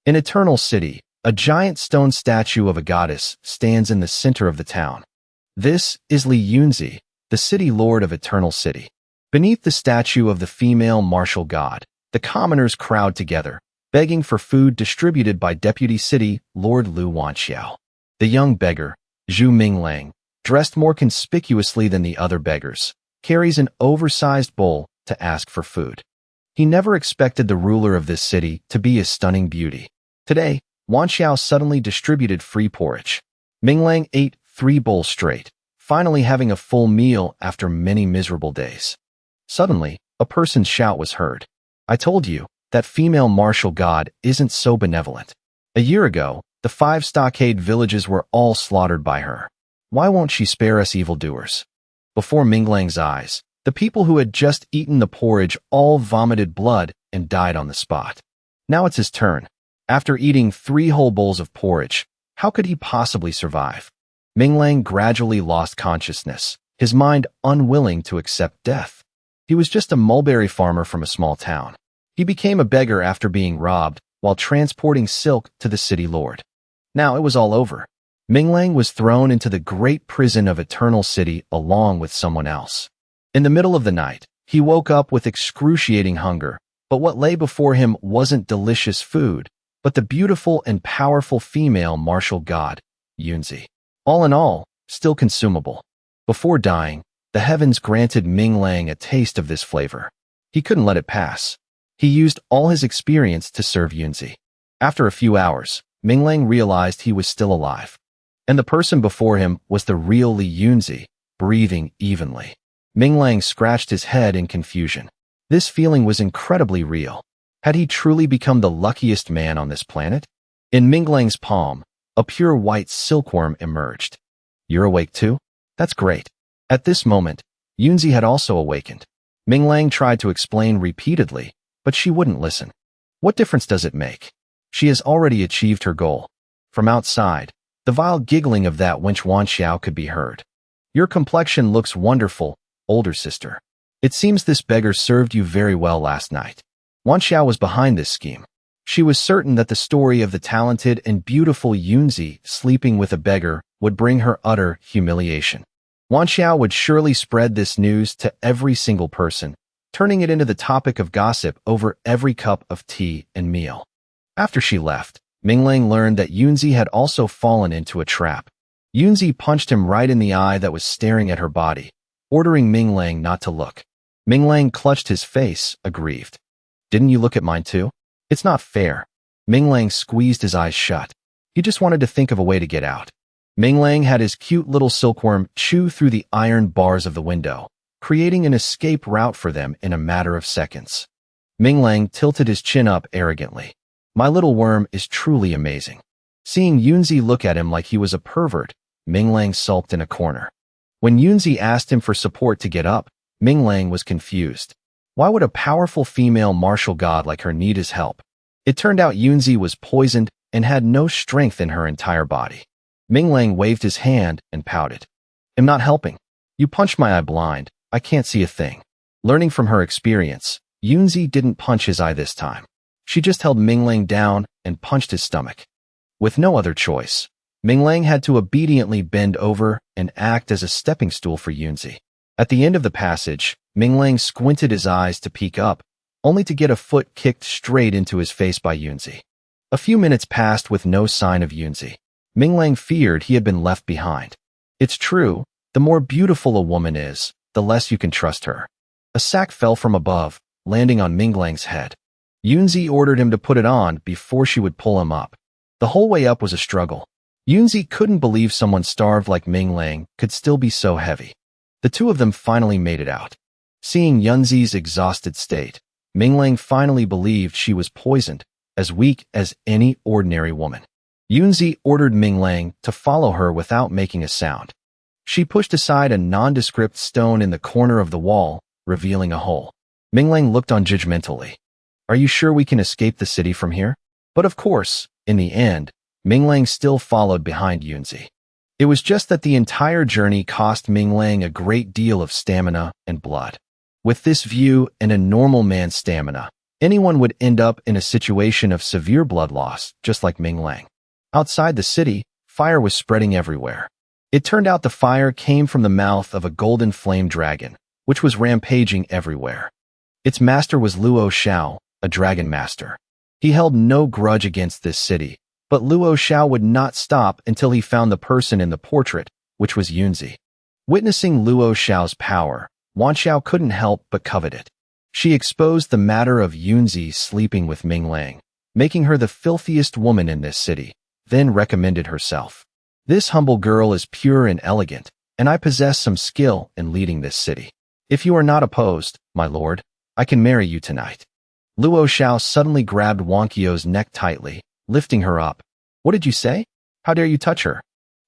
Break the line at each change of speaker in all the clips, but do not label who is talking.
In Eternal City, a giant stone statue of a goddess stands in the center of the town. This is Yunzi, the city lord of Eternal City. Beneath the statue of the female martial god, the commoners crowd together, begging for food distributed by Deputy City Lord Lu Wanxiao. The young beggar, Zhu Minglang, dressed more conspicuously than the other beggars, carries an oversized bowl to ask for food. He never expected the ruler of this city to be a stunning beauty. Today, Wanxiao suddenly distributed free porridge. Minglang ate 3 bowls straight, finally having a full meal after many miserable days. Suddenly, a person's shout was heard. I told you, that female martial god isn't so benevolent. A year ago, the 5 stockade villages were all slaughtered by her. Why won't she spare us evildoers? Before Minglang's eyes, the people who had just eaten the porridge all vomited blood and died on the spot. Now it's his turn. After eating 3 whole bowls of porridge, how could he possibly survive? Minglang gradually lost consciousness, his mind unwilling to accept death. He was just a mulberry farmer from a small town. He became a beggar after being robbed while transporting silk to the city lord. Now it was all over. Minglang was thrown into the great prison of Eternal City along with someone else. In the middle of the night, he woke up with excruciating hunger, but what lay before him wasn't delicious food, but the beautiful and powerful female martial god, Yunzi. All in all, still consumable. Before dying, the heavens granted Minglang a taste of this flavor. He couldn't let it pass. He used all his experience to serve Yunzi. After a few hours, Minglang realized he was still alive. And the person before him was the real Yunzi, breathing evenly. Minglang scratched his head in confusion. This feeling was incredibly real. Had he truly become the luckiest man on this planet? In Minglang's palm, a pure white silkworm emerged. You're awake too? That's great. At this moment, Yunzi had also awakened. Minglang tried to explain repeatedly, but she wouldn't listen. What difference does it make? She has already achieved her goal. From outside, the vile giggling of that wench Wanxiao could be heard. Your complexion looks wonderful, older sister. It seems this beggar served you very well last night. Wanxiao was behind this scheme. She was certain that the story of the talented and beautiful Yunzi sleeping with a beggar would bring her utter humiliation. Wanxiao would surely spread this news to every single person, turning it into the topic of gossip over every cup of tea and meal. After she left, Minglang learned that Yunzi had also fallen into a trap. Yunzi punched him right in the eye that was staring at her body, ordering Minglang not to look. Minglang clutched his face, aggrieved. Didn't you look at mine too? It's not fair. Minglang squeezed his eyes shut. He just wanted to think of a way to get out. Minglang had his cute little silkworm chew through the iron bars of the window, creating an escape route for them in a matter of seconds. Minglang tilted his chin up arrogantly. My little worm is truly amazing. Seeing Yunzi look at him like he was a pervert, Minglang sulked in a corner. When Yunzi asked him for support to get up, Minglang was confused. Why would a powerful female martial god like her need his help? It turned out Yunzi was poisoned and had no strength in her entire body. Minglang waved his hand and pouted. I'm not helping. You punched my eye blind. I can't see a thing. Learning from her experience, Yunzi didn't punch his eye this time. She just held Minglang down and punched his stomach. With no other choice, Minglang had to obediently bend over and act as a stepping stool for Yunzi. At the end of the passage, Minglang squinted his eyes to peek up, only to get a foot kicked straight into his face by Yunzi. A few minutes passed with no sign of Yunzi. Minglang feared he had been left behind. It's true, the more beautiful a woman is, the less you can trust her. A sack fell from above, landing on Minglang's head. Yunzi ordered him to put it on before she would pull him up. The whole way up was a struggle. Yunzi couldn't believe someone starved like Minglang could still be so heavy. The two of them finally made it out. Seeing Yunzi's exhausted state, Minglang finally believed she was poisoned, as weak as any ordinary woman. Yunzi ordered Minglang to follow her without making a sound. She pushed aside a nondescript stone in the corner of the wall, revealing a hole. Minglang looked on judgmentally. Are you sure we can escape the city from here? But of course, in the end, Minglang still followed behind Yunzi. It was just that the entire journey cost Minglang a great deal of stamina and blood. With this view and a normal man's stamina, Anyone would end up in a situation of severe blood loss, just like Minglang. Outside the city, fire was spreading everywhere. It turned out the fire came from the mouth of a golden flame dragon, which was rampaging everywhere. Its master was Luo Xiao, a dragon master. He held no grudge against this city, but Luo Xiao would not stop until he found the person in the portrait, which was Yunzi. Witnessing Luo Xiao's power, Wanxiao couldn't help but covet it. She exposed the matter of Yunzi sleeping with Minglang, making her the filthiest woman in this city, then recommended herself. This humble girl is pure and elegant, and I possess some skill in leading this city. If you are not opposed, my lord, I can marry you tonight. Luo Xiao suddenly grabbed Wanqiao's neck tightly, lifting her up. What did you say? How dare you touch her?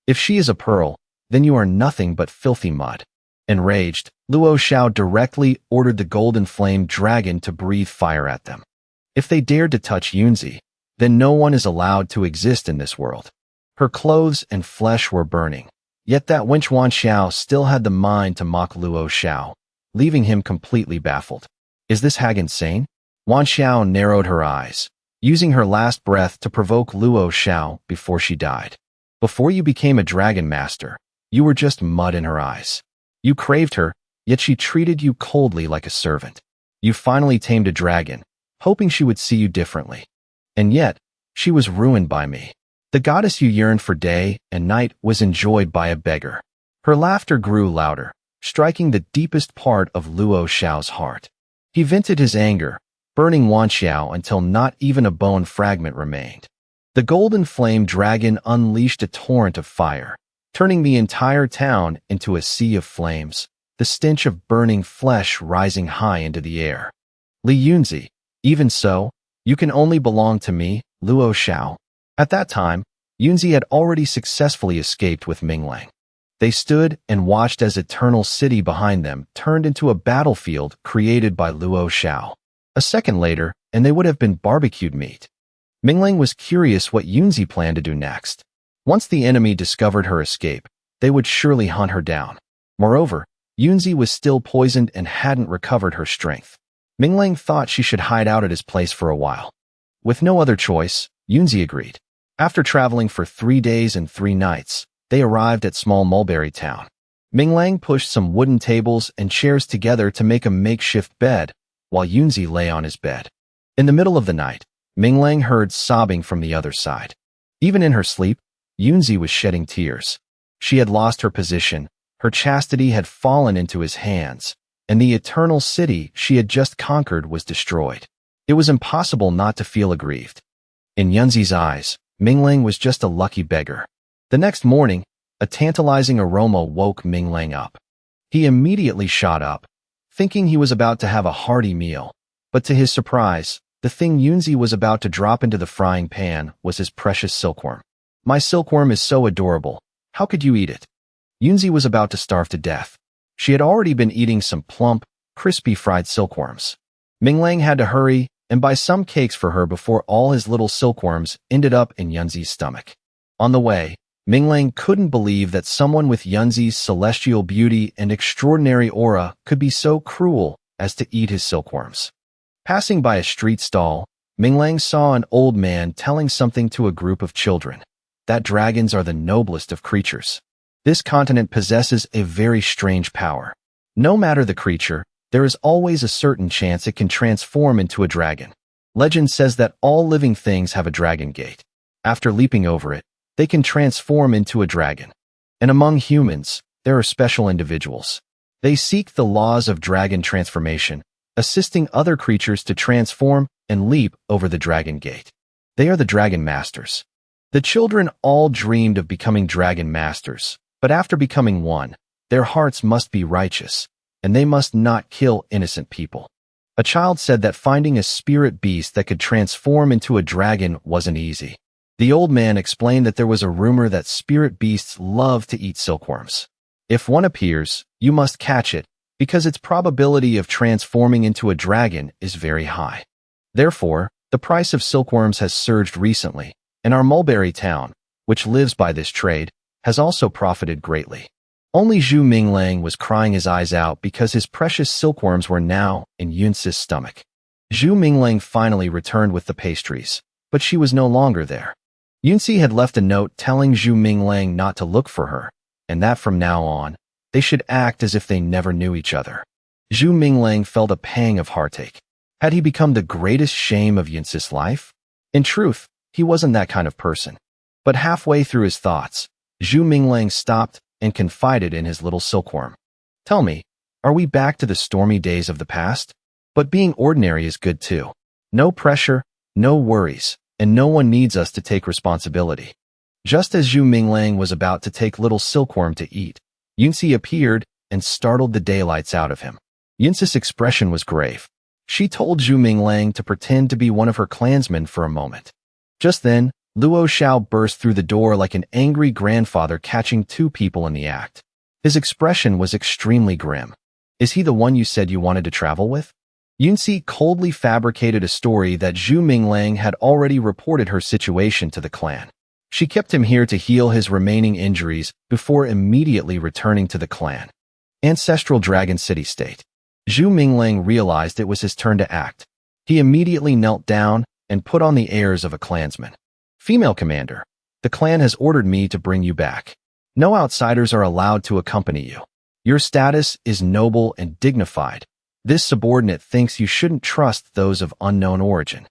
If she is a pearl, then you are nothing but filthy mud. Enraged, Luo Xiao directly ordered the golden flame dragon to breathe fire at them. If they dared to touch Yunzi, then no one is allowed to exist in this world. Her clothes and flesh were burning, yet that wench Wanxiao still had the mind to mock Luo Xiao, leaving him completely baffled. Is this hag insane? Wanxiao narrowed her eyes, using her last breath to provoke Luo Xiao before she died. Before you became a dragon master, you were just mud in her eyes. You craved her, yet she treated you coldly like a servant. You finally tamed a dragon, hoping she would see you differently. And yet, she was ruined by me. The goddess you yearned for day and night was enjoyed by a beggar. Her laughter grew louder, striking the deepest part of Luo Xiao's heart. He vented his anger, burning Wanxiao until not even a bone fragment remained. The golden flame dragon unleashed a torrent of fire, turning the entire town into a sea of flames, the stench of burning flesh rising high into the air. Li Yunzi, even so, you can only belong to me, Luo Xiao. At that time, Yunzi had already successfully escaped with Minglang. They stood and watched as Eternal City behind them turned into a battlefield created by Luo Xiao. A second later, and they would have been barbecued meat. Minglang was curious what Yunzi planned to do next. Once the enemy discovered her escape, they would surely hunt her down. Moreover, Yunzi was still poisoned and hadn't recovered her strength. Minglang thought she should hide out at his place for a while. With no other choice, Yunzi agreed. After traveling for 3 days and 3 nights, they arrived at small Mulberry town. Minglang pushed some wooden tables and chairs together to make a makeshift bed, while Yunzi lay on his bed. In the middle of the night, Minglang heard sobbing from the other side. Even in her sleep, Yunzi was shedding tears. She had lost her position, her chastity had fallen into his hands, and the eternal city she had just conquered was destroyed. It was impossible not to feel aggrieved. In Yunzi's eyes, Minglang was just a lucky beggar. The next morning, a tantalizing aroma woke Minglang up. He immediately shot up, thinking he was about to have a hearty meal, but to his surprise, the thing Yunzi was about to drop into the frying pan was his precious silkworm. My silkworm is so adorable. How could you eat it? Yunzi was about to starve to death. She had already been eating some plump, crispy fried silkworms. Minglang had to hurry and buy some cakes for her before all his little silkworms ended up in Yunzi's stomach. On the way, Minglang couldn't believe that someone with Yunzi's celestial beauty and extraordinary aura could be so cruel as to eat his silkworms. Passing by a street stall, Minglang saw an old man telling something to a group of children. That dragons are the noblest of creatures. This continent possesses a very strange power. No matter the creature, there is always a certain chance it can transform into a dragon. Legend says that all living things have a dragon gate. After leaping over it, they can transform into a dragon. And among humans, there are special individuals. They seek the laws of dragon transformation, assisting other creatures to transform and leap over the dragon gate. They are the dragon masters. The children all dreamed of becoming dragon masters, but after becoming one, their hearts must be righteous, and they must not kill innocent people. A child said that finding a spirit beast that could transform into a dragon wasn't easy. The old man explained that there was a rumor that spirit beasts love to eat silkworms. If one appears, you must catch it, because its probability of transforming into a dragon is very high. Therefore, the price of silkworms has surged recently, and our Mulberry town, which lives by this trade, has also profited greatly. Only Zhu Minglang was crying his eyes out because his precious silkworms were now in Yunzi's stomach. Zhu Minglang finally returned with the pastries, but she was no longer there. Yunzi had left a note telling Zhu Minglang not to look for her, and that from now on, they should act as if they never knew each other. Zhu Minglang felt a pang of heartache. Had he become the greatest shame of Yunzi's life? In truth, he wasn't that kind of person. But halfway through his thoughts, Zhu Minglang stopped and confided in his little silkworm. Tell me, are we back to the stormy days of the past? But being ordinary is good too. No pressure, no worries, and no one needs us to take responsibility. Just as Zhu Minglang was about to take little silkworm to eat, Yunzi appeared and startled the daylights out of him. Yunzi's expression was grave. She told Zhu Minglang to pretend to be one of her clansmen for a moment. Just then, Luo Xiao burst through the door like an angry grandfather catching two people in the act. His expression was extremely grim. Is he the one you said you wanted to travel with? Yunzi coldly fabricated a story that Zhu Minglang had already reported her situation to the clan. She kept him here to heal his remaining injuries before immediately returning to the clan. Ancestral Dragon City-State. Zhu Minglang realized it was his turn to act. He immediately knelt down and put on the airs of a clansman. Female commander, the clan has ordered me to bring you back. No outsiders are allowed to accompany you. Your status is noble and dignified. This subordinate thinks you shouldn't trust those of unknown origin.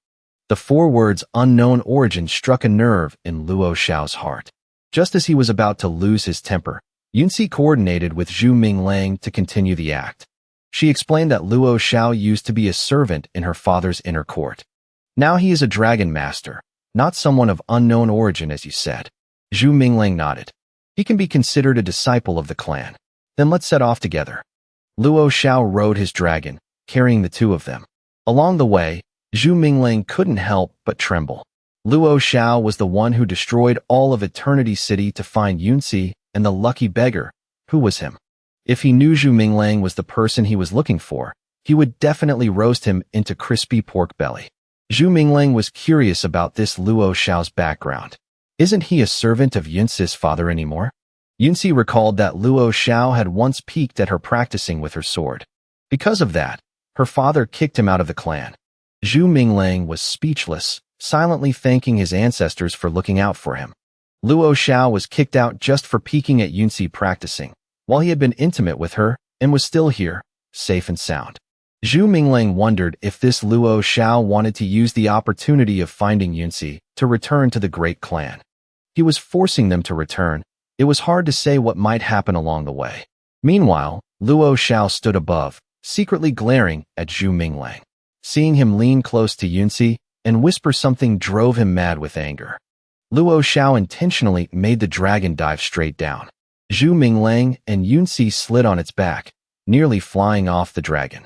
The four words unknown origin struck a nerve in Luo Xiao's heart. Just as he was about to lose his temper, Yunzi coordinated with Zhu Minglang to continue the act. She explained that Luo Xiao used to be a servant in her father's inner court. Now he is a dragon master, not someone of unknown origin as you said. Zhu Minglang nodded. He can be considered a disciple of the clan. Then let's set off together. Luo Xiao rode his dragon, carrying the two of them. Along the way, Zhu Minglang couldn't help but tremble. Luo Xiao was the one who destroyed all of Eternity City to find Yunzi and the lucky beggar. Who was him? If he knew Zhu Minglang was the person he was looking for, he would definitely roast him into crispy pork belly. Zhu Minglang was curious about this Luo Xiao's background. Isn't he a servant of Yunzi's father anymore? Yunzi recalled that Luo Xiao had once peeked at her practicing with her sword. Because of that, her father kicked him out of the clan. Zhu Minglang was speechless, silently thanking his ancestors for looking out for him. Luo Xiao was kicked out just for peeking at Yunzi practicing, while he had been intimate with her and was still here, safe and sound. Zhu Minglang wondered if this Luo Xiao wanted to use the opportunity of finding Yunzi to return to the great clan. He was forcing them to return. It was hard to say what might happen along the way. Meanwhile, Luo Xiao stood above, secretly glaring at Zhu Minglang. Seeing him lean close to Yunzi and whisper something drove him mad with anger. Luo Xiao intentionally made the dragon dive straight down. Zhu Minglang and Yunzi slid on its back, nearly flying off the dragon.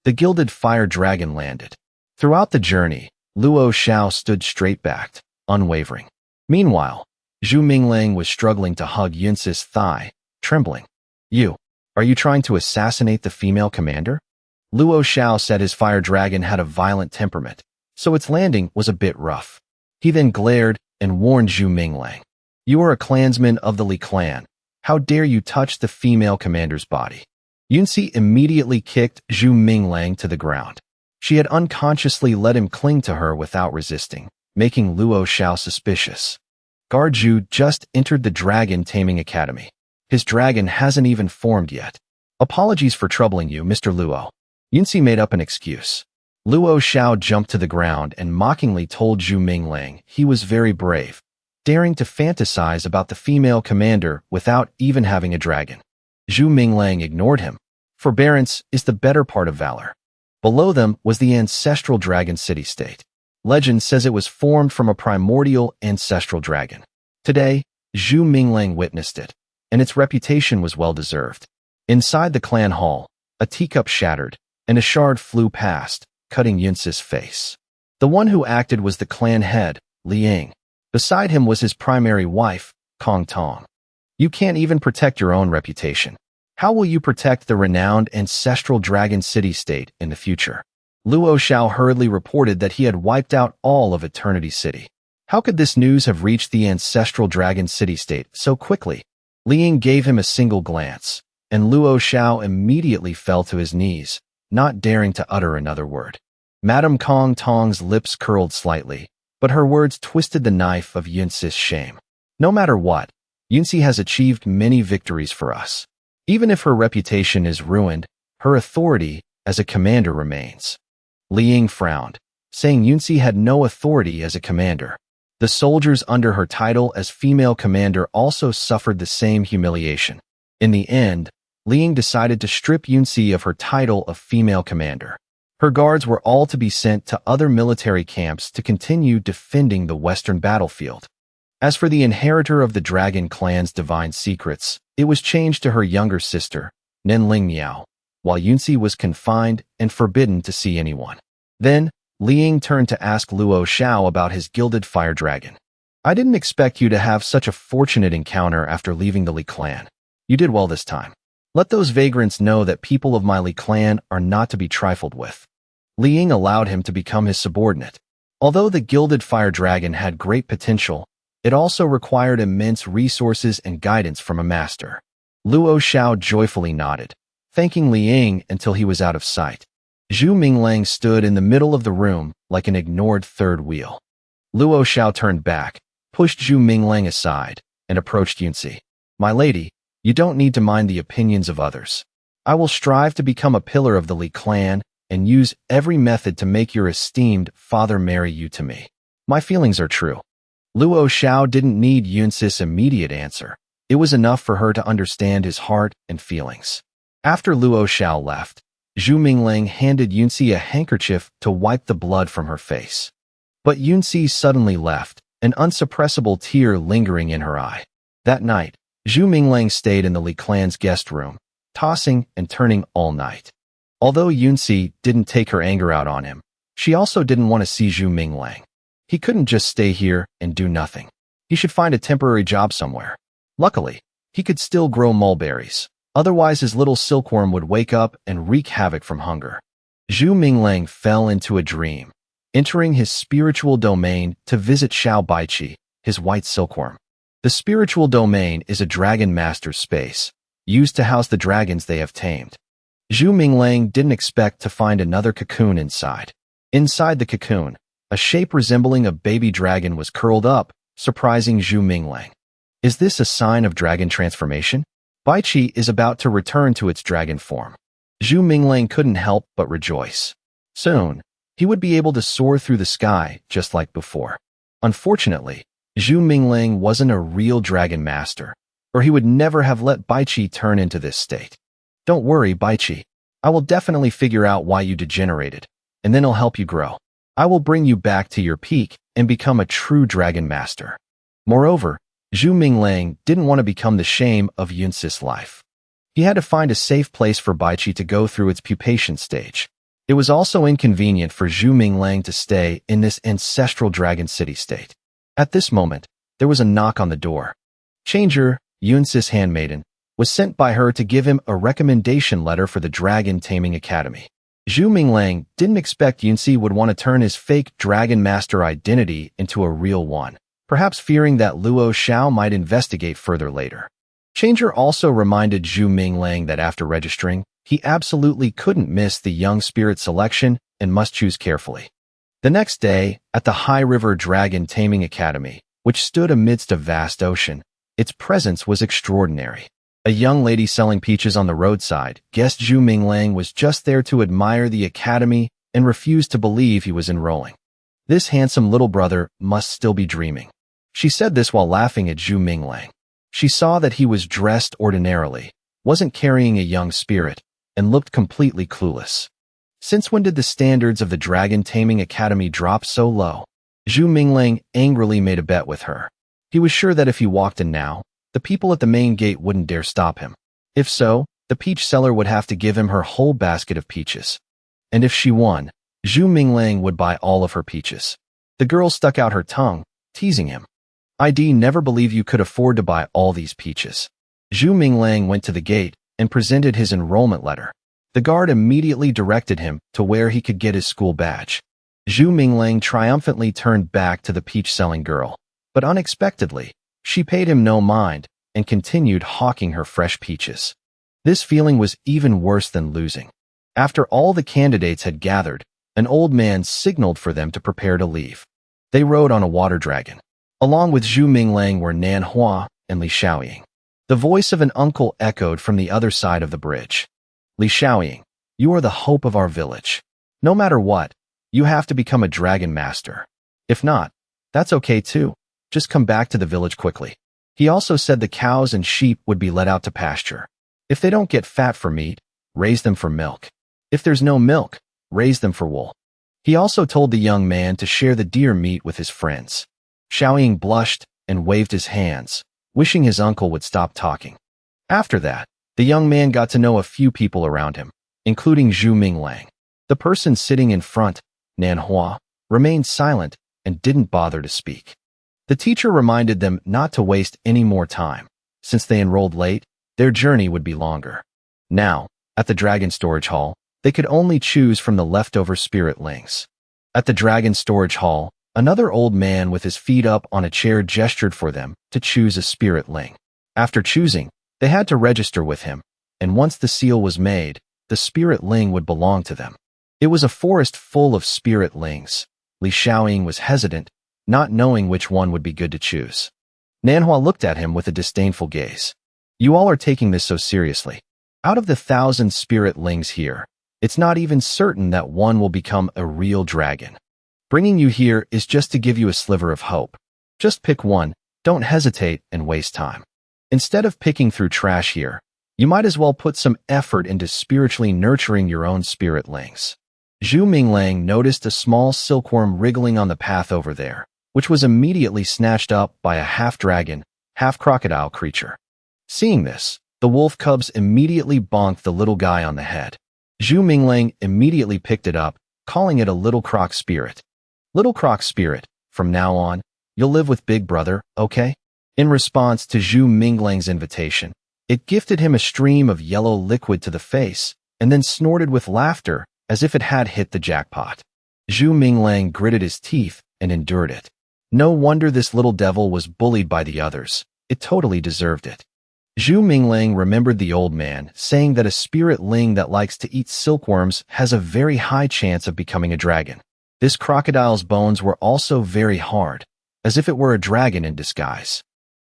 The gilded fire dragon landed. Throughout the journey, Luo Xiao stood straight-backed, unwavering. Meanwhile, Zhu Minglang was struggling to hug Yunzi's thigh, trembling. Are you trying to assassinate the female commander? Luo Xiao said his fire dragon had a violent temperament, so its landing was a bit rough. He then glared and warned Zhu Minglang. You are a clansman of the Li clan. How dare you touch the female commander's body? Yunzi immediately kicked Zhu Minglang to the ground. She had unconsciously let him cling to her without resisting, making Luo Xiao suspicious. Guard Zhu just entered the Dragon Taming Academy. His dragon hasn't even formed yet. Apologies for troubling you, Mr. Luo. Yunzi made up an excuse. Luo Xiao jumped to the ground and mockingly told Zhu Minglang he was very brave, daring to fantasize about the female commander without even having a dragon. Zhu Minglang ignored him. Forbearance is the better part of valor. Below them was the ancestral dragon city-state. Legend says it was formed from a primordial ancestral dragon. Today, Zhu Minglang witnessed it, and its reputation was well-deserved. Inside the clan hall, a teacup shattered, and a shard flew past, cutting Yunzi's face. The one who acted was the clan head, Liang. Beside him was his primary wife, Kong Tong. You can't even protect your own reputation. How will you protect the renowned ancestral dragon city-state in the future? Luo Xiao hurriedly reported that he had wiped out all of Eternity City. How could this news have reached the ancestral dragon city-state so quickly? Liang gave him a single glance, and Luo Xiao immediately fell to his knees, not daring to utter another word. Madame Kong Tong's lips curled slightly, but her words twisted the knife of Yunzi's shame. No matter what, Yunzi has achieved many victories for us. Even if her reputation is ruined, her authority as a commander remains. Li Ying frowned, saying Yunzi had no authority as a commander. The soldiers under her title as female commander also suffered the same humiliation. In the end, Li Ying decided to strip Yunzi of her title of female commander. Her guards were all to be sent to other military camps to continue defending the western battlefield. As for the inheritor of the Dragon Clan's divine secrets, it was changed to her younger sister, Nen Lingmiao, while Yunzi was confined and forbidden to see anyone. Then, Li Ying turned to ask Luo Xiao about his gilded fire dragon. I didn't expect you to have such a fortunate encounter after leaving the Li clan. You did well this time. Let those vagrants know that people of my Li clan are not to be trifled with. Li Ying allowed him to become his subordinate. Although the gilded fire dragon had great potential, it also required immense resources and guidance from a master. Luo Xiao joyfully nodded, thanking Li Ying until he was out of sight. Zhu Minglang stood in the middle of the room like an ignored third wheel. Luo Xiao turned back, pushed Zhu Minglang aside, and approached Yunzi. My lady, you don't need to mind the opinions of others. I will strive to become a pillar of the Li clan and use every method to make your esteemed father marry you to me. My feelings are true. Luo Xiao didn't need Yunzi's immediate answer. It was enough for her to understand his heart and feelings. After Luo Xiao left, Zhu Minglang handed Yunzi a handkerchief to wipe the blood from her face. But Yunzi suddenly left, an unsuppressible tear lingering in her eye. That night, Zhu Minglang stayed in the Li clan's guest room, tossing and turning all night. Although Yunzi didn't take her anger out on him, she also didn't want to see Zhu Minglang. He couldn't just stay here and do nothing. He should find a temporary job somewhere. Luckily, he could still grow mulberries. Otherwise, his little silkworm would wake up and wreak havoc from hunger. Zhu Minglang fell into a dream, entering his spiritual domain to visit Xiao Baiqi, his white silkworm. The spiritual domain is a dragon master's space, used to house the dragons they have tamed. Zhu Minglang didn't expect to find another cocoon inside. Inside the cocoon, a shape resembling a baby dragon was curled up, surprising Zhu Minglang. Is this a sign of dragon transformation? Baiqi is about to return to its dragon form. Zhu Minglang couldn't help but rejoice. Soon, he would be able to soar through the sky just like before. Unfortunately, Zhu Minglang wasn't a real dragon master, or he would never have let Baiqi turn into this state. Don't worry, Baiqi. I will definitely figure out why you degenerated, and then I'll help you grow. I will bring you back to your peak and become a true dragon master. Moreover, Zhu Minglang didn't want to become the shame of Yunzi's life. He had to find a safe place for Baiqi to go through its pupation stage. It was also inconvenient for Zhu Minglang to stay in this ancestral dragon city state. At this moment, there was a knock on the door. Changer, Yunzi's handmaiden, was sent by her to give him a recommendation letter for the Dragon Taming Academy. Zhu Minglang didn't expect Yunzi would want to turn his fake Dragon Master identity into a real one, perhaps fearing that Luo Xiao might investigate further later. Changer also reminded Zhu Minglang that after registering, he absolutely couldn't miss the young spirit selection and must choose carefully. The next day, at the High River Dragon Taming Academy, which stood amidst a vast ocean, its presence was extraordinary. A young lady selling peaches on the roadside guessed Zhu Minglang was just there to admire the academy and refused to believe he was enrolling. This handsome little brother must still be dreaming. She said this while laughing at Zhu Minglang. She saw that he was dressed ordinarily, wasn't carrying a young spirit, and looked completely clueless. Since when did the standards of the Dragon Taming Academy drop so low? Zhu Minglang angrily made a bet with her. He was sure that if he walked in now, the people at the main gate wouldn't dare stop him. If so, the peach seller would have to give him her whole basket of peaches. And if she won, Zhu Minglang would buy all of her peaches. The girl stuck out her tongue, teasing him. I'd never believe you could afford to buy all these peaches. Zhu Minglang went to the gate and presented his enrollment letter. The guard immediately directed him to where he could get his school badge. Zhu Minglang triumphantly turned back to the peach-selling girl, but unexpectedly, she paid him no mind and continued hawking her fresh peaches. This feeling was even worse than losing. After all the candidates had gathered, An old man signaled for them to prepare to leave. They rode on a water dragon. Along with Zhu Minglang were Manhwa and Li Xiaoying. The voice of an uncle echoed from the other side of the bridge. Li Xiaoying, you are the hope of our village. No matter what, you have to become a dragon master. If not, that's okay too. Just come back to the village quickly. He also said the cows and sheep would be let out to pasture. If they don't get fat for meat, raise them for milk. If there's no milk, raise them for wool. He also told the young man to share the deer meat with his friends. Xiaoying blushed and waved his hands, wishing his uncle would stop talking. After that, the young man got to know a few people around him, including Zhu Minglang. The person sitting in front, Nanhua, remained silent and didn't bother to speak. The teacher reminded them not to waste any more time. Since they enrolled late, their journey would be longer. Now, at the Dragon Storage Hall, they could only choose from the leftover spiritlings. At the Dragon Storage Hall, another old man with his feet up on a chair gestured for them to choose a spiritling. After choosing, they had to register with him, and once the seal was made, the spiritling would belong to them. It was a forest full of spiritlings. Li Xiaoying was hesitant, not knowing which one would be good to choose. Nanhua looked at him with a disdainful gaze. You all are taking this so seriously. Out of the 1,000 spiritlings here, it's not even certain that one will become a real dragon. Bringing you here is just to give you a sliver of hope. Just pick one, don't hesitate and waste time. Instead of picking through trash here, you might as well put some effort into spiritually nurturing your own spiritlings. Zhu Minglang noticed a small silkworm wriggling on the path over there, which was immediately snatched up by a half-dragon, half-crocodile creature. Seeing this, the wolf cubs immediately bonked the little guy on the head. Zhu Minglang immediately picked it up, calling it a little croc spirit. Little croc spirit, from now on, you'll live with Big Brother, okay? In response to Zhu Minglang's invitation, it gifted him a stream of yellow liquid to the face, and then snorted with laughter as if it had hit the jackpot. Zhu Minglang gritted his teeth and endured it. No wonder this little devil was bullied by the others. It totally deserved it. Zhu Minglang remembered the old man saying that a spiritling that likes to eat silkworms has a very high chance of becoming a dragon. This crocodile's bones were also very hard, as if it were a dragon in disguise.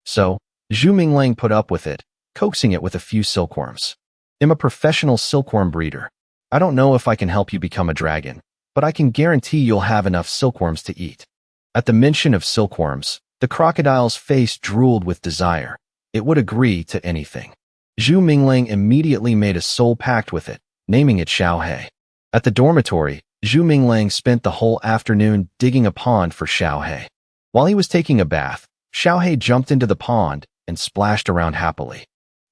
So, Zhu Minglang put up with it, coaxing it with a few silkworms. I'm a professional silkworm breeder. I don't know if I can help you become a dragon, but I can guarantee you'll have enough silkworms to eat. At the mention of silkworms, the crocodile's face drooled with desire. It would agree to anything. Zhu Minglang immediately made a soul pact with it, naming it Xiaohe. At the dormitory, Zhu Minglang spent the whole afternoon digging a pond for Xiaohe. While he was taking a bath, Xiaohe jumped into the pond and splashed around happily.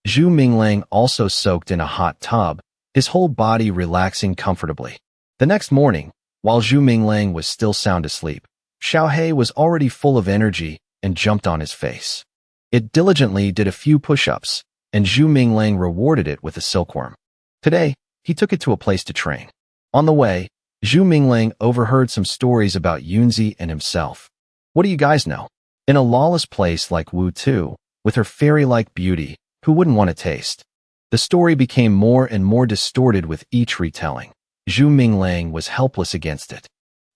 Zhu Minglang also soaked in a hot tub, his whole body relaxing comfortably. The next morning, while Zhu Minglang was still sound asleep, Xiaohe was already full of energy and jumped on his face. It diligently did a few push-ups, and Zhu Minglang rewarded it with a silkworm. Today, he took it to a place to train. On the way, Zhu Minglang overheard some stories about Yunzi and himself. What do you guys know? In a lawless place like Wu Tu, with her fairy-like beauty, who wouldn't want to taste? The story became more and more distorted with each retelling. Zhu Minglang was helpless against it.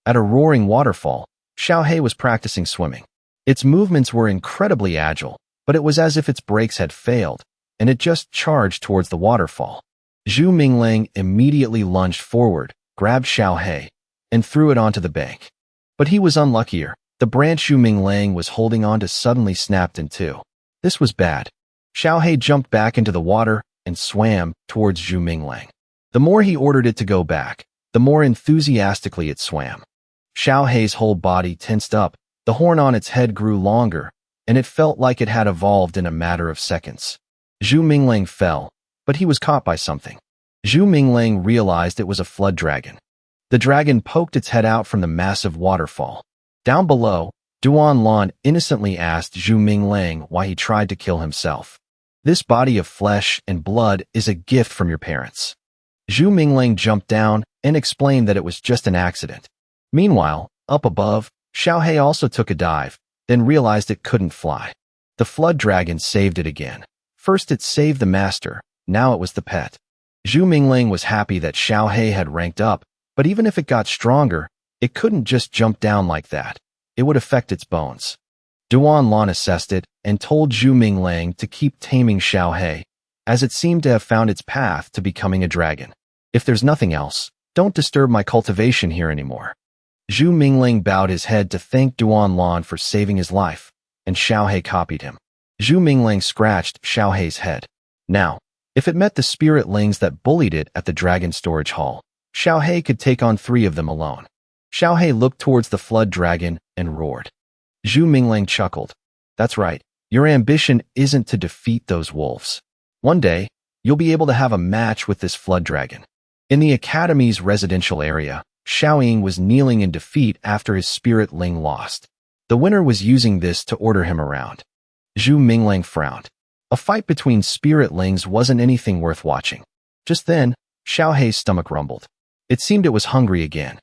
At a roaring waterfall, Xiaohe was practicing swimming. Its movements were incredibly agile, but it was as if its brakes had failed, and it just charged towards the waterfall. Zhu Minglang immediately lunged forward, grabbed Xiaohe, and threw it onto the bank. But he was unluckier. The branch Zhu Minglang was holding on to suddenly snapped in two. This was bad. Xiaohe jumped back into the water and swam towards Zhu Minglang. The more he ordered it to go back, the more enthusiastically it swam. Xiaohe's whole body tensed up, the horn on its head grew longer, and it felt like it had evolved in a matter of seconds. Zhu Minglang fell, but he was caught by something. Zhu Minglang realized it was a flood dragon. The dragon poked its head out from the massive waterfall. Down below, Duan Lan innocently asked Zhu Minglang why he tried to kill himself. This body of flesh and blood is a gift from your parents. Zhu Minglang jumped down and explained that it was just an accident. Meanwhile, up above, Xiaohe also took a dive, then realized it couldn't fly. The flood dragon saved it again. First it saved the master, now it was the pet. Zhu Minglang was happy that Xiaohe had ranked up, But even if it got stronger, it couldn't just jump down like that. It would affect its bones. Duan assessed it and told Zhu Minglang to keep taming Xiaohe, as it seemed to have found its path to becoming a dragon. If there's nothing else, don't disturb my cultivation here anymore. Zhu Minglang bowed his head to thank Duan for saving his life, and Xiaohe copied him. Zhu Minglang scratched Xiaohe's head. Now, if it met the spiritlings that bullied it at the dragon storage hall, Xiaohe could take on 3 of them alone. Xiaohe looked towards the flood dragon and roared. Zhu Minglang chuckled. That's right, your ambition isn't to defeat those wolves. One day, you'll be able to have a match with this flood dragon. In the academy's residential area, Xiaoying was kneeling in defeat after his spiritling lost. The winner was using this to order him around. Zhu Minglang frowned. A fight between spiritlings wasn't anything worth watching. Just then, Xiaohe's stomach rumbled. It seemed it was hungry again.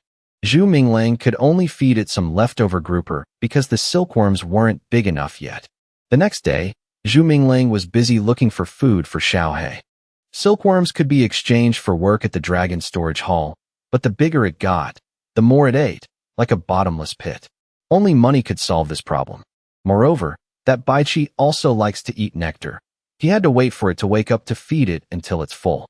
Zhu Minglang could only feed it some leftover grouper because the silkworms weren't big enough yet. The next day, Zhu Minglang was busy looking for food for Xiaohe. Silkworms could be exchanged for work at the dragon storage hall, but the bigger it got, the more it ate, like a bottomless pit. Only money could solve this problem. Moreover, that Baichi also likes to eat nectar. He had to wait for it to wake up to feed it until it's full.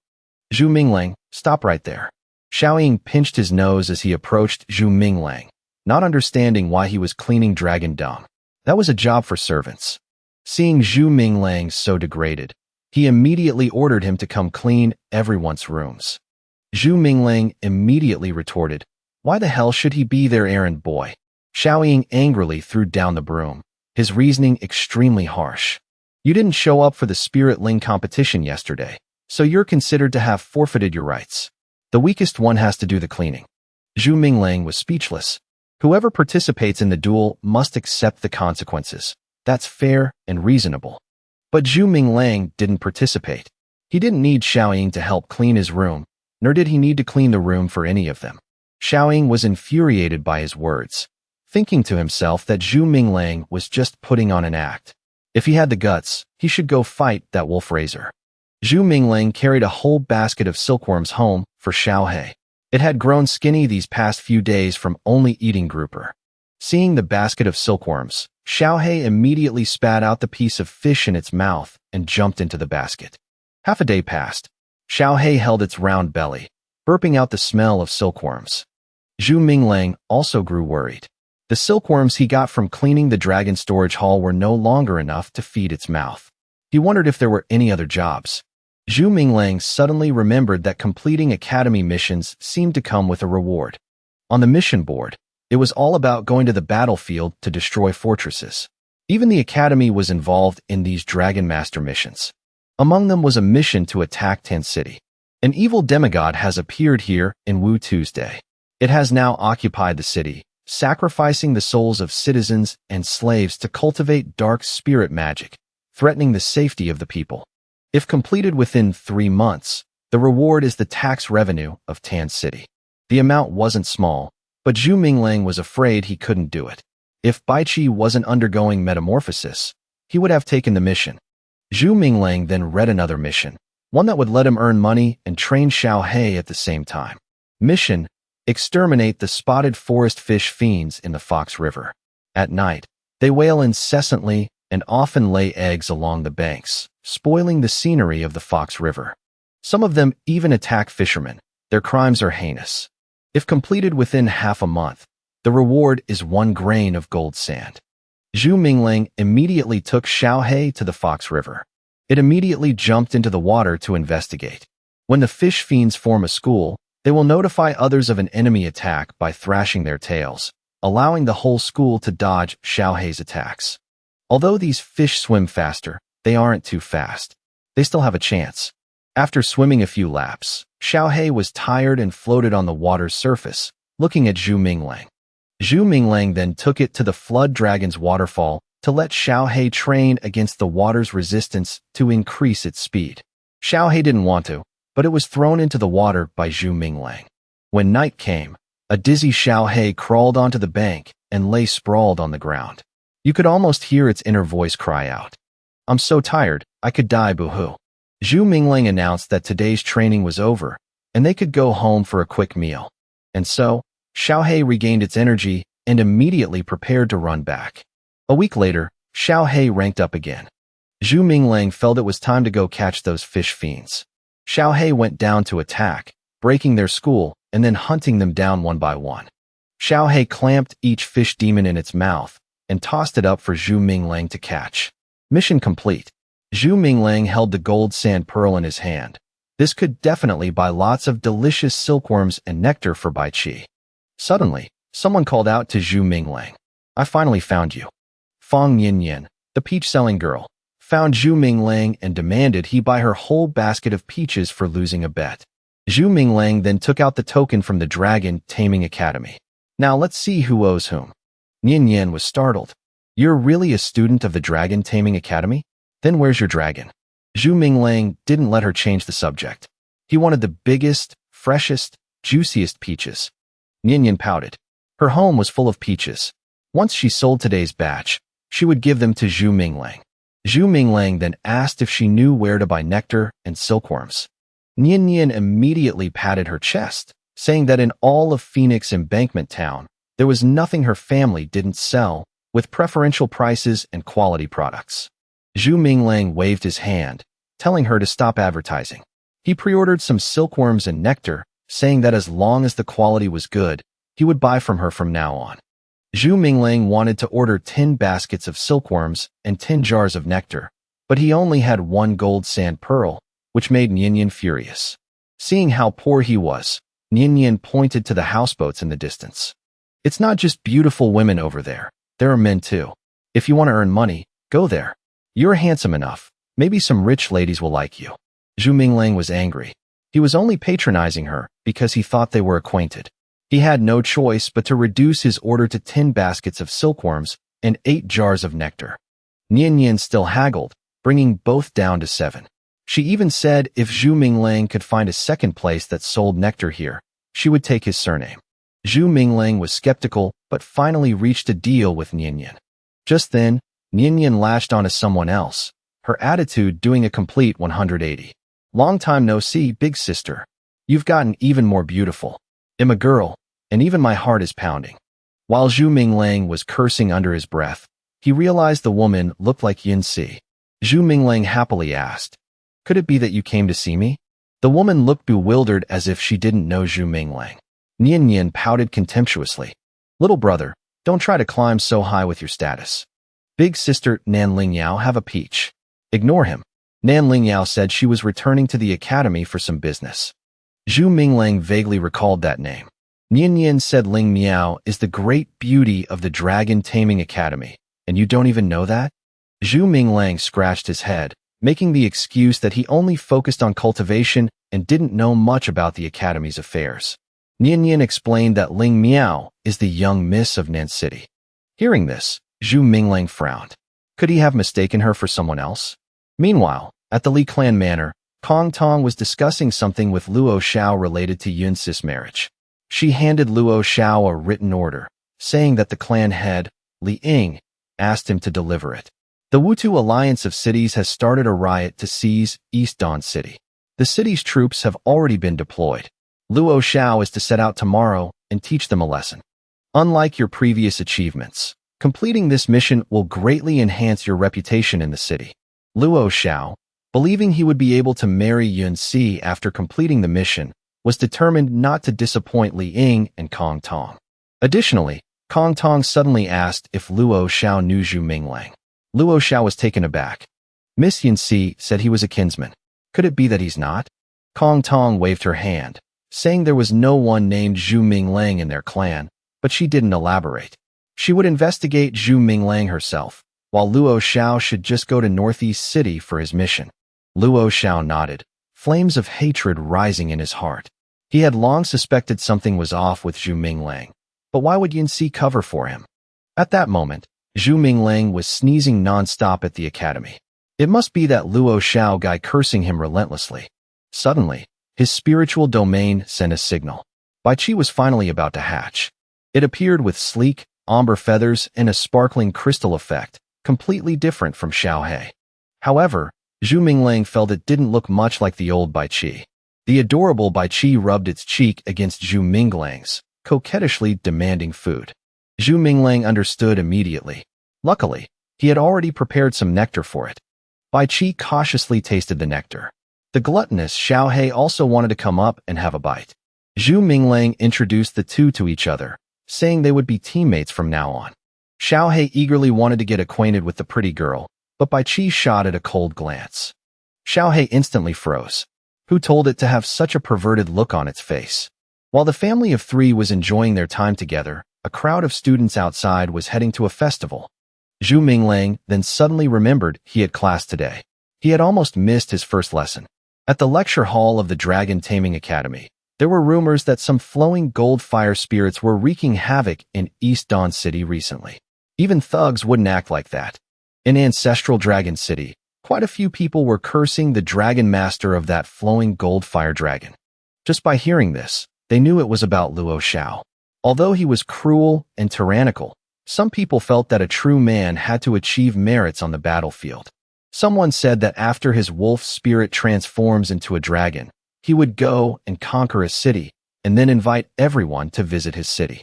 Zhu Minglang, stop right there. Xiaoying pinched his nose as he approached Zhu Minglang, not understanding why he was cleaning dragon dung. That was a job for servants. Seeing Zhu Minglang so degraded, he immediately ordered him to come clean everyone's rooms. Zhu Minglang immediately retorted, why the hell should he be their errand boy? Xiaoying angrily threw down the broom, his reasoning extremely harsh. You didn't show up for the spiritling competition yesterday, so you're considered to have forfeited your rights. The weakest one has to do the cleaning. Zhu Minglang was speechless. Whoever participates in the duel must accept the consequences. That's fair and reasonable. But Zhu Minglang didn't participate. He didn't need Xiaoying to help clean his room, nor did he need to clean the room for any of them. Xiaoying was infuriated by his words, thinking to himself that Zhu Minglang was just putting on an act. If he had the guts, he should go fight that wolf raiser. Zhu Minglang carried a whole basket of silkworms home for Xiaohe. It had grown skinny these past few days from only eating grouper. Seeing the basket of silkworms, Xiaohe immediately spat out the piece of fish in its mouth and jumped into the basket. Half a day passed. Xiaohe held its round belly, burping out the smell of silkworms. Zhu Minglang also grew worried. The silkworms he got from cleaning the dragon storage hall were no longer enough to feed its mouth. He wondered if there were any other jobs. Zhu Minglang suddenly remembered that completing academy missions seemed to come with a reward. On the mission board, it was all about going to the battlefield to destroy fortresses. Even the academy was involved in these dragon master missions. Among them was a mission to attack Tan City. An evil demigod has appeared here in Wu Tuesday. It has now occupied the city, sacrificing the souls of citizens and slaves to cultivate dark spirit magic, threatening the safety of the people. If completed within 3 months, the reward is the tax revenue of Tan City. The amount wasn't small, but Zhu Minglang was afraid he couldn't do it. If Baichi wasn't undergoing metamorphosis, he would have taken the mission. Zhu Minglang then read another mission, one that would let him earn money and train Xiaohe at the same time. Mission: exterminate the spotted forest fish fiends in the Fox River. At night, they wail incessantly and often lay eggs along the banks, spoiling the scenery of the Fox River. Some of them even attack fishermen. Their crimes are heinous. If completed within half a month, the reward is 1 grain of gold sand. Zhu Minglang immediately took Xiaohe to the Fox River. It immediately jumped into the water to investigate. When the fish fiends form a school, they will notify others of an enemy attack by thrashing their tails, allowing the whole school to dodge Xiaohe's attacks. Although these fish swim faster, they aren't too fast. They still have a chance. After swimming a few laps, Xiaohe was tired and floated on the water's surface, looking at Zhu Minglang. Zhu Minglang then took it to the Flood Dragon's waterfall to let Xiaohe train against the water's resistance to increase its speed. Xiaohe didn't want to, but it was thrown into the water by Zhu Minglang. When night came, a dizzy Xiaohe crawled onto the bank and lay sprawled on the ground. You could almost hear its inner voice cry out, "I'm so tired, I could die, boo-hoo." Zhu Minglang announced that today's training was over, and they could go home for a quick meal. And so, Xiaohei regained its energy and immediately prepared to run back. A week later, Xiaohei ranked up again. Zhu Minglang felt it was time to go catch those fish fiends. Xiaohei went down to attack, breaking their school and then hunting them down one by one. Xiaohei clamped each fish demon in its mouth and tossed it up for Zhu Minglang to catch. Mission complete. Zhu Minglang held the gold sand pearl in his hand. This could definitely buy lots of delicious silkworms and nectar for Bai Qi. Suddenly, someone called out to Zhu Minglang. I finally found you. Fang Yinyan, the peach-selling girl, found Zhu Minglang and demanded he buy her whole basket of peaches for losing a bet. Zhu Minglang then took out the token from the Dragon Taming Academy. Now let's see who owes whom. Yinyan was startled. You're really a student of the Dragon Taming Academy? Then where's your dragon? Zhu Minglang didn't let her change the subject. He wanted the biggest, freshest, juiciest peaches. Yinyan pouted. Her home was full of peaches. Once she sold today's batch, she would give them to Zhu Minglang. Zhu Minglang then asked if she knew where to buy nectar and silkworms. Yinyan immediately patted her chest, saying that in all of Phoenix Embankment Town, there was nothing her family didn't sell, with preferential prices and quality products. Zhu Minglang waved his hand, telling her to stop advertising. He pre-ordered some silkworms and nectar, saying that as long as the quality was good, he would buy from her from now on. Zhu Minglang wanted to order 10 baskets of silkworms and 10 jars of nectar, but he only had 1 gold sand pearl, which made Yinyan furious. Seeing how poor he was, Yinyan pointed to the houseboats in the distance. It's not just beautiful women over there. There are men too. If you want to earn money, go there. You're handsome enough. Maybe some rich ladies will like you. Zhu Minglang was angry. He was only patronizing her because he thought they were acquainted. He had no choice but to reduce his order to 10 baskets of silkworms and 8 jars of nectar. Yinyan still haggled, bringing both down to 7. She even said if Zhu Minglang could find a second place that sold nectar here, she would take his surname. Zhu Minglang was skeptical but finally reached a deal with Yinyan. Just then, Yinyan lashed onto someone else, her attitude doing a complete 180. Long time no see, big sister. You've gotten even more beautiful. I'm a girl, and even my heart is pounding. While Zhu Minglang was cursing under his breath, he realized the woman looked like Yunzi. Zhu Minglang happily asked, Could it be that you came to see me? The woman looked bewildered as if she didn't know Zhu Minglang. Yinyan pouted contemptuously. Little brother, don't try to climb so high with your status. Big sister Nan Lingyao have a peach. Ignore him. Nan Lingyao said she was returning to the academy for some business. Zhu Minglang vaguely recalled that name. Yinyan said Ling Miao is the great beauty of the Dragon Taming Academy, and you don't even know that? Zhu Minglang scratched his head, making the excuse that he only focused on cultivation and didn't know much about the academy's affairs. Yinyan explained that Ling Miao is the young miss of Nan City. Hearing this, Zhu Minglang frowned. Could he have mistaken her for someone else? Meanwhile, at the Li clan manor, Kong Tong was discussing something with Luo Xiao related to Yunzi's marriage. She handed Luo Xiao a written order, saying that the clan head, Li Ying, asked him to deliver it. The Wutu Alliance of Cities has started a riot to seize East Dawn City. The city's troops have already been deployed. Luo Xiao is to set out tomorrow and teach them a lesson. Unlike your previous achievements, completing this mission will greatly enhance your reputation in the city. Luo Xiao, believing he would be able to marry Yunzi after completing the mission, was determined not to disappoint Li Ying and Kong Tong. Additionally, Kong Tong suddenly asked if Luo Xiao knew Zhu Minglang. Luo Xiao was taken aback. Miss Yunzi said he was a kinsman. Could it be that he's not? Kong Tong waved her hand, saying there was no one named Zhu Minglang in their clan, but she didn't elaborate. She would investigate Zhu Minglang herself, while Luo Xiao should just go to Northeast City for his mission. Luo Xiao nodded, flames of hatred rising in his heart. He had long suspected something was off with Zhu Minglang, but why would Yunzi cover for him? At that moment, Zhu Minglang was sneezing non-stop at the academy. It must be that Luo Xiao guy cursing him relentlessly. Suddenly, his spiritual domain sent a signal. Bai Qi was finally about to hatch. It appeared with sleek, amber feathers and a sparkling crystal effect, completely different from Xiaohei. However, Zhu Minglang felt it didn't look much like the old Bai Qi. The adorable Bai Qi rubbed its cheek against Zhu Minglang's, coquettishly demanding food. Zhu Minglang understood immediately. Luckily, he had already prepared some nectar for it. Bai Qi cautiously tasted the nectar. The gluttonous Xiaohei also wanted to come up and have a bite. Zhu Minglang introduced the two to each other, saying they would be teammates from now on. Xiaohei eagerly wanted to get acquainted with the pretty girl, but Bai Qi shot at a cold glance. Xiaohei instantly froze. Who told it to have such a perverted look on its face? While the family of three was enjoying their time together, a crowd of students outside was heading to a festival. Zhu Minglang then suddenly remembered he had class today. He had almost missed his first lesson. At the lecture hall of the Dragon Taming Academy, there were rumors that some flowing gold fire spirits were wreaking havoc in East Dawn City recently. Even thugs wouldn't act like that. In ancestral Dragon City, quite a few people were cursing the dragon master of that flowing gold fire dragon. Just by hearing this, they knew it was about Luo Xiao. Although he was cruel and tyrannical, some people felt that a true man had to achieve merits on the battlefield. Someone said that after his wolf spirit transforms into a dragon, he would go and conquer a city and then invite everyone to visit his city.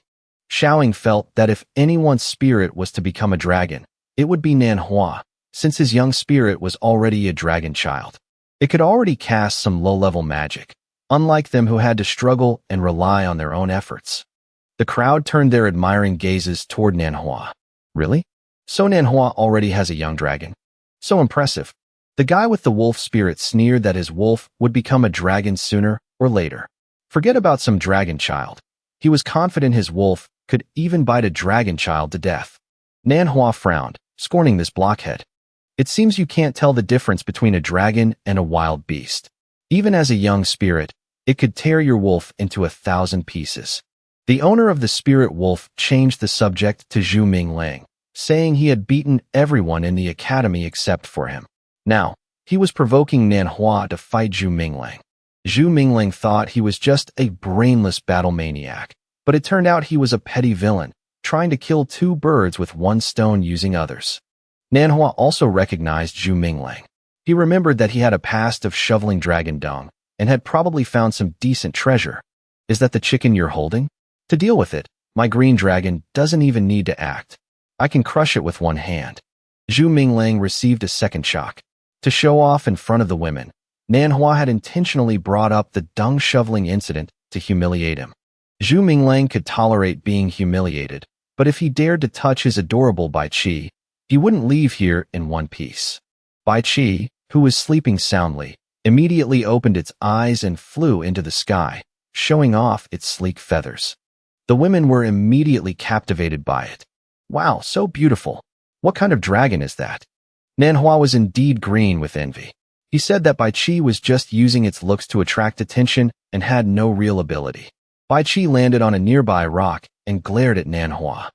Xiaoying felt that if anyone's spirit was to become a dragon, it would be Manhwa, since his young spirit was already a dragon child. It could already cast some low-level magic, unlike them who had to struggle and rely on their own efforts. The crowd turned their admiring gazes toward Manhwa. Really? So Manhwa already has a young dragon? So impressive. The guy with the wolf spirit sneered that his wolf would become a dragon sooner or later. Forget about some dragon child. He was confident his wolf could even bite a dragon child to death. Manhwa frowned, scorning this blockhead. It seems you can't tell the difference between a dragon and a wild beast. Even as a young spirit, it could tear your wolf into 1,000 pieces. The owner of the spirit wolf changed the subject to Zhu Minglang, saying he had beaten everyone in the academy except for him. Now, he was provoking Manhwa to fight Zhu Minglang. Zhu Minglang thought he was just a brainless battle maniac, but it turned out he was a petty villain, trying to kill two birds with one stone using others. Manhwa also recognized Zhu Minglang. He remembered that he had a past of shoveling dragon dung and had probably found some decent treasure. Is that the chicken you're holding? To deal with it, my green dragon doesn't even need to act. I can crush it with one hand. Zhu Minglang received a second shock. To show off in front of the women, Manhwa had intentionally brought up the dung shoveling incident to humiliate him. Zhu Minglang could tolerate being humiliated, but if he dared to touch his adorable Bai Qi, he wouldn't leave here in one piece. Bai Qi, who was sleeping soundly, immediately opened its eyes and flew into the sky, showing off its sleek feathers. The women were immediately captivated by it. Wow, so beautiful. What kind of dragon is that? Manhwa was indeed green with envy. He said that Bai Qi was just using its looks to attract attention and had no real ability. Bai Qi landed on a nearby rock and glared at Manhwa.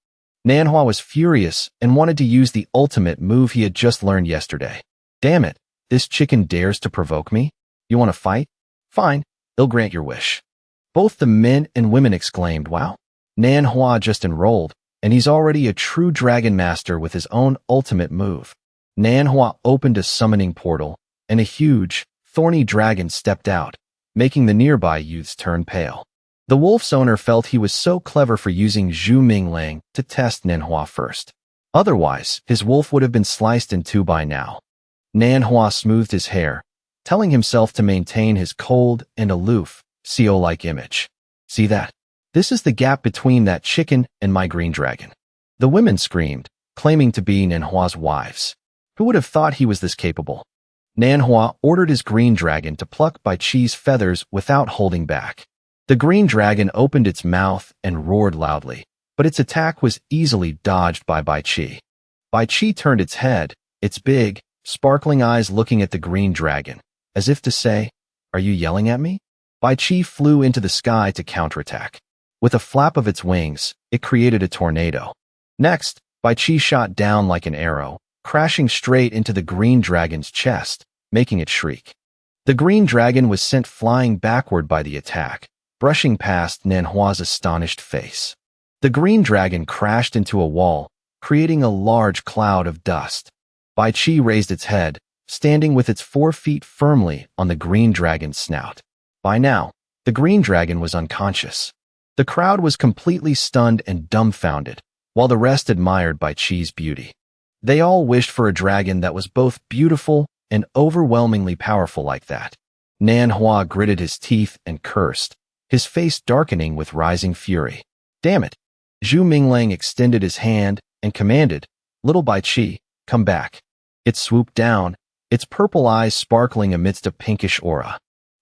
Manhwa was furious and wanted to use the ultimate move he had just learned yesterday. Damn it, this chicken dares to provoke me? You want to fight? Fine, I'll grant your wish. Both the men and women exclaimed, wow. Manhwa just enrolled, and he's already a true dragon master with his own ultimate move. Manhwa opened a summoning portal, and a huge, thorny dragon stepped out, making the nearby youths turn pale. The wolf's owner felt he was so clever for using Zhu Minglang to test Manhwa first. Otherwise, his wolf would have been sliced in two by now. Manhwa smoothed his hair, telling himself to maintain his cold and aloof, CEO-like image. See that? This is the gap between that chicken and my green dragon. The women screamed, claiming to be Manhwa's wives. Who would have thought he was this capable? Manhwa ordered his green dragon to pluck Bai Qi's feathers without holding back. The green dragon opened its mouth and roared loudly, but its attack was easily dodged by Bai Qi. Bai Qi turned its head, its big, sparkling eyes looking at the green dragon, as if to say, "Are you yelling at me?" Bai Qi flew into the sky to counterattack. With a flap of its wings, it created a tornado. Next, Bai Qi shot down like an arrow, crashing straight into the green dragon's chest, making it shriek. The green dragon was sent flying backward by the attack, brushing past Manhwa's astonished face. The green dragon crashed into a wall, creating a large cloud of dust. Bai Qi raised its head, standing with its 4 feet firmly on the green dragon's snout. By now, the green dragon was unconscious. The crowd was completely stunned and dumbfounded, while the rest admired Bai Qi's beauty. They all wished for a dragon that was both beautiful and overwhelmingly powerful like that. Manhwa gritted his teeth and cursed, his face darkening with rising fury. Damn it! Zhu Minglang extended his hand and commanded, "Little Bai Qi, come back." It swooped down, its purple eyes sparkling amidst a pinkish aura.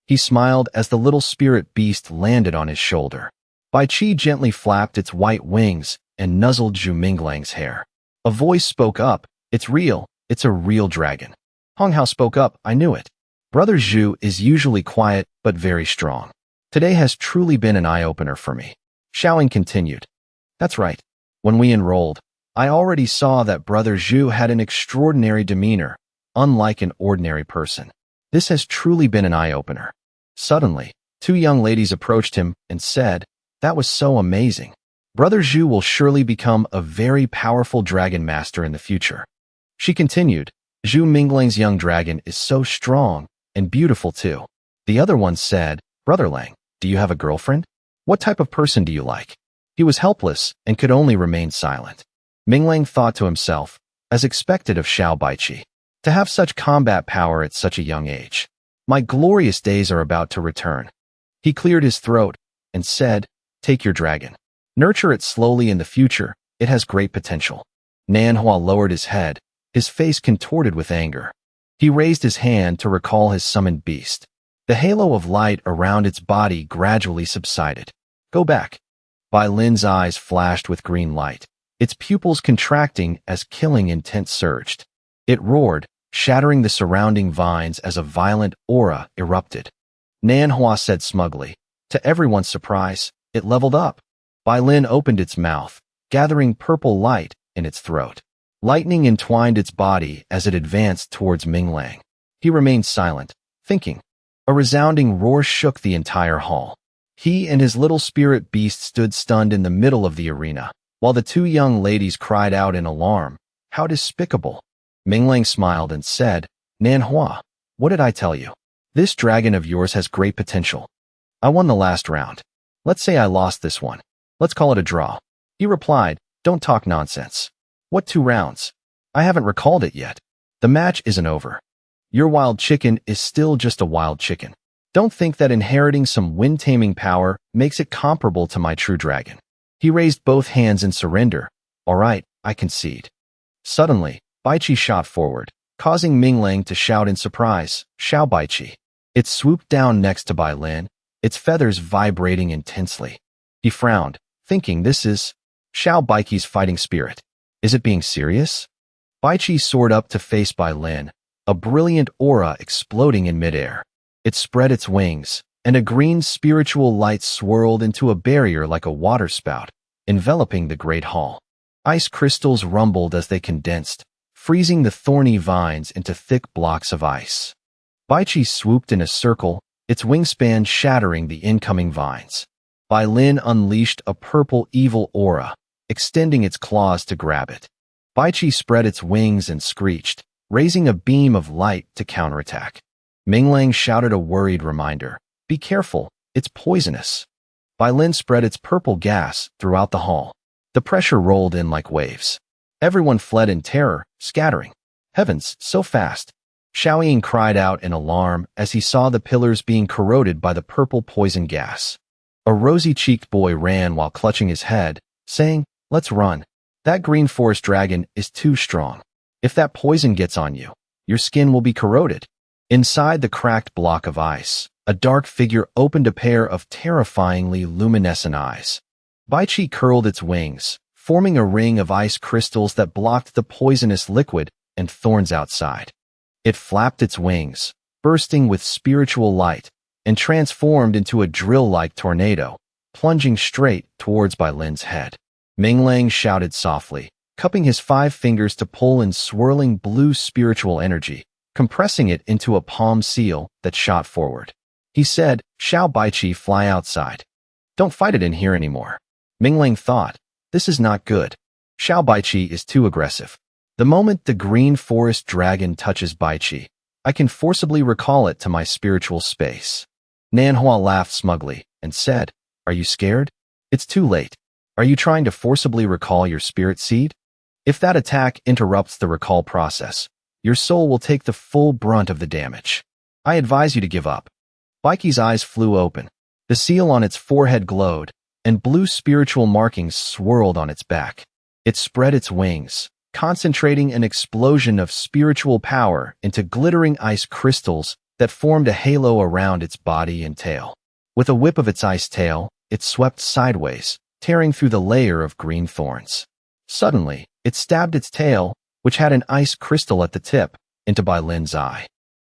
He smiled as the little spirit beast landed on his shoulder. Bai Qi gently flapped its white wings and nuzzled Zhu Minglang's hair. A voice spoke up, "It's real, it's a real dragon." Hong Hao spoke up, "I knew it." Brother Zhu is usually quiet but very strong. Today has truly been an eye-opener for me. Xiaoying continued. That's right. When we enrolled, I already saw that Brother Zhu had an extraordinary demeanor, unlike an ordinary person. This has truly been an eye-opener. Suddenly, two young ladies approached him and said, "That was so amazing. Brother Zhu will surely become a very powerful dragon master in the future." She continued, "Zhu Minglang's young dragon is so strong and beautiful too." The other one said, "Brother Lang, do you have a girlfriend? What type of person do you like?" He was helpless and could only remain silent. Minglang thought to himself, as expected of Xiao Baiqi, to have such combat power at such a young age. My glorious days are about to return. He cleared his throat and said, "Take your dragon. Nurture it slowly in the future, it has great potential." Nanhua lowered his head, his face contorted with anger. He raised his hand to recall his summoned beast. The halo of light around its body gradually subsided. "Go back." Bai Lin's eyes flashed with green light, its pupils contracting as killing intent surged. It roared, shattering the surrounding vines as a violent aura erupted. Nanhua said smugly. To everyone's surprise, it leveled up. Bai Lin opened its mouth, gathering purple light in its throat. Lightning entwined its body as it advanced towards Minglang. He remained silent, thinking. A resounding roar shook the entire hall. He and his little spirit beast stood stunned in the middle of the arena, while the two young ladies cried out in alarm. How despicable! Minglang smiled and said, "Nanhua, what did I tell you? This dragon of yours has great potential. I won the last round. Let's say I lost this one. Let's call it a draw." He replied, "Don't talk nonsense. What 2 rounds? I haven't recalled it yet. The match isn't over. Your wild chicken is still just a wild chicken. Don't think that inheriting some wind-taming power makes it comparable to my true dragon." He raised both hands in surrender. "All right, I concede." Suddenly, Baiqi shot forward, causing Minglang to shout in surprise, "Xiao Baiqi." It swooped down next to Bai Lin, its feathers vibrating intensely. He frowned, thinking this is Xiao Baiqi's fighting spirit. Is it being serious? Baiqi soared up to face Bai Lin, a brilliant aura exploding in midair. It spread its wings, and a green spiritual light swirled into a barrier like a waterspout, enveloping the great hall. Ice crystals rumbled as they condensed, freezing the thorny vines into thick blocks of ice. Baiqi swooped in a circle, its wingspan shattering the incoming vines. Bai Lin unleashed a purple evil aura, extending its claws to grab it. Baiqi spread its wings and screeched, raising a beam of light to counterattack. Minglang shouted a worried reminder, "Be careful, it's poisonous." Bai Lin spread its purple gas throughout the hall. The pressure rolled in like waves. Everyone fled in terror, scattering. Heavens, so fast! Xiaoying cried out in alarm as he saw the pillars being corroded by the purple poison gas. A rosy-cheeked boy ran while clutching his head, saying, "Let's run. That green forest dragon is too strong. If that poison gets on you, your skin will be corroded." Inside the cracked block of ice, a dark figure opened a pair of terrifyingly luminescent eyes. Baiqi curled its wings, forming a ring of ice crystals that blocked the poisonous liquid and thorns outside. It flapped its wings, bursting with spiritual light, and transformed into a drill-like tornado, plunging straight towards Bai Lin's head. Minglang shouted softly, cupping his 5 fingers to pull in swirling blue spiritual energy, compressing it into a palm seal that shot forward. He said, "Xiao Baiqi, fly outside. Don't fight it in here anymore." Minglang thought, this is not good. Xiao Baiqi is too aggressive. The moment the green forest dragon touches Baiqi, I can forcibly recall it to my spiritual space. Nanhua laughed smugly and said, "Are you scared? It's too late. Are you trying to forcibly recall your spirit seed? If that attack interrupts the recall process, your soul will take the full brunt of the damage. I advise you to give up. Baiki's eyes flew open. The seal on its forehead glowed, and blue spiritual markings swirled on its back. It spread its wings, concentrating an explosion of spiritual power into glittering ice crystals that formed a halo around its body and tail. With a whip of its ice tail, it swept sideways, tearing through the layer of green thorns. Suddenly, it stabbed its tail, which had an ice crystal at the tip, into Bai Lin's eye.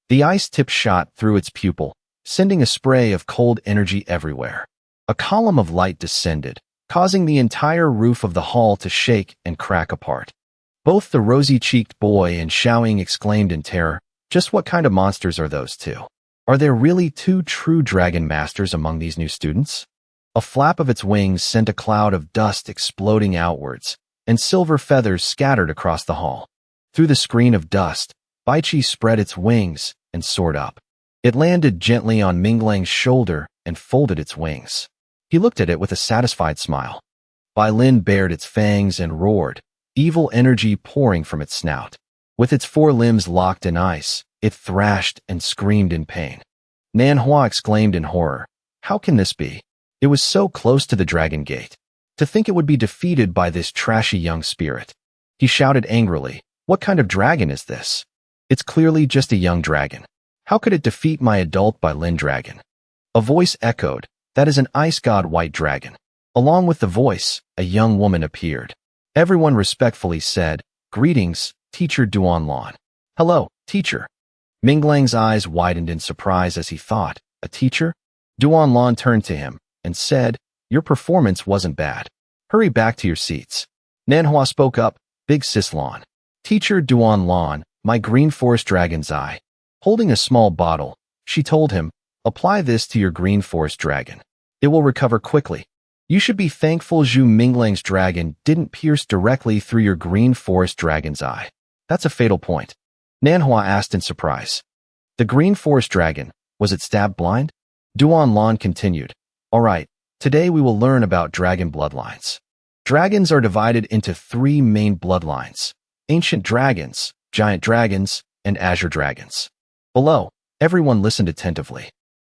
The ice tip shot through its pupil, sending a spray of cold energy everywhere. A column of light descended, causing the entire roof of the hall to shake and crack apart. Both the rosy-cheeked boy and Xiaoying exclaimed in terror, "Just what kind of monsters are those two? Are there really two true dragon masters among these new students?" A flap of its wings sent a cloud of dust exploding outwards, and silver feathers scattered across the hall. Through the screen of dust, Baichi spread its wings and soared up. It landed gently on Minglang's shoulder and folded its wings. He looked at it with a satisfied smile. Bai Lin bared its fangs and roared, evil energy pouring from its snout. With its four limbs locked in ice, it thrashed and screamed in pain. Manhwa exclaimed in horror, "How can this be? It was so close to the dragon gate. To think it would be defeated by this trashy young spirit." He shouted angrily, "What kind of dragon is this? It's clearly just a young dragon. How could it defeat my adult Bai Lin dragon?" A voice echoed, "That is an ice god white dragon." Along with the voice, a young woman appeared. Everyone respectfully said, "Greetings, Teacher Duanlan." "Hello, teacher." Minglang's eyes widened in surprise as he thought, "A teacher?" Duanlan turned to him and said, "Your performance wasn't bad. Hurry back to your seats." Nanhua spoke up, "Big Sis Lan." "Teacher Duanlan, my green forest dragon's eye." Holding a small bottle, she told him, "Apply this to your green forest dragon. It will recover quickly. You should be thankful Zhu Minglang's dragon didn't pierce directly through your green forest dragon's eye. That's a fatal point." Nanhua asked in surprise. "The green forest dragon, was it stabbed blind?" Duanlan continued, "All right, today we will learn about dragon bloodlines. Dragons are divided into three main bloodlines: ancient dragons, giant dragons, and azure dragons. Below, everyone listened attentively.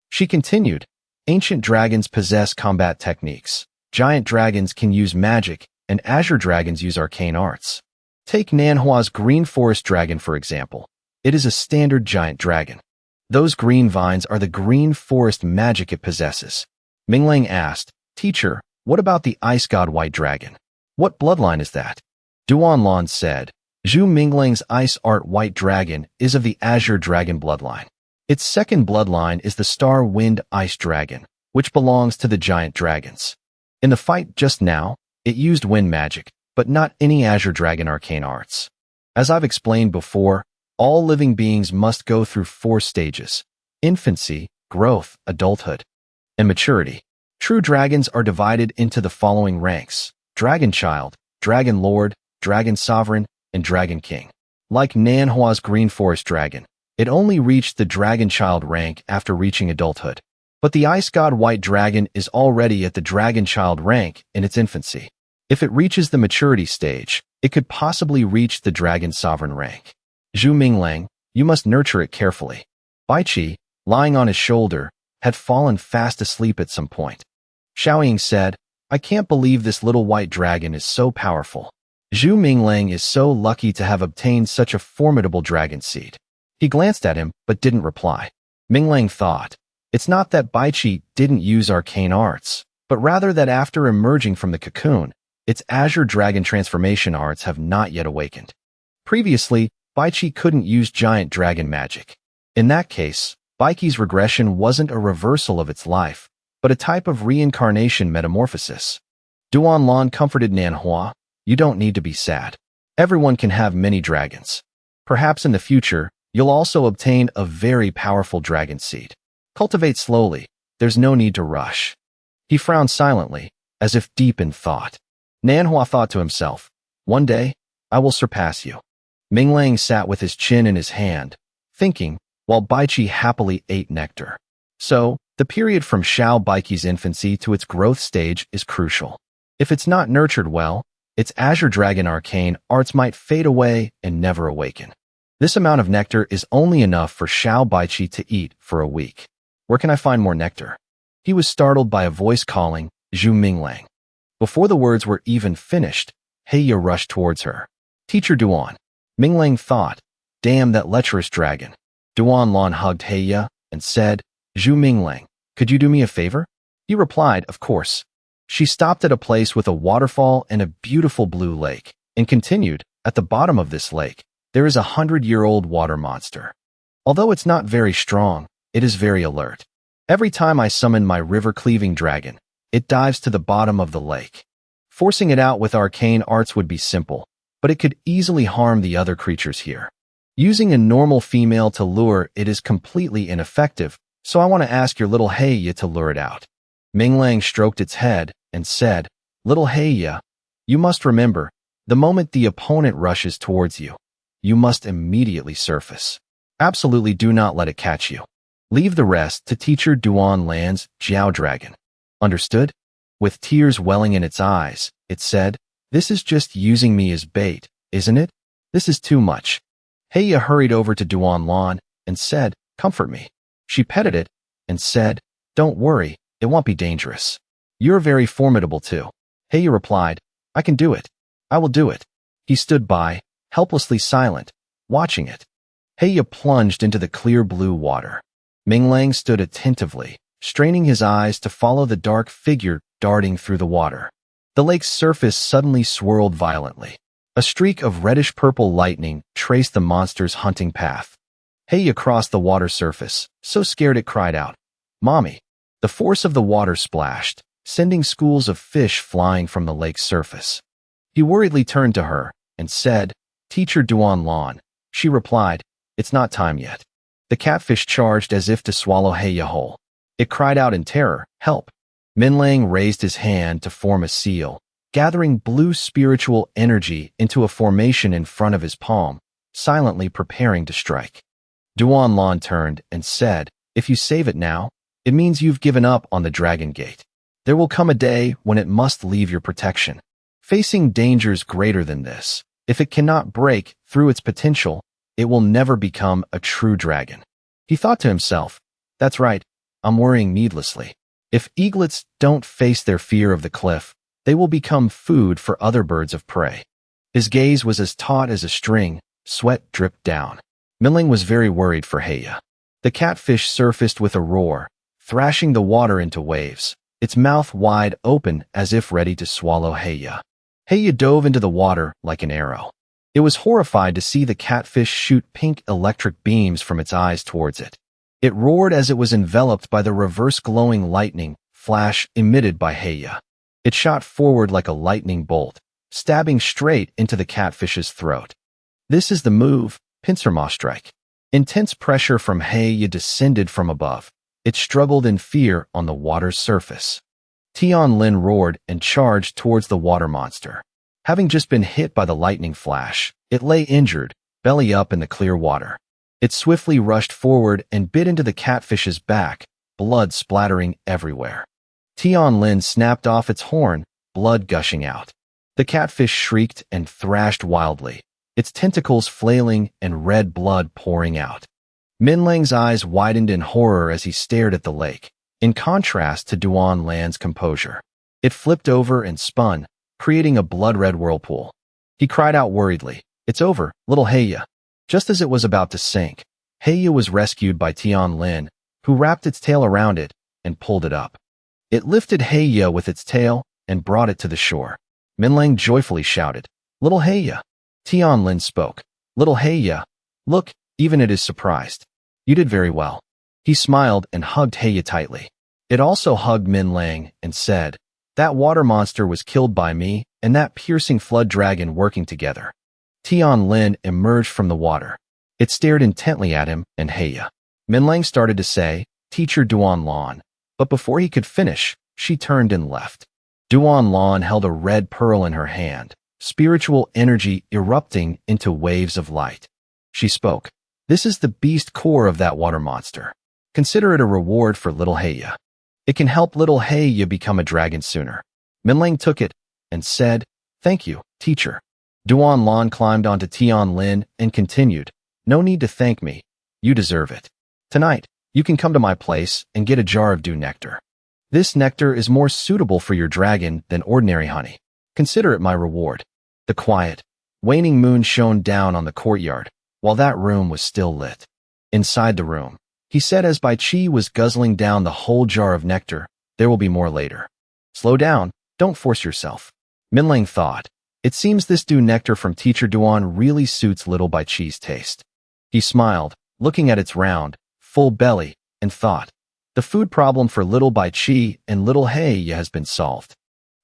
She continued, "Ancient dragons possess combat techniques, giant dragons can use magic, and azure dragons use arcane arts. Take Nanhua's green forest dragon for example. It is a standard giant dragon. Those green vines are the green forest magic it possesses." Minglang asked, "Teacher, what about the ice god white dragon? What bloodline is that?" Duanlan said, "Zhu Minglang's ice art white dragon is of the azure dragon bloodline. Its second bloodline is the star wind ice dragon, which belongs to the giant dragons. In the fight just now, it used wind magic, but not any azure dragon arcane arts. As I've explained before, all living beings must go through 4 stages: infancy, growth, adulthood, and maturity. True dragons are divided into the following ranks: Dragon Child, Dragon Lord, Dragon Sovereign, and Dragon King. Like Nanhua's green forest dragon, it only reached the Dragon Child rank after reaching adulthood. But the Ice God White Dragon is already at the Dragon Child rank in its infancy. If it reaches the maturity stage, it could possibly reach the Dragon Sovereign rank. Zhu Minglang, you must nurture it carefully." Baichi, lying on his shoulder, had fallen fast asleep at some point. Xiaoying said, "I can't believe this little white dragon is so powerful. Zhu Minglang is so lucky to have obtained such a formidable dragon seed." He glanced at him, but didn't reply. Minglang thought, it's not that Baichi didn't use arcane arts, but rather that after emerging from the cocoon, its azure dragon transformation arts have not yet awakened. Previously, Baichi couldn't use giant dragon magic. In that case, Baichi's regression wasn't a reversal of its life, but a type of reincarnation metamorphosis. Duanlan comforted Nanhua, "You don't need to be sad. Everyone can have many dragons. Perhaps in the future, you'll also obtain a very powerful dragon seed. Cultivate slowly, there's no need to rush." He frowned silently, as if deep in thought. Nanhua thought to himself, "One day, I will surpass you." Minglang sat with his chin in his hand, thinking, while Baichi happily ate nectar. So, the period from Xiao Baiqi's infancy to its growth stage is crucial. If it's not nurtured well, its Azure Dragon arcane arts might fade away and never awaken. This amount of nectar is only enough for Xiao Baiqi to eat for a week. Where can I find more nectar? He was startled by a voice calling, Zhu Minglang. Before the words were even finished, Heya rushed towards her. Teacher Duan. Minglang thought, damn that lecherous dragon. Duan Lan hugged Heya and said, Zhu Minglang, could you do me a favor? He replied, of course. She stopped at a place with a waterfall and a beautiful blue lake, and continued, at the bottom of this lake, there is a 100-year-old water monster. Although it's not very strong, it is very alert. Every time I summon my river-cleaving dragon, it dives to the bottom of the lake. Forcing it out with arcane arts would be simple, but it could easily harm the other creatures here. Using a normal female to lure it is completely ineffective, so I want to ask your little Heya to lure it out. Minglang stroked its head and said, Little Heya, you must remember, the moment the opponent rushes towards you, you must immediately surface. Absolutely do not let it catch you. Leave the rest to Teacher Duan Lan's Jiao Dragon. Understood? With tears welling in its eyes, it said, This is just using me as bait, isn't it? This is too much. Heya hurried over to Duan Lan and said, Comfort me. She petted it and said, Don't worry, it won't be dangerous. You're very formidable too. Heya replied, I can do it. I will do it. He stood by, helplessly silent, watching it. Heya plunged into the clear blue water. Minglang stood attentively, straining his eyes to follow the dark figure darting through the water. The lake's surface suddenly swirled violently. A streak of reddish-purple lightning traced the monster's hunting path. Heya crossed the water surface, so scared it cried out, Mommy! The force of the water splashed, sending schools of fish flying from the lake's surface. He worriedly turned to her and said, Teacher Duan Lan. She replied, It's not time yet. The catfish charged as if to swallow Heya whole. It cried out in terror, Help! Minglang raised his hand to form a seal, gathering blue spiritual energy into a formation in front of his palm, silently preparing to strike. Duan Lan turned and said, If you save it now, it means you've given up on the Dragon Gate. There will come a day when it must leave your protection. Facing dangers greater than this, if it cannot break through its potential, it will never become a true dragon. He thought to himself, That's right, I'm worrying needlessly. If eaglets don't face their fear of the cliff, they will become food for other birds of prey. His gaze was as taut as a string, sweat dripped down. Minglang was very worried for Heya. The catfish surfaced with a roar, thrashing the water into waves, its mouth wide open as if ready to swallow Heya. Heya dove into the water like an arrow. It was horrified to see the catfish shoot pink electric beams from its eyes towards it. It roared as it was enveloped by the reverse glowing lightning flash emitted by Heya. It shot forward like a lightning bolt, stabbing straight into the catfish's throat. This is the move, pincer maw strike. Intense pressure from Heya descended from above. It struggled in fear on the water's surface. Tian Lin roared and charged towards the water monster. Having just been hit by the lightning flash, it lay injured, belly up in the clear water. It swiftly rushed forward and bit into the catfish's back, blood splattering everywhere. Tian Lin snapped off its horn, blood gushing out. The catfish shrieked and thrashed wildly, its tentacles flailing and red blood pouring out. Minlang's eyes widened in horror as he stared at the lake, in contrast to Duan Lan's composure. It flipped over and spun, creating a blood-red whirlpool. He cried out worriedly, It's over, little Heya. Just as it was about to sink, Heya was rescued by Tian Lin, who wrapped its tail around it and pulled it up. It lifted Heya with its tail and brought it to the shore. Minglang joyfully shouted, Little Heya. Tian Lin spoke, Little Heya, look, even it is surprised. You did very well. He smiled and hugged Heya tightly. It also hugged Minglang and said, That water monster was killed by me and that piercing flood dragon working together. Tian Lin emerged from the water. It stared intently at him and Heya. Minglang started to say, Teacher Duan Lan, but before he could finish, she turned and left. Duan Lan held a red pearl in her hand, spiritual energy erupting into waves of light. She spoke, This is the beast core of that water monster. Consider it a reward for little Heya. It can help little Heya become a dragon sooner. Minlang took it and said, "Thank you, teacher." Duan Lan climbed onto Tian Lin and continued, "No need to thank me. You deserve it. Tonight, you can come to my place and get a jar of dew nectar. This nectar is more suitable for your dragon than ordinary honey. Consider it my reward." The quiet, waning moon shone down on the courtyard, while that room was still lit. Inside the room, he said as Bai Qi was guzzling down the whole jar of nectar, "There will be more later. Slow down, don't force yourself." Minlang thought, it seems this dew nectar from Teacher Duan really suits little Bai Qi's taste. He smiled, looking at its round, full belly, and thought, the food problem for little Bai Qi and little Heya has been solved.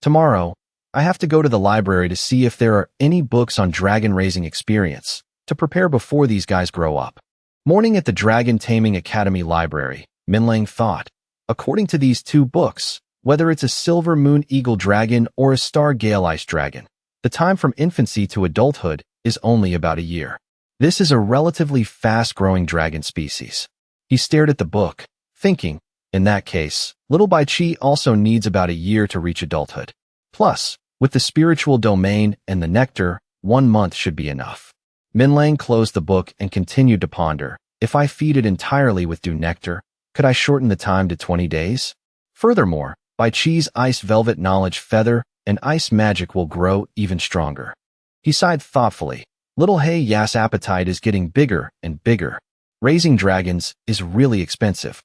Tomorrow, I have to go to the library to see if there are any books on dragon raising experience, to prepare before these guys grow up. Morning at the Dragon Taming Academy library, Minlang thought, according to these two books, whether it's a silver moon eagle dragon or a star gale ice dragon, the time from infancy to adulthood is only about a year. This is a relatively fast-growing dragon species. He stared at the book, thinking, in that case, little Bai Qi also needs about a year to reach adulthood. Plus, with the spiritual domain and the nectar, 1 month should be enough. Minlang closed the book and continued to ponder, if I feed it entirely with dew nectar, could I shorten the time to 20 days? Furthermore, Bai Qi's ice velvet knowledge feather and ice magic will grow even stronger. He sighed thoughtfully. Little Heya's appetite is getting bigger and bigger. Raising dragons is really expensive.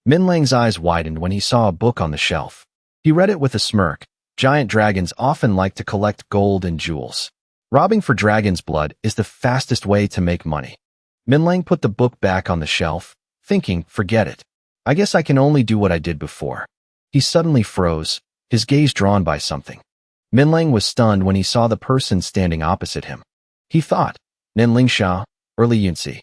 Minlang's eyes widened when he saw a book on the shelf. He read it with a smirk. Giant dragons often like to collect gold and jewels. Robbing for dragon's blood is the fastest way to make money. Minlang put the book back on the shelf, thinking, forget it. I guess I can only do what I did before. He suddenly froze, his gaze drawn by something. Minlang was stunned when he saw the person standing opposite him. He thought, Nen Lingsha, or Li Yunzi.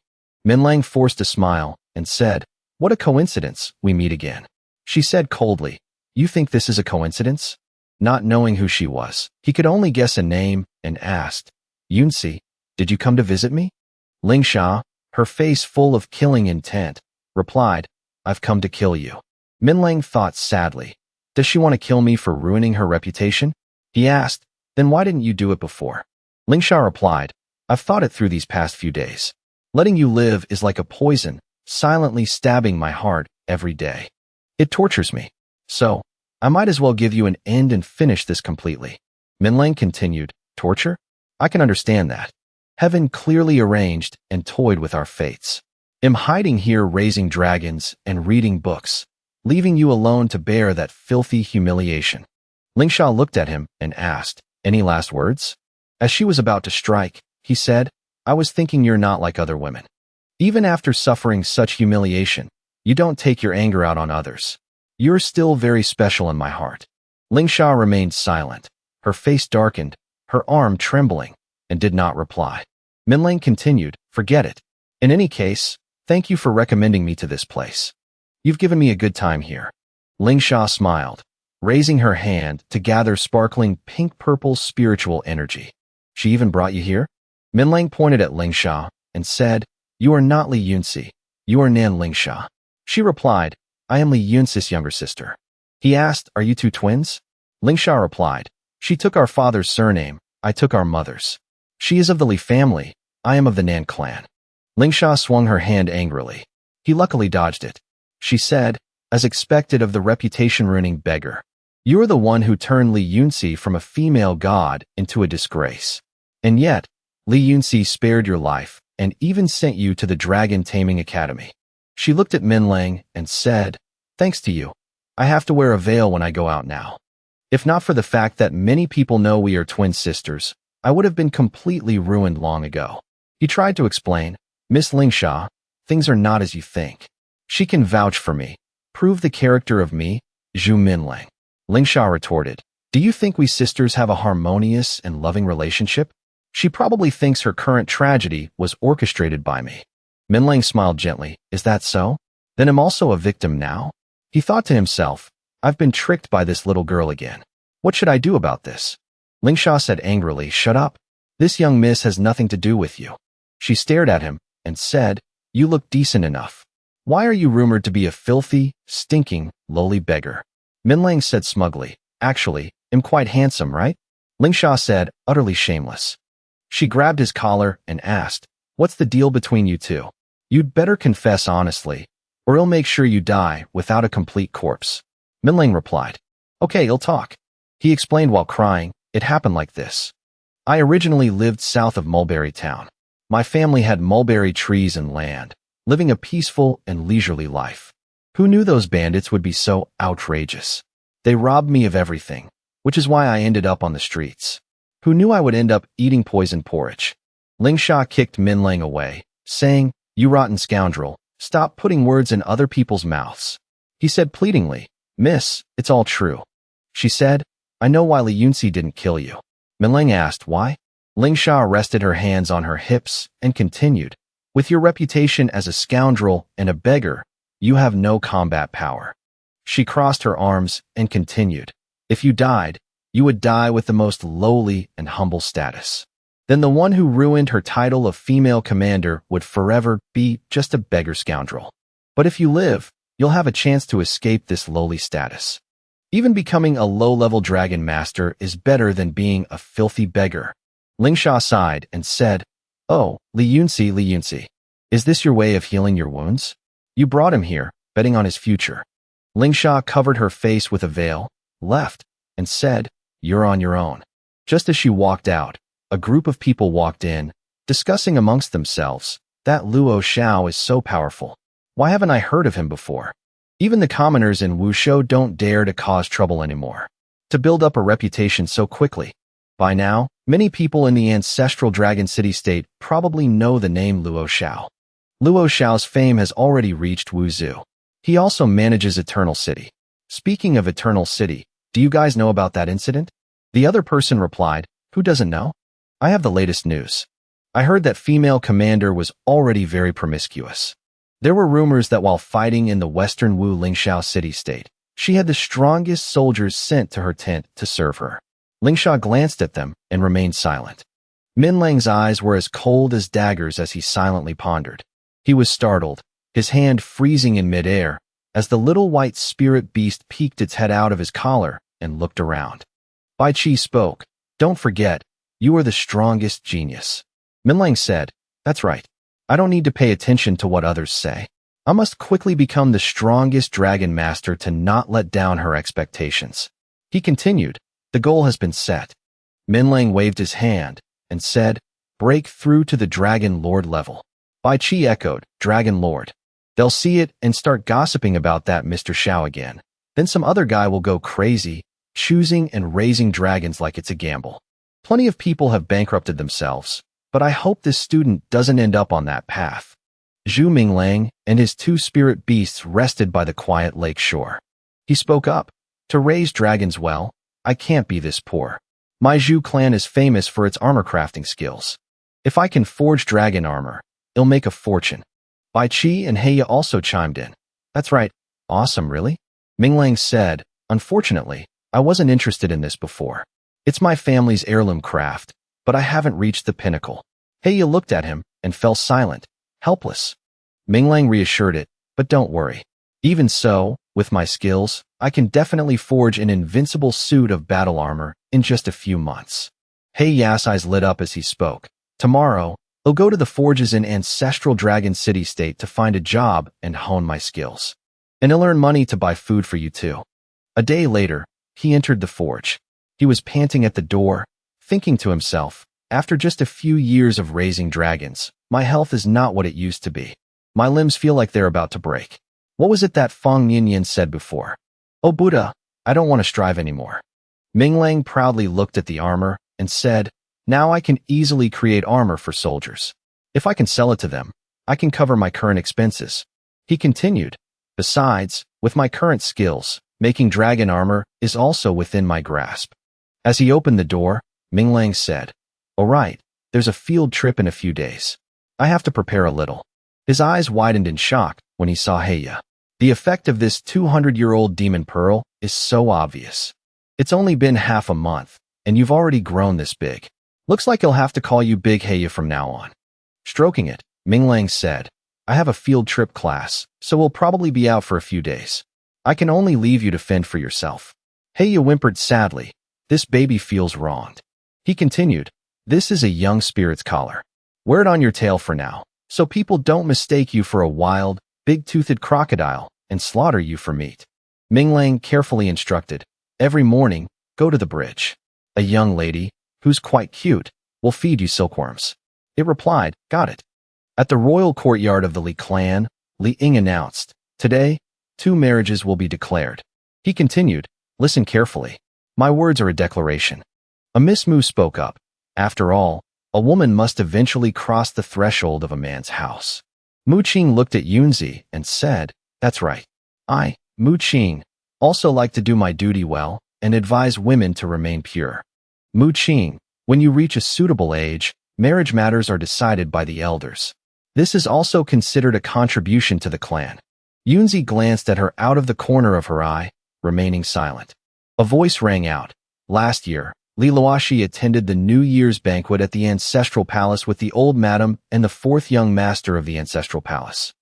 Minlang forced a smile and said, "What a coincidence, we meet again." She said coldly, "You think this is a coincidence?" Not knowing who she was, he could only guess a name and asked, "Yunzi, did you come to visit me?" Lingsha, her face full of killing intent, replied, "I've come to kill you." Minlang thought sadly, "Does she want to kill me for ruining her reputation?" He asked, "Then why didn't you do it before?" Lingsha replied, "I've thought it through these past few days. Letting you live is like a poison, silently stabbing my heart every day. It tortures me. So, I might as well give you an end and finish this completely." Minlang continued, "Torture? I can understand that. Heaven clearly arranged and toyed with our fates. I'm hiding here raising dragons and reading books, leaving you alone to bear that filthy humiliation." Lingsha looked at him and asked, "Any last words?" As she was about to strike, he said, "I was thinking you're not like other women. Even after suffering such humiliation, you don't take your anger out on others. You're still very special in my heart." Lingsha remained silent, her face darkened, her arm trembling, and did not reply. Minlang continued, "Forget it. In any case, thank you for recommending me to this place. You've given me a good time here." Lingsha smiled, raising her hand to gather sparkling pink-purple spiritual energy. "She even brought you here?" Minlang pointed at Lingsha and said, "You are not Li Yunzi. You are Nan Lingsha." She replied, "I am Li Yunzi's younger sister." He asked, "Are you two twins?" Lingsha replied, "She took our father's surname, I took our mother's. She is of the Li family, I am of the Nan clan." Lingsha swung her hand angrily. He luckily dodged it. She said, as expected of the reputation-ruining beggar, "You are the one who turned Li Yunzi from a female god into a disgrace. And yet, Li Yunzi spared your life and even sent you to the Dragon Taming Academy." She looked at Minlang and said, "Thanks to you, I have to wear a veil when I go out now. If not for the fact that many people know we are twin sisters, I would have been completely ruined long ago." He tried to explain, "Miss Lingsha, things are not as you think. She can vouch for me. Prove the character of me, Zhu Minlang." Lingsha retorted, "Do you think we sisters have a harmonious and loving relationship? She probably thinks her current tragedy was orchestrated by me." Minlang smiled gently, "Is that so? Then I'm also a victim now?" He thought to himself, "I've been tricked by this little girl again. What should I do about this?" Lingsha said angrily, "Shut up. This young miss has nothing to do with you." She stared at him and said, "You look decent enough. Why are you rumored to be a filthy, stinking, lowly beggar? Minlang said smugly. Actually, I'm quite handsome, right? Lingsha said, utterly shameless. She grabbed his collar and asked, what's the deal between you two? You'd better confess honestly, or I'll make sure you die without a complete corpse. Minlang replied. Okay, I'll talk. He explained while crying, it happened like this. I originally lived south of Mulberry town. My family had mulberry trees and land, living a peaceful and leisurely life. Who knew those bandits would be so outrageous? They robbed me of everything, which is why I ended up on the streets. Who knew I would end up eating poison porridge? Lingsha kicked Minlang away, saying, you rotten scoundrel, stop putting words in other people's mouths. He said pleadingly, Miss, it's all true. She said, I know why Yunzi didn't kill you. Minlang asked why. Lingsha rested her hands on her hips and continued, with your reputation as a scoundrel and a beggar, you have no combat power. She crossed her arms and continued, if you died, you would die with the most lowly and humble status. Then the one who ruined her title of female commander would forever be just a beggar scoundrel. But if you live, you'll have a chance to escape this lowly status. Even becoming a low-level dragon master is better than being a filthy beggar. Lingsha sighed and said, oh, Yunzi, is this your way of healing your wounds? You brought him here, betting on his future. Lingsha covered her face with a veil, left, and said, you're on your own. Just as she walked out, a group of people walked in, discussing amongst themselves, that Luo Xiao is so powerful. Why haven't I heard of him before? Even the commoners in Wushou don't dare to cause trouble anymore. To build up a reputation so quickly. By now, many people in the ancestral Dragon City state probably know the name Luo Xiao. Luo Xiao's fame has already reached Wuzhou. He also manages Eternal City. Speaking of Eternal City, do you guys know about that incident? The other person replied, who doesn't know? I have the latest news. I heard that female commander was already very promiscuous. There were rumors that while fighting in the western Wu Lingxiao city-state, she had the strongest soldiers sent to her tent to serve her. Lingsha glanced at them and remained silent. Minlang's eyes were as cold as daggers as he silently pondered. He was startled, his hand freezing in midair, as the little white spirit beast peeked its head out of his collar and looked around. Bai Qi spoke. Don't forget, you are the strongest genius. Minlang said, that's right. I don't need to pay attention to what others say. I must quickly become the strongest dragon master to not let down her expectations. He continued, the goal has been set. Minlang waved his hand and said, break through to the Dragon Lord level. Bai Qi echoed, Dragon Lord. They'll see it and start gossiping about that Mr. Xiao again. Then some other guy will go crazy, choosing and raising dragons like it's a gamble. Plenty of people have bankrupted themselves, but I hope this student doesn't end up on that path. Zhu Minglang and his two spirit beasts rested by the quiet lake shore. He spoke up. To raise dragons well, I can't be this poor. My Zhu clan is famous for its armor crafting skills. If I can forge dragon armor, it'll make a fortune. Bai Qi and Heya also chimed in. That's right. Awesome, really? Minglang said, unfortunately, I wasn't interested in this before. It's my family's heirloom craft, but I haven't reached the pinnacle. Heya looked at him and fell silent, helpless. Minglang reassured it, but don't worry. Even so, with my skills, I can definitely forge an invincible suit of battle armor in just a few months. Heya's eyes lit up as he spoke. Tomorrow, I'll go to the forges in ancestral Dragon City State to find a job and hone my skills. And I'll earn money to buy food for you too. A day later, he entered the forge. He was panting at the door, thinking to himself, after just a few years of raising dragons, my health is not what it used to be. My limbs feel like they're about to break. What was it that Feng Yinyan said before? Oh Buddha, I don't want to strive anymore. Minglang proudly looked at the armor and said, now I can easily create armor for soldiers. If I can sell it to them, I can cover my current expenses. He continued, besides, with my current skills, making dragon armor is also within my grasp. As he opened the door, Minglang said, all right, there's a field trip in a few days. I have to prepare a little. His eyes widened in shock when he saw Heya. The effect of this 200-year-old demon pearl is so obvious. It's only been half a month, and you've already grown this big. Looks like I'll have to call you Big Heya from now on. Stroking it, Minglang said, I have a field trip class, so we'll probably be out for a few days. I can only leave you to fend for yourself. Heya whimpered sadly. This baby feels wronged. He continued, this is a young spirit's collar. Wear it on your tail for now, so people don't mistake you for a wild, big-toothed crocodile and slaughter you for meat. Minglang carefully instructed, every morning, go to the bridge. A young lady, who's quite cute, will feed you silkworms. It replied, got it. At the royal courtyard of the Li clan, Li Ying announced, today, 2 marriages will be declared. He continued, listen carefully. My words are a declaration. A Miss Mu spoke up. After all, a woman must eventually cross the threshold of a man's house. Mu Qing looked at Yunzi and said, that's right. I, Mu Qing, also like to do my duty well and advise women to remain pure. Mu Qing, when you reach a suitable age, marriage matters are decided by the elders. This is also considered a contribution to the clan. Yunzi glanced at her out of the corner of her eye, remaining silent. A voice rang out. Last year, Li Luoxi attended the New Year's banquet at the Ancestral Palace with the old madam and the 4th young master of the Ancestral Palace.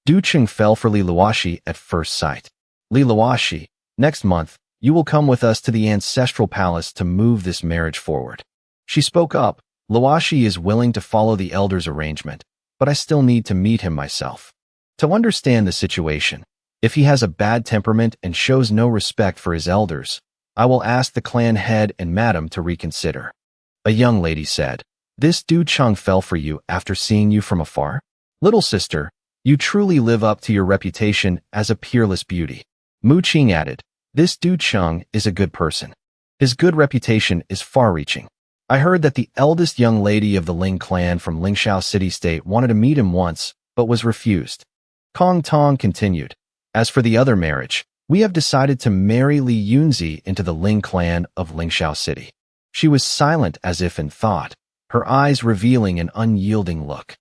Du Cheng fell for Li Luoxi at first sight. Li Luoxi, next month, you will come with us to the Ancestral Palace to move this marriage forward. She spoke up, Luoxi is willing to follow the elders' arrangement, but I still need to meet him myself. To understand the situation, if he has a bad temperament and shows no respect for his elders, I will ask the clan head and madam to reconsider. A young lady said, this Du Cheng fell for you after seeing you from afar? Little sister, you truly live up to your reputation as a peerless beauty. Mu Qing added, this Du Cheng is a good person. His good reputation is far-reaching. I heard that the eldest young lady of the Ling clan from Lingxiao city-state wanted to meet him once, but was refused. Kong Tong continued, as for the other marriage, we have decided to marry Li Yunzi into the Ling clan of Lingxiao City. She was silent as if in thought, her eyes revealing an unyielding look.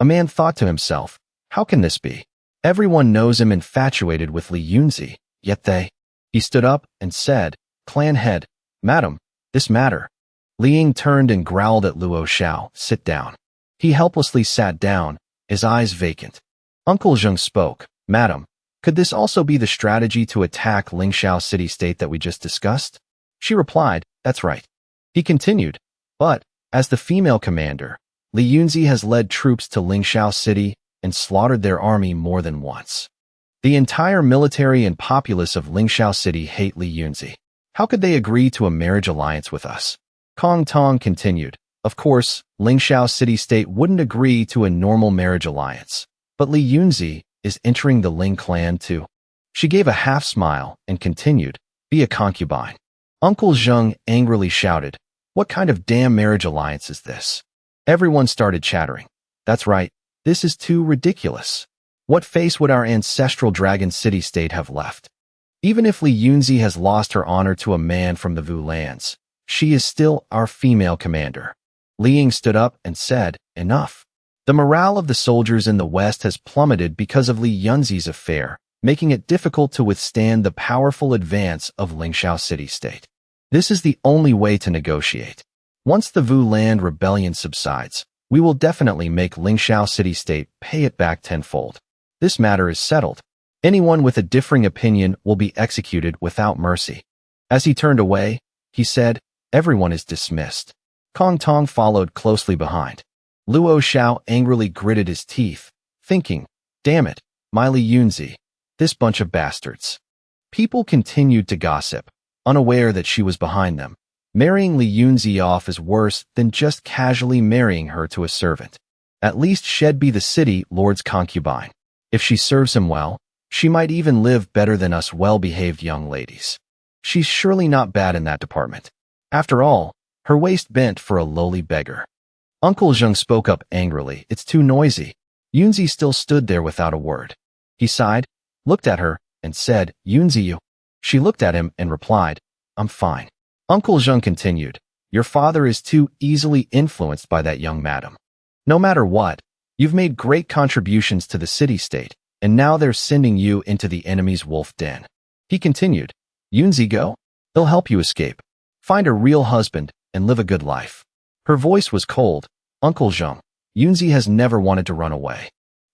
A man thought to himself, how can this be? Everyone knows him infatuated with Li Yunzi, yet they... He stood up and said, clan head, madam, this matter. Li Ying turned and growled at Luo Xiao, sit down. He helplessly sat down, his eyes vacant. Uncle Zheng spoke, madam, could this also be the strategy to attack Lingxiao city-state that we just discussed? She replied, that's right. He continued, but, as the female commander, Li Yunzi has led troops to Lingxiao city and slaughtered their army more than once. The entire military and populace of Lingxiao city hate Li Yunzi. How could they agree to a marriage alliance with us? Kong Tong continued, of course, Lingxiao city-state wouldn't agree to a normal marriage alliance, but Li Yunzi is entering the Ling clan too. She gave a half-smile and continued, be a concubine. Uncle Zheng angrily shouted, what kind of damn marriage alliance is this? Everyone started chattering. That's right, this is too ridiculous. What face would our ancestral dragon city-state have left? Even if Li Yunzi has lost her honor to a man from the Vu lands, she is still our female commander. Li Ying stood up and said, enough. The morale of the soldiers in the West has plummeted because of Li Yunzi's affair, making it difficult to withstand the powerful advance of Lingxiao city-state. This is the only way to negotiate. Once the Vu land rebellion subsides, we will definitely make Lingxiao city-state pay it back tenfold. This matter is settled. Anyone with a differing opinion will be executed without mercy. As he turned away, he said, everyone is dismissed. Kong Tong followed closely behind. Luo Xiao angrily gritted his teeth, thinking, damn it, my Li Yunzi, this bunch of bastards. People continued to gossip, unaware that she was behind them. Marrying Li Yunzi off is worse than just casually marrying her to a servant. At least she'd be the city lord's concubine. If she serves him well, she might even live better than us well-behaved young ladies. She's surely not bad in that department. After all, her waist bent for a lowly beggar. Uncle Zheng spoke up angrily, it's too noisy. Yunzi still stood there without a word. He sighed, looked at her, and said, Yunzi, you. She looked at him and replied, I'm fine. Uncle Zheng continued, your father is too easily influenced by that young madam. No matter what, you've made great contributions to the city-state, and now they're sending you into the enemy's wolf den. He continued, Yunzi, go. They'll help you escape. Find a real husband and live a good life. Her voice was cold. Uncle Zheng, Yunzi has never wanted to run away.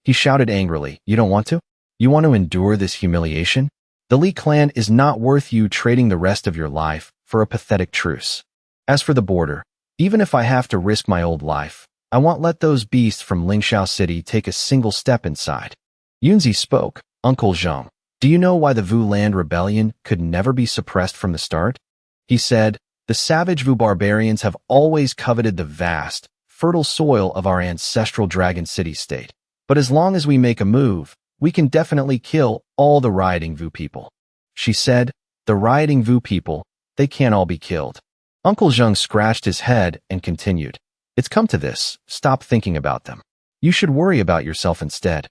He shouted angrily, "You don't want to? You want to endure this humiliation? The Li clan is not worth you trading the rest of your life for a pathetic truce. As for the border, even if I have to risk my old life, I won't let those beasts from Lingxiao City take a single step inside." Yunzi spoke, "Uncle Zhang, do you know why the Vu land rebellion could never be suppressed from the start?" He said, "The savage Vu barbarians have always coveted the vast, fertile soil of our ancestral Dragon City-state. But as long as we make a move, we can definitely kill all the rioting Vu people." She said, "The rioting Vu people, they can't all be killed." Uncle Zhang scratched his head and continued, "It's come to this, stop thinking about them. You should worry about yourself instead."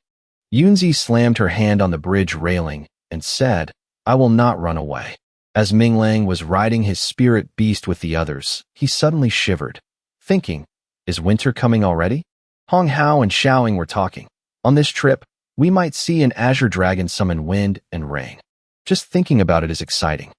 Yunzi slammed her hand on the bridge railing and said, "I will not run away." As Minglang was riding his spirit beast with the others, he suddenly shivered, thinking, "Is winter coming already?" Hong Hao and Xiaoing were talking. "On this trip, we might see an azure dragon summon wind and rain. Just thinking about it is exciting."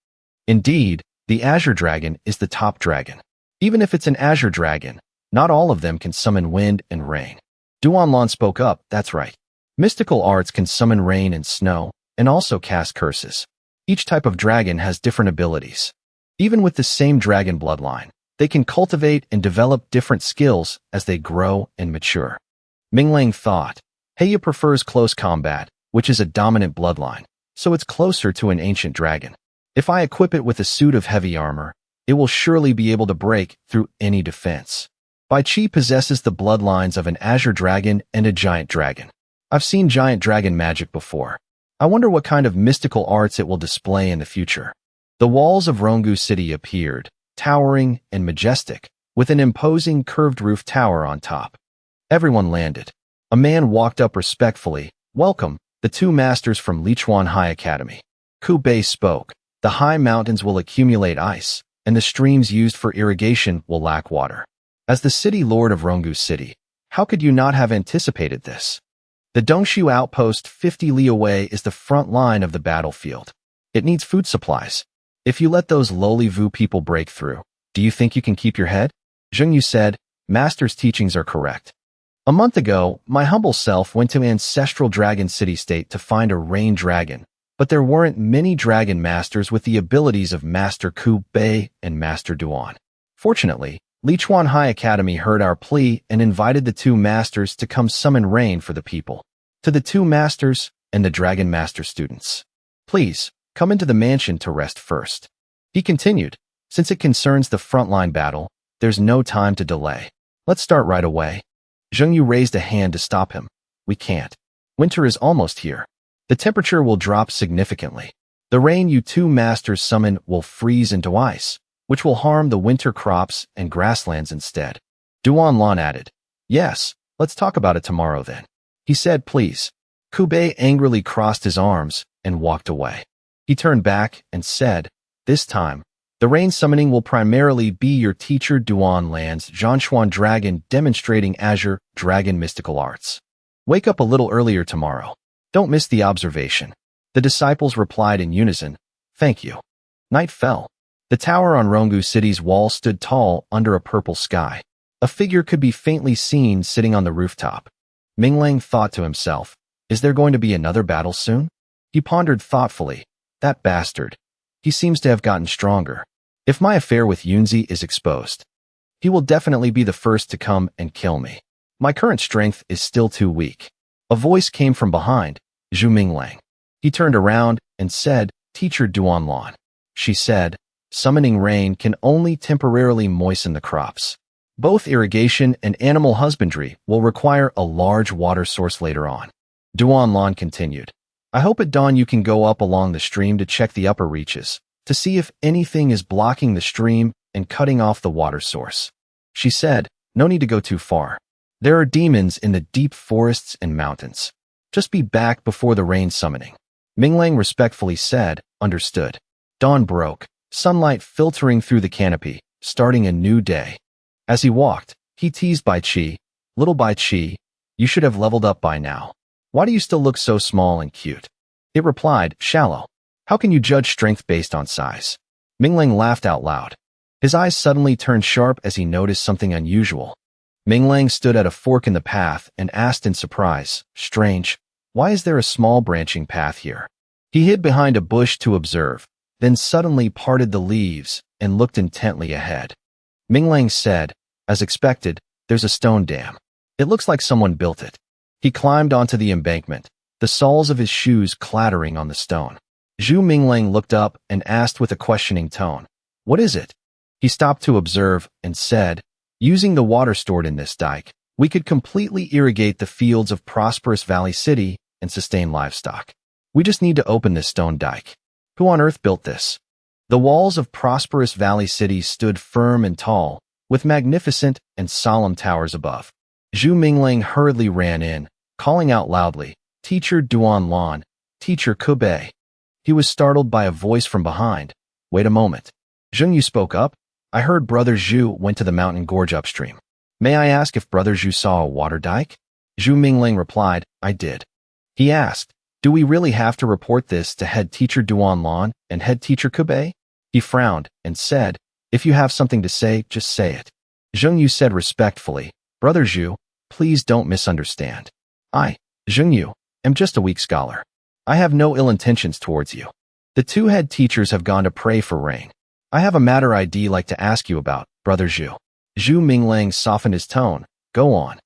Indeed, the azure dragon is the top dragon. Even if it's an azure dragon, not all of them can summon wind and rain. Duanlan spoke up, "That's right. Mystical arts can summon rain and snow, and also cast curses. Each type of dragon has different abilities. Even with the same dragon bloodline, they can cultivate and develop different skills as they grow and mature." Minglang thought, Heya prefers close combat, which is a dominant bloodline, so it's closer to an ancient dragon. If I equip it with a suit of heavy armor, it will surely be able to break through any defense. Bai Qi possesses the bloodlines of an azure dragon and a giant dragon. I've seen giant dragon magic before. I wonder what kind of mystical arts it will display in the future. The walls of Rongu City appeared, towering and majestic, with an imposing curved roof tower on top. Everyone landed. A man walked up respectfully, "Welcome, the two masters from Lichuan High Academy." Ku Bei spoke, "The high mountains will accumulate ice, and the streams used for irrigation will lack water. As the city lord of Rongu City, how could you not have anticipated this? The Dongshu outpost 50 li away is the front line of the battlefield. It needs food supplies. If you let those lowly Vu people break through, do you think you can keep your head?" Zheng Yu said, "Master's teachings are correct. A month ago, my humble self went to ancestral Dragon City-state to find a rain dragon, but there weren't many dragon masters with the abilities of Master Ku Bei and Master Duan. Fortunately, Lichuan High Academy heard our plea and invited the two masters to come summon rain for the people. To the two masters and the Dragon Master students, please, come into the mansion to rest first." He continued, "Since it concerns the frontline battle, there's no time to delay. Let's start right away." Zheng Yu raised a hand to stop him. "We can't. Winter is almost here. The temperature will drop significantly. The rain you two masters summon will freeze into ice, which will harm the winter crops and grasslands instead." Duanlan added, "Yes, let's talk about it tomorrow then." He said, "Please." Ku Bei angrily crossed his arms and walked away. He turned back and said, "This time, the rain summoning will primarily be your teacher Duanlan's Zhanshuan dragon demonstrating azure dragon mystical arts. Wake up a little earlier tomorrow. Don't miss the observation." The disciples replied in unison, "Thank you." Night fell. The tower on Rongu City's wall stood tall under a purple sky. A figure could be faintly seen sitting on the rooftop. Minglang thought to himself, "Is there going to be another battle soon?" He pondered thoughtfully, "That bastard. He seems to have gotten stronger. If my affair with Yunzi is exposed, he will definitely be the first to come and kill me. My current strength is still too weak." A voice came from behind, Zhu Minglang. He turned around and said, "Teacher Duanlan." She said, "Summoning rain can only temporarily moisten the crops. Both irrigation and animal husbandry will require a large water source later on." Duanlan continued, "I hope at dawn you can go up along the stream to check the upper reaches, to see if anything is blocking the stream and cutting off the water source." She said, "No need to go too far. There are demons in the deep forests and mountains. Just be back before the rain summoning." Minglang respectfully said, "Understood." Dawn broke, sunlight filtering through the canopy, starting a new day. As he walked, he teased Bai Qi, "Little Bai Qi, you should have leveled up by now. Why do you still look so small and cute?" It replied, "Shallow. How can you judge strength based on size?" Minglang laughed out loud. His eyes suddenly turned sharp as he noticed something unusual. Minglang stood at a fork in the path and asked in surprise, "Strange, why is there a small branching path here?" He hid behind a bush to observe, then suddenly parted the leaves and looked intently ahead. Minglang said, "As expected, there's a stone dam. It looks like someone built it." He climbed onto the embankment, the soles of his shoes clattering on the stone. Zhu Minglang looked up and asked with a questioning tone, "What is it?" He stopped to observe and said, "Using the water stored in this dike, we could completely irrigate the fields of Prosperous Valley City and sustain livestock. We just need to open this stone dike. Who on earth built this?" The walls of Prosperous Valley City stood firm and tall, with magnificent and solemn towers above. Zhu Minglang hurriedly ran in, calling out loudly, "Teacher Duanlan, Teacher Kubei." He was startled by a voice from behind. "Wait a moment." Zhengyu spoke up. "I heard Brother Zhu went to the mountain gorge upstream. May I ask if Brother Zhu saw a water dike?" Zhu Minglang replied, "I did." He asked, "Do we really have to report this to head teacher Duanlan and head teacher Kubei?" He frowned and said, "If you have something to say, just say it." Zhengyu said respectfully, "Brother Zhu, please don't misunderstand. I, Zhengyu, am just a weak scholar. I have no ill intentions towards you. The two head teachers have gone to pray for rain. I have a matter I'd like to ask you about, Brother Zhu." Zhu Minglang softened his tone. "Go on."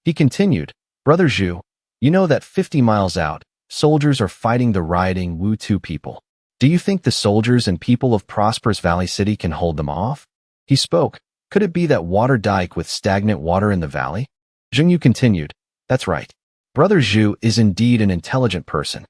He continued, "Brother Zhu, you know that 50 miles out, soldiers are fighting the rioting Wu-Tu people. Do you think the soldiers and people of Prosperous Valley City can hold them off?" He spoke. "Could it be that water dike with stagnant water in the valley?" Zhengyu continued, "That's right. Brother Zhu is indeed an intelligent person."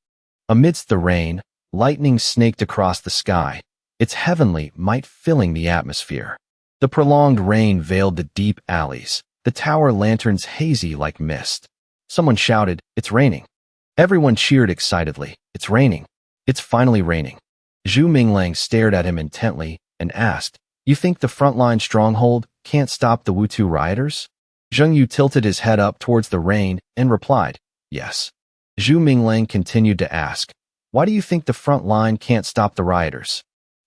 Amidst the rain, lightning snaked across the sky, its heavenly might filling the atmosphere. The prolonged rain veiled the deep alleys, the tower lanterns hazy like mist. Someone shouted, "It's raining." Everyone cheered excitedly. "It's raining. It's finally raining." Zhu Minglang stared at him intently and asked, "You think the frontline stronghold can't stop the Wu-Tu rioters?" Zhengyu tilted his head up towards the rain and replied, "Yes." Zhu Minglang continued to ask, "Why do you think the front line can't stop the rioters?"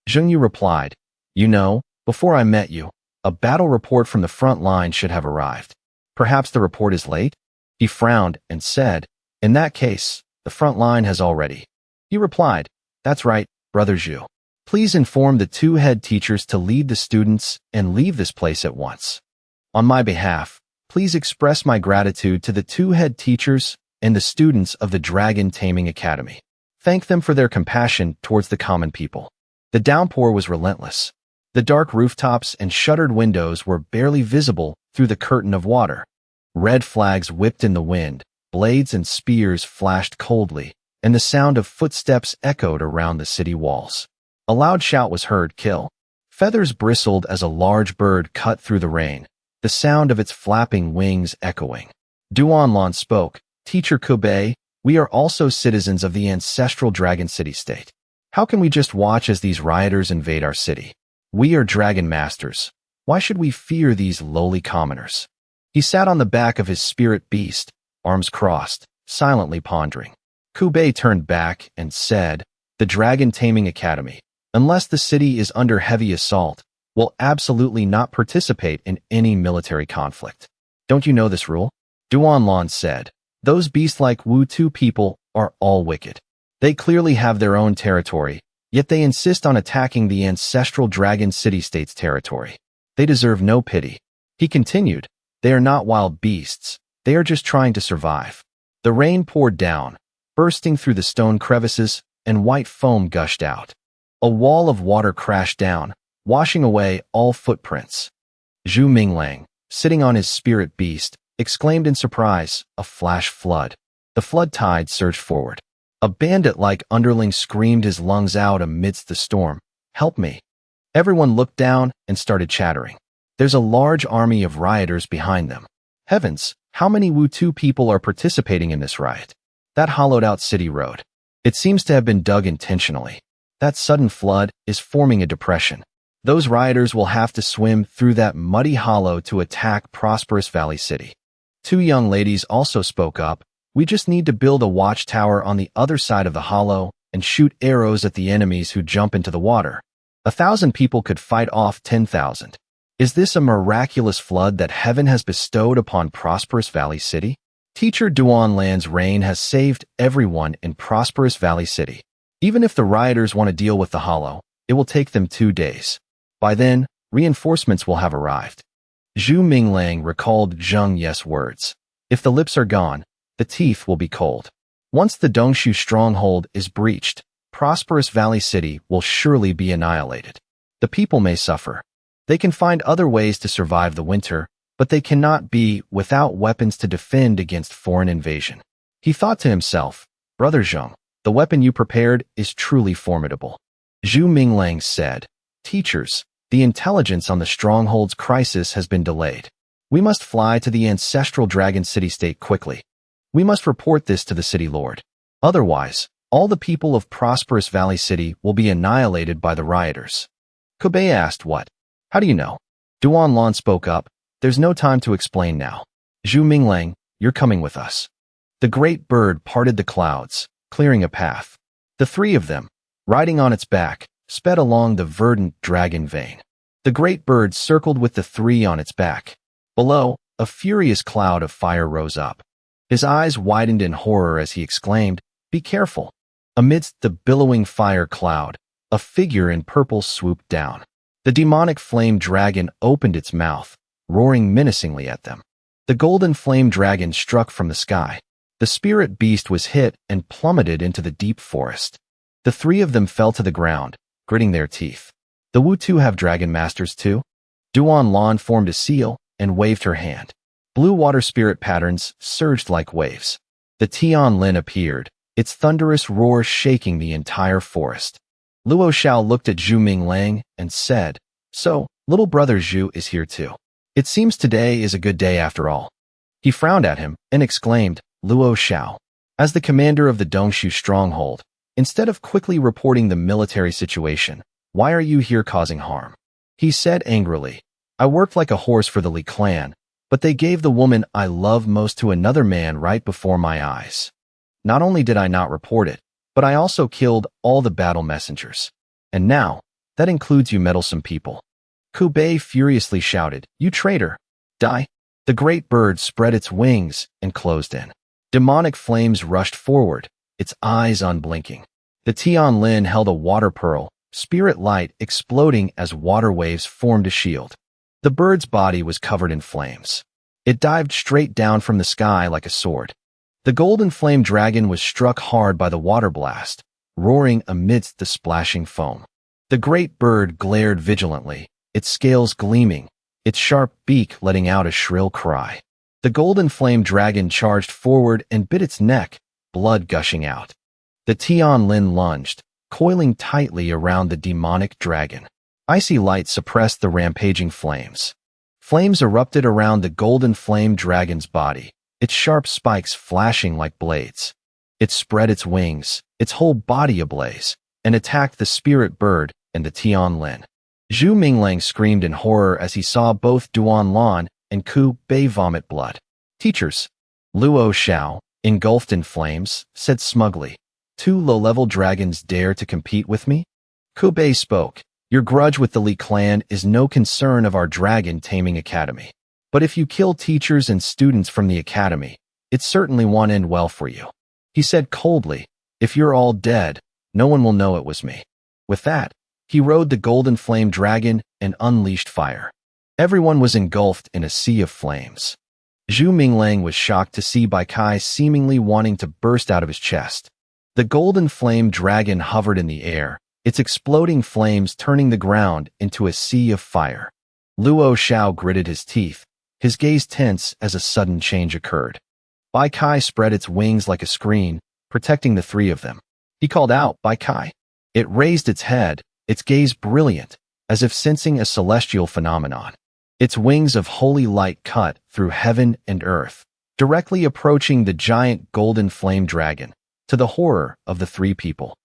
Zhengyu replied, "You know, before I met you, a battle report from the front line should have arrived. Perhaps the report is late?" He frowned and said, "In that case, the front line has already." He replied, "That's right, Brother Zhu. Please inform the two head teachers to lead the students and leave this place at once. On my behalf, please express my gratitude to the two head teachers and the students of the Dragon Taming Academy. Thank them for their compassion towards the common people." The downpour was relentless. The dark rooftops and shuttered windows were barely visible through the curtain of water. Red flags whipped in the wind, blades and spears flashed coldly, and the sound of footsteps echoed around the city walls. A loud shout was heard, "Kill!" Feathers bristled as a large bird cut through the rain, the sound of its flapping wings echoing. Duanlan spoke, "Teacher Kubei, we are also citizens of the ancestral Dragon City state. How can we just watch as these rioters invade our city? We are dragon masters. Why should we fear these lowly commoners?" He sat on the back of his spirit beast, arms crossed, silently pondering. Kubei turned back and said, "The Dragon Taming Academy, unless the city is under heavy assault, will absolutely not participate in any military conflict. Don't you know this rule?" Duanlan said, "Those beast-like Wu-Tu people are all wicked. They clearly have their own territory, yet they insist on attacking the ancestral Dragon City-State's territory. They deserve no pity." He continued, "They are not wild beasts. They are just trying to survive." The rain poured down, bursting through the stone crevices, and white foam gushed out. A wall of water crashed down, washing away all footprints. Zhu Minglang, sitting on his spirit beast, exclaimed in surprise, "A flash flood." The flood tide surged forward. A bandit-like underling screamed his lungs out amidst the storm, "Help me." Everyone looked down and started chattering. There's a large army of rioters behind them. Heavens, how many Wu-Tu people are participating in this riot? That hollowed-out city road. It seems to have been dug intentionally. That sudden flood is forming a depression. Those rioters will have to swim through that muddy hollow to attack Prosperous Valley City. Two young ladies also spoke up. "We just need to build a watchtower on the other side of the hollow and shoot arrows at the enemies who jump into the water. 1,000 people could fight off 10,000. Is this a miraculous flood that heaven has bestowed upon Prosperous Valley City? Teacher Duanlan's reign has saved everyone in Prosperous Valley City. Even if the rioters want to deal with the Hollow, it will take them 2 days. By then, reinforcements will have arrived. Zhu Minglang recalled Zheng Ye's words. If the lips are gone, the teeth will be cold. Once the Dongshu stronghold is breached, Prosperous Valley City will surely be annihilated. The people may suffer. They can find other ways to survive the winter, but they cannot be without weapons to defend against foreign invasion. He thought to himself, Brother Zheng, the weapon you prepared is truly formidable. Zhu Minglang said, Teachers, the intelligence on the stronghold's crisis has been delayed. We must fly to the ancestral dragon city-state quickly. We must report this to the city lord. Otherwise, all the people of Prosperous Valley City will be annihilated by the rioters. Kobe asked what? How do you know? Duanlan spoke up. There's no time to explain now. Zhu Minglang, you're coming with us. The great bird parted the clouds, clearing a path. The three of them, riding on its back, sped along the verdant dragon vein. The great bird circled with the three on its back. Below, a furious cloud of fire rose up. His eyes widened in horror as he exclaimed, Be careful. Amidst the billowing fire cloud, a figure in purple swooped down. The demonic flame dragon opened its mouth, roaring menacingly at them. The golden flame dragon struck from the sky. The spirit beast was hit and plummeted into the deep forest. The three of them fell to the ground, gritting their teeth. The Wu-Tu have dragon masters too? Duanlan formed a seal and waved her hand. Blue water spirit patterns surged like waves. The Tianlin appeared, its thunderous roar shaking the entire forest. Luo Xiao looked at Zhu Minglang and said, So, little brother Zhu is here too. It seems today is a good day after all. He frowned at him and exclaimed, Luo Xiao. As the commander of the Dongshu stronghold, instead of quickly reporting the military situation, why are you here causing harm? He said angrily, I worked like a horse for the Li clan, but they gave the woman I love most to another man right before my eyes. Not only did I not report it, but I also killed all the battle messengers. And now, that includes you meddlesome people. Kubei furiously shouted, You traitor! Die! The great bird spread its wings and closed in. Demonic flames rushed forward, its eyes unblinking. The Tianlin held a water pearl, spirit light exploding as water waves formed a shield. The bird's body was covered in flames. It dived straight down from the sky like a sword. The golden flame dragon was struck hard by the water blast, roaring amidst the splashing foam. The great bird glared vigilantly, its scales gleaming, its sharp beak letting out a shrill cry. The golden flame dragon charged forward and bit its neck, blood gushing out. The Tianlin lunged, coiling tightly around the demonic dragon. Icy light suppressed the rampaging flames. Flames erupted around the golden flame dragon's body, its sharp spikes flashing like blades. It spread its wings, its whole body ablaze, and attacked the spirit bird and the Tianlin. Zhu Minglang screamed in horror as he saw both Duanlan and Ku Bei vomit blood. Teachers, Luo Xiao, engulfed in flames, said smugly, 2 low-level dragons dare to compete with me? Ku Bei spoke, Your grudge with the Li clan is no concern of our dragon taming academy. But if you kill teachers and students from the academy, it certainly won't end well for you. He said coldly, If you're all dead, no one will know it was me. With that, he rode the golden flame dragon and unleashed fire. Everyone was engulfed in a sea of flames. Zhu Minglang was shocked to see Bai Kai seemingly wanting to burst out of his chest. The golden flame dragon hovered in the air, its exploding flames turning the ground into a sea of fire. Luo Xiao gritted his teeth, his gaze tense as a sudden change occurred. Bai Kai spread its wings like a screen, protecting the three of them. He called out, Bai Kai. It raised its head, its gaze brilliant, as if sensing a celestial phenomenon. Its wings of holy light cut through heaven and earth, directly approaching the giant golden flame dragon, to the horror of the three people.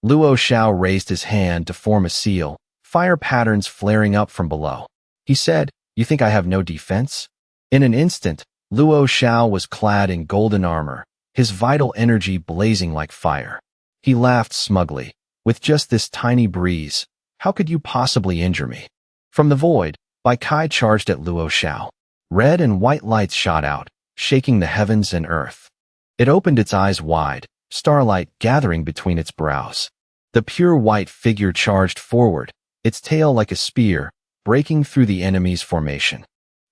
Luo Xiao raised his hand to form a seal, fire patterns flaring up from below. He said, You think I have no defense? In an instant, Luo Xiao was clad in golden armor, his vital energy blazing like fire. He laughed smugly. With just this tiny breeze, how could you possibly injure me? From the void, Bai Kai charged at Luo Xiao. Red and white lights shot out, shaking the heavens and earth. It opened its eyes wide, starlight gathering between its brows. The pure white figure charged forward, its tail like a spear, breaking through the enemy's formation.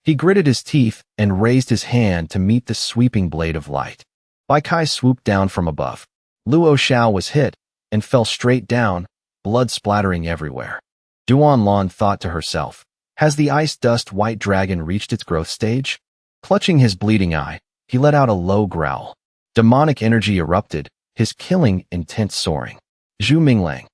He gritted his teeth and raised his hand to meet the sweeping blade of light. Bai Kai swooped down from above. Luo Xiao was hit and fell straight down, blood splattering everywhere. Duanlan thought to herself, has the ice dust white dragon reached its growth stage? Clutching his bleeding eye, he let out a low growl. Demonic energy erupted, his killing intent soaring. Zhu Minglang.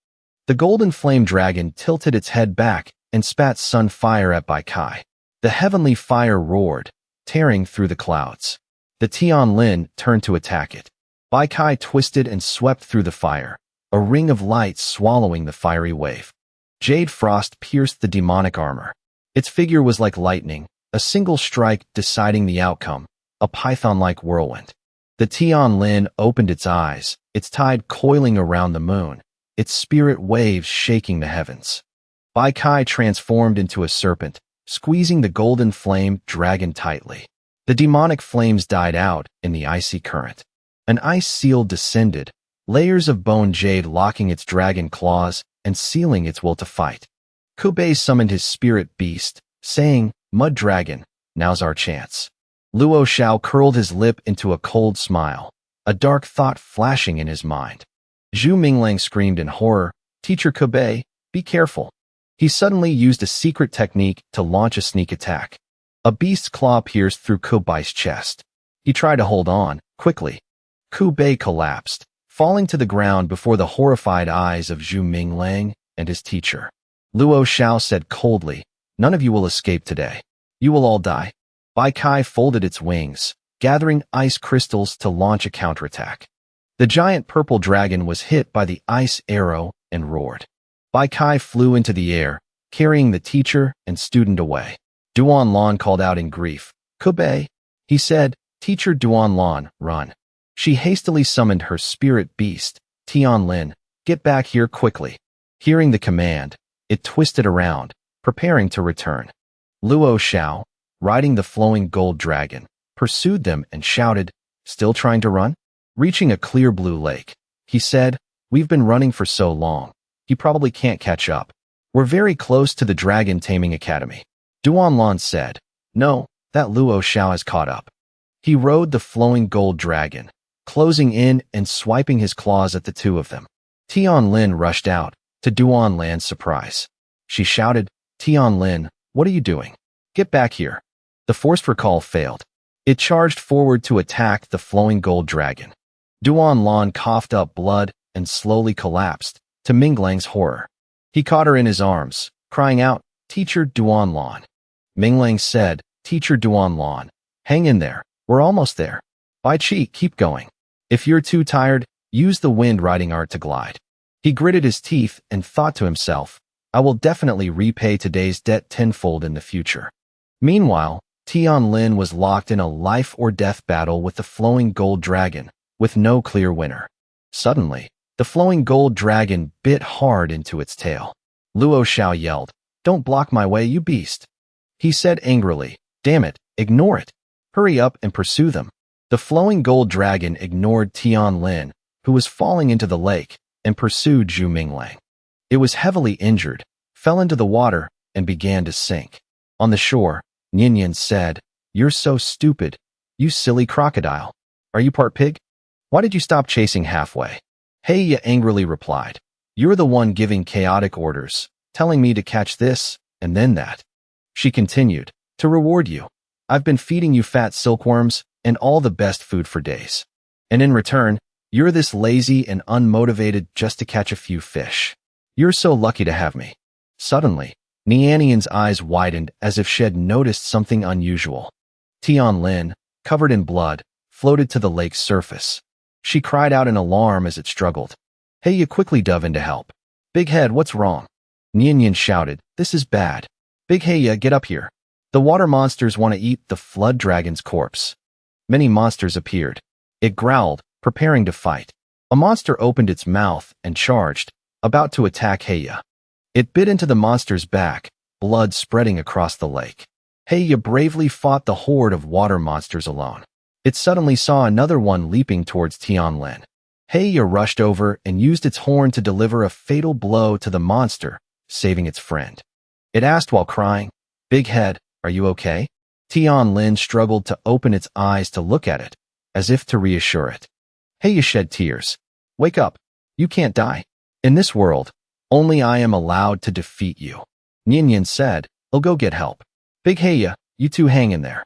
The golden flame dragon tilted its head back and spat sun fire at Bai Kai. The heavenly fire roared, tearing through the clouds. The Tianlin turned to attack it. Bai Kai twisted and swept through the fire, a ring of light swallowing the fiery wave. Jade frost pierced the demonic armor. Its figure was like lightning, a single strike deciding the outcome, a python-like whirlwind. The Tianlin opened its eyes, its tide coiling around the moon, its spirit waves shaking the heavens. Bai Kai transformed into a serpent, squeezing the golden flame dragon tightly. The demonic flames died out in the icy current. An ice seal descended, layers of bone jade locking its dragon claws and sealing its will to fight. Kubei summoned his spirit beast, saying, Mud Dragon, now's our chance. Luo Xiao curled his lip into a cold smile, a dark thought flashing in his mind. Zhu Minglang screamed in horror, Teacher Kubei, be careful. He suddenly used a secret technique to launch a sneak attack. A beast's claw pierced through Kubei's chest. He tried to hold on, quickly. Kubei collapsed, falling to the ground before the horrified eyes of Zhu Minglang and his teacher. Luo Xiao said coldly, none of you will escape today. You will all die. Bai Kai folded its wings, gathering ice crystals to launch a counterattack. The giant purple dragon was hit by the ice arrow and roared. Bai Kai flew into the air, carrying the teacher and student away. Duanlan called out in grief, Kubei. He said, Teacher Duanlan, run. She hastily summoned her spirit beast, Tianlin, get back here quickly. Hearing the command, it twisted around, preparing to return. Luo Xiao, riding the flowing gold dragon, pursued them and shouted, still trying to run? Reaching a clear blue lake, he said, we've been running for so long, he probably can't catch up. We're very close to the Dragon Taming Academy. Duanlan said, no, that Luo Xiao has caught up. He rode the flowing gold dragon, closing in and swiping his claws at the two of them. Tianlin rushed out, to Duanlan's surprise. She shouted, Tianlin, what are you doing? Get back here. The forced recall failed. It charged forward to attack the flowing gold dragon. Duanlan coughed up blood and slowly collapsed, to Minglang's horror. He caught her in his arms, crying out, Teacher Duanlan. Minglang said, Teacher Duanlan, hang in there, we're almost there. Bai Chi, keep going. If you're too tired, use the wind riding art to glide. He gritted his teeth and thought to himself, I will definitely repay today's debt tenfold in the future. Meanwhile, Tianlin was locked in a life-or-death battle with the flowing gold dragon, with no clear winner. Suddenly, the flowing gold dragon bit hard into its tail. Luo Xiao yelled, Don't block my way, you beast. He said angrily, Damn it, ignore it. Hurry up and pursue them. The flowing gold dragon ignored Tianlin, who was falling into the lake, and pursued Zhu Minglang. It was heavily injured, fell into the water, and began to sink. On the shore, Ninian said, You're so stupid, you silly crocodile. Are you part pig? Why did you stop chasing halfway? Heya angrily replied, You're the one giving chaotic orders, telling me to catch this, and then that. She continued, To reward you, I've been feeding you fat silkworms and all the best food for days. And in return, you're this lazy and unmotivated just to catch a few fish. You're so lucky to have me. Suddenly, Nianian's eyes widened as if she had noticed something unusual. Tianlin, covered in blood, floated to the lake's surface. She cried out in alarm as it struggled. Heya quickly dove in to help. Big Head, what's wrong? Nianian shouted, This is bad. Big Heya, get up here. The water monsters want to eat the flood dragon's corpse. Many monsters appeared. It growled, preparing to fight. A monster opened its mouth and charged, about to attack Heya. It bit into the monster's back, blood spreading across the lake. Heya bravely fought the horde of water monsters alone. It suddenly saw another one leaping towards Tianlin. Heya rushed over and used its horn to deliver a fatal blow to the monster, saving its friend. It asked while crying, "Big head, are you okay?" Tianlin struggled to open its eyes to look at it, as if to reassure it. Heya shed tears. "Wake up. You can't die. In this world, only I am allowed to defeat you." Nyan said, "I'll go get help." "Big Heya, you two hang in there."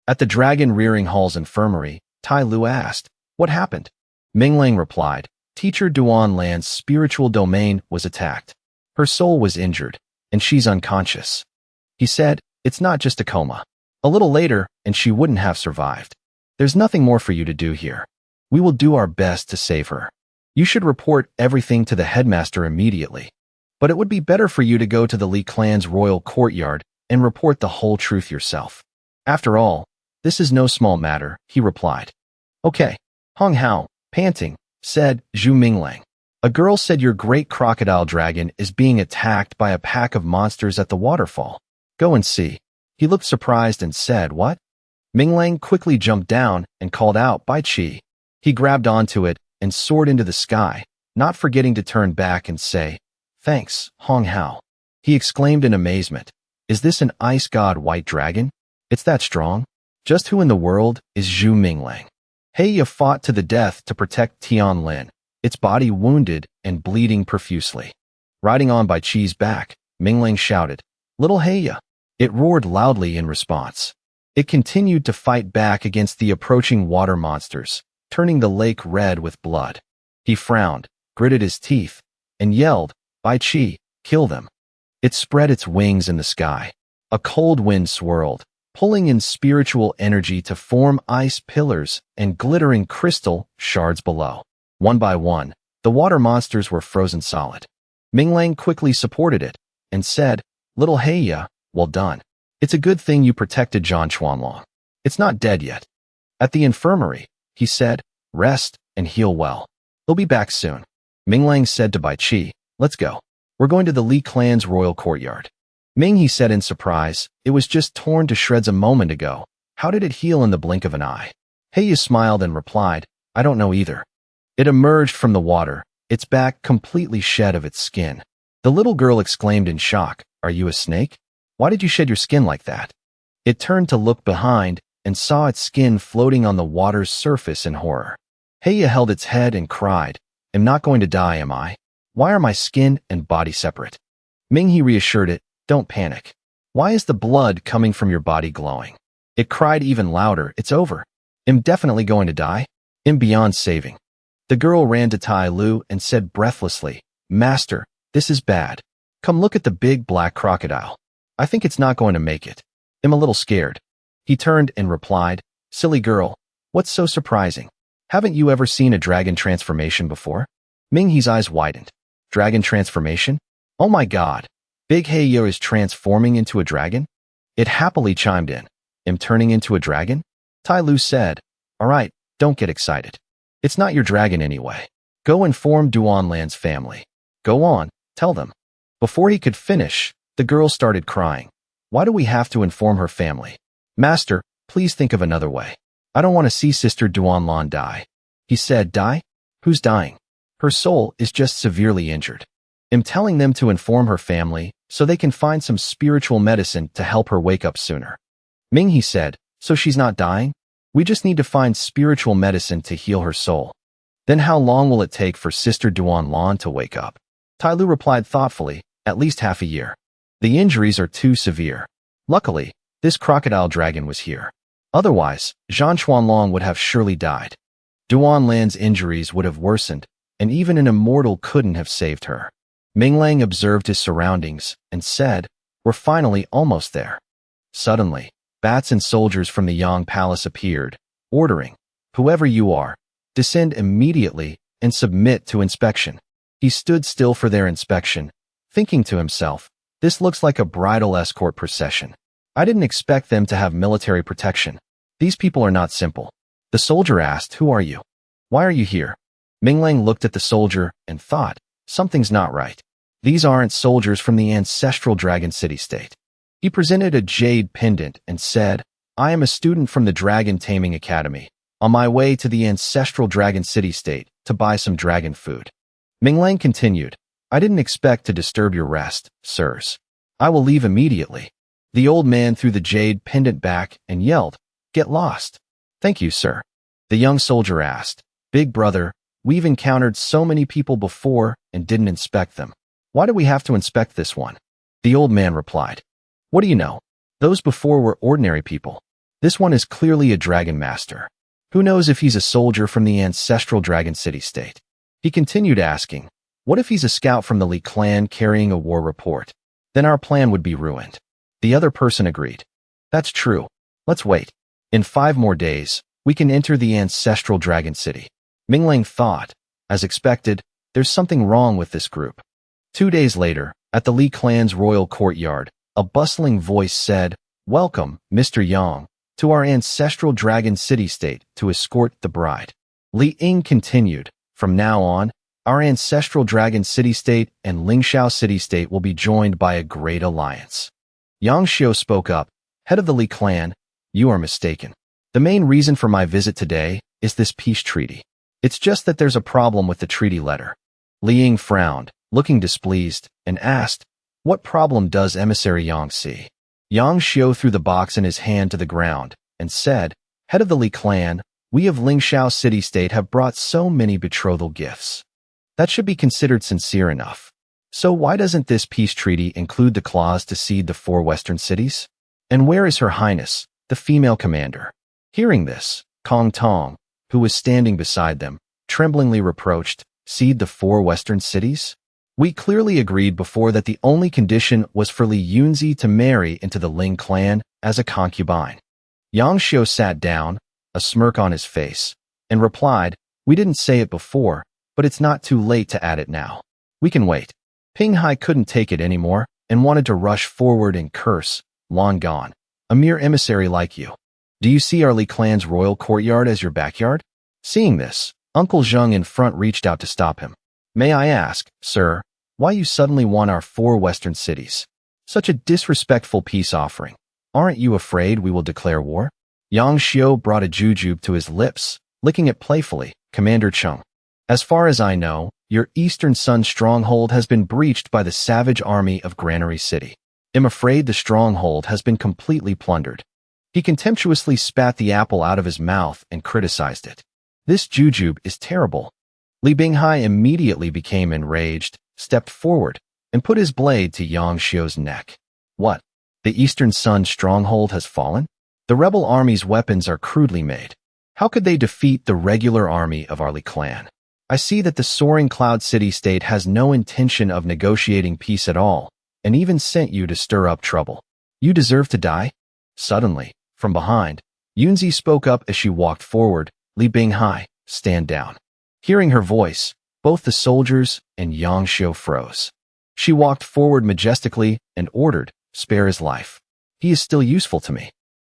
At the Dragon Rearing Hall's infirmary, Tai Lu asked, "What happened?" Minglang replied, "Teacher Duanlan's spiritual domain was attacked. Her soul was injured, and she's unconscious." He said, "It's not just a coma. A little later, and she wouldn't have survived. There's nothing more for you to do here. We will do our best to save her. You should report everything to the headmaster immediately. But it would be better for you to go to the Li clan's royal courtyard and report the whole truth yourself. After all, this is no small matter," he replied. "Okay." Hong Hao, panting, said, "Zhu Minglang. A girl said your great crocodile dragon is being attacked by a pack of monsters at the waterfall. Go and see." He looked surprised and said, "What?" Minglang quickly jumped down and called out, "Bai Qi." He grabbed onto it and soared into the sky, not forgetting to turn back and say, "Thanks, Hong Hao." He exclaimed in amazement, "Is this an ice god white dragon? It's that strong? Just who in the world is Zhu Minglang?" Heya fought to the death to protect Tianlin, its body wounded and bleeding profusely. Riding on Bai Qi's back, Minglang shouted, "Little Heya." It roared loudly in response. It continued to fight back against the approaching water monsters, turning the lake red with blood. He frowned, gritted his teeth, and yelled, "Bai Qi, kill them." It spread its wings in the sky. A cold wind swirled, pulling in spiritual energy to form ice pillars and glittering crystal shards below. One by one, the water monsters were frozen solid. Minglang quickly supported it and said, "Little Heya, well done. It's a good thing you protected Zhan Chuanlong. It's not dead yet." At the infirmary, he said, "Rest and heal well. He'll be back soon." Minglang said to Bai Qi, "Let's go. We're going to the Li clan's royal courtyard." "Ming," he said in surprise, "it was just torn to shreds a moment ago. How did it heal in the blink of an eye?" Heya smiled and replied, "I don't know either." It emerged from the water, its back completely shed of its skin. The little girl exclaimed in shock, "Are you a snake? Why did you shed your skin like that?" It turned to look behind and saw its skin floating on the water's surface in horror. Heya held its head and cried, "I'm not going to die, am I? Why are my skin and body separate?" Ming, he reassured it, "Don't panic. Why is the blood coming from your body glowing?" It cried even louder, "It's over. I'm definitely going to die. I'm beyond saving." The girl ran to Tai Lu and said breathlessly, "Master, this is bad. Come look at the big black crocodile. I think it's not going to make it. I'm a little scared." He turned and replied, "Silly girl, what's so surprising? Haven't you ever seen a dragon transformation before?" Ming He's eyes widened. "Dragon transformation? Oh my god. Big Heya is transforming into a dragon?" It happily chimed in, "I'm turning into a dragon?" Tai Lu said, "All right, don't get excited. It's not your dragon anyway. Go inform Duanlan's family. Go on, tell them." Before he could finish, the girl started crying. "Why do we have to inform her family? Master, please think of another way. I don't want to see Sister Duanlan die." He said, "Die? Who's dying? Her soul is just severely injured. I'm telling them to inform her family so they can find some spiritual medicine to help her wake up sooner." Ming, he said, "So she's not dying? We just need to find spiritual medicine to heal her soul. Then how long will it take for Sister Duanlan to wake up?" Tai Lu replied thoughtfully, "At least half a year. The injuries are too severe. Luckily, this crocodile dragon was here. Otherwise, Zhan Chuanlong would have surely died. Duanlan's injuries would have worsened, and even an immortal couldn't have saved her." Minglang observed his surroundings and said, "We're finally almost there." Suddenly, bats and soldiers from the Yang Palace appeared, ordering, "Whoever you are, descend immediately and submit to inspection." He stood still for their inspection, thinking to himself, "This looks like a bridal escort procession. I didn't expect them to have military protection. These people are not simple." The soldier asked, "Who are you? Why are you here?" Minglang looked at the soldier and thought, something's not right. These aren't soldiers from the ancestral Dragon City state. He presented a jade pendant and said, I am a student from the Dragon Taming Academy, on my way to the ancestral Dragon City-state to buy some dragon food. Minglang continued, I didn't expect to disturb your rest, sirs. I will leave immediately. The old man threw the jade pendant back and yelled, Get lost. Thank you, sir. The young soldier asked, Big brother, we've encountered so many people before and didn't inspect them. Why do we have to inspect this one? The old man replied, What do you know? Those before were ordinary people. This one is clearly a dragon master. Who knows if he's a soldier from the ancestral Dragon City-state? He continued asking, What if he's a scout from the Li clan carrying a war report? Then our plan would be ruined. The other person agreed. That's true. Let's wait. In 5 more days, we can enter the ancestral Dragon City. Minglang thought, as expected, there's something wrong with this group. 2 days later, at the Li clan's royal courtyard, a bustling voice said, Welcome, Mr. Yang, to our ancestral Dragon City-state to escort the bride. Li Ying continued, From now on, our ancestral Dragon City-state and Lingxiao City-state will be joined by a great alliance. Yang Xiu spoke up, Head of the Li clan, you are mistaken. The main reason for my visit today is this peace treaty. It's just that there's a problem with the treaty letter. Li Ying frowned, looking displeased, and asked, What problem does emissary Yang see? Yang Xiu threw the box in his hand to the ground and said, Head of the Li clan, we of Lingxiao City-state have brought so many betrothal gifts. That should be considered sincere enough. So why doesn't this peace treaty include the clause to cede the 4 western cities? And where is Her Highness, the female commander? Hearing this, Kong Tong, who was standing beside them, tremblingly reproached, Cede the 4 western cities? We clearly agreed before that the only condition was for Li Yunzi to marry into the Ling clan as a concubine. Yang Xiu sat down, a smirk on his face, and replied, We didn't say it before, but it's not too late to add it now. We can wait. Ping Hai couldn't take it anymore and wanted to rush forward and curse, Long gone, a mere emissary like you. Do you see our Li clan's royal courtyard as your backyard? Seeing this, Uncle Zheng in front reached out to stop him. May I ask, sir, why you suddenly want our 4 western cities? Such a disrespectful peace offering. Aren't you afraid we will declare war? Yang Xiu brought a jujube to his lips, licking it playfully, Commander Chung. As far as I know, your Eastern Sun stronghold has been breached by the savage army of Granary City. I'm afraid the stronghold has been completely plundered. He contemptuously spat the apple out of his mouth and criticized it. This jujube is terrible. Li Binghai immediately became enraged, stepped forward, and put his blade to Yang Xiu's neck. What? The Eastern Sun stronghold has fallen? The rebel army's weapons are crudely made. How could they defeat the regular army of our Li clan? I see that the soaring cloud city-state has no intention of negotiating peace at all, and even sent you to stir up trouble. You deserve to die? Suddenly, from behind, Yunzi spoke up as she walked forward, Li Binghai, stand down. Hearing her voice, both the soldiers and Yang Xiu froze. She walked forward majestically and ordered, spare his life. He is still useful to me.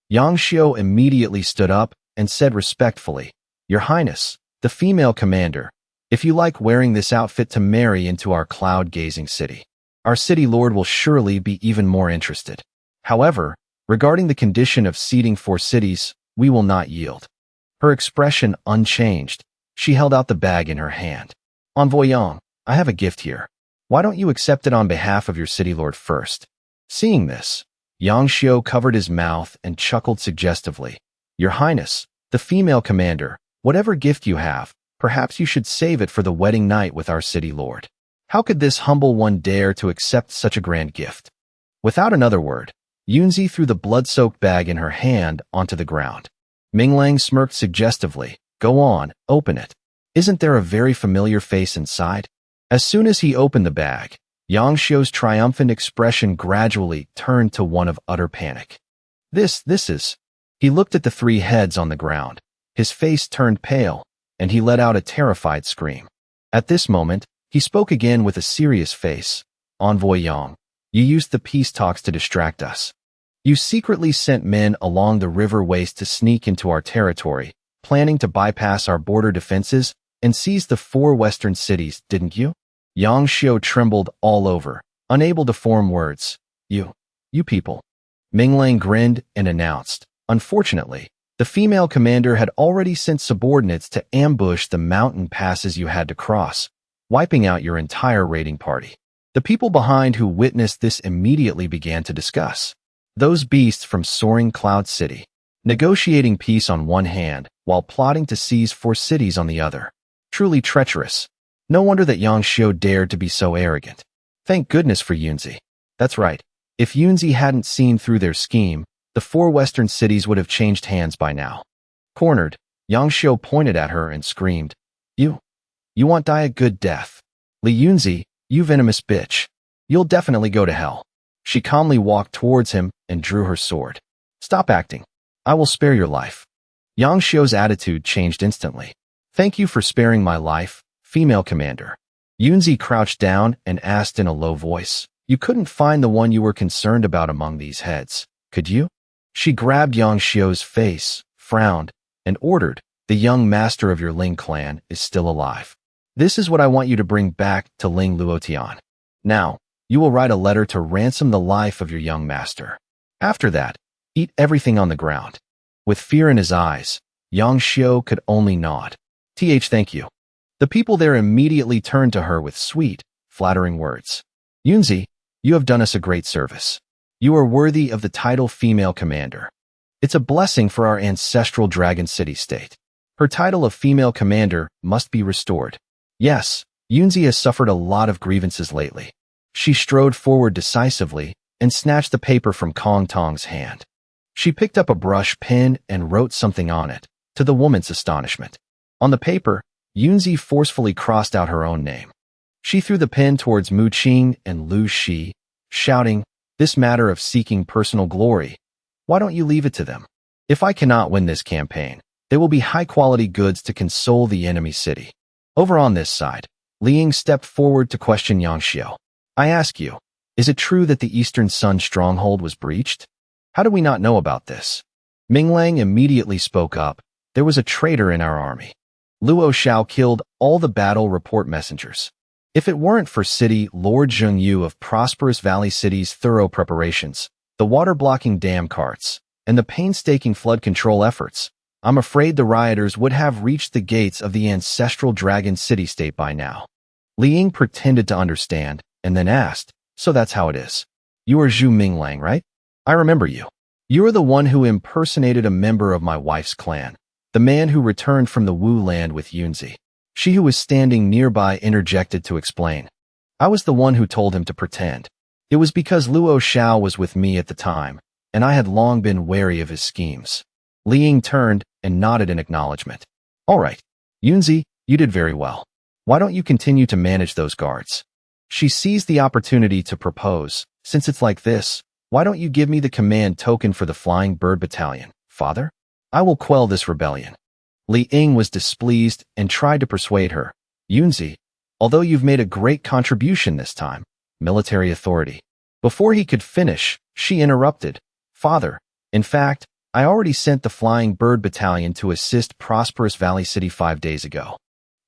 Yang Xiu immediately stood up and said respectfully, Your Highness, the female commander, if you like wearing this outfit to marry into our cloud-gazing city, our city lord will surely be even more interested. However, regarding the condition of ceding 4 cities, we will not yield. Her expression unchanged, she held out the bag in her hand. Envoy Yang, I have a gift here. Why don't you accept it on behalf of your city lord first? Seeing this, Yang Xiu covered his mouth and chuckled suggestively. Your Highness, the female commander, whatever gift you have, perhaps you should save it for the wedding night with our city lord. How could this humble one dare to accept such a grand gift? Without another word, Yunzi threw the blood-soaked bag in her hand onto the ground. Minglang smirked suggestively. Go on, open it. Isn't there a very familiar face inside? As soon as he opened the bag, Yang Xiu's triumphant expression gradually turned to one of utter panic. This is... He looked at the 3 heads on the ground. His face turned pale, and he let out a terrified scream. At this moment, he spoke again with a serious face. Envoy Yang, you used the peace talks to distract us. You secretly sent men along the river waste to sneak into our territory, planning to bypass our border defenses and seize the 4 western cities, didn't you? Yang Xiu trembled all over, unable to form words. You people. Minglang grinned and announced, "Unfortunately, the female commander had already sent subordinates to ambush the mountain passes you had to cross, wiping out your entire raiding party." The people behind who witnessed this immediately began to discuss. Those beasts from soaring Cloud City, negotiating peace on one hand while plotting to seize 4 cities on the other. Truly treacherous. No wonder that Yang Xiu dared to be so arrogant. Thank goodness for Yunzi. That's right. If Yunzi hadn't seen through their scheme, the 4 western cities would have changed hands by now. Cornered, Yang Xiu pointed at her and screamed, You want die a good death. Li Yunzi, you venomous bitch. You'll definitely go to hell." She calmly walked towards him and drew her sword. "Stop acting. I will spare your life." Yang Xiu's attitude changed instantly. "Thank you for sparing my life, female commander." Yunzi crouched down and asked in a low voice, "You couldn't find the one you were concerned about among these heads, could you?" She grabbed Yang Xiu's face, frowned, and ordered, "The young master of your Ling clan is still alive. This is what I want you to bring back to Ling Luotian. Now, you will write a letter to ransom the life of your young master. After that, eat everything on the ground." With fear in his eyes, Yang Xiu could only nod. Thank you." The people there immediately turned to her with sweet, flattering words. "Yunzi, you have done us a great service. You are worthy of the title female commander. It's a blessing for our ancestral dragon city-state. Her title of female commander must be restored. Yes, Yunzi has suffered a lot of grievances lately." She strode forward decisively and snatched the paper from Kong Tong's hand. She picked up a brush pen and wrote something on it, to the woman's astonishment. On the paper, Yunzi forcefully crossed out her own name. She threw the pen towards Mu Qing and Lu Shi, shouting, "This matter of seeking personal glory, why don't you leave it to them? If I cannot win this campaign, there will be high-quality goods to console the enemy city." Over on this side, Liang stepped forward to question Yang Xiu. "I ask you, is it true that the Eastern Sun stronghold was breached? How do we not know about this?" Minglang immediately spoke up. "There was a traitor in our army. Luo Xiao killed all the battle report messengers. If it weren't for City Lord Zheng Yu of Prosperous Valley City's thorough preparations, the water-blocking dam carts, and the painstaking flood control efforts, I'm afraid the rioters would have reached the gates of the ancestral dragon city-state by now." Liang pretended to understand, and then asked, "So that's how it is. You are Zhu Minglang, right? I remember you. You are the one who impersonated a member of my wife's clan, the man who returned from the Wu land with Yunzi." She who was standing nearby interjected to explain. "I was the one who told him to pretend. It was because Luo Xiao was with me at the time, and I had long been wary of his schemes." Liang turned and nodded in acknowledgement. "All right, Yunzi, you did very well. Why don't you continue to manage those guards?" She seized the opportunity to propose. "Since it's like this, why don't you give me the command token for the Flying Bird Battalion, father? I will quell this rebellion." Li Ying was displeased and tried to persuade her. "Yunzi, although you've made a great contribution this time, military authority." Before he could finish, she interrupted. "Father, in fact, I already sent the Flying Bird Battalion to assist Prosperous Valley City 5 days ago."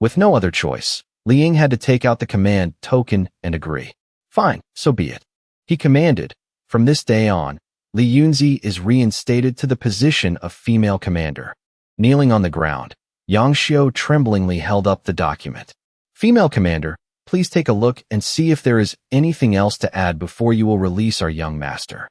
With no other choice, Li Ying had to take out the command token and agree. "Fine, so be it." He commanded. From this day on, Li Yunzi is reinstated to the position of female commander. Kneeling on the ground, Yang Xiu tremblingly held up the document. "Female commander, please take a look and see if there is anything else to add before you will release our young master."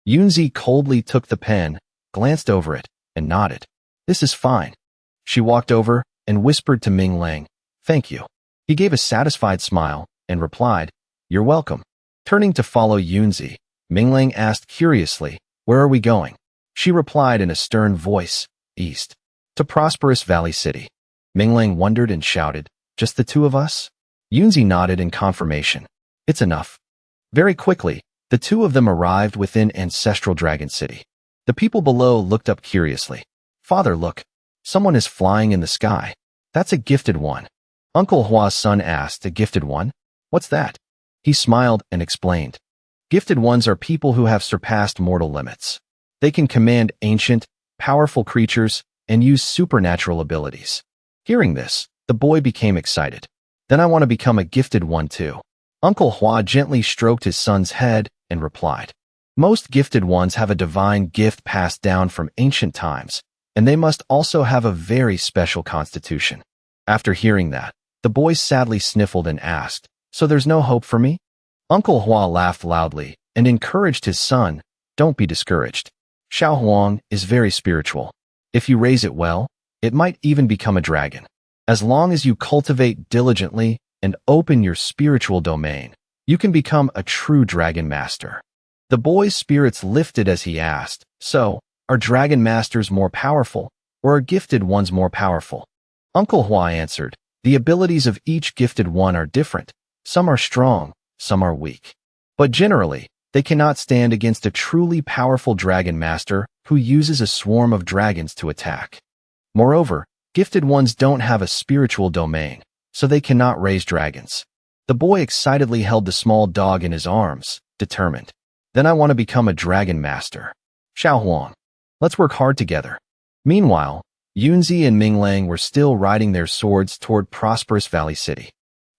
Yunzi coldly took the pen, glanced over it, and nodded. "This is fine." She walked over and whispered to Minglang, "Thank you." He gave a satisfied smile and replied, "You're welcome." Turning to follow Yunzi, Minglang asked curiously, "Where are we going?" She replied in a stern voice, "East. To Prosperous Valley City." Minglang wondered and shouted, "Just the 2 of us?" Yunzi nodded in confirmation. "It's enough." Very quickly, the 2 of them arrived within Ancestral Dragon City. The people below looked up curiously. "Father, look. Someone is flying in the sky. That's a gifted one." Uncle Hua's son asked, "A gifted one? What's that?" He smiled and explained. "Gifted ones are people who have surpassed mortal limits. They can command ancient, powerful creatures and use supernatural abilities." Hearing this, the boy became excited. "Then I want to become a gifted one too." Uncle Hua gently stroked his son's head and replied, Most gifted ones have a divine gift passed down from ancient times, and they must also have a very special constitution. After hearing that, the boy sadly sniffled and asked, "So there's no hope for me?" Uncle Hua laughed loudly and encouraged his son, "Don't be discouraged. Xiao Huang is very spiritual. If you raise it well, it might even become a dragon. As long as you cultivate diligently and open your spiritual domain, you can become a true dragon master." The boy's spirits lifted as he asked, "So, are dragon masters more powerful, or are gifted ones more powerful?" Uncle Hua answered, "The abilities of each gifted one are different. Some are strong, some are weak. But generally, they cannot stand against a truly powerful dragon master who uses a swarm of dragons to attack. Moreover, gifted ones don't have a spiritual domain, so they cannot raise dragons." The boy excitedly held the small dog in his arms, determined. "Then I want to become a dragon master. Xiao Huang, let's work hard together." Meanwhile, Yunzi and Minglang were still riding their swords toward Prosperous Valley City.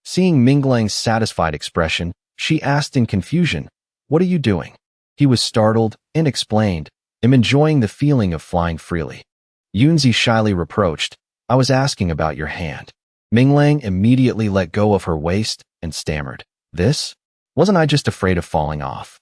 Seeing Minglang's satisfied expression, she asked in confusion, "What are you doing?" He was startled and explained, "I'm enjoying the feeling of flying freely." Yunzi shyly reproached, "I was asking about your hand." Minglang immediately let go of her waist and stammered, "This? Wasn't I just afraid of falling off?"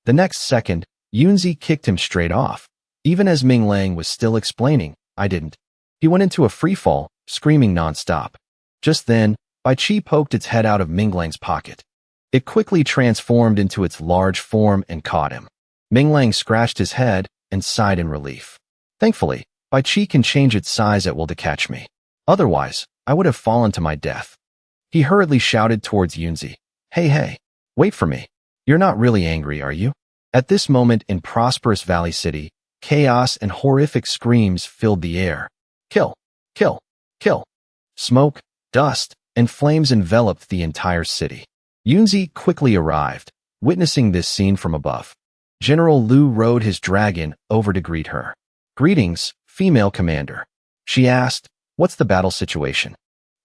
The next second, Yunzi kicked him straight off. Even as Minglang was still explaining, "I didn't." He went into a freefall, screaming nonstop. Just then, Bai Chi poked its head out of Minglang's pocket. It quickly transformed into its large form and caught him. Minglang scratched his head and sighed in relief. Thankfully, Bai Chi can change its size at will to catch me. Otherwise, I would have fallen to my death. He hurriedly shouted towards Yunzi, Hey, wait for me. You're not really angry, are you?" At this moment in Prosperous Valley City, chaos and horrific screams filled the air. Kill! Kill! Kill! Smoke, dust, and flames enveloped the entire city. Yunzi quickly arrived, witnessing this scene from above. General Lu rode his dragon over to greet her. "Greetings, female commander." She asked, "What's the battle situation?"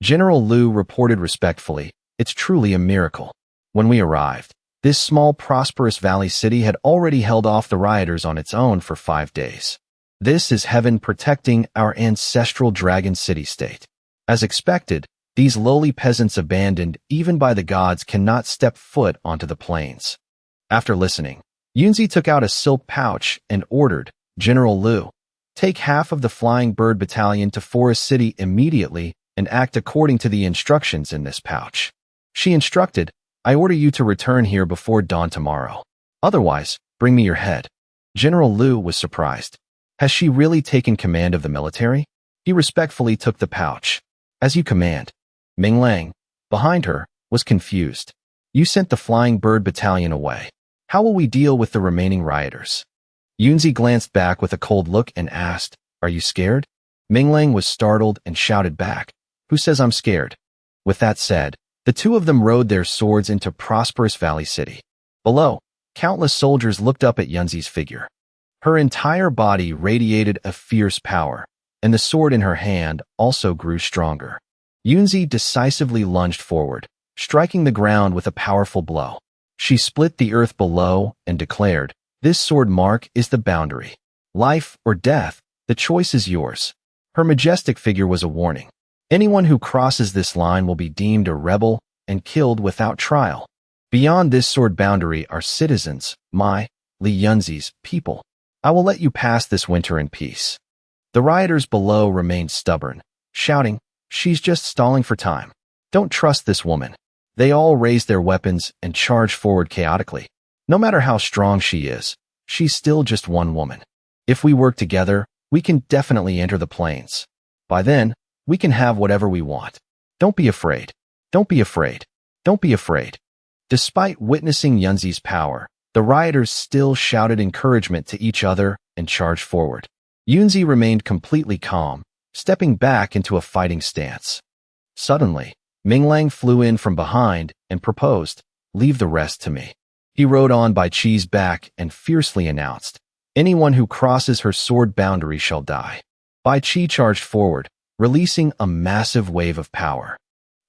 General Lu reported respectfully, "It's truly a miracle. When we arrived, this small Prosperous Valley City had already held off the rioters on its own for 5 days. This is heaven protecting our ancestral dragon city-state. As expected, these lowly peasants abandoned even by the gods cannot step foot onto the plains." After listening, Yunzi took out a silk pouch and ordered, "General Lu, take half of the Flying Bird Battalion to Forest City immediately and act according to the instructions in this pouch." She instructed, "I order you to return here before dawn tomorrow. Otherwise, bring me your head." General Lu was surprised. Has she really taken command of the military? He respectfully took the pouch. "As you command." Minglang, behind her, was confused. "You sent the Flying Bird Battalion away. How will we deal with the remaining rioters?" Yunzi glanced back with a cold look and asked, "Are you scared?" Minglang was startled and shouted back, "Who says I'm scared?" With that said, the two of them rode their swords into Prosperous Valley City. Below, countless soldiers looked up at Yunzi's figure. Her entire body radiated a fierce power, and the sword in her hand also grew stronger. Yunzi decisively lunged forward, striking the ground with a powerful blow. She split the earth below and declared, "This sword mark is the boundary. Life or death, the choice is yours." Her majestic figure was a warning. Anyone who crosses this line will be deemed a rebel and killed without trial. Beyond this sword boundary are citizens, Li Yunzi's people. I will let you pass this winter in peace. The rioters below remained stubborn, shouting, "She's just stalling for time. Don't trust this woman." They all raised their weapons and charged forward chaotically. No matter how strong she is, she's still just one woman. If we work together, we can definitely enter the plains. By then, we can have whatever we want. Don't be afraid. Don't be afraid. Don't be afraid. Despite witnessing Yunzi's power, the rioters still shouted encouragement to each other and charged forward. Yunzi remained completely calm, stepping back into a fighting stance. Suddenly, Minglang flew in from behind and proposed, "Leave the rest to me." He rode on Bai Chi's back and fiercely announced, "Anyone who crosses her sword boundary shall die." Bai Chi charged forward, releasing a massive wave of power.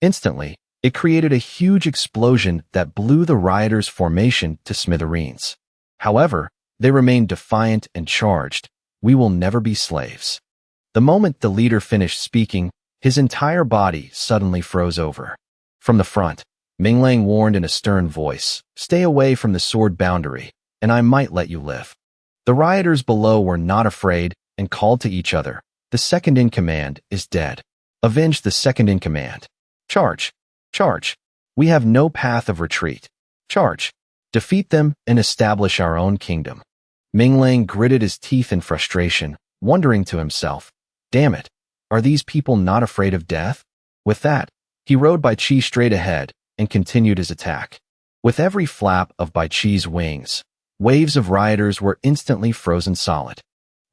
Instantly, it created a huge explosion that blew the rioters' formation to smithereens. However, they remained defiant and charged. We will never be slaves. The moment the leader finished speaking, his entire body suddenly froze over. From the front, Minglang warned in a stern voice, "Stay away from the sword boundary, and I might let you live." The rioters below were not afraid and called to each other, "The second in command is dead. Avenge the second in command. Charge! Charge! We have no path of retreat. Charge! Defeat them and establish our own kingdom." Minglang gritted his teeth in frustration, wondering to himself, "Damn it, are these people not afraid of death?" With that, he rode Bai Qi straight ahead and continued his attack. With every flap of Bai Qi's wings, waves of rioters were instantly frozen solid.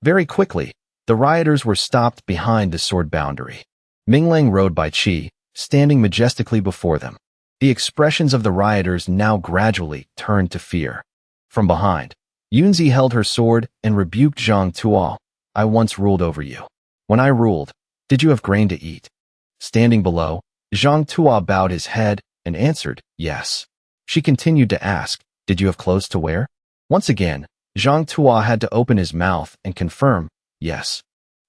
Very quickly, the rioters were stopped behind the sword boundary. Minglang rode Bai Qi, standing majestically before them. The expressions of the rioters now gradually turned to fear. From behind, Yunzi held her sword and rebuked Zhang Tuo. "I once ruled over you. When I ruled, did you have grain to eat?" Standing below, Zhang Tuo bowed his head and answered, "Yes." She continued to ask, "Did you have clothes to wear?" Once again, Zhang Tuo had to open his mouth and confirm, "Yes."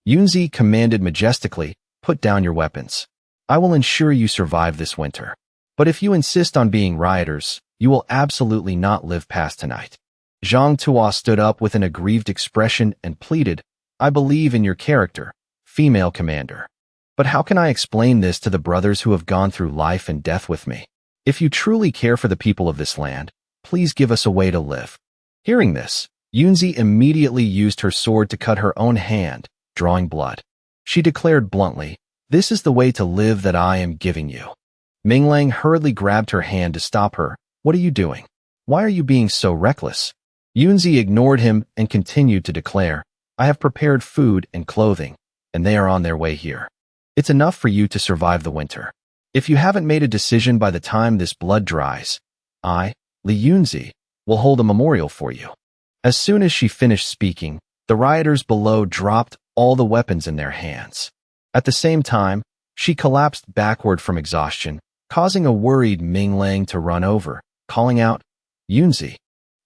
Yunzi commanded majestically, "Put down your weapons. I will ensure you survive this winter. But if you insist on being rioters, you will absolutely not live past tonight." Zhang Tuo stood up with an aggrieved expression and pleaded, "I believe in your character, female commander. But how can I explain this to the brothers who have gone through life and death with me? If you truly care for the people of this land, please give us a way to live." Hearing this, Yunzi immediately used her sword to cut her own hand, drawing blood. She declared bluntly, "This is the way to live that I am giving you." Minglang hurriedly grabbed her hand to stop her. "What are you doing? Why are you being so reckless?" Yunzi ignored him and continued to declare, "I have prepared food and clothing, and they are on their way here. It's enough for you to survive the winter. If you haven't made a decision by the time this blood dries, I, Li Yunzi, will hold a memorial for you." As soon as she finished speaking, the rioters below dropped all the weapons in their hands. At the same time, she collapsed backward from exhaustion, causing a worried Minglang to run over, calling out, "Yunzi."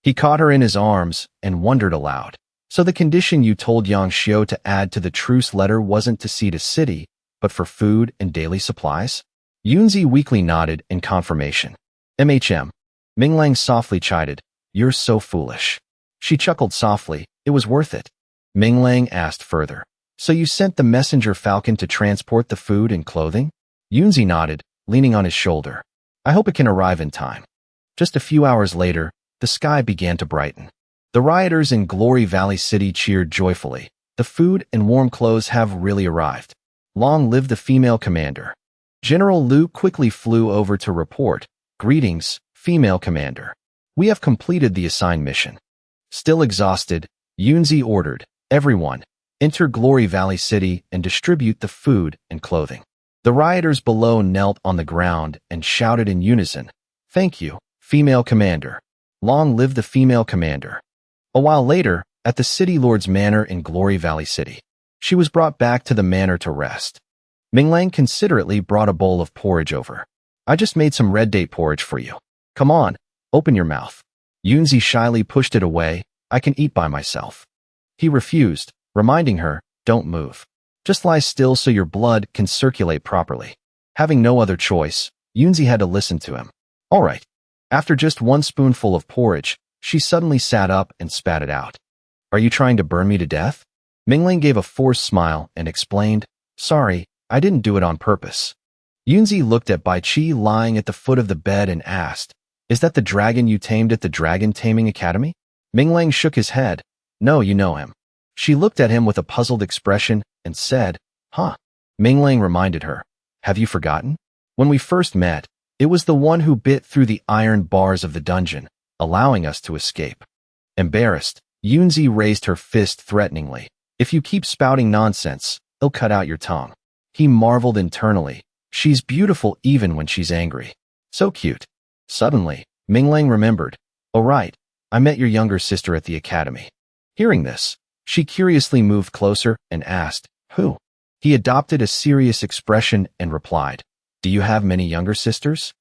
He caught her in his arms and wondered aloud, "So the condition you told Yang Xiu to add to the truce letter wasn't to cede a city, but for food and daily supplies?" Yunzi weakly nodded in confirmation. Minglang softly chided, "You're so foolish." She chuckled softly, "It was worth it." Minglang asked further, "So you sent the messenger falcon to transport the food and clothing?" Yunzi nodded, leaning on his shoulder. "I hope it can arrive in time." Just a few hours later, the sky began to brighten. The rioters in Glory Valley City cheered joyfully. "The food and warm clothes have really arrived. Long live the female commander." General Liu quickly flew over to report, "Greetings, female commander. We have completed the assigned mission." Still exhausted, Yunzi ordered, "Everyone, enter Glory Valley City and distribute the food and clothing." The rioters below knelt on the ground and shouted in unison, "Thank you, female commander. Long live the female commander." A while later, at the city lord's manor in Glory Valley City, she was brought back to the manor to rest. Minglang considerately brought a bowl of porridge over. "I just made some red date porridge for you. Come on, open your mouth." Yunzi shyly pushed it away. "I can eat by myself." He refused, reminding her, "Don't move. Just lie still so your blood can circulate properly." Having no other choice, Yunzi had to listen to him. "All right." After just one spoonful of porridge, she suddenly sat up and spat it out. "Are you trying to burn me to death?" Minglang gave a forced smile and explained, "Sorry, I didn't do it on purpose." Yunzi looked at Bai Qi lying at the foot of the bed and asked, "Is that the dragon you tamed at the Dragon Taming Academy?" Minglang shook his head. "No, you know him." She looked at him with a puzzled expression and said, "Huh." Minglang reminded her, "Have you forgotten? When we first met, it was the one who bit through the iron bars of the dungeon, allowing us to escape." Embarrassed, Yunzi raised her fist threateningly. "If you keep spouting nonsense, I'll cut out your tongue." He marveled internally. She's beautiful even when she's angry. So cute. Suddenly, Minglang remembered, "Oh right, I met your younger sister at the academy." Hearing this, she curiously moved closer and asked, "Who?" He adopted a serious expression and replied, "Do you have many younger sisters?"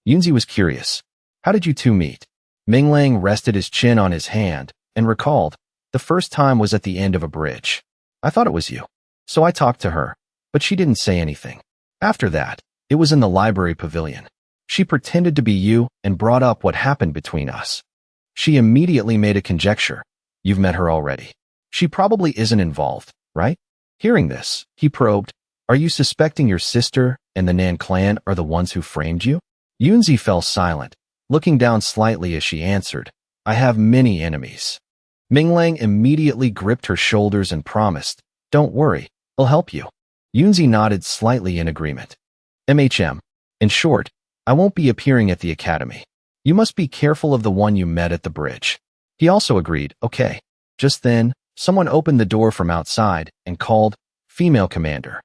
Yunzi was curious. "How did you two meet?" Minglang rested his chin on his hand and recalled, the first time was at the end of a bridge. I thought it was you. So I talked to her, but she didn't say anything. After that, it was in the library pavilion. She pretended to be you and brought up what happened between us. She immediately made a conjecture. You've met her already. She probably isn't involved, right? Hearing this, he probed, are you suspecting your sister and the Nan clan are the ones who framed you? Yunzi fell silent, looking down slightly as she answered, I have many enemies. Minglang immediately gripped her shoulders and promised, don't worry, I'll help you. Yunzi nodded slightly in agreement. In short, I won't be appearing at the academy. You must be careful of the one you met at the bridge. He also agreed, okay. Just then, someone opened the door from outside and called, female commander.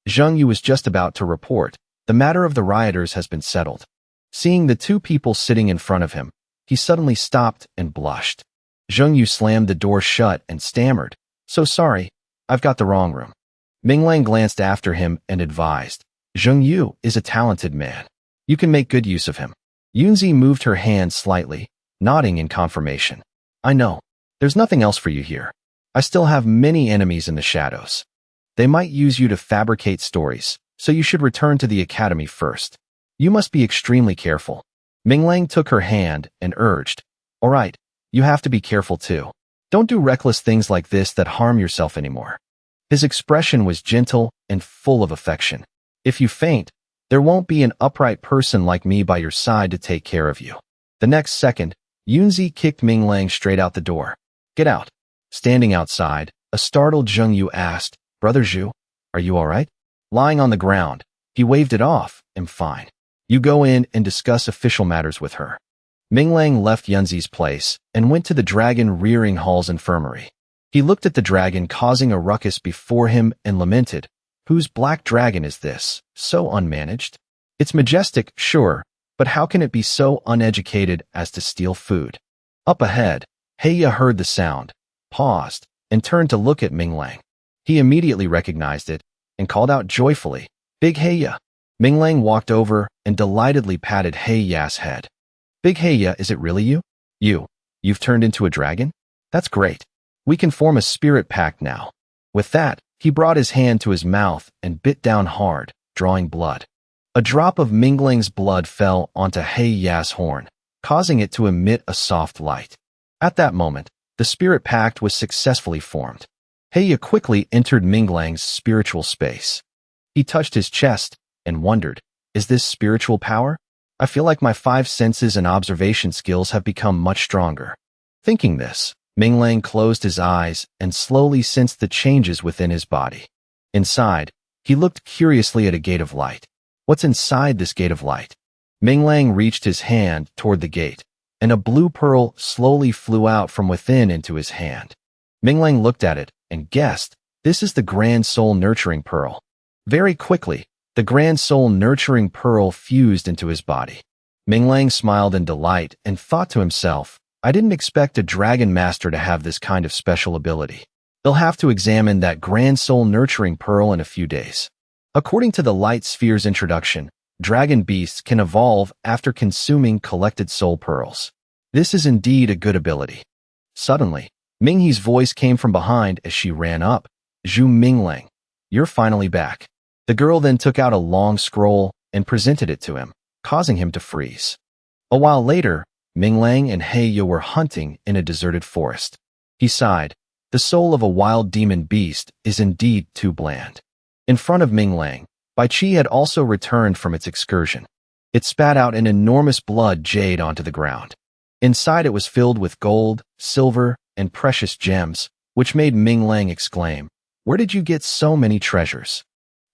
Zheng Yu was just about to report, the matter of the rioters has been settled. Seeing the two people sitting in front of him, he suddenly stopped and blushed. Zheng Yu slammed the door shut and stammered, so sorry, I've got the wrong room. Minglang glanced after him and advised, Zheng Yu is a talented man. You can make good use of him. Yunzi moved her hand slightly, nodding in confirmation. I know. There's nothing else for you here. I still have many enemies in the shadows. They might use you to fabricate stories, so you should return to the academy first. You must be extremely careful. Minglang took her hand and urged, all right, you have to be careful too. Don't do reckless things like this that harm yourself anymore. His expression was gentle and full of affection. If you faint, there won't be an upright person like me by your side to take care of you. The next second, Yunzi kicked Minglang straight out the door. Get out. Standing outside, a startled Zheng Yu asked, Brother Zhu, are you all right? Lying on the ground, he waved it off, I'm fine. You go in and discuss official matters with her. Minglang left Yunzi's place and went to the dragon rearing hall's infirmary. He looked at the dragon causing a ruckus before him and lamented, whose black dragon is this, so unmanaged? It's majestic, sure, but how can it be so uneducated as to steal food? Up ahead, Heya heard the sound, paused, and turned to look at Minglang. He immediately recognized it and called out joyfully, Big Heya. Minglang walked over and delightedly patted Heya's head. Big Heya, is it really you? You've turned into a dragon? That's great. We can form a spirit pact now. With that, he brought his hand to his mouth and bit down hard, drawing blood. A drop of Minglang's blood fell onto Heya's horn, causing it to emit a soft light. At that moment, the spirit pact was successfully formed. Heya quickly entered Minglang's spiritual space. He touched his chest and wondered, is this spiritual power? I feel like my 5 senses and observation skills have become much stronger. Thinking this, Minglang closed his eyes and slowly sensed the changes within his body. Inside, he looked curiously at a gate of light. What's inside this gate of light? Minglang reached his hand toward the gate, and a blue pearl slowly flew out from within into his hand. Minglang looked at it and guessed, this is the Grand Soul Nurturing Pearl. Very quickly, the Grand Soul Nurturing Pearl fused into his body. Minglang smiled in delight and thought to himself, I didn't expect a dragon master to have this kind of special ability. They'll have to examine that Grand Soul Nurturing Pearl in a few days. According to the Light Sphere's introduction, dragon beasts can evolve after consuming collected soul pearls. This is indeed a good ability. Suddenly, Minghe's voice came from behind as she ran up. Zhu Minglang, you're finally back. The girl then took out a long scroll and presented it to him, causing him to freeze. A while later, Minglang and Heya were hunting in a deserted forest. He sighed. The soul of a wild demon beast is indeed too bland. In front of Minglang, Bai Qi had also returned from its excursion. It spat out an enormous blood jade onto the ground. Inside it was filled with gold, silver, and precious gems, which made Minglang exclaim, Where did you get so many treasures?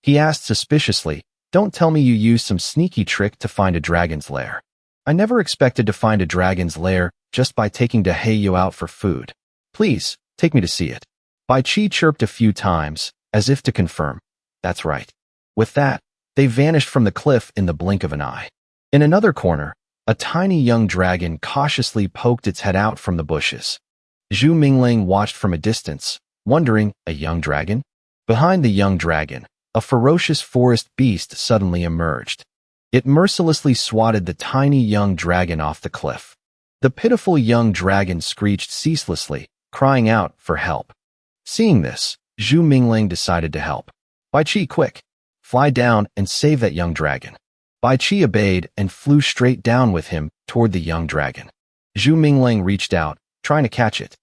He asked suspiciously, Don't tell me you used some sneaky trick to find a dragon's lair. I never expected to find a dragon's lair just by taking Heya out for food. Please, take me to see it. Bai Qi chirped a few times, as if to confirm. That's right. With that, they vanished from the cliff in the blink of an eye. In another corner, a tiny young dragon cautiously poked its head out from the bushes. Zhu Minglang watched from a distance, wondering, a young dragon? Behind the young dragon, a ferocious forest beast suddenly emerged. It mercilessly swatted the tiny young dragon off the cliff. The pitiful young dragon screeched ceaselessly, crying out for help. Seeing this, Zhu Mingling decided to help. Bai Qi, quick! Fly down and save that young dragon. Bai Qi obeyed and flew straight down with him toward the young dragon. Zhu Mingling reached out, trying to catch it.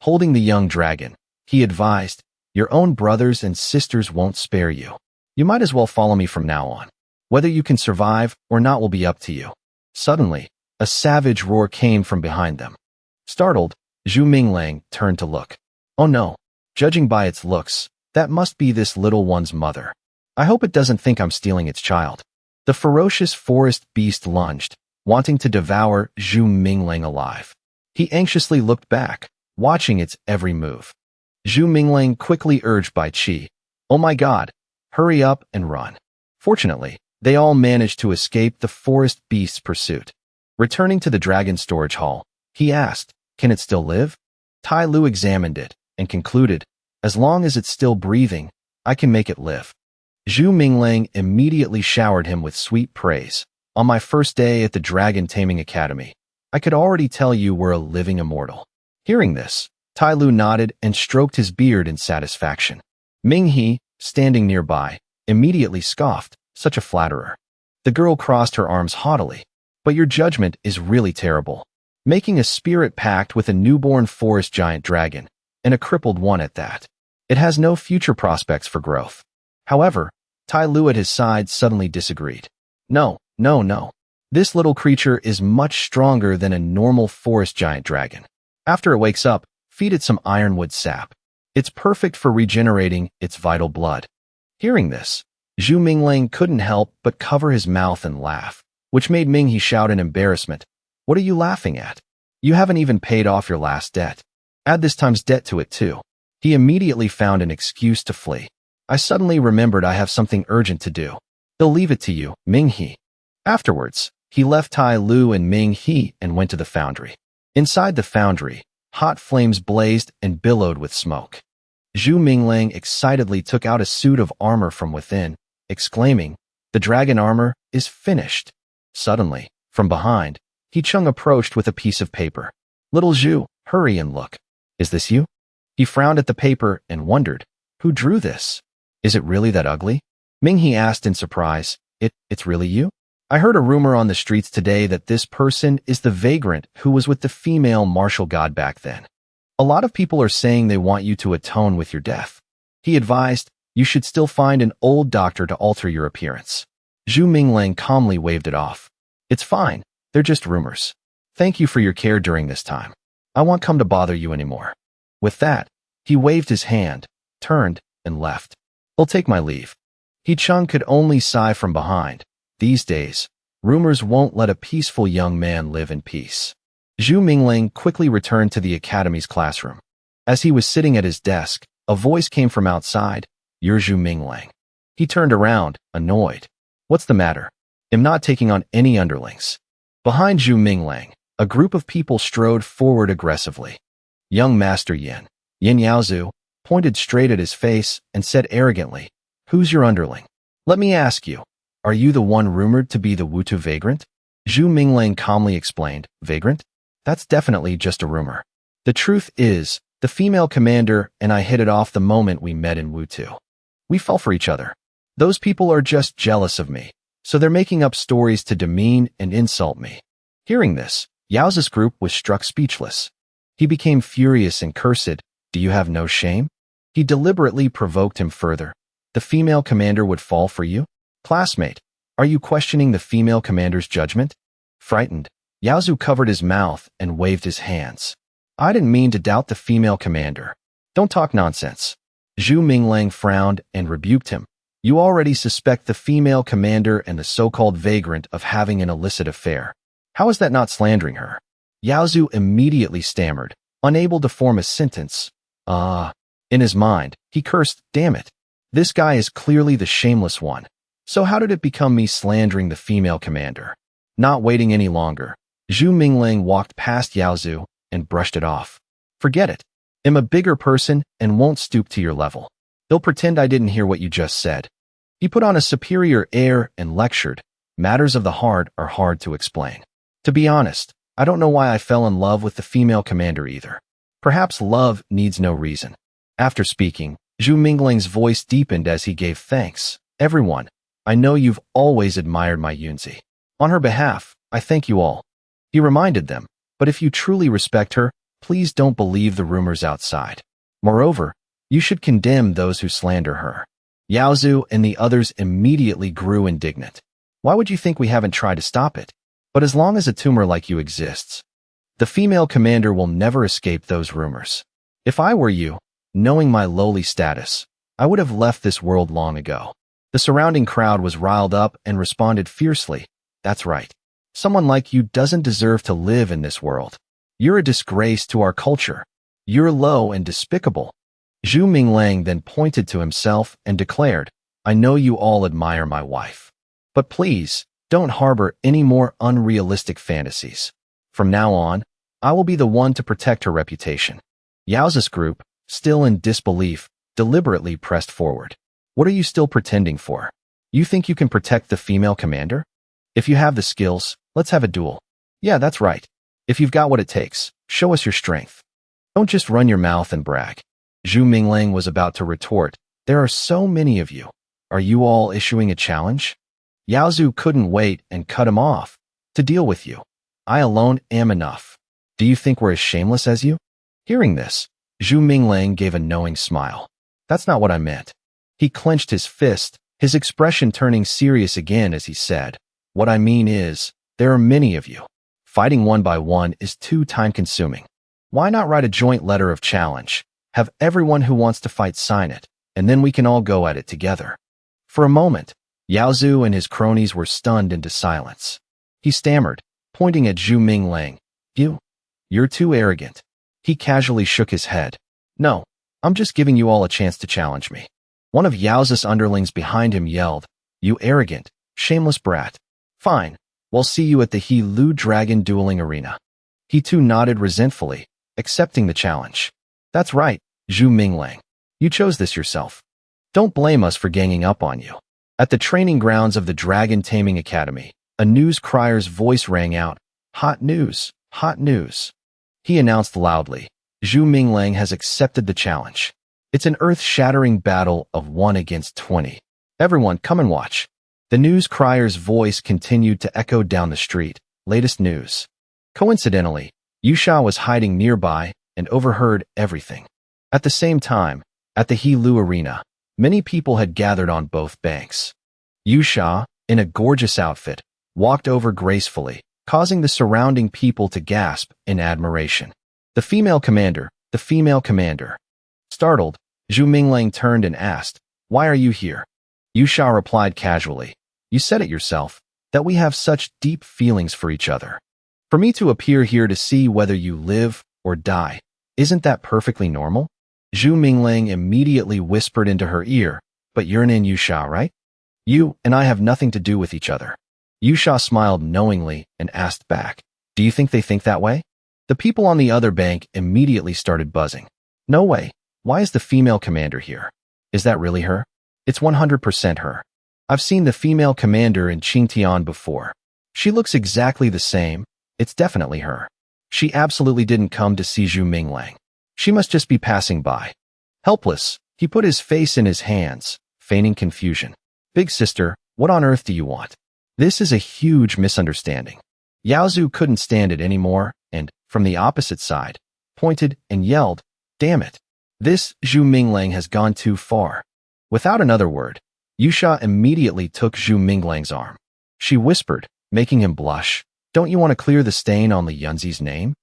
Holding the young dragon, he advised, "Your own brothers and sisters won't spare you. You might as well follow me from now on. Whether you can survive or not will be up to you." Suddenly, a savage roar came from behind them. Startled, Zhu Mingling turned to look. Oh no! Judging by its looks, that must be this little one's mother. I hope it doesn't think I'm stealing its child. The ferocious forest beast lunged, wanting to devour Zhu Mingling alive. He anxiously looked back, watching its every move. Zhu Mingling quickly urged Bai Qi, "Oh my god, hurry up and run." Fortunately, they all managed to escape the forest beast's pursuit. Returning to the dragon storage hall, he asked, "Can it still live?" Tai Lu examined it and concluded, "As long as it's still breathing, I can make it live." Zhu Mingling immediately showered him with sweet praise. "On my first day at the Dragon Taming Academy, I could already tell you were a living immortal." Hearing this, Tai Lu nodded and stroked his beard in satisfaction. Ming He, standing nearby, immediately scoffed, "Such a flatterer." The girl crossed her arms haughtily. "But your judgment is really terrible. Making a spirit pact with a newborn forest giant dragon, and a crippled one at that. It has no future prospects for growth." However, Tai Lu at his side suddenly disagreed. No. This little creature is much stronger than a normal forest giant dragon. After it wakes up, feed it some ironwood sap. It's perfect for regenerating its vital blood. Hearing this, Zhu Mingling couldn't help but cover his mouth and laugh, which made Ming He shout in embarrassment, "What are you laughing at? You haven't even paid off your last debt. Add this time's debt to it too." He immediately found an excuse to flee. "I suddenly remembered I have something urgent to do. They'll leave it to you, Ming He." Afterwards, he left Tai Lu and Ming He and went to the foundry. Inside the foundry, hot flames blazed and billowed with smoke. Zhu Mingling excitedly took out a suit of armor from within, exclaiming, "The dragon armor is finished." Suddenly, from behind, He Chung approached with a piece of paper. "Little Zhu, hurry and look. Is this you?" He frowned at the paper and wondered, "Who drew this? Is it really that ugly?" Ming He asked in surprise, It's really you? I heard a rumor on the streets today that this person is the vagrant who was with the female martial god back then. A lot of people are saying they want you to atone with your death." He advised, "You should still find an old doctor to alter your appearance." Zhu Mingling calmly waved it off. "It's fine. They're just rumors. Thank you for your care during this time. I won't come to bother you anymore." With that, he waved his hand, turned, and left. "I'll take my leave." He Chung could only sigh from behind. These days, rumors won't let a peaceful young man live in peace. Zhu Mingling quickly returned to the academy's classroom. As he was sitting at his desk, a voice came from outside, "You're Zhu Mingling." He turned around, annoyed. "What's the matter? I'm not taking on any underlings." Behind Zhu Mingling, a group of people strode forward aggressively. Young Master Yin Yaozu, pointed straight at his face and said arrogantly, "Who's your underling? Let me ask you, are you the one rumored to be the Wutu vagrant?" Zhu Mingling calmly explained, "Vagrant? That's definitely just a rumor. The truth is, the female commander and I hit it off the moment we met in Wutu. We fell for each other. Those people are just jealous of me, so they're making up stories to demean and insult me." Hearing this, Yaozu's group was struck speechless. He became furious and cursed, "Do you have no shame?" He deliberately provoked him further. "The female commander would fall for you? Classmate, are you questioning the female commander's judgment?" Frightened, Yaozu covered his mouth and waved his hands. "I didn't mean to doubt the female commander. Don't talk nonsense." Zhu Mingling frowned and rebuked him. "You already suspect the female commander and the so-called vagrant of having an illicit affair. How is that not slandering her?" Yaozu immediately stammered, unable to form a sentence. In his mind, he cursed, "Damn it. This guy is clearly the shameless one. So how did it become me slandering the female commander?" Not waiting any longer, Zhu Mingling walked past Yaozu and brushed it off. "Forget it. I'm a bigger person and won't stoop to your level. They'll pretend I didn't hear what you just said." He put on a superior air and lectured, "Matters of the heart are hard to explain. To be honest, I don't know why I fell in love with the female commander either. Perhaps love needs no reason. After speaking, Zhu Mingling's voice deepened as he gave thanks. Everyone, I know you've always admired my Yunzi. On her behalf, I thank you all. He reminded them, but if you truly respect her, please don't believe the rumors outside. Moreover, you should condemn those who slander her. Yaozu and the others immediately grew indignant. Why would you think we haven't tried to stop it? But as long as a tumor like you exists, the female commander will never escape those rumors. If I were you, knowing my lowly status, I would have left this world long ago. The surrounding crowd was riled up and responded fiercely. That's right. Someone like you doesn't deserve to live in this world. You're a disgrace to our culture. You're low and despicable. Zhu Minglang then pointed to himself and declared, I know you all admire my wife. But please, don't harbor any more unrealistic fantasies. From now on, I will be the one to protect her reputation. Yaozu's group, still in disbelief, deliberately pressed forward. What are you still pretending for? You think you can protect the female commander? If you have the skills, let's have a duel. Yeah, that's right. If you've got what it takes, show us your strength. Don't just run your mouth and brag. Zhu Minglang was about to retort, there are so many of you. Are you all issuing a challenge? Yaozu couldn't wait and cut him off. To deal with you, I alone am enough. Do you think we're as shameless as you? Hearing this, Zhu Minglang gave a knowing smile. That's not what I meant. He clenched his fist, his expression turning serious again as he said, what I mean is, there are many of you. Fighting one by one is too time-consuming. Why not write a joint letter of challenge? Have everyone who wants to fight sign it, and then we can all go at it together. For a moment, Yaozu and his cronies were stunned into silence. He stammered, pointing at Zhu Minglang. You're too arrogant. He casually shook his head. No, I'm just giving you all a chance to challenge me. One of Yaozu's underlings behind him yelled, you arrogant, shameless brat. Fine, we'll see you at the He Lu Dragon dueling arena. He too nodded resentfully, accepting the challenge. That's right, Zhu Minglang. You chose this yourself. Don't blame us for ganging up on you. At the training grounds of the Dragon Taming Academy, a news crier's voice rang out. Hot news, hot news. He announced loudly, Zhu Minglang has accepted the challenge. It's an earth-shattering battle of 1 against 20. Everyone, come and watch. The news crier's voice continued to echo down the street. Latest news. Coincidentally, Yusha was hiding nearby and overheard everything. At the same time, at the He Lu arena, many people had gathered on both banks. Yusha, in a gorgeous outfit, walked over gracefully, causing the surrounding people to gasp in admiration. The female commander, the female commander. Startled, Zhu Minglang turned and asked, why are you here? Yusha replied casually, you said it yourself, that we have such deep feelings for each other. For me to appear here to see whether you live or die, isn't that perfectly normal? Zhu Minglang immediately whispered into her ear, but you're an Yusha, right? You and I have nothing to do with each other. Yusha smiled knowingly and asked back, do you think they think that way? The people on the other bank immediately started buzzing. No way. Why is the female commander here? Is that really her? It's 100% her. I've seen the female commander in Qingtian before. She looks exactly the same. It's definitely her. She absolutely didn't come to see Zhu Minglang. She must just be passing by. Helpless, he put his face in his hands, feigning confusion. Big sister, what on earth do you want? This is a huge misunderstanding. Yaozu couldn't stand it anymore and, from the opposite side, pointed and yelled, damn it. This Zhu Minglang has gone too far. Without another word, Yusha immediately took Zhu Minglang's arm. She whispered, making him blush, don't you want to clear the stain on the Yunzi's name?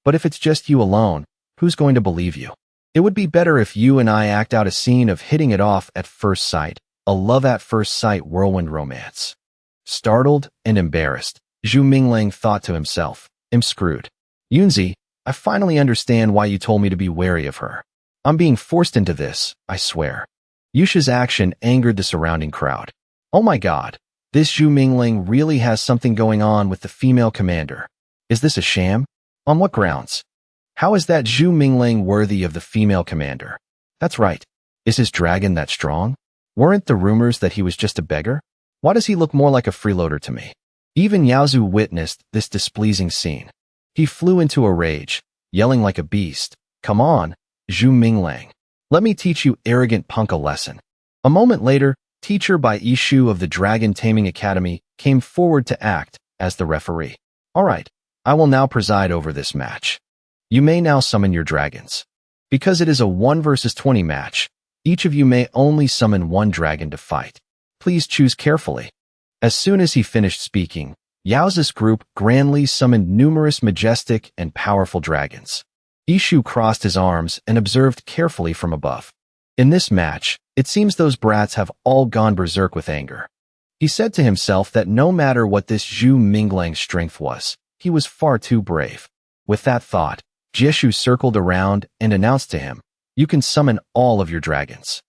But if it's just you alone, who's going to believe you? It would be better if you and I act out a scene of hitting it off at first sight, a love at first sight whirlwind romance. Startled and embarrassed, Zhu Minglang thought to himself, I'm screwed. Yunzi, I finally understand why you told me to be wary of her. I'm being forced into this, I swear. Yusha's action angered the surrounding crowd. Oh my god, this Zhu Minglang really has something going on with the female commander. Is this a sham? On what grounds? How is that Zhu Minglang worthy of the female commander? That's right. Is his dragon that strong? Weren't the rumors that he was just a beggar? Why does he look more like a freeloader to me? Even Yaozu witnessed this displeasing scene. He flew into a rage, yelling like a beast, "Come on, Zhu Minglang. Let me teach you arrogant punk a lesson." A moment later, teacher Bai Ishu of the Dragon Taming Academy came forward to act as the referee. "All right, I will now preside over this match. You may now summon your dragons. Because it is a 1 versus 20 match, each of you may only summon one dragon to fight. Please choose carefully." As soon as he finished speaking, Yao's group grandly summoned numerous majestic and powerful dragons. Ishu crossed his arms and observed carefully from above. In this match, it seems those brats have all gone berserk with anger. He said to himself that no matter what this Zhu Minglang's strength was, he was far too brave. With that thought, Jieshu circled around and announced to him, "You can summon all of your dragons.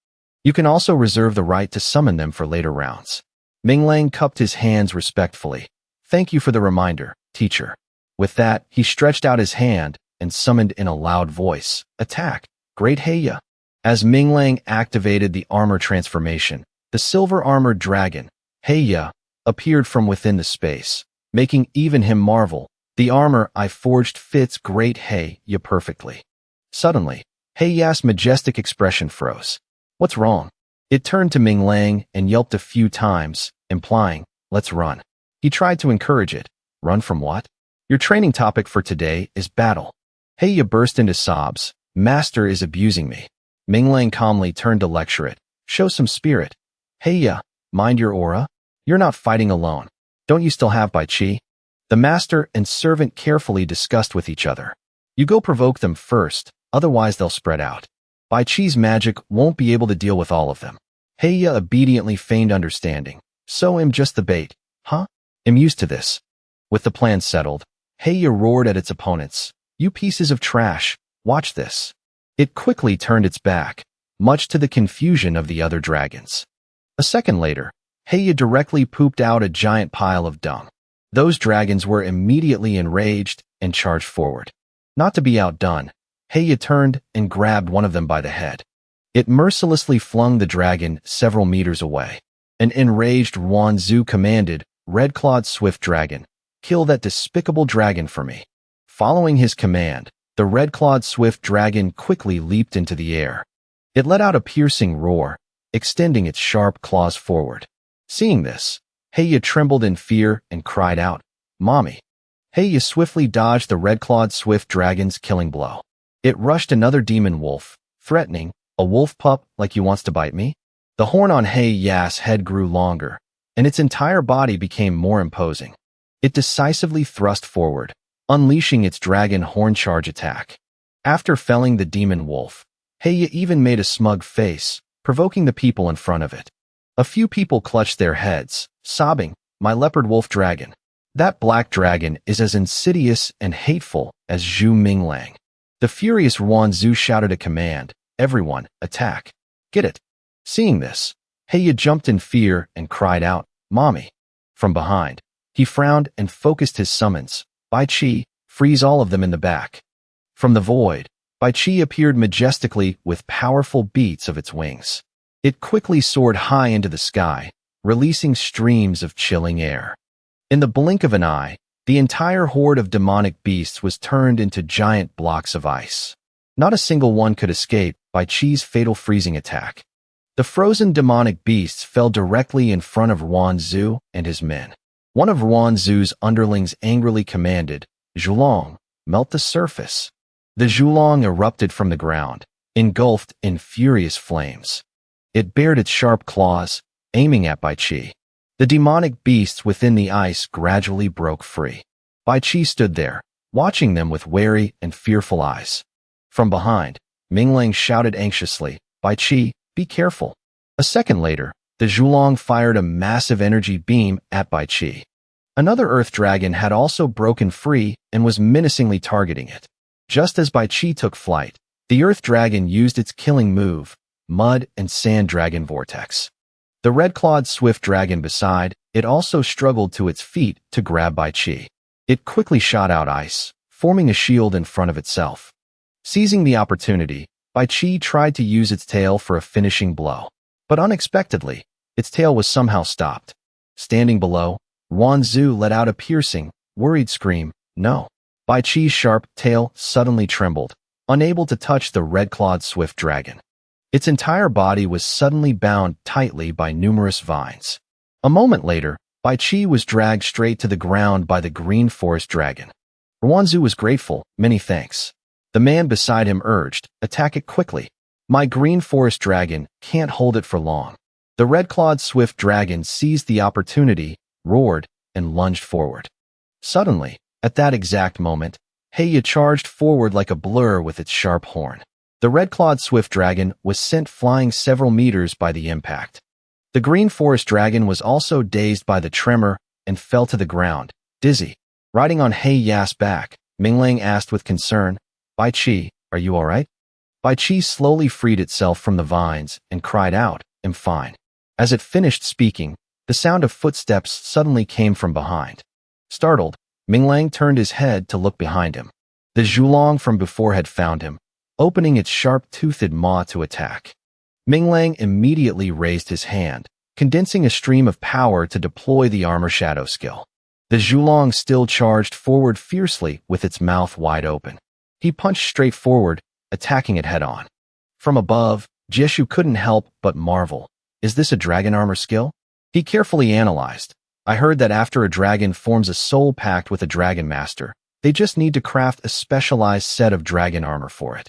You can also reserve the right to summon them for later rounds." Minglang cupped his hands respectfully. "Thank you for the reminder, teacher." With that, he stretched out his hand and summoned in a loud voice, "Attack, Great Heya." As Minglang activated the armor transformation, the silver-armored dragon, Heya, appeared from within the space, making even him marvel. "The armor I forged fits Great Heya perfectly." Suddenly, Heya's majestic expression froze. "What's wrong?" It turned to Minglang and yelped a few times, implying, "Let's run." He tried to encourage it. "Run from what? Your training topic for today is battle." Heya burst into sobs. "Master is abusing me." Minglang calmly turned to lecture it. "Show some spirit. Heya, mind your aura. You're not fighting alone. Don't you still have Bai Qi?" The master and servant carefully discussed with each other. "You go provoke them first, otherwise they'll spread out. Bai Qi's magic won't be able to deal with all of them." Heya obediently feigned understanding. "So am just the bait, huh? I'm used to this." With the plan settled, Heya roared at its opponents. "You pieces of trash, watch this." It quickly turned its back, much to the confusion of the other dragons. A second later, Heya directly pooped out a giant pile of dung. Those dragons were immediately enraged and charged forward. Not to be outdone, Heya turned and grabbed one of them by the head. It mercilessly flung the dragon several meters away. An enraged Wanzu commanded, "Red-clawed swift dragon, kill that despicable dragon for me." Following his command, the red-clawed swift dragon quickly leaped into the air. It let out a piercing roar, extending its sharp claws forward. Seeing this, Heya trembled in fear and cried out, "Mommy." Heya swiftly dodged the red-clawed swift dragon's killing blow. It rushed another demon wolf, threatening, "A wolf pup like you wants to bite me?" The horn on Heya's head grew longer, and its entire body became more imposing. It decisively thrust forward, unleashing its dragon horn charge attack. After felling the demon wolf, Heya even made a smug face, provoking the people in front of it. A few people clutched their heads, sobbing, "My leopard wolf dragon. That black dragon is as insidious and hateful as Zhu Minglang." The furious Wanzu shouted a command, "Everyone, attack. Get it." Seeing this, Heya jumped in fear and cried out, "Mommy." From behind, he frowned and focused his summons. "Bai Qi, freeze all of them in the back." From the void, Bai Qi appeared majestically with powerful beats of its wings. It quickly soared high into the sky, releasing streams of chilling air. In the blink of an eye, the entire horde of demonic beasts was turned into giant blocks of ice. Not a single one could escape Bai Qi's fatal freezing attack. The frozen demonic beasts fell directly in front of Wanzu and his men. One of Wanzu's underlings angrily commanded, "Zhulong, melt the surface." The Zhulong erupted from the ground, engulfed in furious flames. It bared its sharp claws, aiming at Bai Qi. The demonic beasts within the ice gradually broke free. Bai Qi stood there, watching them with wary and fearful eyes. From behind, Minglang shouted anxiously, "Bai Qi, be careful." A second later, the Zhulong fired a massive energy beam at Bai Qi. Another earth dragon had also broken free and was menacingly targeting it. Just as Bai Qi took flight, the earth dragon used its killing move, Mud and Sand Dragon Vortex. The red-clawed swift dragon beside it also struggled to its feet to grab Bai Qi. It quickly shot out ice, forming a shield in front of itself. Seizing the opportunity, Bai Qi tried to use its tail for a finishing blow. But unexpectedly, its tail was somehow stopped. Standing below, Wanzu let out a piercing, worried scream, "No." Bai Qi's sharp tail suddenly trembled, unable to touch the red-clawed swift dragon. Its entire body was suddenly bound tightly by numerous vines. A moment later, Bai Qi was dragged straight to the ground by the green forest dragon. Ruanzu was grateful, many thanks. The man beside him urged, attack it quickly. My green forest dragon can't hold it for long. The red-clawed swift dragon seized the opportunity, roared, and lunged forward. Suddenly, at that exact moment, Heya charged forward like a blur with its sharp horn. The red-clawed swift dragon was sent flying several meters by the impact. The green forest dragon was also dazed by the tremor and fell to the ground, dizzy. Riding on Heya's back, Minglang asked with concern, Bai Qi, are you all right? Bai Qi slowly freed itself from the vines and cried out, I'm fine. As it finished speaking, the sound of footsteps suddenly came from behind. Startled, Minglang turned his head to look behind him. The Zhulong from before had found him, opening its sharp-toothed maw to attack. Minglang immediately raised his hand, condensing a stream of power to deploy the armor shadow skill. The Zhulong still charged forward fiercely with its mouth wide open. He punched straight forward, attacking it head-on. From above, Jieshu couldn't help but marvel. Is this a dragon armor skill? He carefully analyzed. I heard that after a dragon forms a soul pact with a dragon master, they just need to craft a specialized set of dragon armor for it.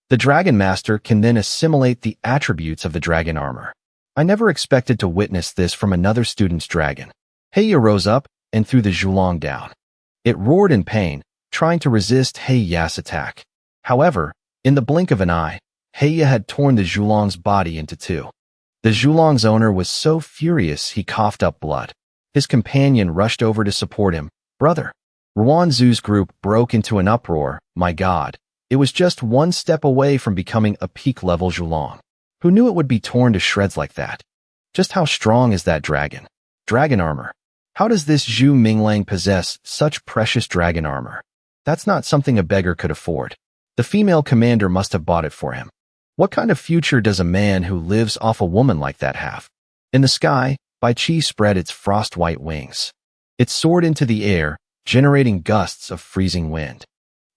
The dragon master can then assimilate the attributes of the dragon armor. I never expected to witness this from another student's dragon. Heya rose up and threw the Zhulong down. It roared in pain, trying to resist Heya's attack. However, in the blink of an eye, Heya had torn the Zhulong's body into two. The Zhulong's owner was so furious he coughed up blood. His companion rushed over to support him. Brother. Ruanzu's group broke into an uproar. My God, it was just one step away from becoming a peak-level Zhulong. Who knew it would be torn to shreds like that? Just how strong is that dragon? Dragon armor. How does this Zhu Minglang possess such precious dragon armor? That's not something a beggar could afford. The female commander must have bought it for him. What kind of future does a man who lives off a woman like that have? In the sky, Bai Qi spread its frost-white wings. It soared into the air, generating gusts of freezing wind.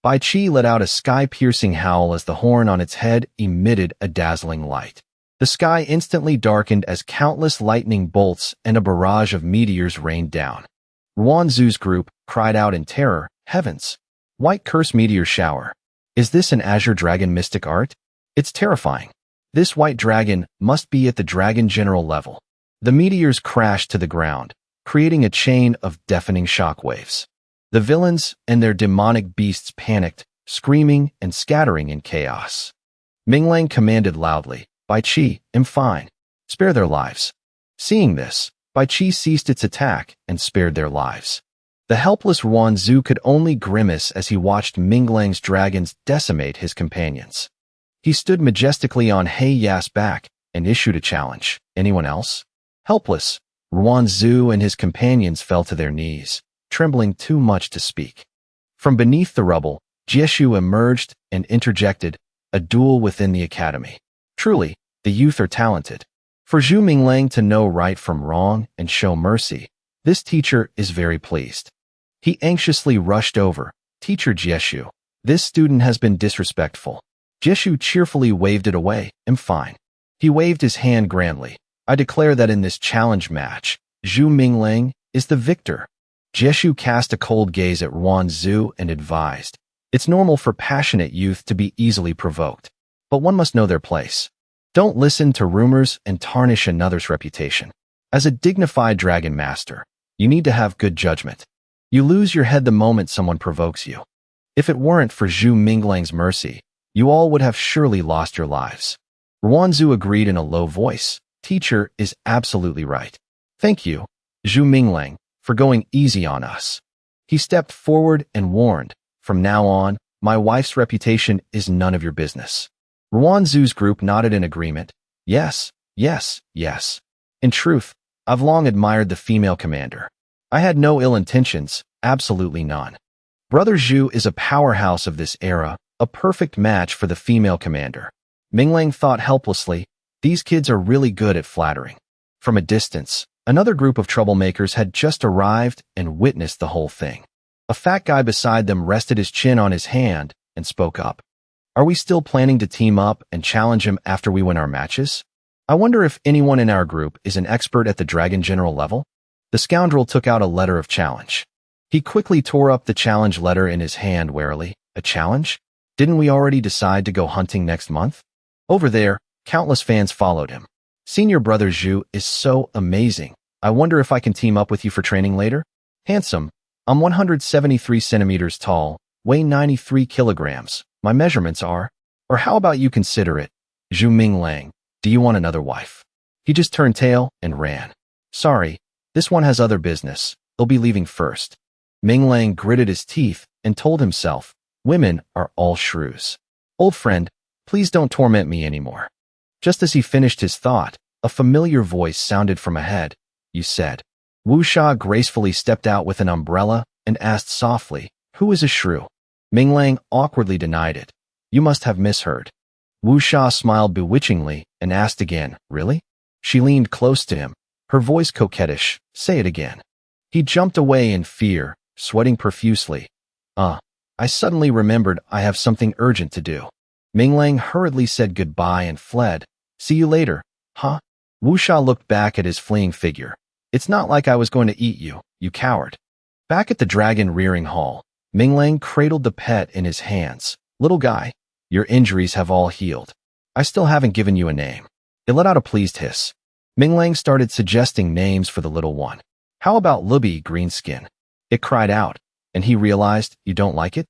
Bai Qi let out a sky-piercing howl as the horn on its head emitted a dazzling light. The sky instantly darkened as countless lightning bolts and a barrage of meteors rained down. Ruanzu's group cried out in terror, Heavens! White curse meteor shower. Is this an azure dragon mystic art? It's terrifying. This white dragon must be at the dragon general level. The meteors crashed to the ground, creating a chain of deafening shockwaves. The villains and their demonic beasts panicked, screaming and scattering in chaos. Minglang commanded loudly, Bai Qi, I'm fine. Spare their lives. Seeing this, Bai Qi ceased its attack and spared their lives. The helpless Ruanzu could only grimace as he watched Minglang's dragons decimate his companions. He stood majestically on Heya's back and issued a challenge. Anyone else? Helpless, Ruanzu and his companions fell to their knees, trembling too much to speak. From beneath the rubble, Jieshu emerged and interjected, a duel within the academy. Truly, the youth are talented. For Zhu Minglang to know right from wrong and show mercy, this teacher is very pleased. He anxiously rushed over. Teacher Jieshu, this student has been disrespectful. Jieshu cheerfully waved it away. I'm fine. He waved his hand grandly. I declare that in this challenge match, Zhu Minglang is the victor. Jieshu cast a cold gaze at Ruanzu and advised, it's normal for passionate youth to be easily provoked, but one must know their place. Don't listen to rumors and tarnish another's reputation. As a dignified dragon master, you need to have good judgment. You lose your head the moment someone provokes you. If it weren't for Zhu Minglang's mercy, you all would have surely lost your lives. Ruanzu agreed in a low voice. Teacher is absolutely right. Thank you, Zhu Minglang, for going easy on us. He stepped forward and warned, from now on, my wife's reputation is none of your business. Ruanzu's group nodded in agreement. Yes, yes, yes. In truth, I've long admired the female commander. I had no ill intentions, absolutely none. Brother Zhu is a powerhouse of this era, a perfect match for the female commander. Minglang thought helplessly, these kids are really good at flattering. From a distance, another group of troublemakers had just arrived and witnessed the whole thing. A fat guy beside them rested his chin on his hand and spoke up. Are we still planning to team up and challenge him after we win our matches? I wonder if anyone in our group is an expert at the Dragon General level? The scoundrel took out a letter of challenge. He quickly tore up the challenge letter in his hand warily. A challenge? Didn't we already decide to go hunting next month? Over there, countless fans followed him. Senior brother Zhu is so amazing. I wonder if I can team up with you for training later? Handsome. I'm 173 centimeters tall, weigh 93 kilograms. My measurements are. Or how about you consider it? Zhu Minglang, do you want another wife? He just turned tail and ran. Sorry, this one has other business. He'll be leaving first. Minglang gritted his teeth and told himself, women are all shrews. Old friend, please don't torment me anymore. Just as he finished his thought, a familiar voice sounded from ahead. You said. Wu Sha gracefully stepped out with an umbrella and asked softly, who is a shrew? Minglang awkwardly denied it. You must have misheard. Wu Sha smiled bewitchingly and asked again, really? She leaned close to him, her voice coquettish. Say it again. He jumped away in fear, sweating profusely. I suddenly remembered I have something urgent to do. Minglang hurriedly said goodbye and fled. See you later, huh? Wu Sha looked back at his fleeing figure. It's not like I was going to eat you, you coward. Back at the dragon rearing hall, Minglang cradled the pet in his hands. Little guy, your injuries have all healed. I still haven't given you a name. It let out a pleased hiss. Minglang started suggesting names for the little one. How about Lubby Greenskin? It cried out, and he realized, you don't like it?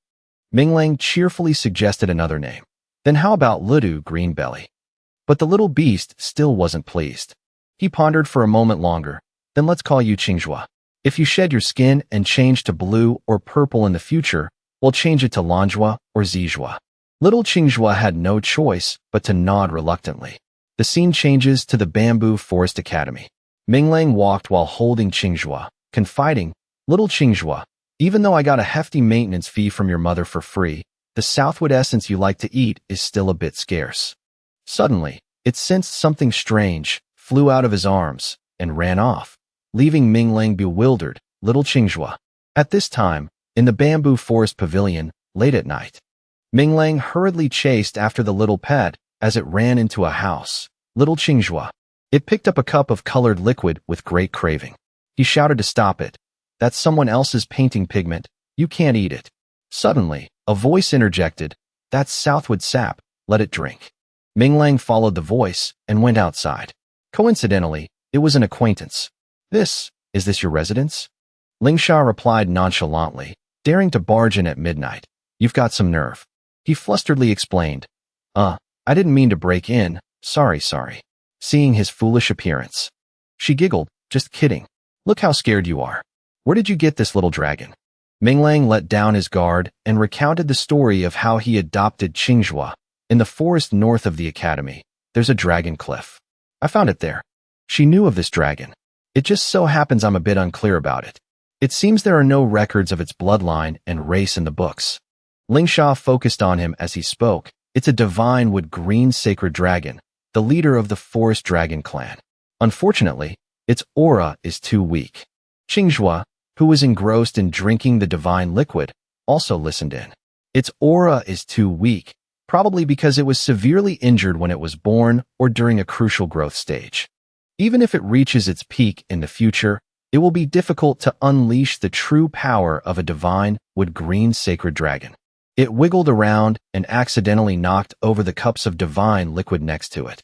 Minglang cheerfully suggested another name. Then how about Ludu Greenbelly? But the little beast still wasn't pleased. He pondered for a moment longer. Then let's call you Qingjua. If you shed your skin and change to blue or purple in the future, we'll change it to Lanjua or Zijua. Little Qingjua had no choice but to nod reluctantly. The scene changes to the Bamboo Forest Academy. Minglang walked while holding Qingjua, confiding, Little Qingjua, even though I got a hefty maintenance fee from your mother for free, the Southwood essence you like to eat is still a bit scarce. Suddenly, it sensed something strange, flew out of his arms, and ran off, leaving Minglang bewildered. Little Qingjua. At this time, in the Bamboo Forest Pavilion, late at night, Minglang hurriedly chased after the little pet as it ran into a house. Little Qingjua. It picked up a cup of colored liquid with great craving. He shouted to stop it. That's someone else's painting pigment. You can't eat it. Suddenly, a voice interjected. That's Southwood sap. Let it drink. Minglang followed the voice and went outside. Coincidentally, it was an acquaintance. Is this your residence? Lingsha replied nonchalantly, daring to barge in at midnight. You've got some nerve. He flusteredly explained. I didn't mean to break in. Sorry. Seeing his foolish appearance. She giggled. Just kidding. Look how scared you are. Where did you get this little dragon? Minglang let down his guard and recounted the story of how he adopted Qingjua. In the forest north of the academy, there's a dragon cliff. I found it there. She knew of this dragon. It just so happens I'm a bit unclear about it. It seems there are no records of its bloodline and race in the books. Lingsha focused on him as he spoke. It's a divine wood green sacred dragon, the leader of the forest dragon clan. Unfortunately, its aura is too weak. Qingjua, who was engrossed in drinking the divine liquid, also listened in. Its aura is too weak, probably because it was severely injured when it was born or during a crucial growth stage. Even if it reaches its peak in the future, it will be difficult to unleash the true power of a divine wood green sacred dragon. It wiggled around and accidentally knocked over the cups of divine liquid next to it.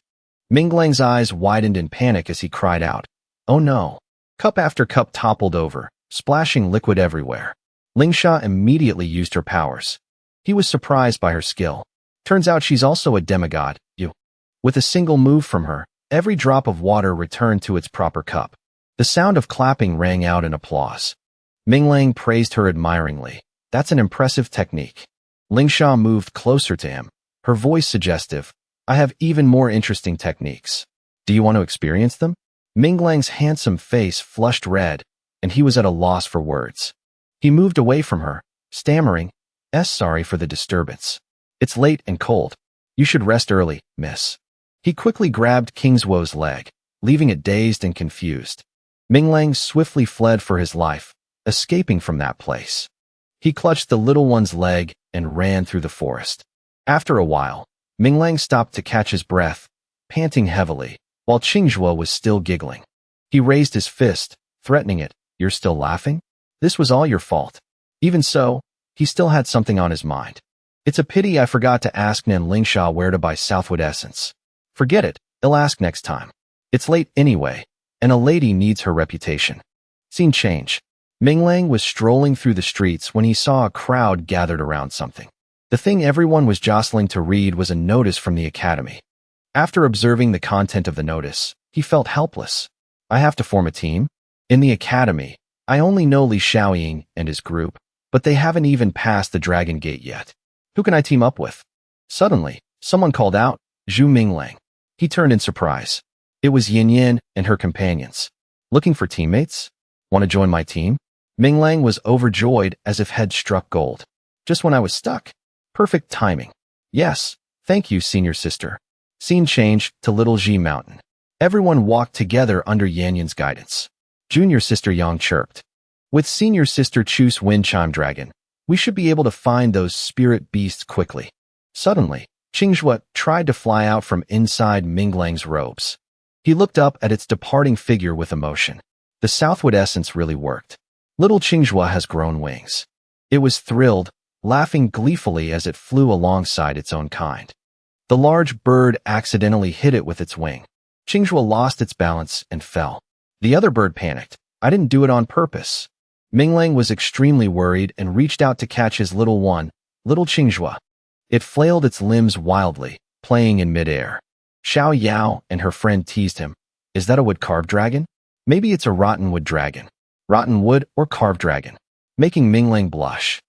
Minglang's eyes widened in panic as he cried out, "Oh no!" Cup after cup toppled over, splashing liquid everywhere. Lingsha immediately used her powers. He was surprised by her skill. Turns out she's also a demigod. With a single move from her, every drop of water returned to its proper cup. The sound of clapping rang out in applause. Minglang praised her admiringly. That's an impressive technique. Lingsha moved closer to him, her voice suggestive. I have even more interesting techniques. Do you want to experience them? Minglang's handsome face flushed red, and he was at a loss for words. He moved away from her, stammering, Sorry for the disturbance. It's late and cold. You should rest early, miss." He quickly grabbed Kingswoe's leg, leaving it dazed and confused. Minglang swiftly fled for his life, escaping from that place. He clutched the little one's leg and ran through the forest. After a while, Minglang stopped to catch his breath, panting heavily, while Qingzhua was still giggling. He raised his fist, threatening it. You're still laughing? This was all your fault. Even so, he still had something on his mind. It's a pity I forgot to ask Nan Lingsha where to buy Southwood essence. Forget it, he'll ask next time. It's late anyway, and a lady needs her reputation. Scene change. Minglang was strolling through the streets when he saw a crowd gathered around something. The thing everyone was jostling to read was a notice from the academy. After observing the content of the notice, he felt helpless. I have to form a team? In the academy, I only know Li Xiaoying and his group, but they haven't even passed the Dragon Gate yet. Who can I team up with? Suddenly, someone called out, Zhu Minglang. He turned in surprise. It was Yin Yin and her companions. Looking for teammates? Want to join my team? Minglang was overjoyed as if head struck gold. Just when I was stuck. Perfect timing. Yes, thank you, senior sister. Scene changed to Little Ji Mountain. Everyone walked together under Yan Yan's guidance. Junior sister Yang chirped. With senior sister Chu's Wind Chime Dragon, we should be able to find those spirit beasts quickly. Suddenly, Qingzhua tried to fly out from inside Minglang's robes. He looked up at its departing figure with emotion. The Southwood essence really worked. Little Qingzhua has grown wings. It was thrilled, laughing gleefully as it flew alongside its own kind. The large bird accidentally hit it with its wing. Qingzhua lost its balance and fell. The other bird panicked. I didn't do it on purpose. Minglang was extremely worried and reached out to catch his little one, Little Qingzhua. It flailed its limbs wildly, playing in midair. Xiao Yao and her friend teased him. Is that a wood-carved dragon? Maybe it's a rotten wood dragon. Rotten wood or carved dragon. Making Minglang blush.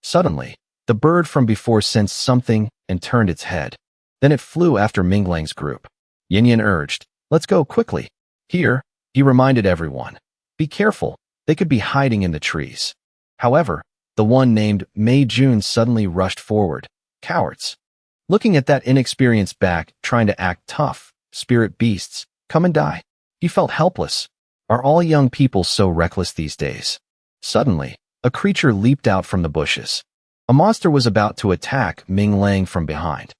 Suddenly, the bird from before sensed something and turned its head. Then it flew after Minglang's group. Yin Yin urged, let's go quickly. Here, he reminded everyone. Be careful, they could be hiding in the trees. However, the one named Mei Jun suddenly rushed forward. Cowards. Looking at that inexperienced back, trying to act tough, spirit beasts, come and die. He felt helpless. Are all young people so reckless these days? Suddenly, a creature leaped out from the bushes. A monster was about to attack Minglang from behind.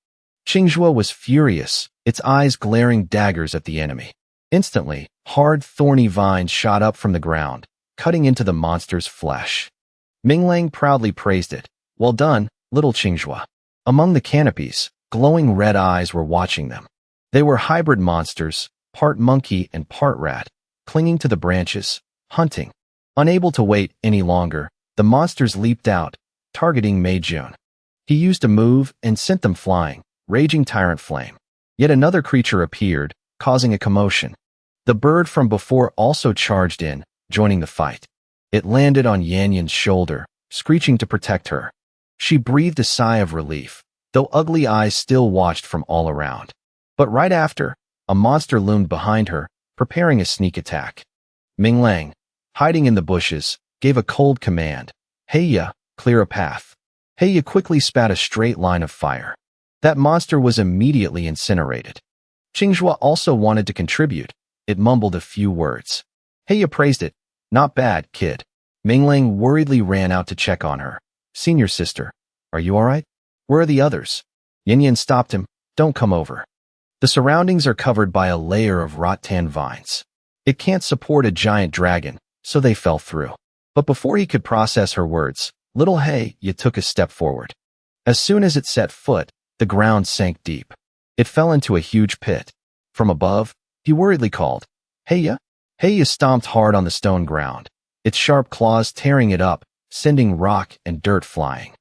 Qingzhua was furious, its eyes glaring daggers at the enemy. Instantly, hard, thorny vines shot up from the ground, cutting into the monster's flesh. Minglang proudly praised it. Well done, little Qingzhua. Among the canopies, glowing red eyes were watching them. They were hybrid monsters, part monkey and part rat, clinging to the branches, hunting. Unable to wait any longer, the monsters leaped out, targeting Mei Jun. He used a move and sent them flying, raging tyrant flame. Yet another creature appeared, causing a commotion. The bird from before also charged in, joining the fight. It landed on Yan Yan's shoulder, screeching to protect her. She breathed a sigh of relief, though ugly eyes still watched from all around. But right after, a monster loomed behind her, preparing a sneak attack. Minglang, hiding in the bushes, gave a cold command. Heya, clear a path. Heya quickly spat a straight line of fire. That monster was immediately incinerated. Qingzhua also wanted to contribute. It mumbled a few words. Heya praised it. Not bad, kid. Minglang worriedly ran out to check on her. Senior sister, are you all right? Where are the others? Yin Yin stopped him. Don't come over. The surroundings are covered by a layer of rattan vines. It can't support a giant dragon, so they fell through. But before he could process her words, little Heya took a step forward. As soon as it set foot, the ground sank deep. It fell into a huge pit. From above, he worriedly called, Heya? Heya stomped hard on the stone ground, its sharp claws tearing it up, sending rock and dirt flying.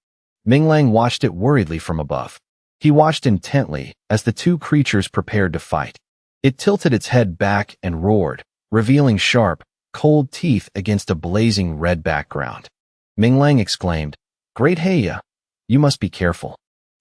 Minglang watched it worriedly from above. He watched intently as the two creatures prepared to fight. It tilted its head back and roared, revealing sharp, cold teeth against a blazing red background. Minglang exclaimed, Great Heya, you must be careful.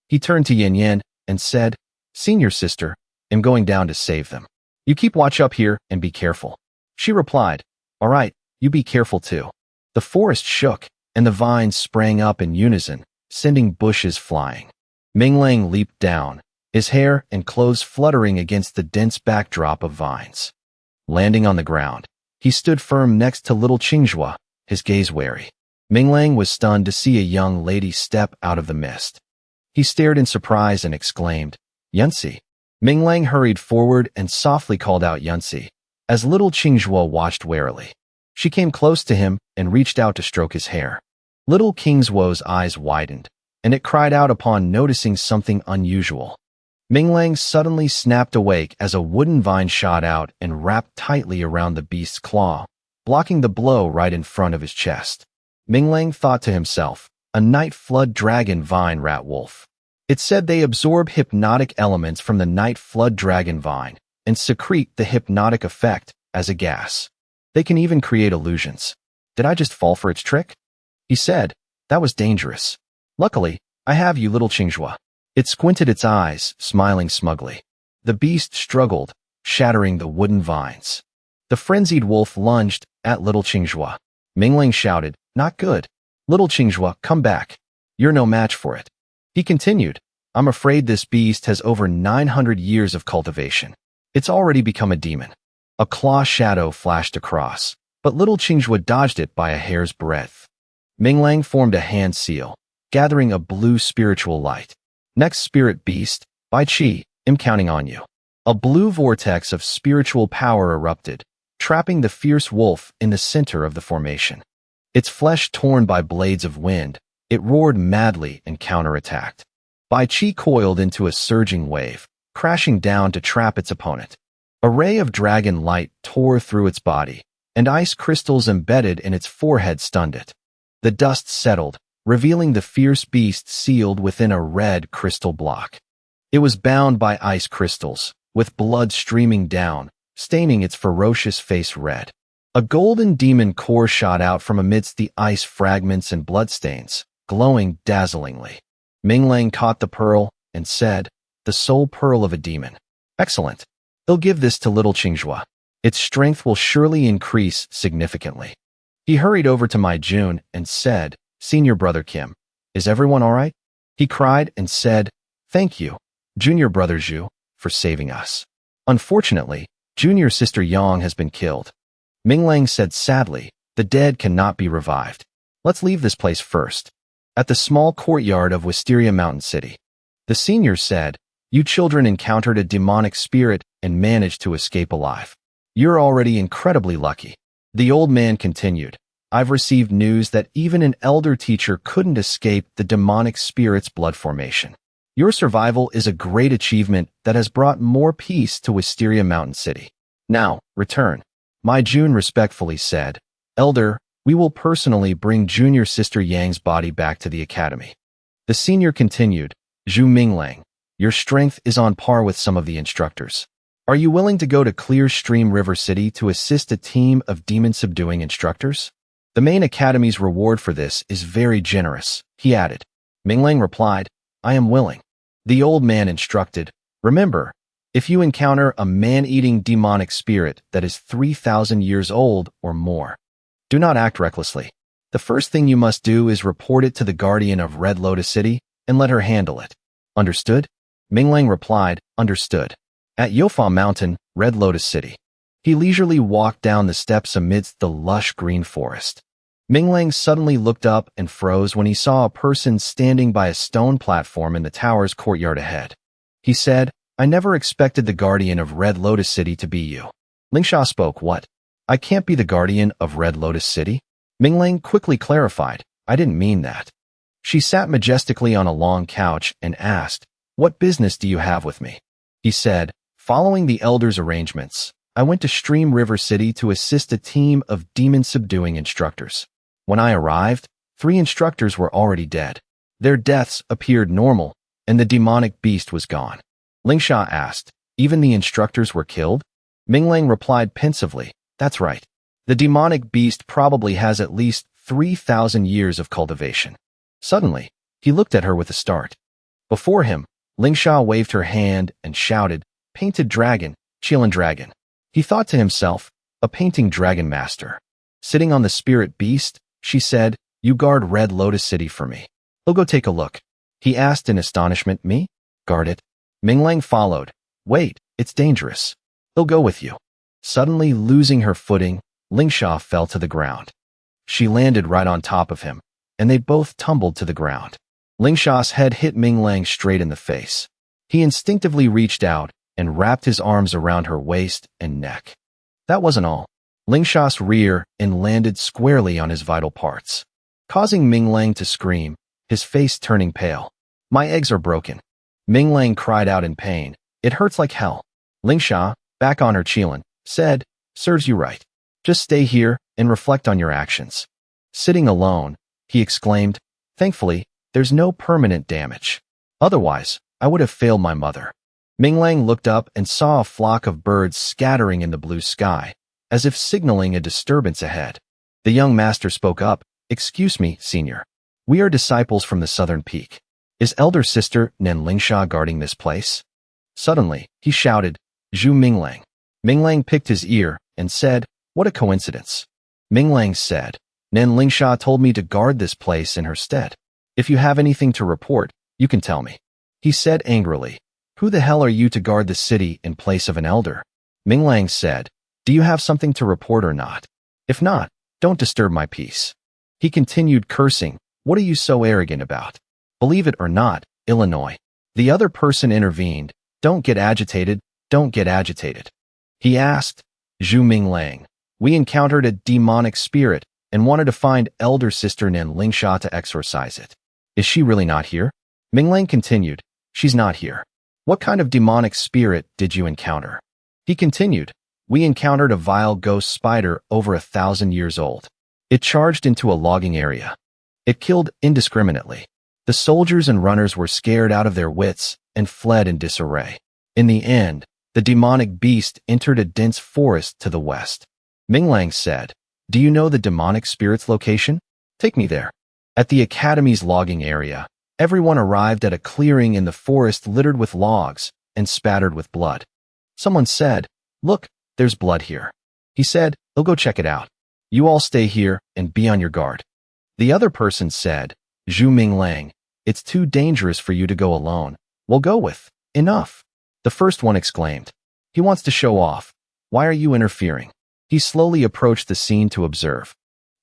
He turned to Yin Yin and said, Senior sister, I'm going down to save them. You keep watch up here and be careful. She replied, All right, you be careful too. The forest shook, and the vines sprang up in unison, sending bushes flying. Minglang leaped down, his hair and clothes fluttering against the dense backdrop of vines. Landing on the ground, he stood firm next to little Qingzhua, his gaze wary. Minglang was stunned to see a young lady step out of the mist. He stared in surprise and exclaimed, Yunzi. Minglang hurried forward and softly called out Yunzi, as little Qingzhuo watched warily. She came close to him and reached out to stroke his hair. Little Qingzhuo's eyes widened, and it cried out upon noticing something unusual. Minglang suddenly snapped awake as a wooden vine shot out and wrapped tightly around the beast's claw, blocking the blow right in front of his chest. Minglang thought to himself, a night flood dragon vine rat wolf. It said they absorb hypnotic elements from the night flood dragon vine and secrete the hypnotic effect as a gas. They can even create illusions. Did I just fall for its trick? He said, that was dangerous. Luckily, I have you, little Qingzhuo. It squinted its eyes, smiling smugly. The beast struggled, shattering the wooden vines. The frenzied wolf lunged at little Qingzhuo. Minglang shouted, not good. Little Qingzhuo, come back. You're no match for it. He continued, I'm afraid this beast has over 900 years of cultivation. It's already become a demon. A claw shadow flashed across, but little Qingzhuo dodged it by a hair's breadth. Minglang formed a hand seal, gathering a blue spiritual light. Next spirit beast, Bai Qi, I'm counting on you. A blue vortex of spiritual power erupted, trapping the fierce wolf in the center of the formation. Its flesh torn by blades of wind, it roared madly and counterattacked. Bai Qi coiled into a surging wave, crashing down to trap its opponent. A ray of dragon light tore through its body, and ice crystals embedded in its forehead stunned it. The dust settled, revealing the fierce beast sealed within a red crystal block. It was bound by ice crystals, with blood streaming down, staining its ferocious face red. A golden demon core shot out from amidst the ice fragments and bloodstains, glowing dazzlingly. Minglang caught the pearl and said, the soul pearl of a demon. Excellent. He'll give this to little Qingzhuo. Its strength will surely increase significantly. He hurried over to my Jun and said, Senior brother Kim, is everyone all right? He cried and said, thank you, junior brother Zhu, for saving us. Unfortunately, junior sister Yang has been killed. Minglang said sadly, the dead cannot be revived. Let's leave this place first. At the small courtyard of Wisteria Mountain City, the senior said, you children encountered a demonic spirit and managed to escape alive. You're already incredibly lucky. The old man continued, I've received news that even an elder teacher couldn't escape the demonic spirit's blood formation. Your survival is a great achievement that has brought more peace to Wisteria Mountain City. Now, return. My Jun respectfully said, Elder, we will personally bring junior sister Yang's body back to the academy. The senior continued, Zhu Minglang, your strength is on par with some of the instructors. Are you willing to go to Clear Stream River City to assist a team of demon-subduing instructors? The main academy's reward for this is very generous, he added. Minglang replied, I am willing. The old man instructed, remember, if you encounter a man-eating demonic spirit that is 3,000 years old or more, do not act recklessly. The first thing you must do is report it to the guardian of Red Lotus City and let her handle it. Understood? Minglang replied, understood. At Yofa Mountain, Red Lotus City. He leisurely walked down the steps amidst the lush green forest. Minglang suddenly looked up and froze when he saw a person standing by a stone platform in the tower's courtyard ahead. He said, I never expected the guardian of Red Lotus City to be you. Lingsha spoke, what? I can't be the guardian of Red Lotus City? Minglang quickly clarified, I didn't mean that. She sat majestically on a long couch and asked, what business do you have with me? He said, following the elder's arrangements, I went to Stream River City to assist a team of demon-subduing instructors. When I arrived, 3 instructors were already dead. Their deaths appeared normal, and the demonic beast was gone. Lingsha asked, even the instructors were killed? Minglang replied pensively, that's right. The demonic beast probably has at least 3,000 years of cultivation. Suddenly, he looked at her with a start. Before him, Lingsha waved her hand and shouted, painted dragon, Qilin dragon. He thought to himself, a painting dragon master. Sitting on the spirit beast, she said, you guard Red Lotus City for me. I'll go take a look. He asked in astonishment, me? Guard it? Minglang followed. Wait, it's dangerous. I'll go with you. Suddenly losing her footing, Lingsha fell to the ground. She landed right on top of him, and they both tumbled to the ground. Lingsha's head hit Minglang straight in the face. He instinctively reached out and wrapped his arms around her waist and neck. That wasn't all. Lingsha's rear and landed squarely on his vital parts, causing Minglang to scream, his face turning pale. "My eggs are broken." Minglang cried out in pain. "It hurts like hell." Lingsha, back on her Qilin, said, "Serves you right. Just stay here and reflect on your actions." Sitting alone, he exclaimed, "Thankfully, there's no permanent damage. Otherwise, I would have failed my mother." Minglang looked up and saw a flock of birds scattering in the blue sky, as if signaling a disturbance ahead. The young master spoke up, "Excuse me, senior. We are disciples from the southern peak. Is elder sister Nen Lingsha guarding this place?" Suddenly, he shouted, "Zhu Minglang." Minglang picked his ear and said, "What a coincidence." Minglang said, "Nen Lingsha told me to guard this place in her stead. If you have anything to report, you can tell me." He said angrily, "Who the hell are you to guard the city in place of an elder?" Minglang said, "Do you have something to report or not? If not, don't disturb my peace." He continued cursing, "What are you so arrogant about?" "Believe it or not, Illinois." The other person intervened, "Don't get agitated, don't get agitated." He asked, "Zhu Minglang, we encountered a demonic spirit and wanted to find elder sister Nen Lingsha to exorcise it. Is she really not here?" Minglang continued, "She's not here." "What kind of demonic spirit did you encounter?" He continued, "We encountered a vile ghost spider over 1,000 years old. It charged into a logging area. It killed indiscriminately. The soldiers and runners were scared out of their wits and fled in disarray. In the end, the demonic beast entered a dense forest to the west." Minglang said, "Do you know the demonic spirit's location? Take me there." At the academy's logging area, everyone arrived at a clearing in the forest littered with logs and spattered with blood. Someone said, "Look, there's blood here." He said, "I'll go check it out. You all stay here and be on your guard." The other person said, "Zhu Minglang, it's too dangerous for you to go alone. We'll go with. Enough." The first one exclaimed, "He wants to show off. Why are you interfering?" He slowly approached the scene to observe.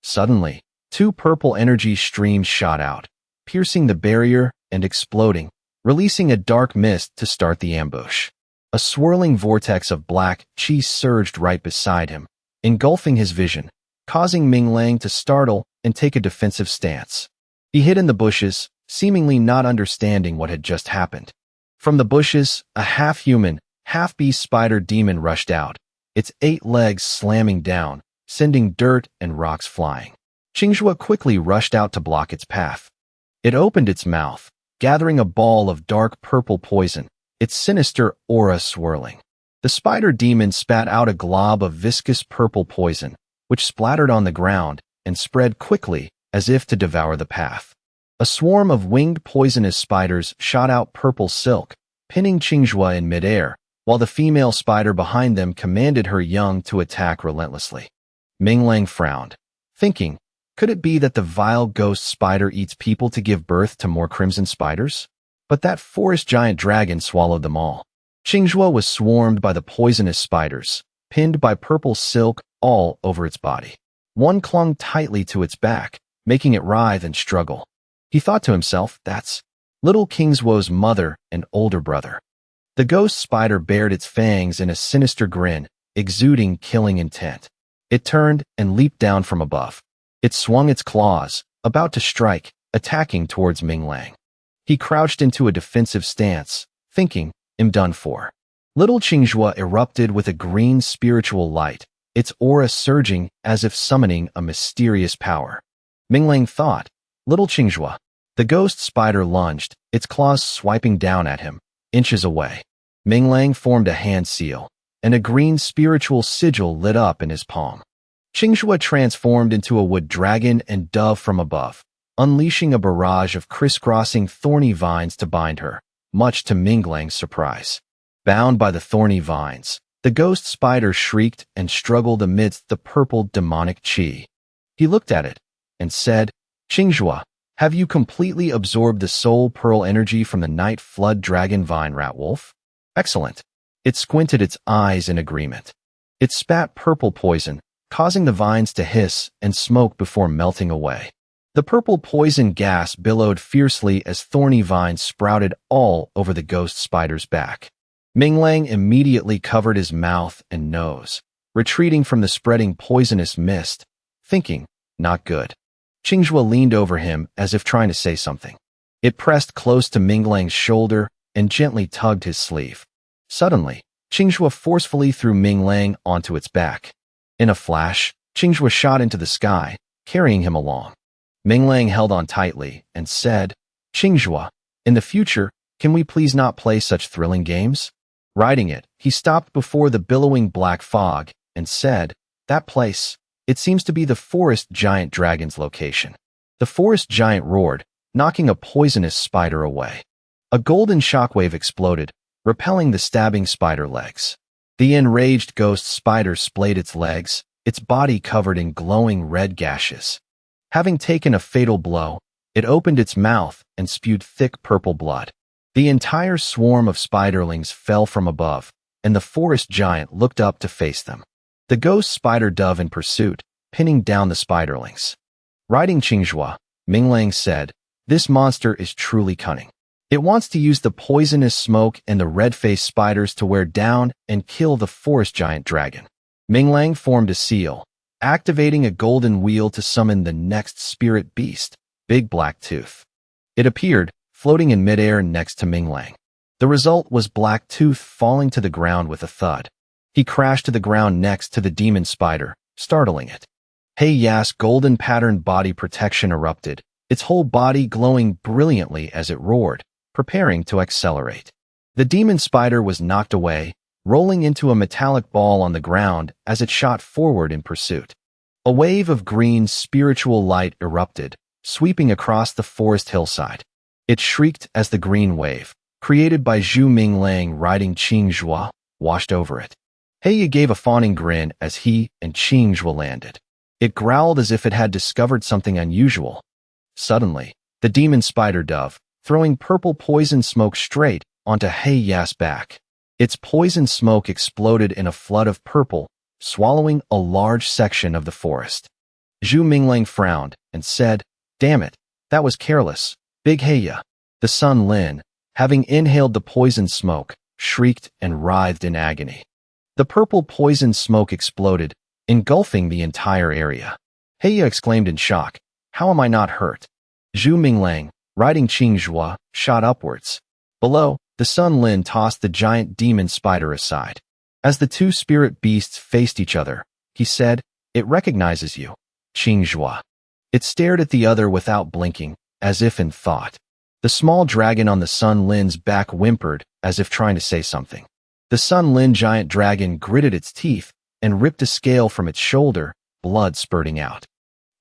Suddenly, 2 purple energy streams shot out, piercing the barrier and exploding, releasing a dark mist to start the ambush. A swirling vortex of black chi surged right beside him, engulfing his vision, causing Minglang to startle and take a defensive stance. He hid in the bushes, seemingly not understanding what had just happened. From the bushes, a half-human, half-beast spider demon rushed out, its 8 legs slamming down, sending dirt and rocks flying. Qingjue quickly rushed out to block its path. It opened its mouth, gathering a ball of dark purple poison, its sinister aura swirling. The spider demon spat out a glob of viscous purple poison, which splattered on the ground and spread quickly as if to devour the path. A swarm of winged poisonous spiders shot out purple silk, pinning Qingjue in midair, while the female spider behind them commanded her young to attack relentlessly. Minglang frowned, thinking, could it be that the vile ghost spider eats people to give birth to more crimson spiders? But that forest giant dragon swallowed them all. Qingjue was swarmed by the poisonous spiders, pinned by purple silk all over its body. One clung tightly to its back, making it writhe and struggle. He thought to himself, that's little Qingjue's mother and older brother. The ghost spider bared its fangs in a sinister grin, exuding killing intent. It turned and leaped down from above. It swung its claws, about to strike, attacking towards Minglang. He crouched into a defensive stance, thinking, I'm done for. Little Qingjue erupted with a green spiritual light, its aura surging as if summoning a mysterious power. Minglang thought, little Qingjue. The ghost spider lunged, its claws swiping down at him, inches away. Minglang formed a hand seal, and a green spiritual sigil lit up in his palm. Qingjue transformed into a wood dragon and dove from above, unleashing a barrage of crisscrossing thorny vines to bind her, much to Minglang's surprise. Bound by the thorny vines, the ghost spider shrieked and struggled amidst the purple demonic chi. He looked at it and said, Qingjue, have you completely absorbed the soul pearl energy from the night flood dragon vine rat wolf? Excellent. It squinted its eyes in agreement. It spat purple poison, causing the vines to hiss and smoke before melting away. The purple poison gas billowed fiercely as thorny vines sprouted all over the ghost spider's back. Minglang immediately covered his mouth and nose, retreating from the spreading poisonous mist, thinking, not good. Qinghua leaned over him as if trying to say something. It pressed close to Minglang's shoulder and gently tugged his sleeve. Suddenly, Qinghua forcefully threw Minglang onto its back. In a flash, Qinghua shot into the sky, carrying him along. Minglang held on tightly and said, Qinghua, in the future, can we please not play such thrilling games? Riding it, he stopped before the billowing black fog and said, that place, it seems to be the forest giant dragon's location. The forest giant roared, knocking a poisonous spider away. A golden shockwave exploded, repelling the stabbing spider legs. The enraged ghost spider splayed its legs, its body covered in glowing red gashes. Having taken a fatal blow, it opened its mouth and spewed thick purple blood. The entire swarm of spiderlings fell from above, and the forest giant looked up to face them. The ghost spider dove in pursuit, pinning down the spiderlings. Riding Qinghua, Minglang said, this monster is truly cunning. It wants to use the poisonous smoke and the red-faced spiders to wear down and kill the forest giant dragon. Minglang formed a seal, activating a golden wheel to summon the next spirit beast, Big Black Tooth. It appeared, floating in midair next to Minglang. The result was Black Tooth falling to the ground with a thud. He crashed to the ground next to the demon spider, startling it. Hey Ya's golden patterned body protection erupted, its whole body glowing brilliantly as it roared, preparing to accelerate. The demon spider was knocked away, rolling into a metallic ball on the ground as it shot forward in pursuit. A wave of green spiritual light erupted, sweeping across the forest hillside. It shrieked as the green wave, created by Zhu Minglang riding Qinghua, washed over it. Heya gave a fawning grin as he and Qinghua landed. It growled as if it had discovered something unusual. Suddenly, the demon spider dove, throwing purple poison smoke straight onto Heya's back. Its poison smoke exploded in a flood of purple, swallowing a large section of the forest. Zhu Minglang frowned and said, damn it, that was careless. Big Heya. The Sun Lin, having inhaled the poison smoke, shrieked and writhed in agony. The purple poison smoke exploded, engulfing the entire area. Heya exclaimed in shock, how am I not hurt? Zhu Minglang, riding Qinghua, shot upwards. Below, the Sun Lin tossed the giant demon spider aside. As the two spirit beasts faced each other, he said, it recognizes you, Qinghua. It stared at the other without blinking, as if in thought. The small dragon on the Sun Lin's back whimpered, as if trying to say something. The Sun Lin giant dragon gritted its teeth and ripped a scale from its shoulder, blood spurting out.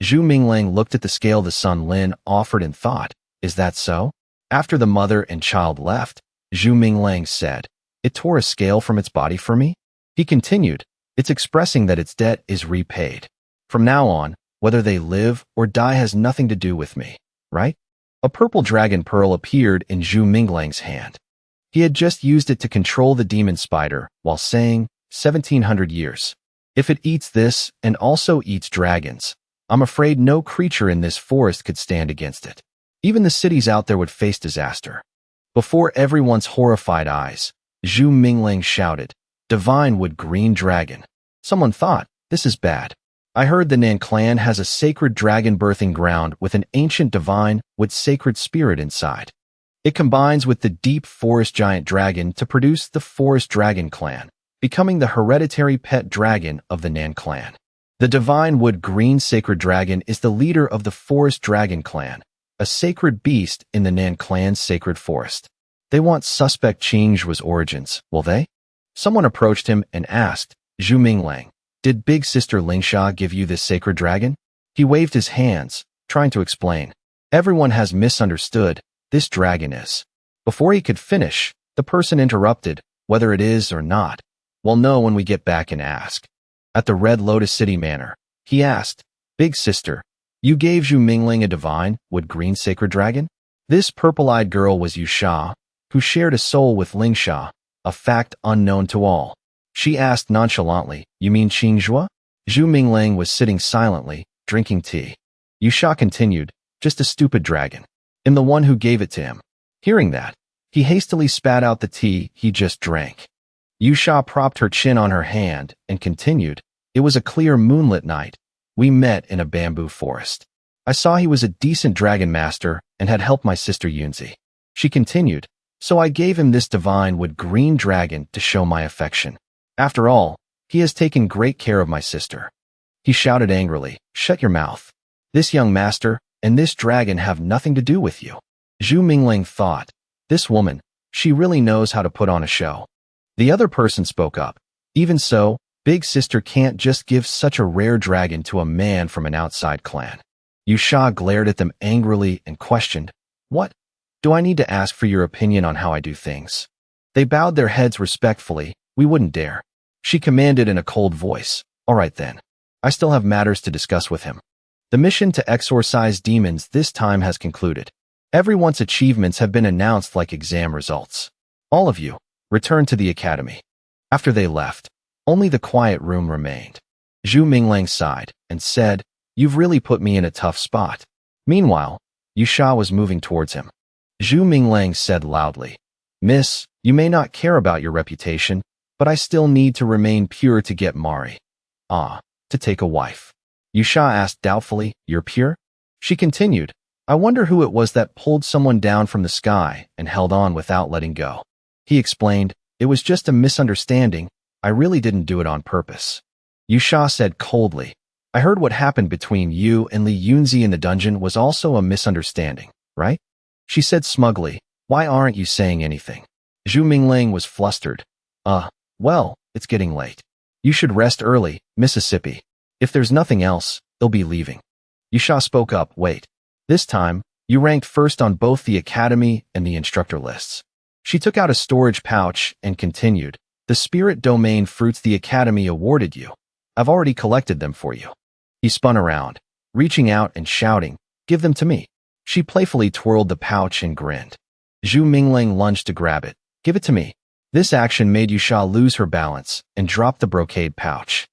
Zhu Minglang looked at the scale the Sun Lin offered and thought, is that so? After the mother and child left, Zhu Minglang said, it tore a scale from its body for me? He continued, it's expressing that its debt is repaid. From now on, whether they live or die has nothing to do with me, right? A purple dragon pearl appeared in Zhu Minglang's hand. He had just used it to control the demon spider while saying, 1700 years. If it eats this and also eats dragons, I'm afraid no creature in this forest could stand against it. Even the cities out there would face disaster. Before everyone's horrified eyes, Zhu Minglang shouted, Divine Wood Green Dragon. Someone thought, this is bad. I heard the Nan clan has a sacred dragon birthing ground with an ancient divine with sacred spirit inside. It combines with the deep forest giant dragon to produce the forest dragon clan, becoming the hereditary pet dragon of the Nan clan. The Divine Wood Green Sacred Dragon is the leader of the Forest Dragon Clan, a sacred beast in the Nan clan's sacred forest. They want suspect Qinghua's origins, will they? Someone approached him and asked, Zhu Minglang, did Big Sister Lingsha give you this sacred dragon? He waved his hands, trying to explain. Everyone has misunderstood, this dragon is. Before he could finish, the person interrupted, whether it is or not. We'll know when we get back and ask. At the Red Lotus City Manor, he asked, Big Sister, you gave Zhu Minglang a divine, wood green sacred dragon? This purple-eyed girl was Yusha, who shared a soul with Lingsha, a fact unknown to all. She asked nonchalantly, you mean Qinghua? Zhu Minglang was sitting silently, drinking tea. Yusha continued, just a stupid dragon. I'm the one who gave it to him. Hearing that, he hastily spat out the tea he just drank. Yusha propped her chin on her hand and continued, it was a clear moonlit night. We met in a bamboo forest. I saw he was a decent dragon master and had helped my sister Yunzi. She continued, so I gave him this divine wood green dragon to show my affection. After all, he has taken great care of my sister. He shouted angrily, shut your mouth. This young master and this dragon have nothing to do with you. Zhu Minglang thought, this woman, she really knows how to put on a show. The other person spoke up, even so, big sister can't just give such a rare dragon to a man from an outside clan. Yusha glared at them angrily and questioned, what? Do I need to ask for your opinion on how I do things? They bowed their heads respectfully, we wouldn't dare. She commanded in a cold voice, all right then. I still have matters to discuss with him. The mission to exorcise demons this time has concluded. Everyone's achievements have been announced like exam results. All of you, return to the academy. After they left, only the quiet room remained. Zhu Minglang sighed and said, you've really put me in a tough spot. Meanwhile, Yusha was moving towards him. Zhu Minglang said loudly, Miss, you may not care about your reputation, but I still need to remain pure to get Mari. To take a wife. Yusha asked doubtfully, you're pure? She continued, I wonder who it was that pulled someone down from the sky and held on without letting go. He explained, it was just a misunderstanding, I really didn't do it on purpose. Yusha said coldly, I heard what happened between you and Li Yunzi in the dungeon was also a misunderstanding, right? She said smugly, why aren't you saying anything? Zhu Minglang was flustered. Well, it's getting late. You should rest early, Mississippi. If there's nothing else, they'll be leaving. Yusha spoke up, wait. This time, you ranked first on both the academy and the instructor lists. She took out a storage pouch and continued, the spirit domain fruits the academy awarded you. I've already collected them for you. He spun around, reaching out and shouting, give them to me. She playfully twirled the pouch and grinned. Zhu Minglang lunged to grab it. Give it to me. This action made Yusha lose her balance and drop the brocade pouch.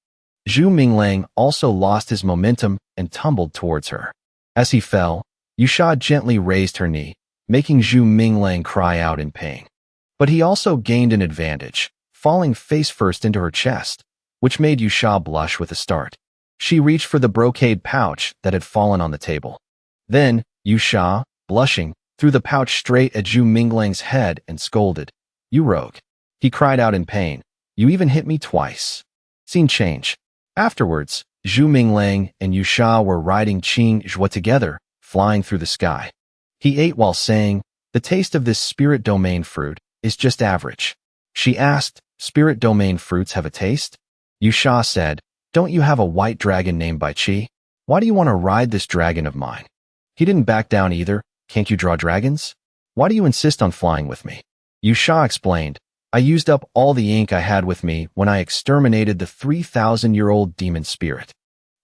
Zhu Minglang also lost his momentum and tumbled towards her. As he fell, Yusha gently raised her knee, making Zhu Minglang cry out in pain. But he also gained an advantage, falling face first into her chest, which made Yusha blush with a start. She reached for the brocade pouch that had fallen on the table. Then, Yusha, blushing, threw the pouch straight at Zhu Minglang's head and scolded, you rogue. He cried out in pain, you even hit me twice. Scene change. Afterwards, Zhu Minglang and Yusha were riding Qing Zhua together, flying through the sky. He ate while saying, the taste of this spirit domain fruit is just average. She asked, spirit domain fruits have a taste? Yusha said, don't you have a white dragon named Bai Qi? Why do you want to ride this dragon of mine? He didn't back down either. Can't you draw dragons? Why do you insist on flying with me? Yusha explained, I used up all the ink I had with me when I exterminated the 3,000-year-old demon spirit.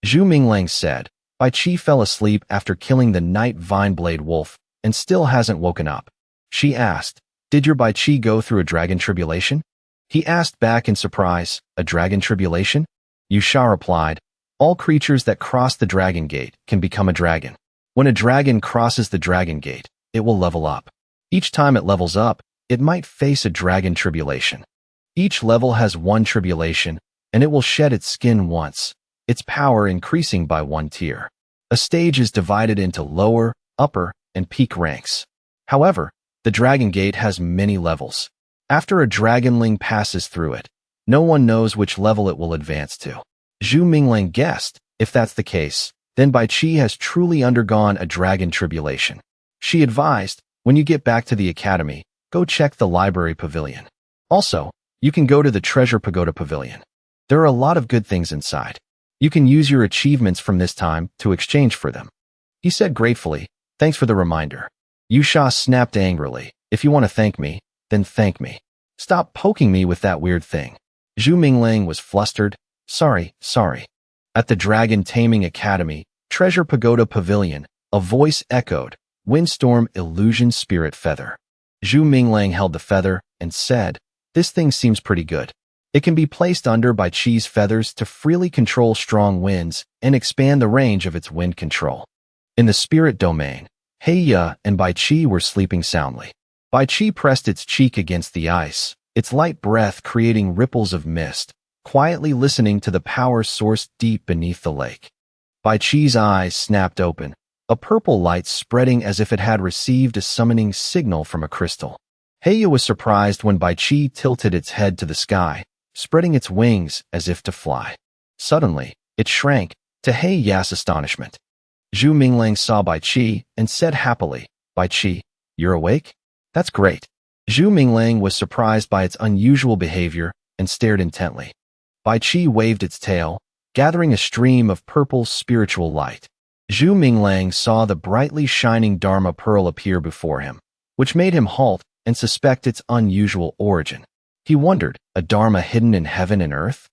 Zhu Minglang said, Bai Qi fell asleep after killing the night Vineblade wolf and still hasn't woken up. She asked, did your Bai Qi go through a dragon tribulation? He asked back in surprise, a dragon tribulation? Yusha replied, all creatures that cross the dragon gate can become a dragon. When a dragon crosses the dragon gate, it will level up. Each time it levels up, it might face a dragon tribulation. Each level has one tribulation, and it will shed its skin once, its power increasing by one tier. A stage is divided into lower, upper, and peak ranks. However, the dragon gate has many levels. After a dragonling passes through it, no one knows which level it will advance to. Zhu Minglang guessed, if that's the case, then Bai Qi has truly undergone a dragon tribulation. She advised, when you get back to the academy, go check the library pavilion. Also, you can go to the treasure pagoda pavilion. There are a lot of good things inside. You can use your achievements from this time to exchange for them. He said gratefully, thanks for the reminder. Yusha snapped angrily, if you want to thank me, then thank me. Stop poking me with that weird thing. Zhu Minglang was flustered, sorry. At the Dragon Taming Academy, Treasure Pagoda Pavilion, a voice echoed, Windstorm Illusion Spirit Feather. Zhu Minglang held the feather and said, this thing seems pretty good. It can be placed under Bai Chi's feathers to freely control strong winds and expand the range of its wind control. In the spirit domain, Heiya and Bai Chi were sleeping soundly. Bai Chi pressed its cheek against the ice, its light breath creating ripples of mist, quietly listening to the power source deep beneath the lake. Bai Chi's eyes snapped open, a purple light spreading as if it had received a summoning signal from a crystal. Heiya was surprised when Bai Chi tilted its head to the sky, spreading its wings as if to fly. Suddenly, it shrank, to Heiya's astonishment. Zhu Minglang saw Bai Chi and said happily, "Bai Chi, you're awake? That's great." Zhu Minglang was surprised by its unusual behavior and stared intently. Bai Chi waved its tail, gathering a stream of purple spiritual light. Zhu Minglang saw the brightly shining Dharma pearl appear before him, which made him halt and suspect its unusual origin. He wondered, a Dharma hidden in heaven and earth?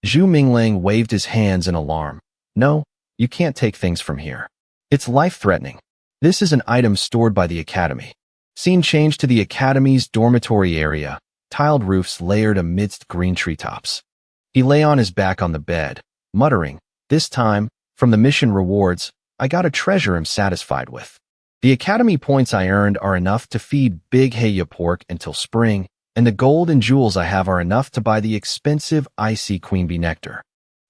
Zhu Minglang waved his hands in alarm. "No, you can't take things from here. It's life-threatening. This is an item stored by the Academy." Scene changed to the Academy's dormitory area, tiled roofs layered amidst green treetops. He lay on his back on the bed, muttering, "This time, from the mission rewards, I got a treasure I'm satisfied with. The Academy points I earned are enough to feed Big Heiya pork until spring, and the gold and jewels I have are enough to buy the expensive icy queen bee nectar.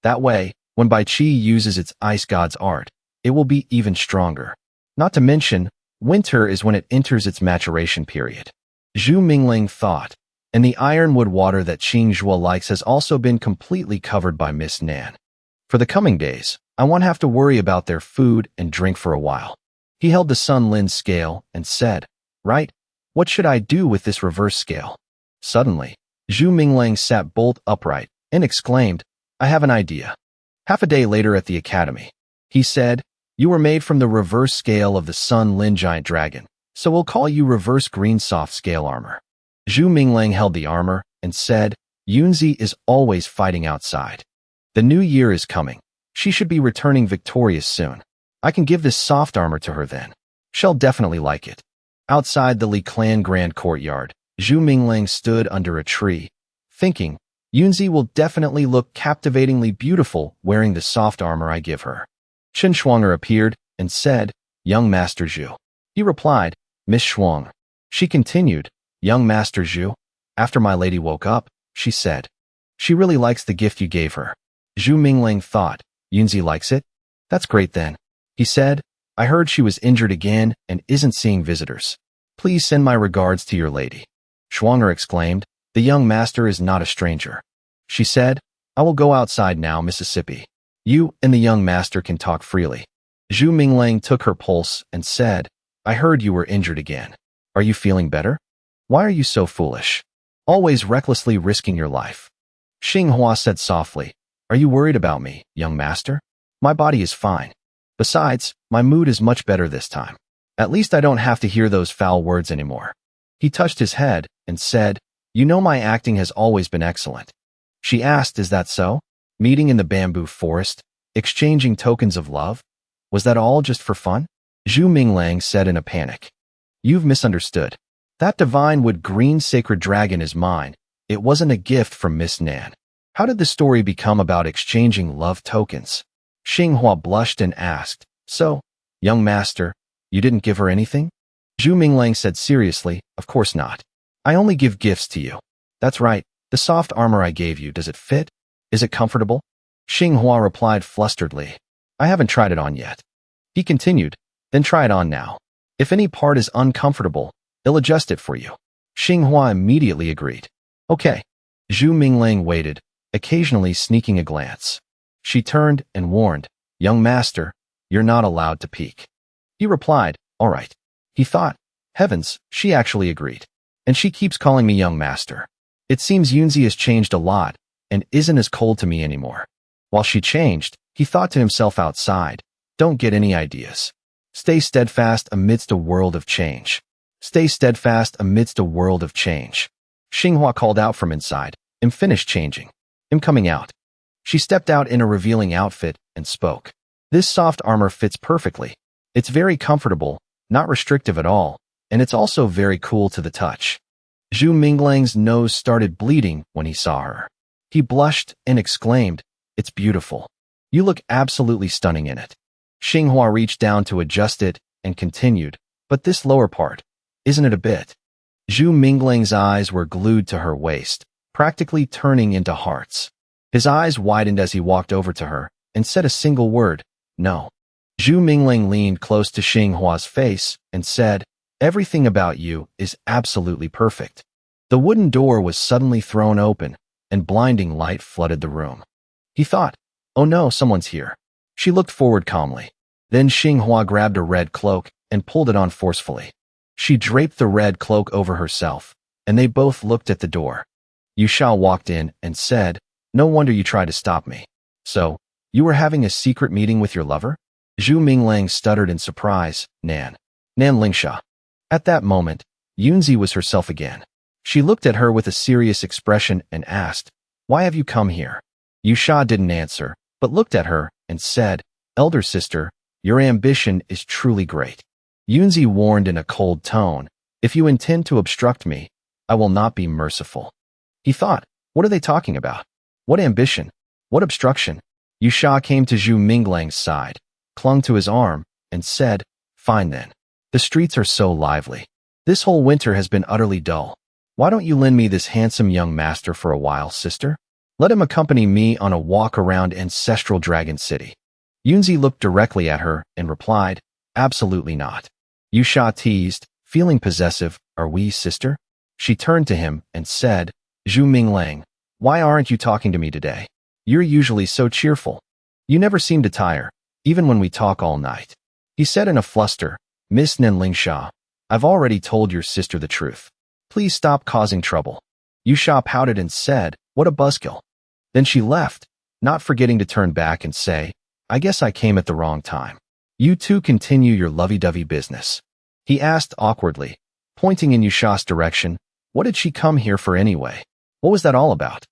That way, when Bai Chi uses its ice god's art, it will be even stronger. Not to mention, winter is when it enters its maturation period." Zhu Mingling thought, and the ironwood water that Xingzhuo likes has also been completely covered by Miss Nan. For the coming days, I won't have to worry about their food and drink for a while. He held the Sun Lin scale and said, "Right, what should I do with this reverse scale?" Suddenly, Zhu Minglang sat bolt upright and exclaimed, "I have an idea." Half a day later at the Academy, he said, "You were made from the reverse scale of the Sun Lin giant dragon, so we'll call you reverse green soft scale armor." Zhu Minglang held the armor and said, "Yunzi is always fighting outside. The new year is coming. She should be returning victorious soon. I can give this soft armor to her then. She'll definitely like it." Outside the Li clan grand courtyard, Zhu Minglang stood under a tree, thinking, "Yunzi will definitely look captivatingly beautiful wearing the soft armor I give her." Chen Shuanger appeared and said, "Young Master Zhu." He replied, "Miss Shuang." She continued, "Young Master Zhu, after my lady woke up, she said, she really likes the gift you gave her." Zhu Minglang thought, "Yunzi likes it? That's great then." He said, "I heard she was injured again and isn't seeing visitors. Please send my regards to your lady." Shuanger exclaimed, "The young master is not a stranger." She said, "I will go outside now, Mississippi. You and the young master can talk freely." Zhu Minglang took her pulse and said, "I heard you were injured again. Are you feeling better? Why are you so foolish? Always recklessly risking your life." Xinghua said softly, "Are you worried about me, young master? My body is fine. Besides, my mood is much better this time. At least I don't have to hear those foul words anymore." He touched his head and said, "You know my acting has always been excellent." She asked, "Is that so? Meeting in the bamboo forest, exchanging tokens of love? Was that all just for fun?" Zhu Minglang said in a panic, "You've misunderstood. That divine wood green sacred dragon is mine. It wasn't a gift from Miss Nan. How did the story become about exchanging love tokens?" Xinghua blushed and asked, "So, young master, you didn't give her anything?" Zhu Minglang said seriously, "Of course not. I only give gifts to you." "That's right. The soft armor I gave you, does it fit? Is it comfortable?" Xinghua replied flusteredly, "I haven't tried it on yet." He continued, "Then try it on now. If any part is uncomfortable, they'll adjust it for you." Xinghua immediately agreed. "Okay." Zhu Minglang waited, occasionally sneaking a glance. She turned and warned, "Young master, you're not allowed to peek." He replied, "All right." He thought, "Heavens, she actually agreed. And she keeps calling me young master. It seems Yunzi has changed a lot and isn't as cold to me anymore." While she changed, he thought to himself outside, "Don't get any ideas. Stay steadfast amidst a world of change. Stay steadfast amidst a world of change." Xinghua called out from inside, "I'm finished changing. I'm coming out." She stepped out in a revealing outfit and spoke. "This soft armor fits perfectly. It's very comfortable, not restrictive at all, and it's also very cool to the touch." Zhu Minglang's nose started bleeding when he saw her. He blushed and exclaimed, "It's beautiful. You look absolutely stunning in it." Xinghua reached down to adjust it and continued, "But this lower part, isn't it a bit?" Zhu Mingling's eyes were glued to her waist, practically turning into hearts. His eyes widened as he walked over to her and said a single word, "No." Zhu Mingling leaned close to Xinghua's face and said, "Everything about you is absolutely perfect." The wooden door was suddenly thrown open, and blinding light flooded the room. He thought, "Oh no, someone's here." She looked forward calmly. Then Xinghua grabbed a red cloak and pulled it on forcefully. She draped the red cloak over herself, and they both looked at the door. Yusha walked in and said, "No wonder you tried to stop me. So, you were having a secret meeting with your lover?" Zhu Minglang stuttered in surprise, Nan Lingsha. At that moment, Yunzi was herself again. She looked at her with a serious expression and asked, "Why have you come here?" Yusha didn't answer, but looked at her and said, "Elder sister, your ambition is truly great." Yunzi warned in a cold tone, "If you intend to obstruct me, I will not be merciful." He thought, what are they talking about? What ambition? What obstruction? Yusha came to Zhu Minglang's side, clung to his arm, and said, "Fine then. The streets are so lively. This whole winter has been utterly dull. Why don't you lend me this handsome young master for a while, sister? Let him accompany me on a walk around ancestral Dragon City." Yunzi looked directly at her and replied, "Absolutely not." Yusha teased, feeling possessive, "Are we, sister?" She turned to him and said, "Zhu Minglang, why aren't you talking to me today? You're usually so cheerful. You never seem to tire, even when we talk all night." He said in a fluster, "Miss Nenlingsha, I've already told your sister the truth. Please stop causing trouble." Yusha pouted and said, "What a buzzkill." Then she left, not forgetting to turn back and say, "I guess I came at the wrong time. You two continue your lovey-dovey business." He asked awkwardly, pointing in Yusha's direction, "What did she come here for anyway? What was that all about?"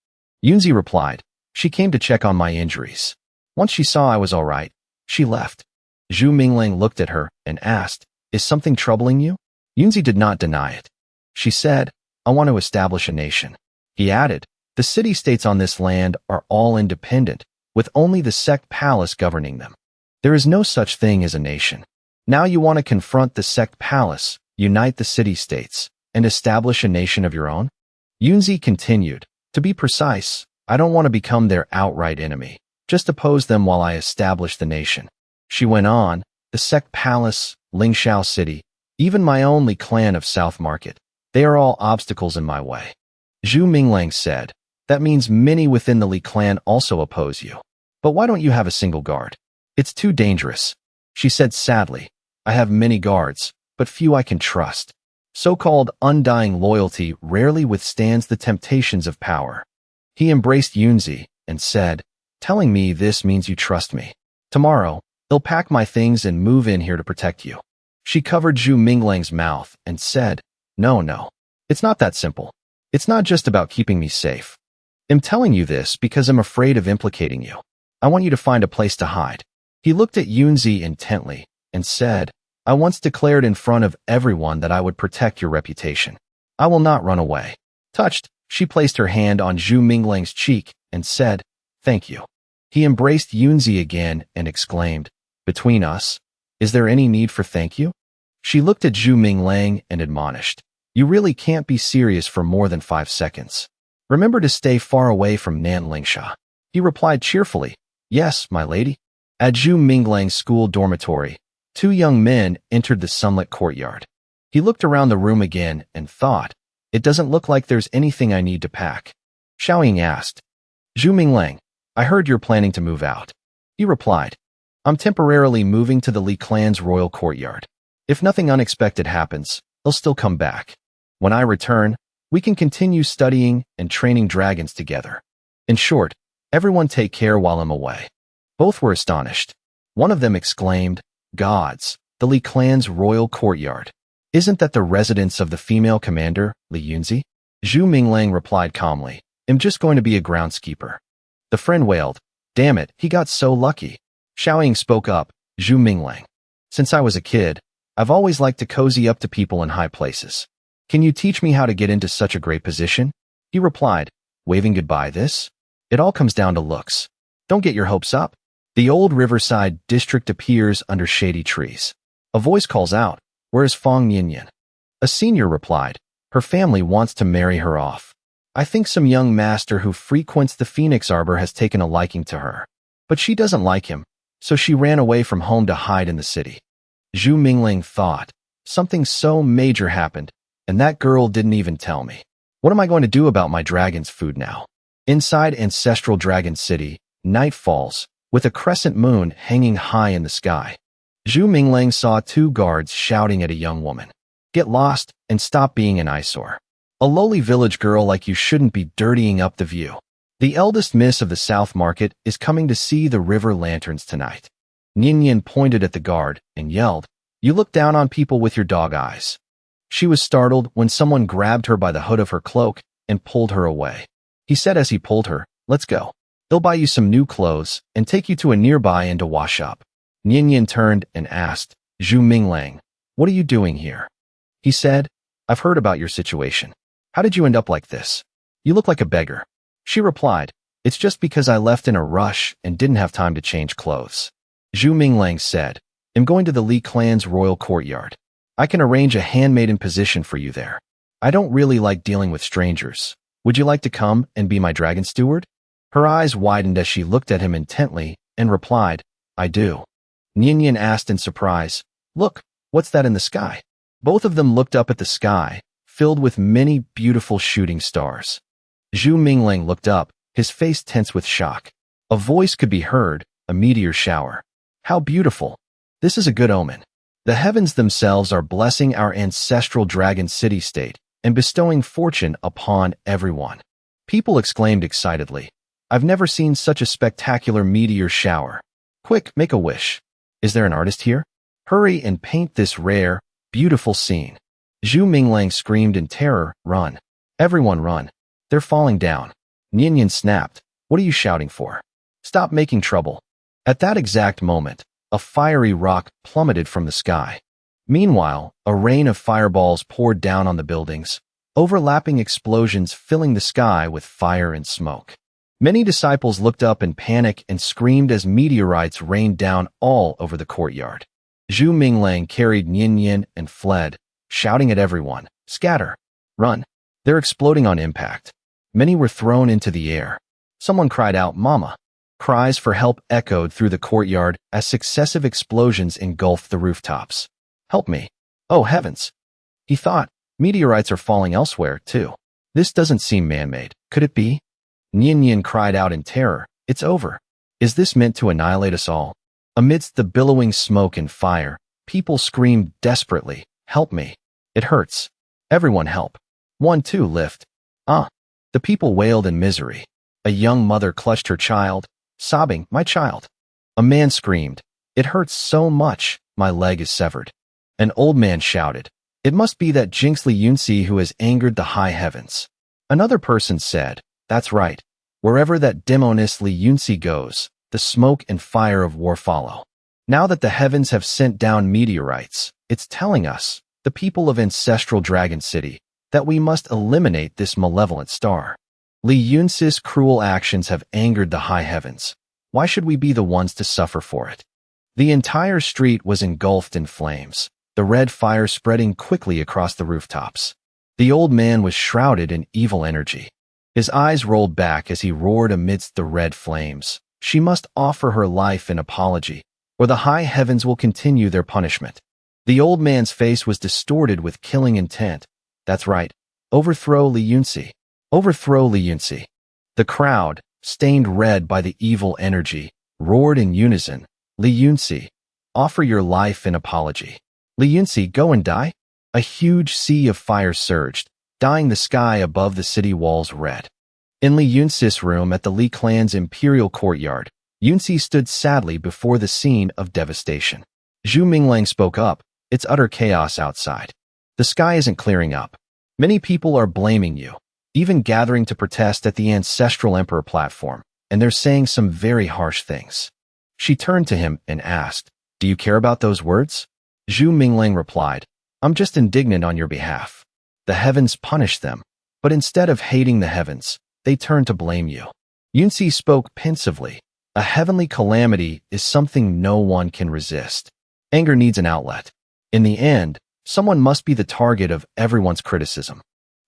Yunzi replied, "She came to check on my injuries. Once she saw I was all right, she left." Zhu Mingling looked at her and asked, "Is something troubling you?" Yunzi did not deny it. She said, "I want to establish a nation." He added, "The city-states on this land are all independent, with only the sect palace governing them. There is no such thing as a nation. Now you want to confront the sect palace, unite the city-states, and establish a nation of your own?" Yunzi continued, "To be precise, I don't want to become their outright enemy, just oppose them while I establish the nation." She went on, "The sect palace, Lingshao City, even my only clan of South Market, they are all obstacles in my way." Zhu Minglang said, "That means many within the Li clan also oppose you. But why don't you have a single guard? It's too dangerous." She said sadly, "I have many guards, but few I can trust. So-called undying loyalty rarely withstands the temptations of power." He embraced Yunzi and said, "Telling me this means you trust me. Tomorrow, I'll pack my things and move in here to protect you." She covered Zhu Minglang's mouth and said, No, it's not that simple. It's not just about keeping me safe. I'm telling you this because I'm afraid of implicating you. I want you to find a place to hide." He looked at Yunzi intently and said, "I once declared in front of everyone that I would protect your reputation. I will not run away." Touched, she placed her hand on Zhu Minglang's cheek and said, "Thank you." He embraced Yunzi again and exclaimed, "Between us, is there any need for thank you?" She looked at Zhu Minglang and admonished, "You really can't be serious for more than 5 seconds. Remember to stay far away from Nan Lingsha." He replied cheerfully, "Yes, my lady." At Zhu Minglang's school dormitory, 2 young men entered the sunlit courtyard. He looked around the room again and thought, "It doesn't look like there's anything I need to pack." Xiaoying asked, "Zhu Minglang, I heard you're planning to move out." He replied, "I'm temporarily moving to the Li clan's royal courtyard. If nothing unexpected happens, I'll still come back. When I return, we can continue studying and training dragons together. In short, everyone take care while I'm away." Both were astonished. One of them exclaimed, "Gods, the Li clan's royal courtyard. Isn't that the residence of the female commander, Li Yunzi?" Zhu Minglang replied calmly, "I'm just going to be a groundskeeper." The friend wailed, "Damn it, he got so lucky." Xiaoying spoke up, "Zhu Minglang, since I was a kid, I've always liked to cozy up to people in high places. Can you teach me how to get into such a great position?" He replied, waving goodbye this. It all comes down to looks. Don't get your hopes up. The old riverside district appears under shady trees. A voice calls out, "Where is Fong Yinyan?" A senior replied, "Her family wants to marry her off. I think some young master who frequents the Phoenix Arbor has taken a liking to her. But she doesn't like him, so she ran away from home to hide in the city." Zhu Mingling thought, something so major happened, and that girl didn't even tell me. What am I going to do about my dragon's food now? Inside Ancestral Dragon City, night falls, with a crescent moon hanging high in the sky. Zhu Mingling saw two guards shouting at a young woman, "Get lost and stop being an eyesore. A lowly village girl like you shouldn't be dirtying up the view. The eldest miss of the South Market is coming to see the river lanterns tonight." Ninian pointed at the guard and yelled, "You look down on people with your dog eyes." She was startled when someone grabbed her by the hood of her cloak and pulled her away. He said as he pulled her, "Let's go. They'll buy you some new clothes and take you to a nearby inn to wash up." Ninian turned and asked, "Zhu Minglang, what are you doing here?" He said, "I've heard about your situation. How did you end up like this? You look like a beggar." She replied, "It's just because I left in a rush and didn't have time to change clothes." Zhu Minglang said, "I'm going to the Li clan's royal courtyard. I can arrange a handmaiden position for you there. I don't really like dealing with strangers. Would you like to come and be my dragon steward?" Her eyes widened as she looked at him intently and replied, "I do." Ninian asked in surprise, "Look, what's that in the sky?" Both of them looked up at the sky, filled with many beautiful shooting stars. Zhu Mingling looked up, his face tense with shock. A voice could be heard, "A meteor shower. How beautiful. This is a good omen. The heavens themselves are blessing our ancestral dragon city-state and bestowing fortune upon everyone." People exclaimed excitedly, "I've never seen such a spectacular meteor shower. Quick, make a wish. Is there an artist here? Hurry and paint this rare, beautiful scene." Zhu Minglang screamed in terror, "Run. Everyone run. They're falling down." Ninian snapped, "What are you shouting for? Stop making trouble." At that exact moment, a fiery rock plummeted from the sky. Meanwhile, a rain of fireballs poured down on the buildings, overlapping explosions filling the sky with fire and smoke. Many disciples looked up in panic and screamed as meteorites rained down all over the courtyard. Zhu Minglang carried Ninian and fled, shouting at everyone, "Scatter! Run! They're exploding on impact." Many were thrown into the air. Someone cried out, "Mama!" Cries for help echoed through the courtyard as successive explosions engulfed the rooftops. "Help me! Oh heavens!" He thought, meteorites are falling elsewhere, too. This doesn't seem man-made. Could it be? Ninian cried out in terror, "It's over. Is this meant to annihilate us all?" Amidst the billowing smoke and fire, people screamed desperately, "Help me! It hurts. Everyone help. 1, 2, lift. Ah!" The people wailed in misery. A young mother clutched her child, sobbing, "My child." A man screamed, "It hurts so much, my leg is severed." An old man shouted, "It must be that jinxly Yunzi who has angered the high heavens." Another person said, "That's right. Wherever that demoness-ly Yunzi goes, the smoke and fire of war follow. Now that the heavens have sent down meteorites, it's telling us, the people of Ancestral Dragon City, that we must eliminate this malevolent star. Li Yunzi's cruel actions have angered the high heavens. Why should we be the ones to suffer for it?" The entire street was engulfed in flames, the red fire spreading quickly across the rooftops. The old man was shrouded in evil energy. His eyes rolled back as he roared amidst the red flames. She must offer her life in apology, or the high heavens will continue their punishment. The old man's face was distorted with killing intent. "That's right. Overthrow Li Yunzi. Overthrow Li Yunzi." The crowd, stained red by the evil energy, roared in unison, "Li Yunzi, offer your life in apology. Li Yunzi, go and die." A huge sea of fire surged, dyeing the sky above the city walls red. In Li Yunzi's room at the Li clan's imperial courtyard, Yunzi stood sadly before the scene of devastation. Zhu Minglang spoke up, "It's utter chaos outside. The sky isn't clearing up. Many people are blaming you, even gathering to protest at the Ancestral Emperor platform, and they're saying some very harsh things." She turned to him and asked, "Do you care about those words?" Zhu Minglang replied, "I'm just indignant on your behalf. The heavens punish them, but instead of hating the heavens, they turn to blame you. Yunzi spoke pensively. A heavenly calamity is something no one can resist. Anger needs an outlet. In the end, someone must be the target of everyone's criticism.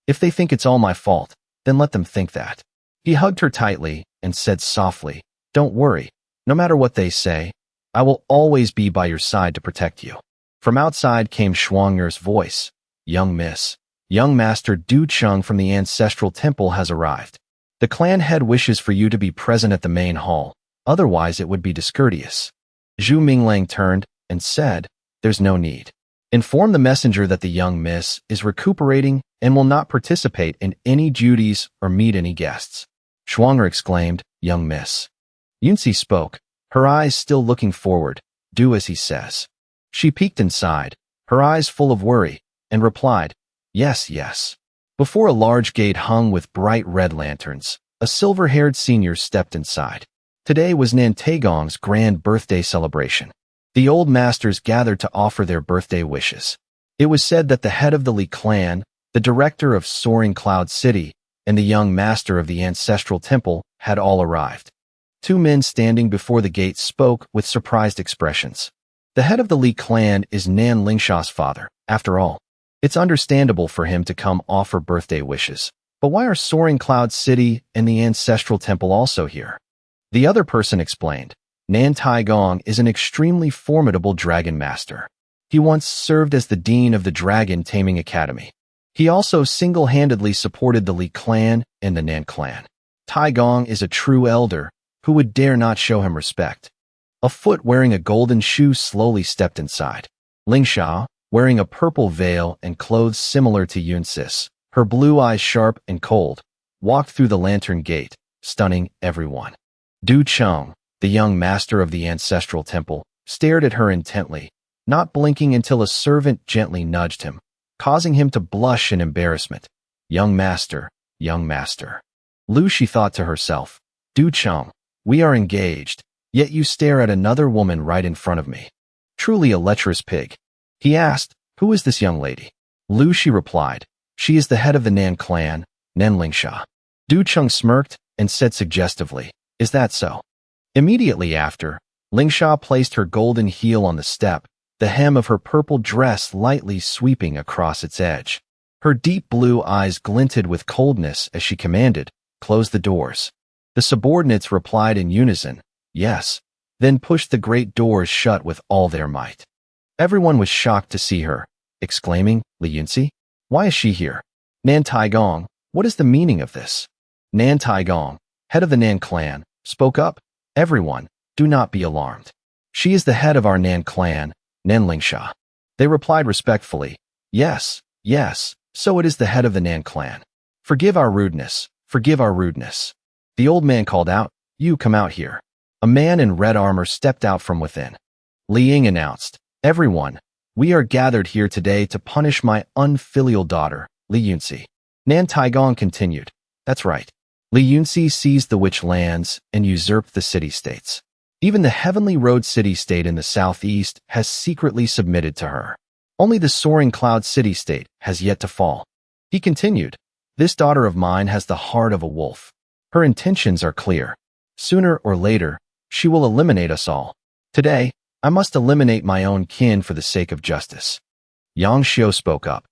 If they think it's all my fault, then let them think that. He hugged her tightly and said softly, "Don't worry. No matter what they say, I will always be by your side to protect you." From outside came Shuanger's voice. "Young miss, young master Du Cheng from the ancestral temple has arrived. The clan head wishes for you to be present at the main hall, otherwise it would be discourteous." Zhu Minglang turned and said, "There's no need. Inform the messenger that the young miss is recuperating and will not participate in any duties or meet any guests." Shuanger exclaimed, "Young miss." Yunzi spoke, her eyes still looking forward. "Do as he says." She peeked inside, her eyes full of worry, and replied, "Yes, yes." Before a large gate hung with bright red lanterns, a silver-haired senior stepped inside. Today was Nan Taegong's grand birthday celebration. The old masters gathered to offer their birthday wishes. It was said that the head of the Li clan, the director of Soaring Cloud City, and the young master of the ancestral temple had all arrived. Two men standing before the gate spoke with surprised expressions. The head of the Li clan is Nan Lingsha's father, after all. It's understandable for him to come offer birthday wishes. But why are Soaring Cloud City and the ancestral temple also here? The other person explained. Nan Taigong is an extremely formidable dragon master. He once served as the dean of the Dragon Taming Academy. He also single-handedly supported the Li clan and the Nan clan. Taigong is a true elder who would dare not show him respect. A foot wearing a golden shoe slowly stepped inside. Lingsha, wearing a purple veil and clothes similar to Yunzi's, her blue eyes sharp and cold, walked through the lantern gate, stunning everyone. Du Cheng, the young master of the ancestral temple, stared at her intently, not blinking until a servant gently nudged him, causing him to blush in embarrassment. Young master, young master. Lu, she thought to herself. Du Cheng, we are engaged, yet you stare at another woman right in front of me. Truly a lecherous pig. He asked, "Who is this young lady?" Lu, she replied, "She is the head of the Nan clan, Nan Lingsha." Du Cheng smirked and said suggestively, "Is that so?" Immediately after, Lingsha placed her golden heel on the step, the hem of her purple dress lightly sweeping across its edge. Her deep blue eyes glinted with coldness as she commanded, "Close the doors." The subordinates replied in unison, "Yes," then pushed the great doors shut with all their might. Everyone was shocked to see her, exclaiming, "Li Yunzi? Why is she here? Nan Taigong, what is the meaning of this?" Nan Taigong, head of the Nan clan, spoke up, "Everyone, do not be alarmed. She is the head of our Nan clan, Nan Lingsha." They replied respectfully, "Yes, yes, so it is the head of the Nan clan. Forgive our rudeness, forgive our rudeness." The old man called out, "You come out here." A man in red armor stepped out from within. Li Ying announced, "Everyone, we are gathered here today to punish my unfilial daughter, Li Yunzi." Nan Taigong continued, "That's right. Li Yunzi seized the witch lands and usurped the city-states. Even the Heavenly Road city-state in the southeast has secretly submitted to her. Only the Soaring Cloud city-state has yet to fall." He continued, "This daughter of mine has the heart of a wolf. Her intentions are clear. Sooner or later, she will eliminate us all. Today, I must eliminate my own kin for the sake of justice." Yang Xiu spoke up.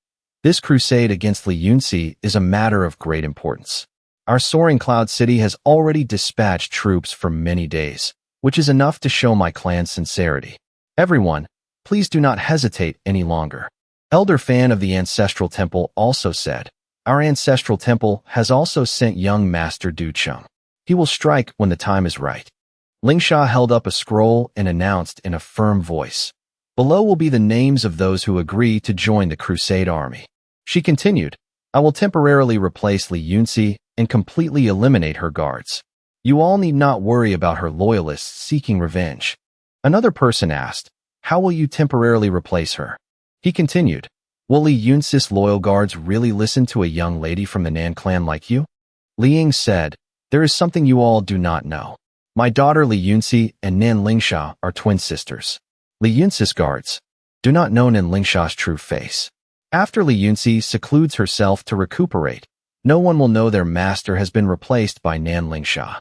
"This crusade against Li Yunzi is a matter of great importance. Our Soaring Cloud City has already dispatched troops for many days, which is enough to show my clan's sincerity. Everyone, please do not hesitate any longer." Elder Fan of the Ancestral Temple also said, "Our Ancestral Temple has also sent young Master Du Cheng. He will strike when the time is right." Lingsha held up a scroll and announced in a firm voice, "Below will be the names of those who agree to join the Crusade army." She continued, "I will temporarily replace Li Yunzi and completely eliminate her guards. You all need not worry about her loyalists seeking revenge." Another person asked, "How will you temporarily replace her?" He continued, "Will Li Yunzi's loyal guards really listen to a young lady from the Nan clan like you?" Li Ying said, "There is something you all do not know. My daughter Li Yunzi and Nan Lingsha are twin sisters. Li Yunzi's guards do not know Nan Lingsha's true face. After Li Yunzi secludes herself to recuperate, no one will know their master has been replaced by Nan Lingsha.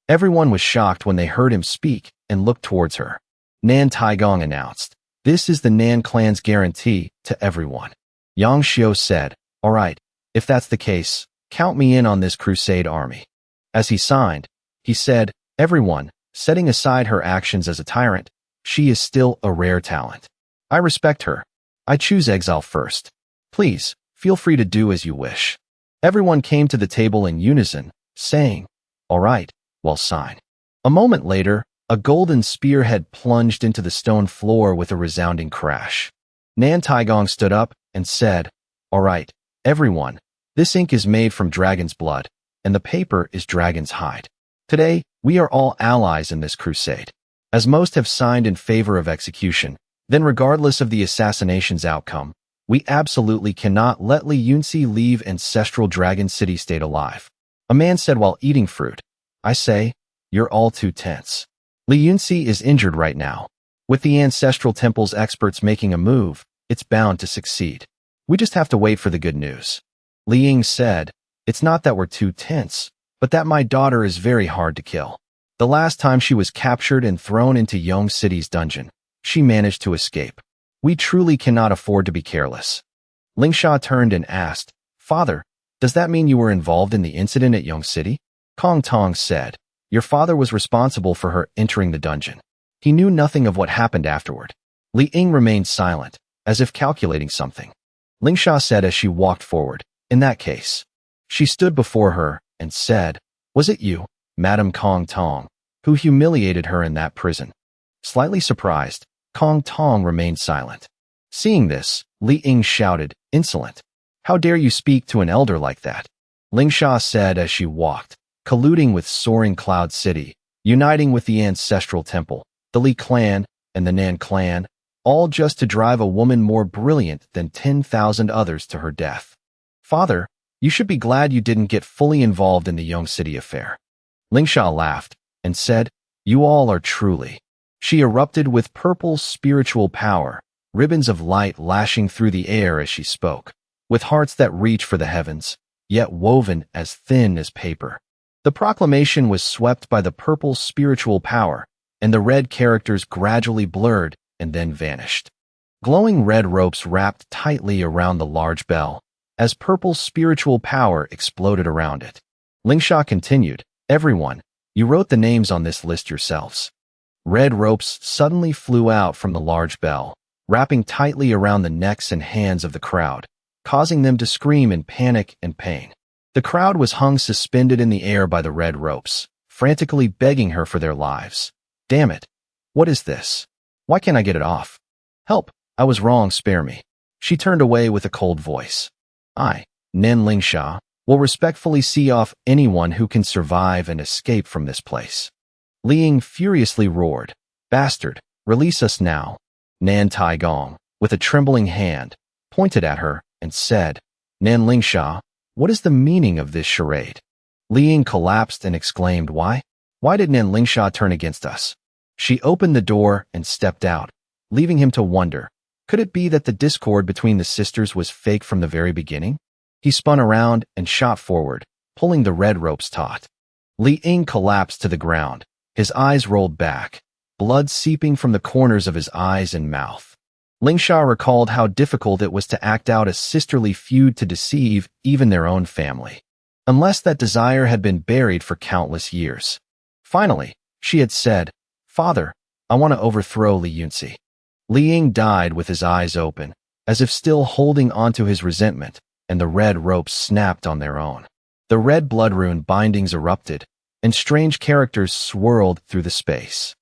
Everyone was shocked when they heard him speak and looked towards her. Nan Taigong announced, "This is the Nan clan's guarantee to everyone." Yang Xiu said, "All right, if that's the case, count me in on this crusade army." As he signed, he said, "Everyone, setting aside her actions as a tyrant, she is still a rare talent. I respect her. I choose exile first. Please, feel free to do as you wish." Everyone came to the table in unison, saying, "All right, well signed." A moment later, a golden spearhead plunged into the stone floor with a resounding crash. Nan Taigong stood up and said, "All right, everyone, this ink is made from dragon's blood, and the paper is dragon's hide. Today, we are all allies in this crusade. As most have signed in favor of execution, then regardless of the assassination's outcome, we absolutely cannot let Li Yunzi leave ancestral Dragon City State alive." A man said while eating fruit, "I say, you're all too tense. Li Yunzi is injured right now. With the ancestral temple's experts making a move, it's bound to succeed. We just have to wait for the good news." Li Ying said, "It's not that we're too tense, but that my daughter is very hard to kill. The last time she was captured and thrown into Yong City's dungeon, she managed to escape. We truly cannot afford to be careless." Lingsha turned and asked, "Father, does that mean you were involved in the incident at Yong City?" Kong Tong said, "Your father was responsible for her entering the dungeon. He knew nothing of what happened afterward." Li Ying remained silent, as if calculating something. Lingsha said as she walked forward, "In that case." She stood before her and said, "Was it you, Madam Kong Tong, who humiliated her in that prison?" Slightly surprised, Kong Tong remained silent. Seeing this, Li Ying shouted, "Insolent! How dare you speak to an elder like that?" Lingsha said as she walked, "Colluding with soaring Cloud City, uniting with the ancestral temple, the Li clan, and the Nan clan, all just to drive a woman more brilliant than 10,000 others to her death. Father, you should be glad you didn't get fully involved in the Yong City affair." Lingsha laughed and said, "You all are truly." She erupted with purple spiritual power, ribbons of light lashing through the air as she spoke, with hearts that reach for the heavens, yet woven as thin as paper. The proclamation was swept by the purple spiritual power, and the red characters gradually blurred and then vanished. Glowing red ropes wrapped tightly around the large bell, as purple spiritual power exploded around it. Lingsha continued, "Everyone, you wrote the names on this list yourselves." Red ropes suddenly flew out from the large bell, wrapping tightly around the necks and hands of the crowd, causing them to scream in panic and pain. The crowd was hung suspended in the air by the red ropes, frantically begging her for their lives. "Damn it! What is this? Why can't I get it off? Help! I was wrong, spare me." She turned away with a cold voice. "I, Nen Lingsha, will respectfully see off anyone who can survive and escape from this place." Li Ying furiously roared, "Bastard, release us now." Nan Taigong, with a trembling hand, pointed at her and said, "Nan Lingsha, what is the meaning of this charade?" Li Ying collapsed and exclaimed, "Why? Why did Nan Lingsha turn against us?" She opened the door and stepped out, leaving him to wonder, could it be that the discord between the sisters was fake from the very beginning? He spun around and shot forward, pulling the red ropes taut. Li Ying collapsed to the ground, his eyes rolled back, blood seeping from the corners of his eyes and mouth. Lingsha recalled how difficult it was to act out a sisterly feud to deceive even their own family, unless that desire had been buried for countless years. Finally, she had said, "Father, I want to overthrow Li Yunzi." Li Ying died with his eyes open, as if still holding onto his resentment, and the red ropes snapped on their own. The red blood rune bindings erupted, and strange characters swirled through the space.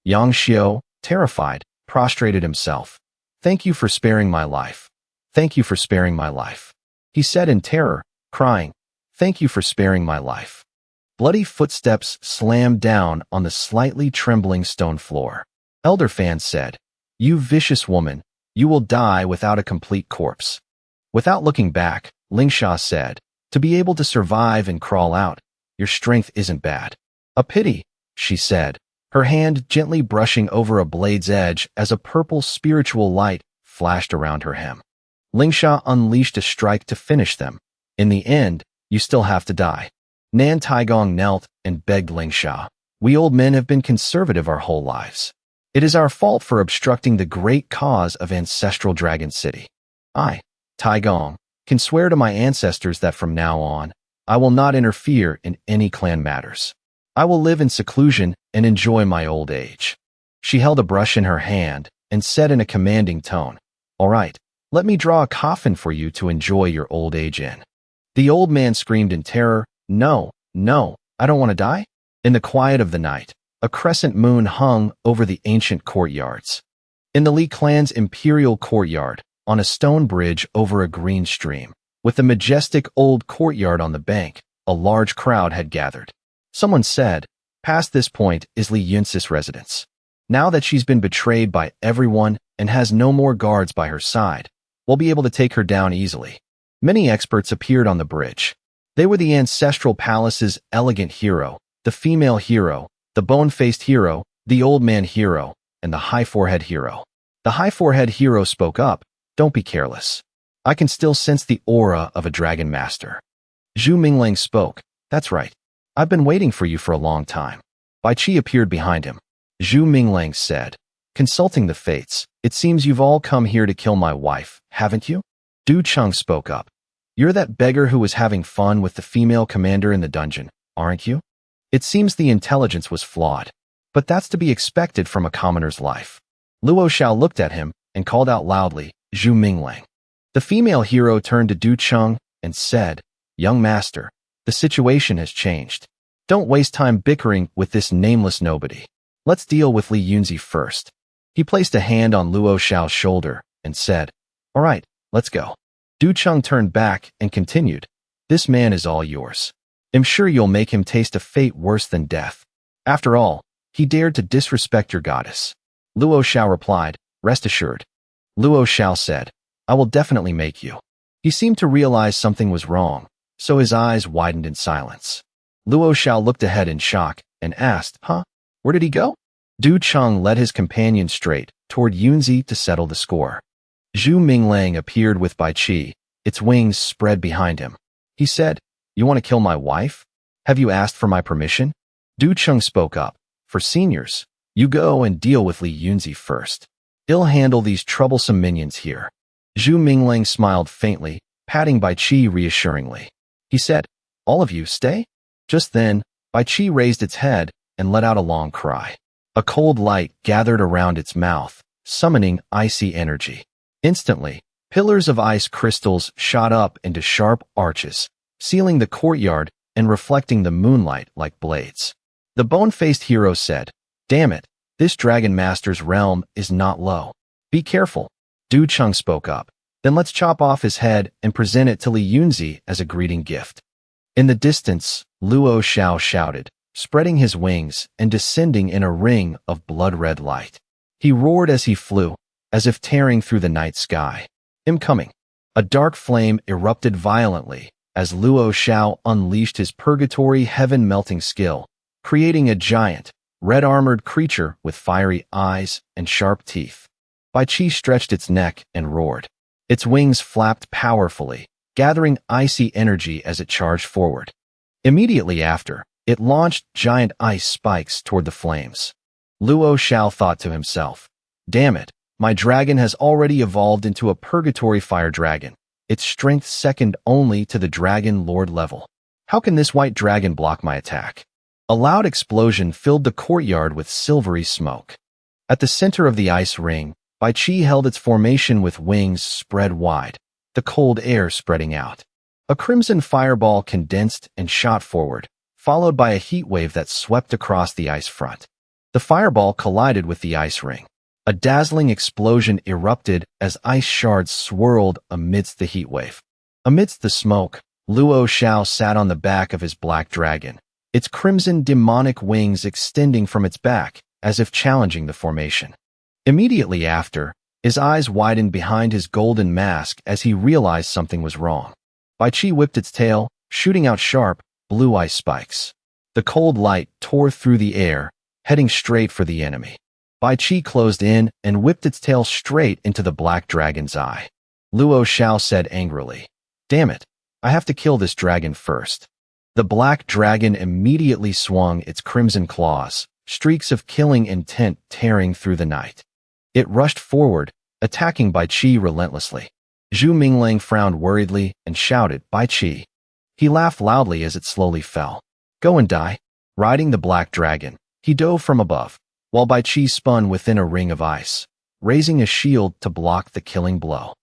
Yang Xiu, terrified, prostrated himself. "Thank you for sparing my life. Thank you for sparing my life," he said in terror, crying, "Thank you for sparing my life." Bloody footsteps slammed down on the slightly trembling stone floor. Elder Fan said, "You vicious woman, you will die without a complete corpse." Without looking back, Lingsha said, "To be able to survive and crawl out, your strength isn't bad." "A pity," she said, her hand gently brushing over a blade's edge as a purple spiritual light flashed around her hem. Lingsha unleashed a strike to finish them. "In the end, you still have to die." Nan Taigong knelt and begged Lingsha, We old men have been conservative our whole lives. It is our fault for obstructing the great cause of ancestral Dragon City. I, Tai Gong, can swear to my ancestors that from now on, I will not interfere in any clan matters. I will live in seclusion and enjoy my old age." She held a brush in her hand and said in a commanding tone, "All right, let me draw a coffin for you to enjoy your old age in." The old man screamed in terror, "No, no, I don't want to die." In the quiet of the night, a crescent moon hung over the ancient courtyards. In the Li clan's imperial courtyard, on a stone bridge over a green stream, with the majestic old courtyard on the bank, a large crowd had gathered. Someone said, "Past this point is Li Yunzi's residence. Now that she's been betrayed by everyone and has no more guards by her side, we'll be able to take her down easily." Many experts appeared on the bridge. They were the ancestral palace's elegant hero, the female hero, the bone-faced hero, the old man hero, and the high-forehead hero. The high-forehead hero spoke up, "Don't be careless. I can still sense the aura of a dragon master." Zhu Minglang spoke, "That's right. I've been waiting for you for a long time." Bai Qi appeared behind him. Zhu Minglang said, "Consulting the fates, it seems you've all come here to kill my wife, haven't you?" Du Cheng spoke up, "You're that beggar who was having fun with the female commander in the dungeon, aren't you?" It seems the intelligence was flawed, but that's to be expected from a commoner's life. Luo Xiao looked at him and called out loudly, "Zhu Minglang." The female hero turned to Du Cheng and said, "Young master, the situation has changed. Don't waste time bickering with this nameless nobody. Let's deal with Li Yunzi first." He placed a hand on Luo Xiao's shoulder and said, "All right, let's go." Du Cheng turned back and continued, "This man is all yours. I'm sure you'll make him taste a fate worse than death. After all, he dared to disrespect your goddess." Luo Xiao replied, "Rest assured." Luo Xiao said, "I will definitely make you." He seemed to realize something was wrong, so his eyes widened in silence. Luo Xiao looked ahead in shock and asked, "Huh? Where did he go?" Du Cheng led his companion straight toward Yunzi to settle the score. Zhu Minglang appeared with Bai Qi, its wings spread behind him. He said, "You want to kill my wife? Have you asked for my permission?" Du Cheng spoke up, "For seniors, you go and deal with Li Yunzi first. He'll handle these troublesome minions here." Zhu Minglang smiled faintly, patting Bai Qi reassuringly. He said, "All of you stay?" Just then, Bai Qi raised its head and let out a long cry. A cold light gathered around its mouth, summoning icy energy. Instantly, pillars of ice crystals shot up into sharp arches, sealing the courtyard and reflecting the moonlight like blades. The bone-faced hero said, "Damn it, this dragon master's realm is not low. Be careful." Du Cheng spoke up, "Then let's chop off his head and present it to Li Yunzi as a greeting gift." In the distance, Luo Xiao shouted, spreading his wings and descending in a ring of blood-red light. He roared as he flew, as if tearing through the night sky. "I'm coming." A dark flame erupted violently as Luo Xiao unleashed his purgatory heaven-melting skill, creating a giant, red-armored creature with fiery eyes and sharp teeth. Bai Qi stretched its neck and roared. Its wings flapped powerfully, gathering icy energy as it charged forward. Immediately after, it launched giant ice spikes toward the flames. Luo Xiao thought to himself, "Damn it, my dragon has already evolved into a purgatory fire dragon, its strength second only to the dragon lord level. How can this white dragon block my attack?" A loud explosion filled the courtyard with silvery smoke. At the center of the ice ring, Bai Qi held its formation with wings spread wide, the cold air spreading out. A crimson fireball condensed and shot forward, followed by a heat wave that swept across the ice front. The fireball collided with the ice ring. A dazzling explosion erupted as ice shards swirled amidst the heat wave. Amidst the smoke, Luo Xiao sat on the back of his black dragon, its crimson demonic wings extending from its back, as if challenging the formation. Immediately after, his eyes widened behind his golden mask as he realized something was wrong. Bai Qi whipped its tail, shooting out sharp, blue ice spikes. The cold light tore through the air, heading straight for the enemy. Bai Qi closed in and whipped its tail straight into the black dragon's eye. Luo Xiao said angrily, "Damn it, I have to kill this dragon first." The black dragon immediately swung its crimson claws, streaks of killing intent tearing through the night. It rushed forward, attacking Bai Qi relentlessly. Zhu Minglang frowned worriedly and shouted, "Bai Qi." He laughed loudly as it slowly fell. "Go and die." Riding the black dragon, he dove from above, while Bai Qi spun within a ring of ice, raising a shield to block the killing blow.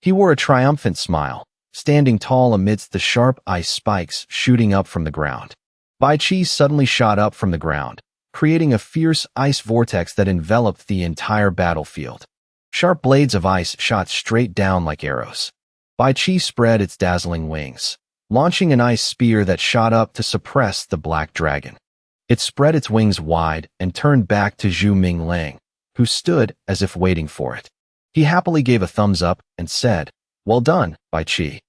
He wore a triumphant smile, standing tall amidst the sharp ice spikes shooting up from the ground. Bai Qi suddenly shot up from the ground, creating a fierce ice vortex that enveloped the entire battlefield. Sharp blades of ice shot straight down like arrows. Bai Qi spread its dazzling wings, launching an ice spear that shot up to suppress the black dragon. It spread its wings wide and turned back to Zhu Minglang, who stood as if waiting for it. He happily gave a thumbs up and said, "Well done, Bai Qi."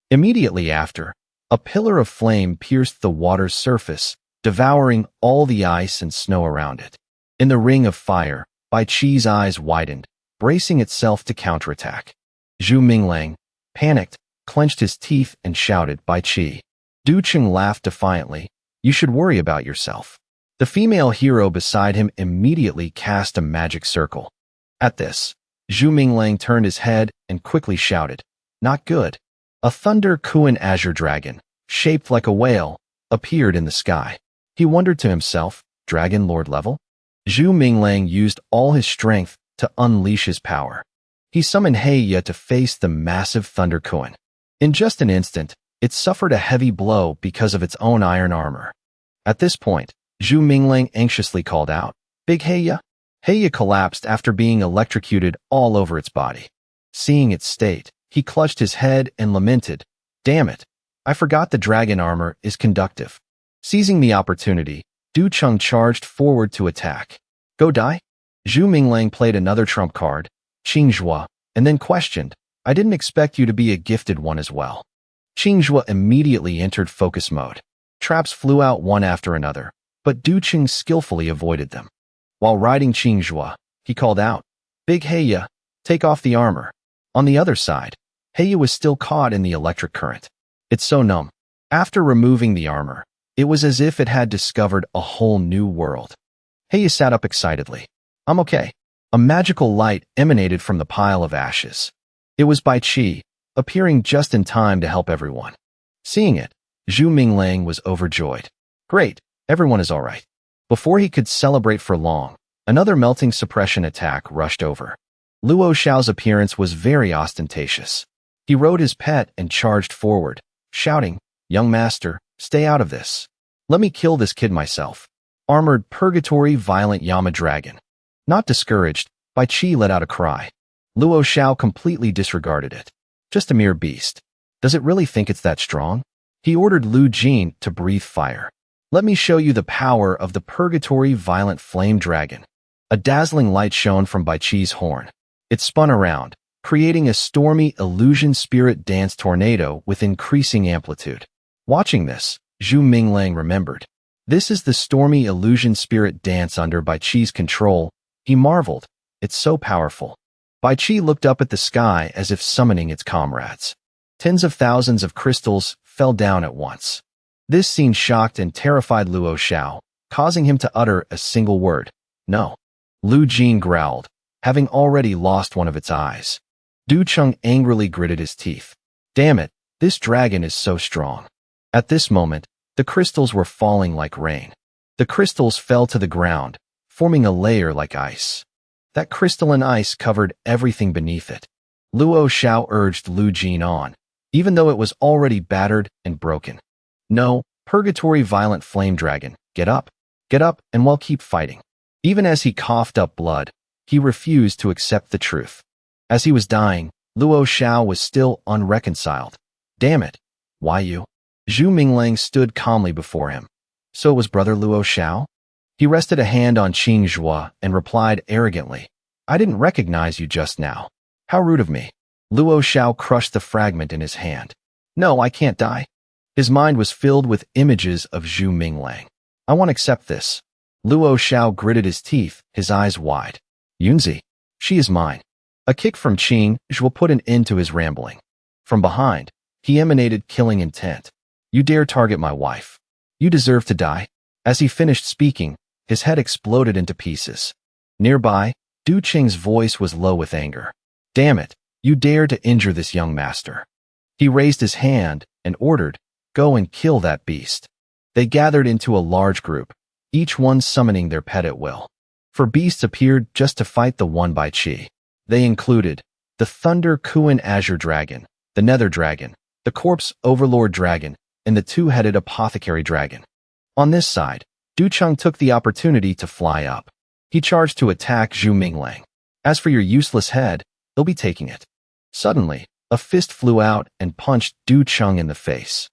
Immediately after, a pillar of flame pierced the water's surface, devouring all the ice and snow around it. In the ring of fire, Bai Qi's eyes widened, bracing itself to counterattack. Zhu Minglang, panicked, clenched his teeth and shouted, "Bai Qi." Du Cheng laughed defiantly, "You should worry about yourself." The female hero beside him immediately cast a magic circle. At this, Zhu Minglang turned his head and quickly shouted, "Not good." A thunder Kuan azure dragon, shaped like a whale, appeared in the sky. He wondered to himself, Dragon Lord level? Zhu Minglang used all his strength to unleash his power. He summoned Heya to face the massive thunder Kuan. In just an instant, it suffered a heavy blow because of its own iron armor. At this point, Zhu Minglang anxiously called out, "Big Heya." Heya collapsed after being electrocuted all over its body. Seeing its state, he clutched his head and lamented, "Damn it, I forgot the dragon armor is conductive." Seizing the opportunity, Du Cheng charged forward to attack. "Go die?" Zhu Minglang played another trump card, Qingzhua, and then questioned, "I didn't expect you to be a gifted one as well." Qingzhua immediately entered focus mode. Traps flew out one after another, but Du Cheng skillfully avoided them. While riding Qingzhua, he called out, "Big Heya, take off the armor." On the other side, Heya was still caught in the electric current. It's so numb. After removing the armor, it was as if it had discovered a whole new world. Heya sat up excitedly. "I'm okay." A magical light emanated from the pile of ashes. It was Bai Qi, appearing just in time to help everyone. Seeing it, Zhu Minglang was overjoyed. "Great, everyone is all right." Before he could celebrate for long, another melting suppression attack rushed over. Luo Xiao's appearance was very ostentatious. He rode his pet and charged forward, shouting, "Young master, stay out of this. Let me kill this kid myself." Armored Purgatory Violent Yama Dragon. Not discouraged, Bai Qi let out a cry. Luo Xiao completely disregarded it. Just a mere beast. Does it really think it's that strong? He ordered Lu Jin to breathe fire. "Let me show you the power of the Purgatory Violent Flame Dragon." A dazzling light shone from Bai Qi's horn. It spun around, creating a stormy illusion spirit dance tornado with increasing amplitude. Watching this, Zhu Minglang remembered. This is the stormy illusion spirit dance under Bai Qi's control. He marveled. It's so powerful. Bai Qi looked up at the sky as if summoning its comrades. Tens of thousands of crystals fell down at once. This scene shocked and terrified Luo Xiao, causing him to utter a single word, "No." Lu Jin growled, having already lost one of its eyes. Du Cheng angrily gritted his teeth. "Damn it, this dragon is so strong." At this moment, the crystals were falling like rain. The crystals fell to the ground, forming a layer like ice. That crystalline ice covered everything beneath it. Luo Xiao urged Lu Jin on, even though it was already battered and broken. "No, Purgatory Violent Flame Dragon, get up, and we'll keep fighting." Even as he coughed up blood, he refused to accept the truth. As he was dying, Luo Xiao was still unreconciled. "Damn it, why you?" Zhu Minglang stood calmly before him. "So it was brother Luo Xiao?" He rested a hand on Qingzhua and replied arrogantly, "I didn't recognize you just now. How rude of me." Luo Xiao crushed the fragment in his hand. "No, I can't die." His mind was filled with images of Zhu Minglang. "I won't accept this." Luo Xiao gritted his teeth, his eyes wide. "Yunzi, she is mine." A kick from Qingzhua put an end to his rambling. From behind, he emanated killing intent. "You dare target my wife. You deserve to die. As he finished speaking, his head exploded into pieces. Nearby, Du Qing's voice was low with anger. Damn it, you dare to injure this young master. He raised his hand and ordered, go and kill that beast. They gathered into a large group, each one summoning their pet at will. For beasts appeared just to fight the one by Qi. They included the Thunder Kuan Azure Dragon, the Nether Dragon, the Corpse Overlord Dragon, and the two-headed Apothecary Dragon. On this side, Du Cheng took the opportunity to fly up. He charged to attack Zhu Minglang. As for your useless head, they'll be taking it. Suddenly, a fist flew out and punched Du Cheng in the face.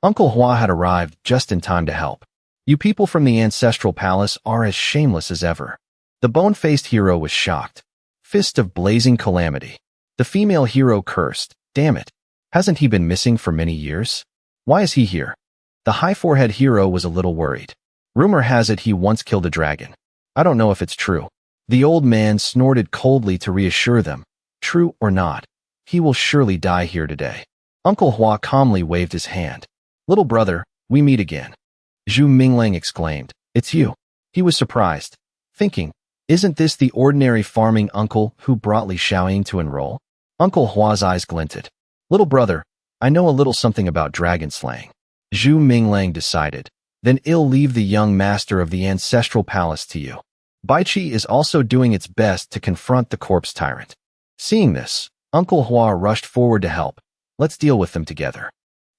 Uncle Hua had arrived just in time to help. You people from the Ancestral Palace are as shameless as ever. The bone-faced hero was shocked. Fist of blazing calamity. The female hero cursed. Damn it. Hasn't he been missing for many years? Why is he here? The high-forehead hero was a little worried. Rumor has it he once killed a dragon. I don't know if it's true. The old man snorted coldly to reassure them. True or not, he will surely die here today. Uncle Hua calmly waved his hand. Little brother, we meet again. Zhu Minglang exclaimed. It's you. He was surprised, thinking, isn't this the ordinary farming uncle who brought Li Xiaoying to enroll? Uncle Hua's eyes glinted. Little brother, I know a little something about dragon slaying. Zhu Minglang decided. Then I'll leave the young master of the Ancestral Palace to you. Baichi is also doing its best to confront the corpse tyrant. Seeing this, Uncle Hua rushed forward to help. Let's deal with them together.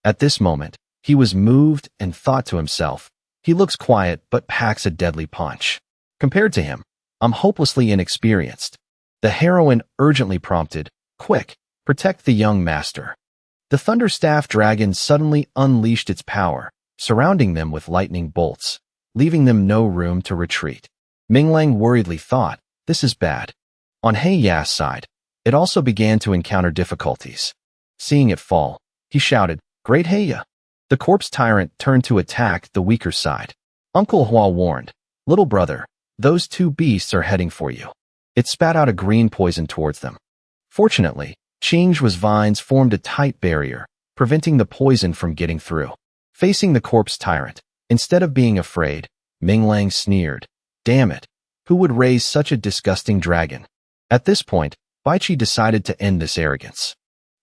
At this moment, he was moved and thought to himself, he looks quiet but packs a deadly punch. Compared to him, I'm hopelessly inexperienced. The heroine urgently prompted, quick, protect the young master. The Thunderstaff Dragon suddenly unleashed its power, surrounding them with lightning bolts, leaving them no room to retreat. Minglang worriedly thought, this is bad. On Heiya's side, it also began to encounter difficulties. Seeing it fall, he shouted, Great Heiya! The corpse tyrant turned to attack the weaker side. Uncle Hua warned, Little brother, those two beasts are heading for you. It spat out a green poison towards them. Fortunately, Qingzhua's vines formed a tight barrier, preventing the poison from getting through. Facing the corpse tyrant, instead of being afraid, Minglang sneered, Damn it, who would raise such a disgusting dragon? At this point, Baichi decided to end this arrogance.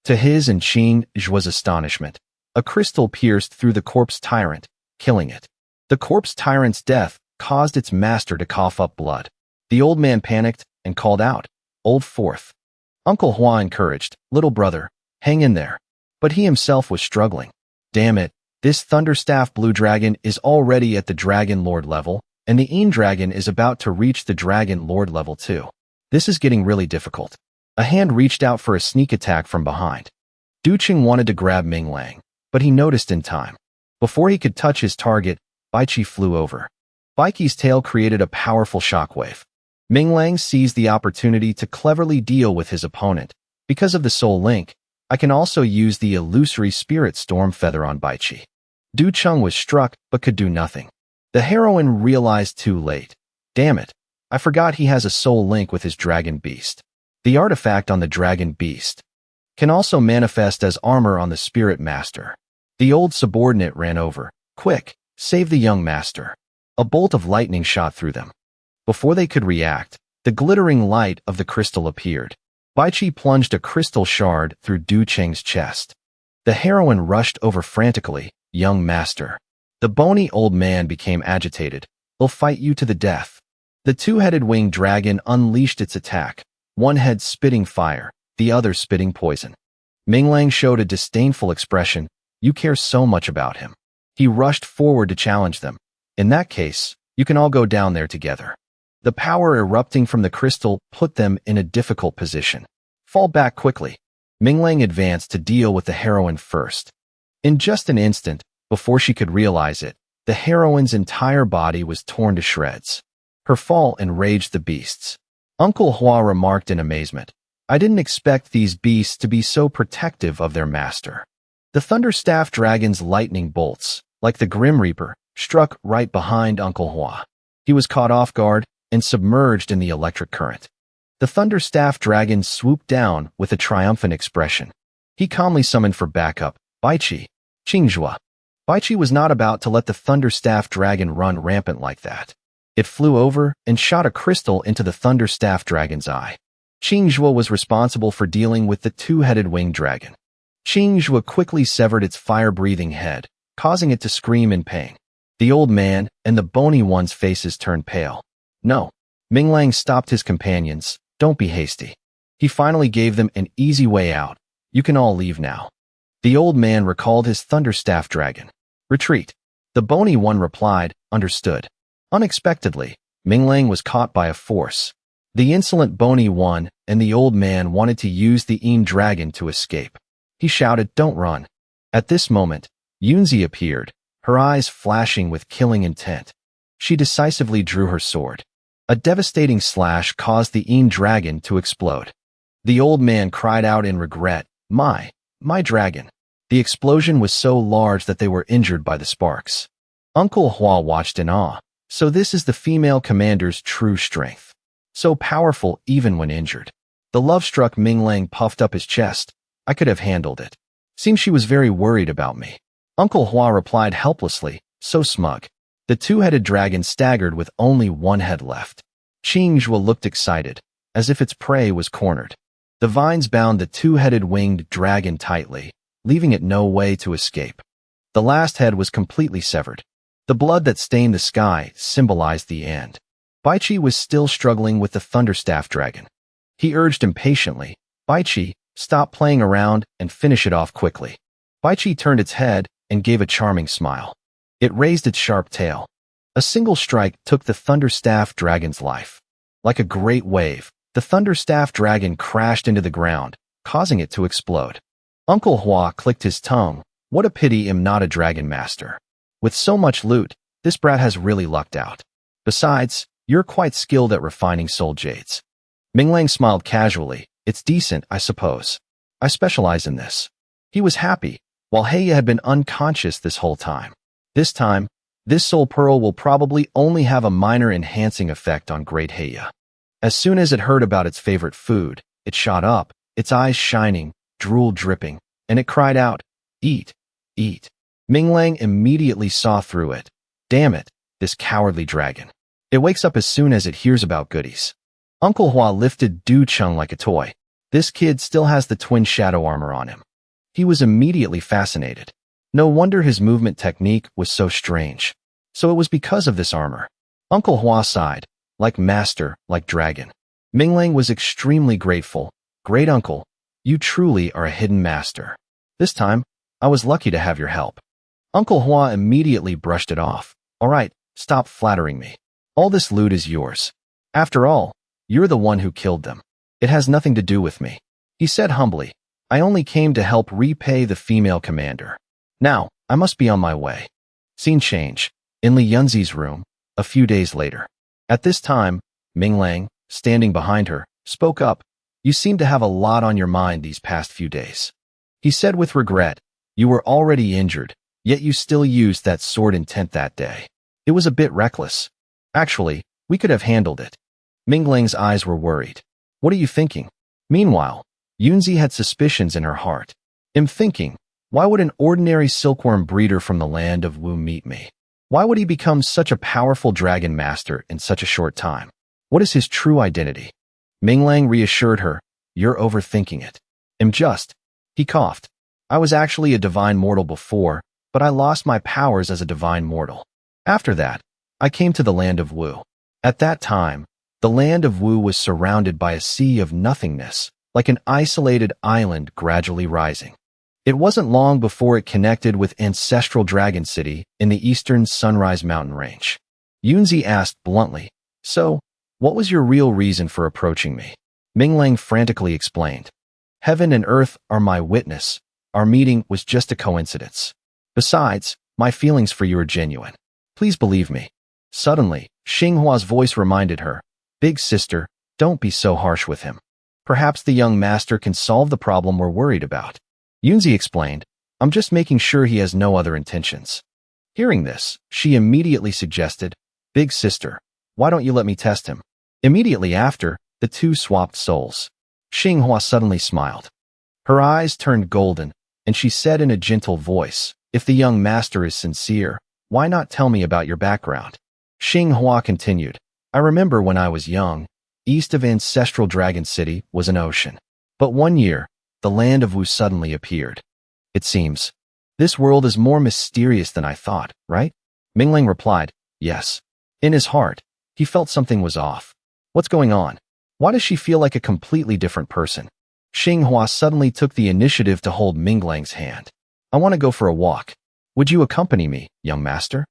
To his and Qingzhua's astonishment, a crystal pierced through the corpse tyrant, killing it. The corpse tyrant's death caused its master to cough up blood. The old man panicked and called out, Old Fourth. Uncle Hua encouraged, Little brother, hang in there. But he himself was struggling. Damn it, this Thunderstaff Blue Dragon is already at the Dragon Lord level, and the Een Dragon is about to reach the Dragon Lord level too. This is getting really difficult. A hand reached out for a sneak attack from behind. Du Qing wanted to grab Minglang, but he noticed in time. Before he could touch his target, Baichi flew over. Baichi's tail created a powerful shockwave. Minglang seized the opportunity to cleverly deal with his opponent. Because of the soul link, I can also use the illusory spirit storm feather on Baichi. Du Cheng was struck but could do nothing. The heroine realized too late. Damn it, I forgot he has a soul link with his dragon beast. The artifact on the dragon beast can also manifest as armor on the spirit master. The old subordinate ran over. Quick, save the young master. A bolt of lightning shot through them. Before they could react, the glittering light of the crystal appeared. Baichi plunged a crystal shard through Du Cheng's chest. The heroine rushed over frantically. Young master. The bony old man became agitated. I'll fight you to the death. The two-headed winged dragon unleashed its attack, one head spitting fire, the other spitting poison. Minglang showed a disdainful expression. You care so much about him. He rushed forward to challenge them. In that case, you can all go down there together. The power erupting from the crystal put them in a difficult position. Fall back quickly. Minglang advanced to deal with the heroine first. In just an instant, before she could realize it, the heroine's entire body was torn to shreds. Her fall enraged the beasts. Uncle Hua remarked in amazement, I didn't expect these beasts to be so protective of their master. The Thunderstaff Dragon's lightning bolts, like the Grim Reaper, struck right behind Uncle Hua. He was caught off guard and submerged in the electric current. The Thunderstaff Dragon swooped down with a triumphant expression. He calmly summoned for backup, Baichi, Qingzhua. Baichi was not about to let the Thunderstaff dragon run rampant like that. It flew over and shot a crystal into the Thunderstaff dragon's eye. Qingzhou was responsible for dealing with the two-headed winged dragon. Qingzhou quickly severed its fire-breathing head, causing it to scream in pain. The old man and the bony one's faces turned pale. No. Minglang stopped his companions. Don't be hasty. He finally gave them an easy way out. You can all leave now. The old man recalled his Thunderstaff dragon. Retreat. The bony one replied, understood. Unexpectedly, Minglang was caught by a force. The insolent bony one and the old man wanted to use the dragon to escape. He shouted, don't run. At this moment, Yunzi appeared, her eyes flashing with killing intent. She decisively drew her sword. A devastating slash caused the dragon to explode. The old man cried out in regret, my dragon. The explosion was so large that they were injured by the sparks. Uncle Hua watched in awe. So this is the female commander's true strength. So powerful even when injured. The love-struck Minglang puffed up his chest. I could have handled it. Seems she was very worried about me. Uncle Hua replied helplessly, so smug. The two-headed dragon staggered with only one head left. Qingzhou looked excited, as if its prey was cornered. The vines bound the two-headed winged dragon tightly, leaving it no way to escape. The last head was completely severed. The blood that stained the sky symbolized the end. Baichi was still struggling with the Thunderstaff dragon. He urged impatiently, Baichi, stop playing around and finish it off quickly. Baichi turned its head and gave a charming smile. It raised its sharp tail. A single strike took the Thunderstaff dragon's life. Like a great wave, the Thunderstaff dragon crashed into the ground, causing it to explode. Uncle Hua clicked his tongue. What a pity I'm not a dragon master. With so much loot, this brat has really lucked out. Besides, you're quite skilled at refining soul jades. Minglang smiled casually. It's decent, I suppose. I specialize in this. He was happy, while Heya had been unconscious this whole time. This time, this soul pearl will probably only have a minor enhancing effect on Great Heya. As soon as it heard about its favorite food, it shot up, its eyes shining, drool dripping, and it cried out, eat, eat. Minglang immediately saw through it. Damn it, this cowardly dragon. It wakes up as soon as it hears about goodies. Uncle Hua lifted Du Chung like a toy. This kid still has the twin shadow armor on him. He was immediately fascinated. No wonder his movement technique was so strange. So it was because of this armor. Uncle Hua sighed. Like master, like dragon. Minglang was extremely grateful. Great uncle, you truly are a hidden master. This time, I was lucky to have your help. Uncle Hua immediately brushed it off. All right, stop flattering me. All this loot is yours. After all, you're the one who killed them. It has nothing to do with me. He said humbly. I only came to help repay the female commander. Now, I must be on my way. Scene change. In Li Yunzi's room, a few days later. At this time, Minglang, standing behind her, spoke up. You seem to have a lot on your mind these past few days. He said with regret. You were already injured, yet you still used that sword intent that day. It was a bit reckless. Actually, we could have handled it. Minglang's eyes were worried. What are you thinking? Meanwhile, Yunzi had suspicions in her heart. I'm thinking, why would an ordinary silkworm breeder from the land of Wu meet me? Why would he become such a powerful dragon master in such a short time? What is his true identity? Minglang reassured her, you're overthinking it. I'm just. He coughed. I was actually a divine mortal before, but I lost my powers as a divine mortal. After that, I came to the land of Wu. At that time, the land of Wu was surrounded by a sea of nothingness, like an isolated island gradually rising. It wasn't long before it connected with ancestral Dragon City in the eastern Sunrise Mountain Range. Yunzi asked bluntly, so, what was your real reason for approaching me? Minglang frantically explained. Heaven and earth are my witness. Our meeting was just a coincidence. Besides, my feelings for you are genuine. Please believe me. Suddenly, Xinghua's voice reminded her, Big sister, don't be so harsh with him. Perhaps the young master can solve the problem we're worried about. Yunzi explained, I'm just making sure he has no other intentions. Hearing this, she immediately suggested, Big sister, why don't you let me test him? Immediately after, the two swapped souls. Xinghua suddenly smiled. Her eyes turned golden, and she said in a gentle voice, If the young master is sincere, why not tell me about your background? Xinghua continued. I remember when I was young, east of ancestral Dragon City was an ocean. But one year, the land of Wu suddenly appeared. It seems. This world is more mysterious than I thought, right? Mingling replied, yes. In his heart, he felt something was off. What's going on? Why does she feel like a completely different person? Xinghua suddenly took the initiative to hold Minglang's hand. I want to go for a walk. Would you accompany me, young master?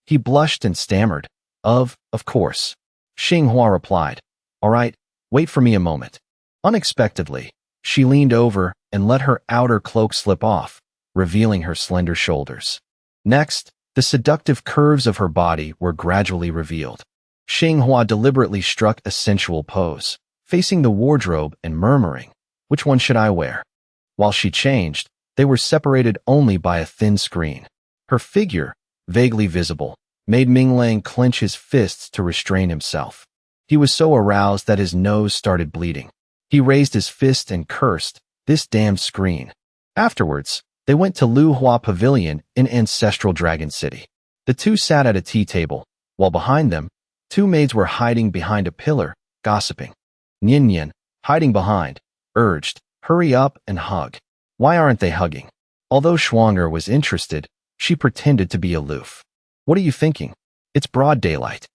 He blushed and stammered. Of course. Xinghua replied. All right, wait for me a moment. Unexpectedly, she leaned over and let her outer cloak slip off, revealing her slender shoulders. Next, the seductive curves of her body were gradually revealed. Xinghua deliberately struck a sensual pose, facing the wardrobe and murmuring, which one should I wear? While she changed, they were separated only by a thin screen. Her figure, vaguely visible, made Minglang clench his fists to restrain himself. He was so aroused that his nose started bleeding. He raised his fist and cursed, this damned screen. Afterwards, they went to Lu Hua Pavilion in ancestral Dragon City. The two sat at a tea table, while behind them, two maids were hiding behind a pillar, gossiping. Nian, hiding behind, urged, hurry up and hug. Why aren't they hugging? Although Schwanger was interested, she pretended to be aloof. What are you thinking? It's broad daylight.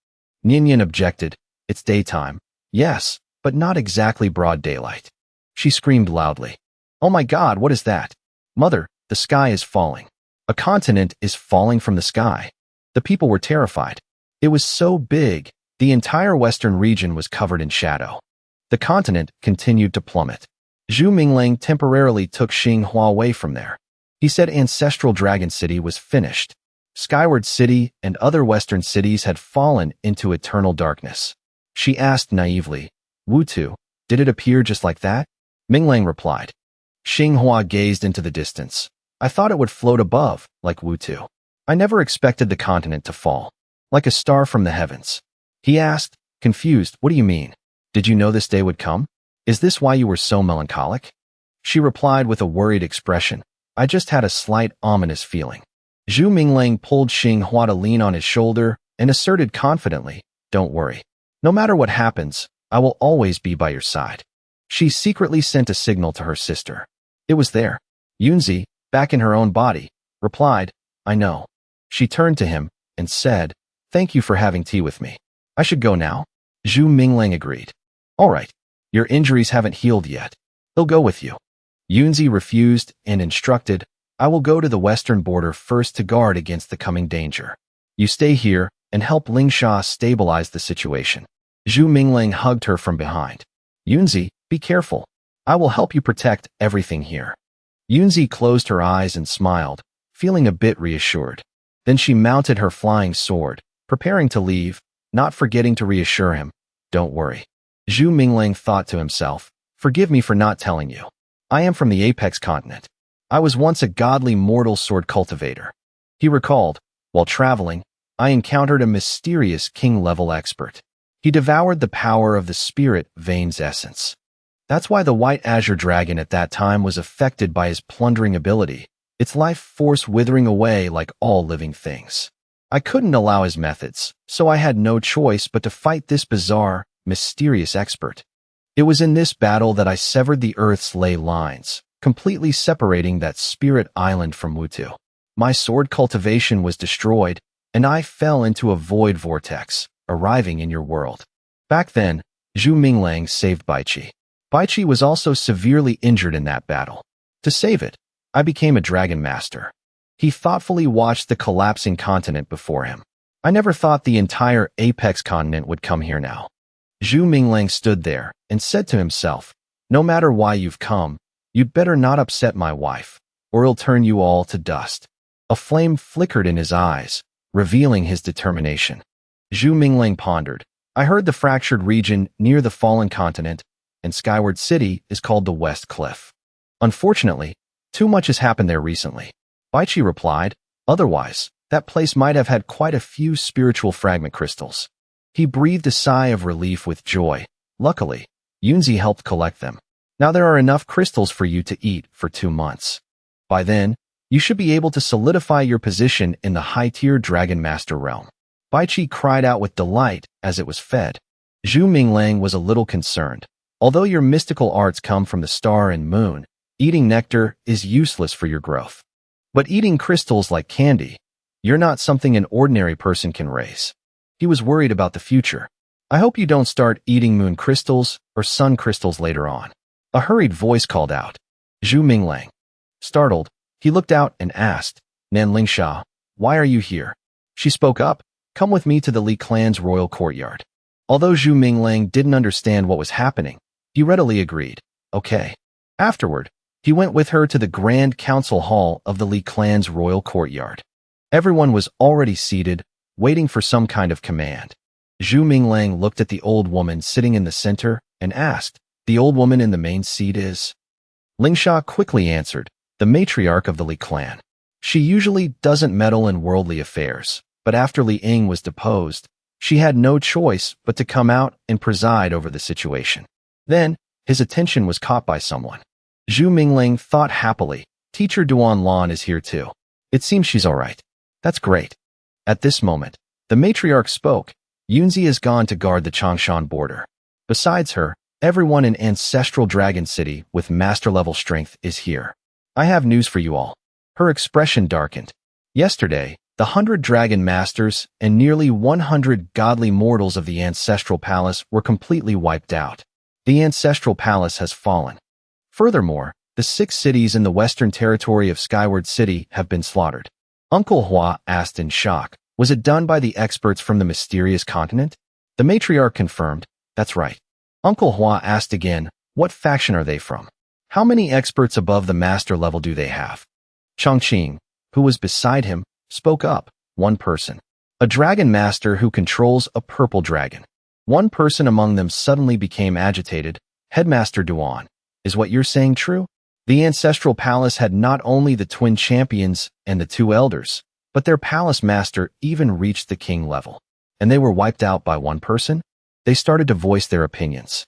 Nian objected. It's daytime. Yes, but not exactly broad daylight. She screamed loudly. Oh my God, what is that? Mother, the sky is falling. A continent is falling from the sky. The people were terrified. It was so big, the entire western region was covered in shadow. The continent continued to plummet. Zhu Minglang temporarily took Xinghua away from there. He said ancestral Dragon City was finished. Skyward City and other western cities had fallen into eternal darkness. She asked naively, Wutu, did it appear just like that? Minglang replied. Xinghua gazed into the distance. I thought it would float above, like Wutu. I never expected the continent to fall, like a star from the heavens. He asked, confused, what do you mean? Did you know this day would come? Is this why you were so melancholic? She replied with a worried expression. I just had a slight ominous feeling. Zhu Minglang pulled Xinghua to lean on his shoulder and asserted confidently, don't worry. No matter what happens, I will always be by your side. She secretly sent a signal to her sister. It was there. Yunzi, back in her own body, replied, I know. She turned to him and said, thank you for having tea with me. I should go now? Zhu Minglang agreed. All right. Your injuries haven't healed yet. He'll go with you. Yunzi refused and instructed, I will go to the western border first to guard against the coming danger. You stay here and help Lingsha stabilize the situation. Zhu Minglang hugged her from behind. Yunzi, be careful. I will help you protect everything here. Yunzi closed her eyes and smiled, feeling a bit reassured. Then she mounted her flying sword, preparing to leave, not forgetting to reassure him. Don't worry. Zhu Minglang thought to himself, forgive me for not telling you. I am from the Apex continent. I was once a godly mortal sword cultivator. He recalled, while traveling, I encountered a mysterious king-level expert. He devoured the power of the spirit Vane's essence. That's why the white azure dragon at that time was affected by his plundering ability, its life force withering away like all living things. I couldn't allow his methods, so I had no choice but to fight this bizarre, mysterious expert. It was in this battle that I severed the Earth's ley lines, completely separating that spirit island from Wutu. My sword cultivation was destroyed, and I fell into a void vortex, arriving in your world. Back then, Zhu Minglang saved Baichi. Baichi was also severely injured in that battle. To save it, I became a dragon master. He thoughtfully watched the collapsing continent before him. I never thought the entire Apex continent would come here now. Zhu Minglang stood there and said to himself, no matter why you've come, you'd better not upset my wife, or he'll turn you all to dust. A flame flickered in his eyes, revealing his determination. Zhu Minglang pondered. I heard the fractured region near the fallen continent, and Skyward City is called the West Cliff. Unfortunately, too much has happened there recently. Baichi replied, otherwise, that place might have had quite a few spiritual fragment crystals. He breathed a sigh of relief with joy. Luckily, Yunzi helped collect them. Now there are enough crystals for you to eat for 2 months. By then, You should be able to solidify your position in the high-tier Dragon Master realm. Baichi cried out with delight as it was fed. Zhu Minglang was a little concerned. Although your mystical arts come from the star and moon, eating nectar is useless for your growth. But eating crystals like candy, you're not something an ordinary person can raise. He was worried about the future. I hope you don't start eating moon crystals or sun crystals later on. A hurried voice called out. Zhu Minglang. Startled, he looked out and asked, Nan Lingsha, why are you here? She spoke up, come with me to the Li clan's royal courtyard. Although Zhu Minglang didn't understand what was happening, he readily agreed, okay. Afterward, he went with her to the grand council hall of the Li clan's royal courtyard. Everyone was already seated, waiting for some kind of command. Zhu Minglang looked at the old woman sitting in the center and asked, the old woman in the main seat is? Lingsha quickly answered, the matriarch of the Li clan. She usually doesn't meddle in worldly affairs, but after Li Ying was deposed, she had no choice but to come out and preside over the situation. Then, his attention was caught by someone. Zhu Minglang thought happily, Teacher Duan Lan is here too. It seems she's all right. That's great. At this moment, the matriarch spoke. Yunzi has gone to guard the Changshan border. Besides her, everyone in Ancestral Dragon City with master-level strength is here. I have news for you all. Her expression darkened. Yesterday, the 100 Dragon Masters and nearly 100 godly mortals of the Ancestral Palace were completely wiped out. The Ancestral Palace has fallen. Furthermore, the 6 cities in the western territory of Skyward City have been slaughtered. Uncle Hua asked in shock, was it done by the experts from the mysterious continent? The matriarch confirmed, that's right. Uncle Hua asked again, what faction are they from? How many experts above the master level do they have? Chongqing, who was beside him, spoke up, one person. A dragon master who controls a purple dragon. One person among them suddenly became agitated. Headmaster Duan, is what you're saying true? The Ancestral Palace had not only the twin champions and the 2 elders, but their palace master even reached the king level. And they were wiped out by one person? They started to voice their opinions.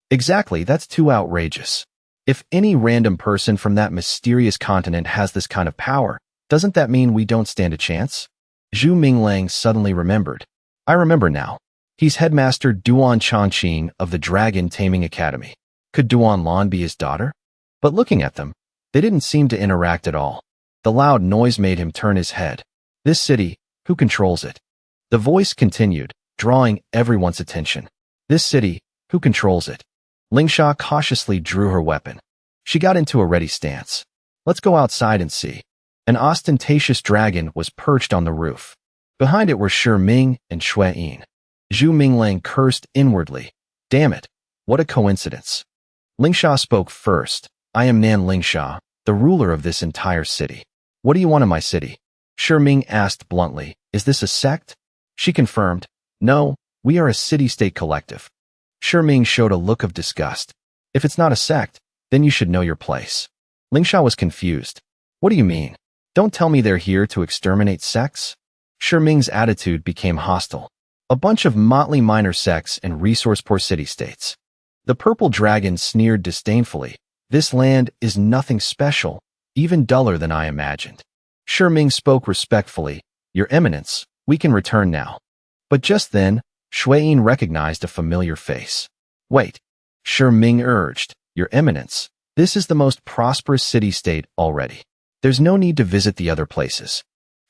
Exactly, that's too outrageous. If any random person from that mysterious continent has this kind of power, doesn't that mean we don't stand a chance? Zhu Minglang suddenly remembered. I remember now. He's Headmaster Duan Chongqing of the Dragon Taming Academy. Could Duan Lan be his daughter? But looking at them, they didn't seem to interact at all. The loud noise made him turn his head. This city, who controls it? The voice continued, drawing everyone's attention. This city, who controls it? Lingsha cautiously drew her weapon. She got into a ready stance. Let's go outside and see. An ostentatious dragon was perched on the roof. Behind it were Shi Ming and Xue Yin. Zhu Minglang cursed inwardly. Damn it, what a coincidence. Lingsha spoke first. I am Nan Lingsha, the ruler of this entire city. What do you want in my city? Shi Ming asked bluntly. Is this a sect? She confirmed. No, we are a city-state collective. Shi Ming showed a look of disgust. If it's not a sect, then you should know your place. Lingsha was confused. What do you mean? Don't tell me they're here to exterminate sects? Shi Ming's attitude became hostile. A bunch of motley minor sects and resource-poor city-states. The purple dragon sneered disdainfully. This land is nothing special, even duller than I imagined. Shi Ming spoke respectfully. Your Eminence, we can return now. But just then, Xue Yin recognized a familiar face. Wait, Shi Ming urged. Your Eminence, this is the most prosperous city-state already. There's no need to visit the other places.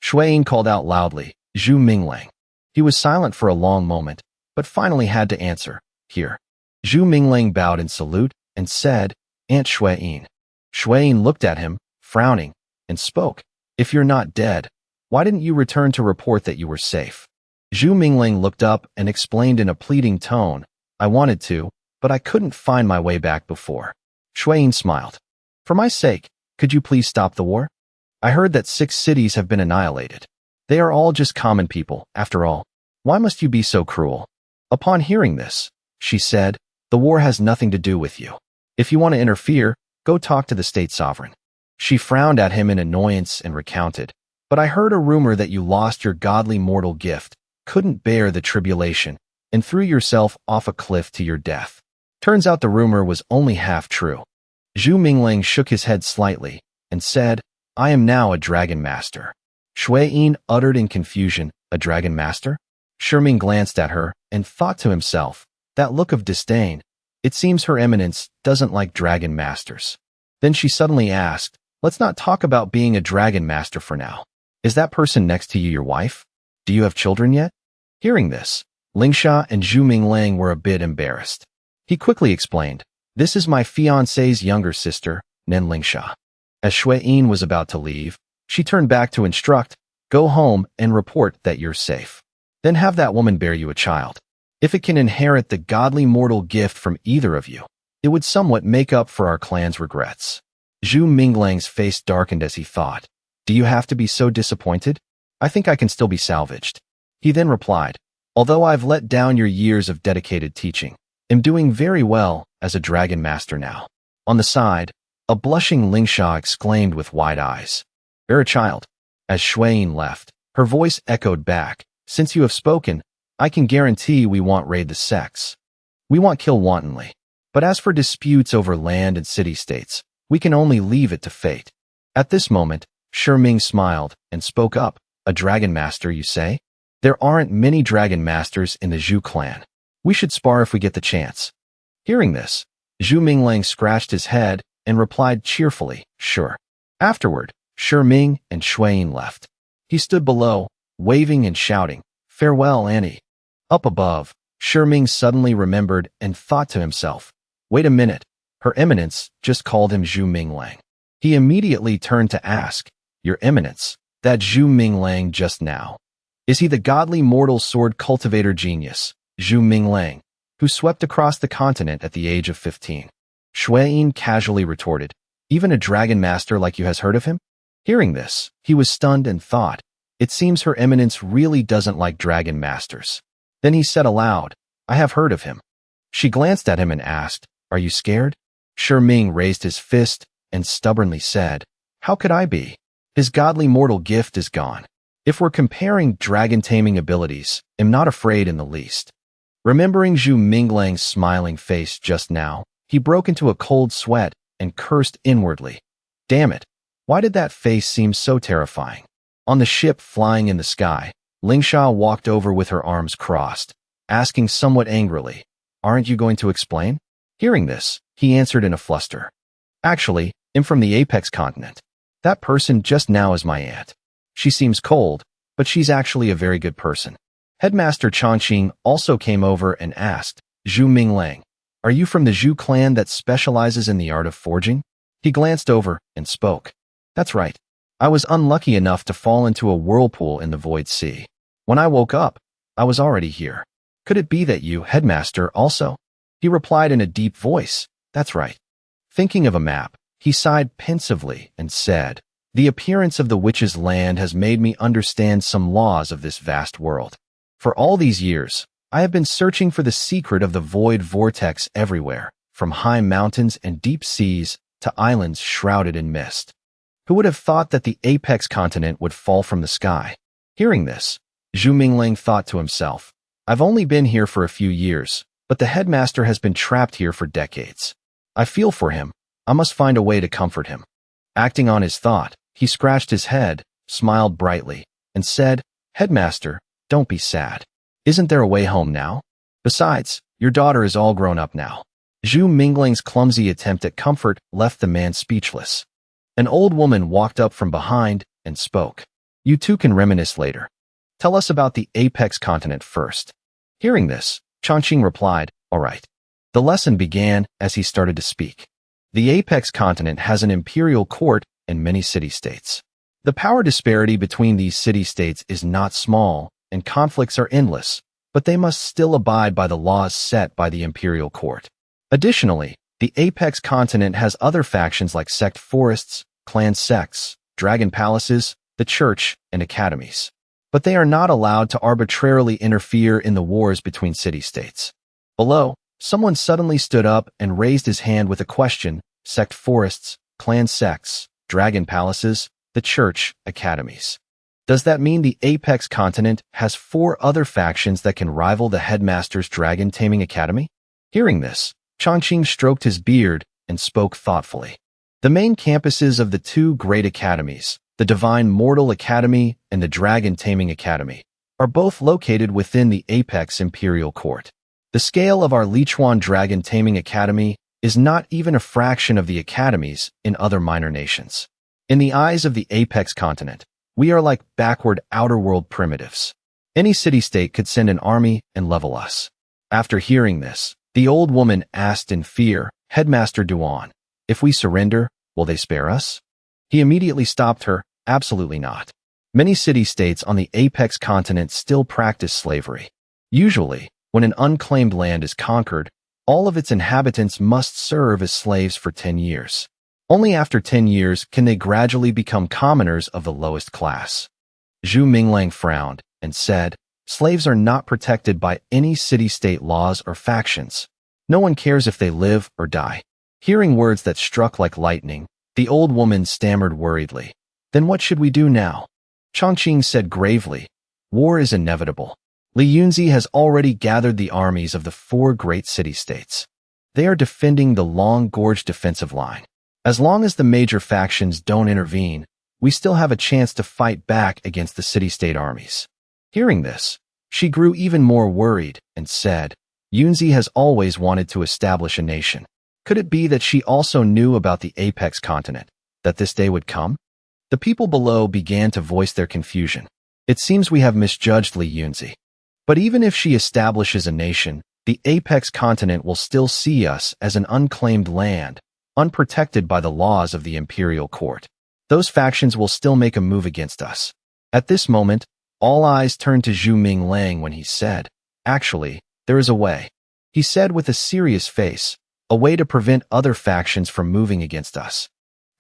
Xue Yin called out loudly, Zhu Minglang. He was silent for a long moment, but finally had to answer, here. Zhu Minglang bowed in salute and said, Aunt Xue Yin. Xue Yin looked at him, frowning, and spoke. If you're not dead, why didn't you return to report that you were safe? Zhu Minglang looked up and explained in a pleading tone, I wanted to, but I couldn't find my way back before. Xue Yin smiled. For my sake, could you please stop the war? I heard that 6 cities have been annihilated. They are all just common people, after all. Why must you be so cruel? Upon hearing this, she said, the war has nothing to do with you. If you want to interfere, go talk to the state sovereign. She frowned at him in annoyance and recounted, but I heard a rumor that you lost your godly mortal gift, couldn't bear the tribulation, and threw yourself off a cliff to your death. Turns out the rumor was only half true. Zhu Minglang shook his head slightly and said, I am now a dragon master. Shui-yin uttered in confusion, a dragon master? Sherming glanced at her and thought to himself, that look of disdain. It seems Her Eminence doesn't like dragon masters. Then she suddenly asked, let's not talk about being a dragon master for now. Is that person next to you your wife? Do you have children yet? Hearing this, Lingsha and Zhu Minglang were a bit embarrassed. He quickly explained, this is my fiancé's younger sister, Nen Lingsha. As Shui-yin was about to leave, she turned back to instruct, go home and report that you're safe. Then have that woman bear you a child. If it can inherit the godly mortal gift from either of you, it would somewhat make up for our clan's regrets. Zhu Minglang's face darkened as he thought, do you have to be so disappointed? I think I can still be salvaged. He then replied, although I've let down your years of dedicated teaching, am doing very well as a dragon master now. On the side, a blushing Lingsha exclaimed with wide eyes, bear a child. As Shui-yin left, her voice echoed back, since you have spoken, I can guarantee we won't raid the sects. We won't kill wantonly. But as for disputes over land and city-states, we can only leave it to fate. At this moment, Sherming smiled and spoke up, a dragon master, you say? There aren't many dragon masters in the Zhu clan. We should spar if we get the chance. Hearing this, Zhu Minglang scratched his head and replied cheerfully, sure. Afterward, Sherming and Shui-yin left. He stood below, waving and shouting, farewell, Annie. Up above, Sherming suddenly remembered and thought to himself, wait a minute, Her Eminence just called him Zhu Minglang. He immediately turned to ask, Your Eminence, that Zhu Minglang just now. Is he the godly mortal sword cultivator genius, Zhu Minglang, who swept across the continent at the age of 15? Shui-yin casually retorted, even a dragon master like you has heard of him? Hearing this, he was stunned and thought, it seems Her Eminence really doesn't like dragon masters. Then he said aloud, I have heard of him. She glanced at him and asked, are you scared? Sherming raised his fist and stubbornly said, how could I be? His godly mortal gift is gone. If we're comparing dragon-taming abilities, I'm not afraid in the least. Remembering Zhu Minglang's smiling face just now, he broke into a cold sweat and cursed inwardly. Damn it, why did that face seem so terrifying? On the ship flying in the sky, Lingsha walked over with her arms crossed, asking somewhat angrily, aren't you going to explain? Hearing this, he answered in a fluster. Actually, I'm from the Apex continent. That person just now is my aunt. She seems cold, but she's actually a very good person. Headmaster Chongqing also came over and asked, Zhu Minglang, are you from the Zhu clan that specializes in the art of forging? He glanced over and spoke. That's right. I was unlucky enough to fall into a whirlpool in the void sea. When I woke up, I was already here. Could it be that you, headmaster, also? He replied in a deep voice, that's right. Thinking of a map, he sighed pensively and said, the appearance of the witch's land has made me understand some laws of this vast world. For all these years, I have been searching for the secret of the void vortex everywhere, from high mountains and deep seas to islands shrouded in mist. Who would have thought that the apex continent would fall from the sky? Hearing this, Zhu Minglang thought to himself, I've only been here for a few years, but the headmaster has been trapped here for decades. I feel for him. I must find a way to comfort him. Acting on his thought, he scratched his head, smiled brightly, and said, Headmaster, don't be sad. Isn't there a way home now? Besides, your daughter is all grown up now. Zhu Minglang's clumsy attempt at comfort left the man speechless. An old woman walked up from behind and spoke. You two can reminisce later. Tell us about the apex continent first. Hearing this, Chongqing replied, all right. The lesson began as he started to speak. The apex continent has an imperial court and many city-states. The power disparity between these city-states is not small, and conflicts are endless, but they must still abide by the laws set by the imperial court. Additionally, the apex continent has other factions like sect forests, clan sects, dragon palaces, the church, and academies. But they are not allowed to arbitrarily interfere in the wars between city-states. Below, someone suddenly stood up and raised his hand with a question, sect forests, clan sects, dragon palaces, the church, academies. Does that mean the apex continent has 4 other factions that can rival the headmaster's dragon taming academy? Hearing this, Chongqing stroked his beard and spoke thoughtfully. The main campuses of the two great academies, the Divine Mortal Academy and the Dragon Taming Academy, are both located within the Apex Imperial Court. The scale of our Lichuan Dragon Taming Academy is not even a fraction of the academies in other minor nations. In the eyes of the Apex continent, we are like backward outer-world primitives. Any city-state could send an army and level us. After hearing this, the old woman asked in fear, Headmaster Duan, if we surrender, will they spare us? He immediately stopped her, absolutely not. Many city-states on the Apex continent still practice slavery. Usually, when an unclaimed land is conquered, all of its inhabitants must serve as slaves for 10 years. Only after 10 years can they gradually become commoners of the lowest class. Zhu Minglang frowned and said, slaves are not protected by any city-state laws or factions. No one cares if they live or die. Hearing words that struck like lightning, the old woman stammered worriedly. Then what should we do now? Chongqing said gravely, war is inevitable. Li Yunzi has already gathered the armies of the 4 great city-states. They are defending the Long Gorge defensive line. As long as the major factions don't intervene, we still have a chance to fight back against the city-state armies. Hearing this, she grew even more worried and said, Yunzi has always wanted to establish a nation. Could it be that she also knew about the Apex continent, that this day would come? The people below began to voice their confusion. It seems we have misjudged Li Yunzi. But even if she establishes a nation, the Apex continent will still see us as an unclaimed land, unprotected by the laws of the Imperial Court. Those factions will still make a move against us. At this moment, all eyes turned to Zhu Minglang when he said, actually, there is a way. He said with a serious face, a way to prevent other factions from moving against us.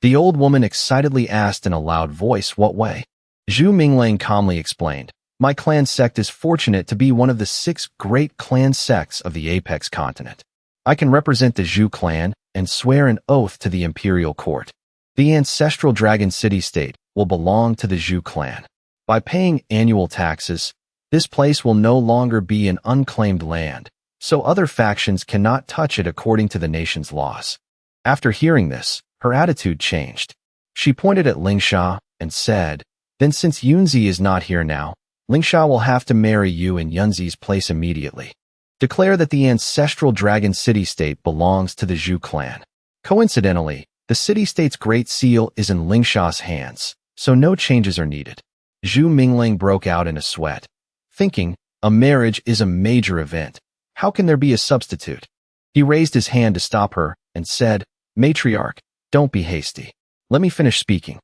The old woman excitedly asked in a loud voice, what way? Zhu Minglang calmly explained, my clan sect is fortunate to be one of the 6 great clan sects of the Apex continent. I can represent the Zhu clan and swear an oath to the Imperial Court. The ancestral Dragon City-State will belong to the Zhu clan. By paying annual taxes, this place will no longer be an unclaimed land, so other factions cannot touch it according to the nation's laws. After hearing this, her attitude changed. She pointed at Lingsha and said, then since Yunzi is not here now, Lingsha will have to marry you in Yunzi's place immediately. Declare that the ancestral Dragon City-State belongs to the Zhu clan. Coincidentally, the city-state's great seal is in Lingsha's hands, so no changes are needed. Zhu Minglang broke out in a sweat, thinking, a marriage is a major event. How can there be a substitute? He raised his hand to stop her and said, Matriarch, don't be hasty. Let me finish speaking.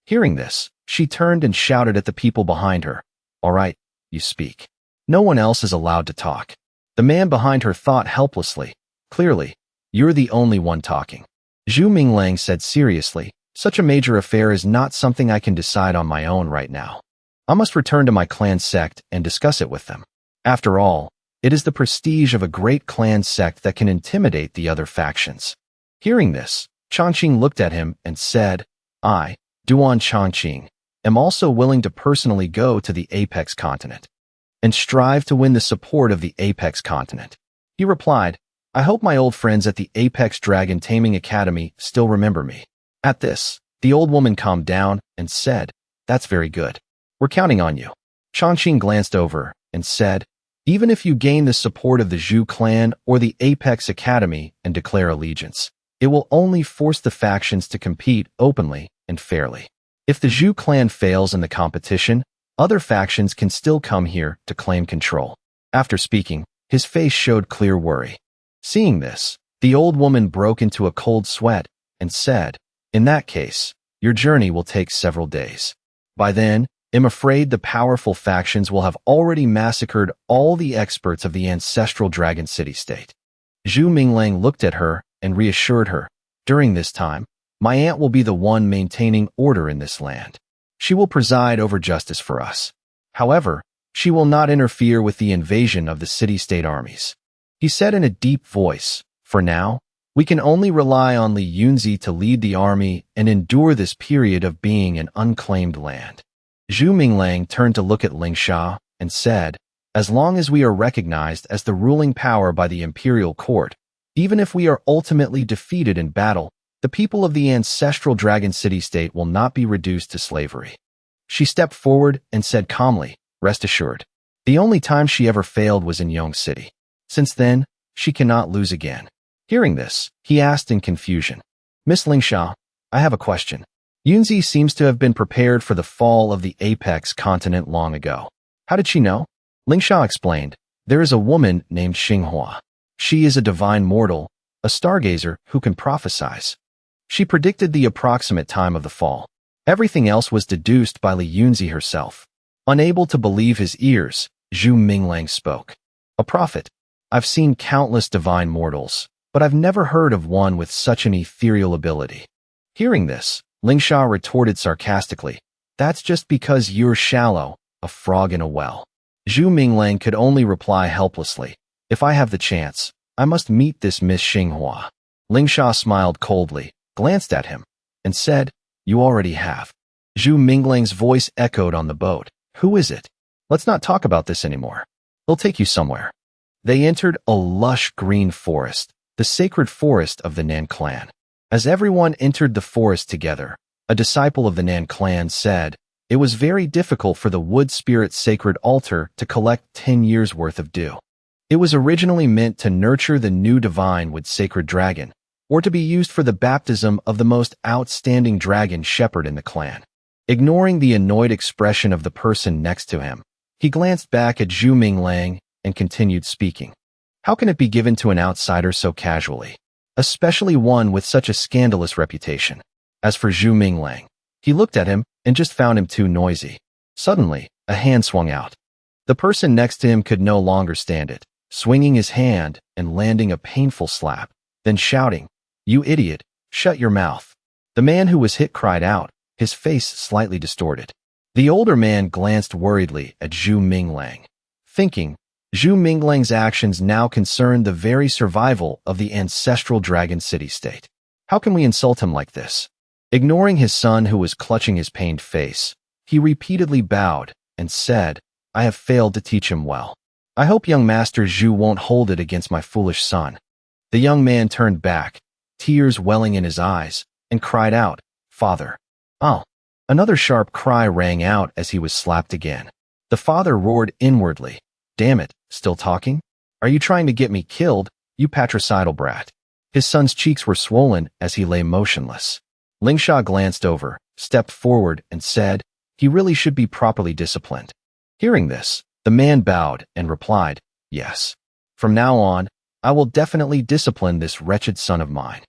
Hearing this, she turned and shouted at the people behind her. All right, you speak. No one else is allowed to talk. The man behind her thought helplessly. Clearly, you're the only one talking. Zhu Minglang said seriously, such a major affair is not something I can decide on my own right now. I must return to my clan sect and discuss it with them. After all, it is the prestige of a great clan sect that can intimidate the other factions. Hearing this, Chongqing looked at him and said, I, Duan Chongqing, am also willing to personally go to the Apex continent and strive to win the support of the Apex continent. He replied, I hope my old friends at the Apex Dragon Taming Academy still remember me. At this, the old woman calmed down and said, that's very good. We're counting on you. Chongqing glanced over and said, even if you gain the support of the Zhu clan or the Apex Academy and declare allegiance, it will only force the factions to compete openly and fairly. If the Zhu clan fails in the competition, other factions can still come here to claim control. After speaking, his face showed clear worry. Seeing this, the old woman broke into a cold sweat and said, in that case, your journey will take several days. By then, I'm afraid the powerful factions will have already massacred all the experts of the ancestral Dragon City-State. Zhu Minglang looked at her and reassured her, during this time, my aunt will be the one maintaining order in this land. She will preside over justice for us. However, she will not interfere with the invasion of the city-state armies. He said in a deep voice, for now, we can only rely on Li Yunzi to lead the army and endure this period of being an unclaimed land. Zhu Minglang turned to look at Lingsha and said, as long as we are recognized as the ruling power by the Imperial Court, even if we are ultimately defeated in battle, The people of the ancestral dragon city-state will not be reduced to slavery. She stepped forward and said calmly, rest assured. The only time she ever failed was in Yong City. Since then, she cannot lose again. Hearing this, he asked in confusion, Miss Lingsha, I have a question. Yunzi seems to have been prepared for the fall of the Apex continent long ago. How did she know? Lingsha explained, there is a woman named Xinghua. She is a divine mortal, a stargazer who can prophesize. She predicted the approximate time of the fall. Everything else was deduced by Li Yunzi herself. Unable to believe his ears, Zhu Minglang spoke. A prophet. I've seen countless divine mortals, but I've never heard of one with such an ethereal ability. Hearing this, Lingsha retorted sarcastically, that's just because you're shallow, a frog in a well. Zhu Minglang could only reply helplessly, if I have the chance, I must meet this Miss Xinghua. Lingsha smiled coldly, glanced at him, and said, you already have. Zhu Minglang's voice echoed on the boat. Who is it? Let's not talk about this anymore. He'll take you somewhere. They entered a lush green forest, the sacred forest of the Nan clan. As everyone entered the forest together, a disciple of the Nan clan said, it was very difficult for the wood spirit's sacred altar to collect 10 years' worth of dew. It was originally meant to nurture the new divine wood sacred dragon, or to be used for the baptism of the most outstanding dragon shepherd in the clan. Ignoring the annoyed expression of the person next to him, he glanced back at Zhu Minglang and continued speaking. How can it be given to an outsider so casually, especially one with such a scandalous reputation? As for Zhu Minglang, he looked at him and just found him too noisy. Suddenly, a hand swung out. The person next to him could no longer stand it, swinging his hand and landing a painful slap, then shouting, you idiot, shut your mouth. The man who was hit cried out, his face slightly distorted. The older man glanced worriedly at Zhu Minglang, thinking, Zhu Minglang's actions now concerned the very survival of the ancestral dragon city-state. How can we insult him like this? Ignoring his son who was clutching his pained face, he repeatedly bowed and said, I have failed to teach him well. I hope young Master Zhu won't hold it against my foolish son. The young man turned back, tears welling in his eyes, and cried out, Father. Oh! Another sharp cry rang out as he was slapped again. The father roared inwardly, damn it, still talking? Are you trying to get me killed, you patricidal brat? His son's cheeks were swollen as he lay motionless. Lingsha glanced over, stepped forward, and said, he really should be properly disciplined. Hearing this, the man bowed and replied, yes. From now on, I will definitely discipline this wretched son of mine.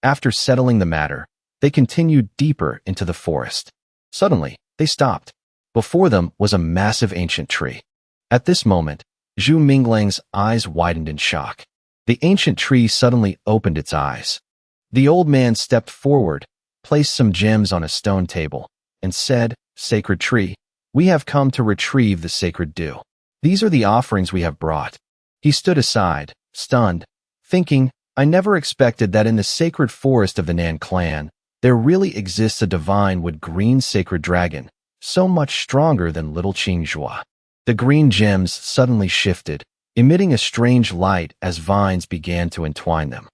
After settling the matter, they continued deeper into the forest. Suddenly, they stopped. Before them was a massive ancient tree. At this moment, Zhu Minglang's eyes widened in shock. The ancient tree suddenly opened its eyes. The old man stepped forward, placed some gems on a stone table, and said, Sacred tree, we have come to retrieve the sacred dew. These are the offerings we have brought. He stood aside, stunned, thinking, I never expected that in the sacred forest of the Nan clan, there really exists a divine wood green sacred dragon, so much stronger than little Qingjua. The green gems suddenly shifted, emitting a strange light as vines began to entwine them.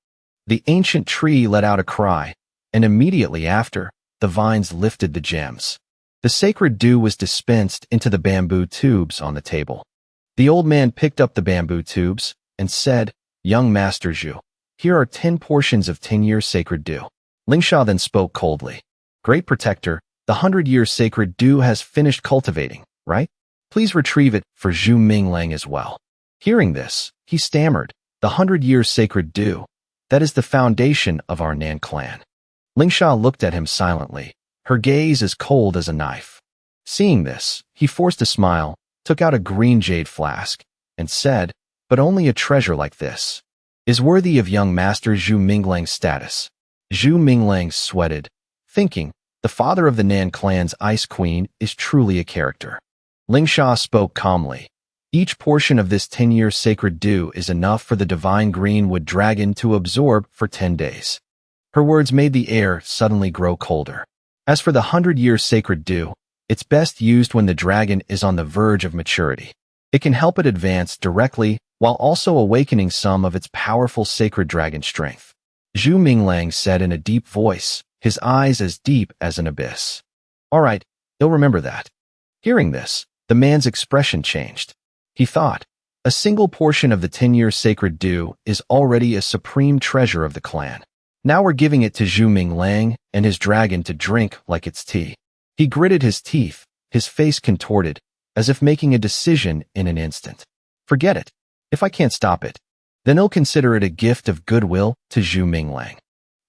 The ancient tree let out a cry, and immediately after, the vines lifted the gems. The sacred dew was dispensed into the bamboo tubes on the table. The old man picked up the bamboo tubes and said, Young Master Zhu, here are 10 portions of 10-year sacred dew. Lingsha then spoke coldly. Great protector, the 100-year sacred dew has finished cultivating, right? Please retrieve it for Zhu Minglang as well. Hearing this, he stammered, the 100-year sacred dew, that is the foundation of our Nan clan. Lingsha looked at him silently, her gaze as cold as a knife. Seeing this, he forced a smile, took out a green jade flask, and said, but only a treasure like this is worthy of young Master Zhu Minglang's status. Zhu Minglang sweated, thinking, the father of the Nan clan's Ice Queen is truly a character. Lingsha spoke calmly. Each portion of this 10-year sacred dew is enough for the divine greenwood dragon to absorb for 10 days. Her words made the air suddenly grow colder. As for the 100-year sacred dew, it's best used when the dragon is on the verge of maturity. It can help it advance directly while also awakening some of its powerful sacred dragon strength. Zhu Minglang said in a deep voice, his eyes as deep as an abyss. All right, you'll remember that. Hearing this, the man's expression changed. He thought, a single portion of the 10-year sacred dew is already a supreme treasure of the clan. Now we're giving it to Zhu Minglang and his dragon to drink like it's tea. He gritted his teeth, his face contorted, as if making a decision in an instant. Forget it. If I can't stop it, then he'll consider it a gift of goodwill to Zhu Minglang.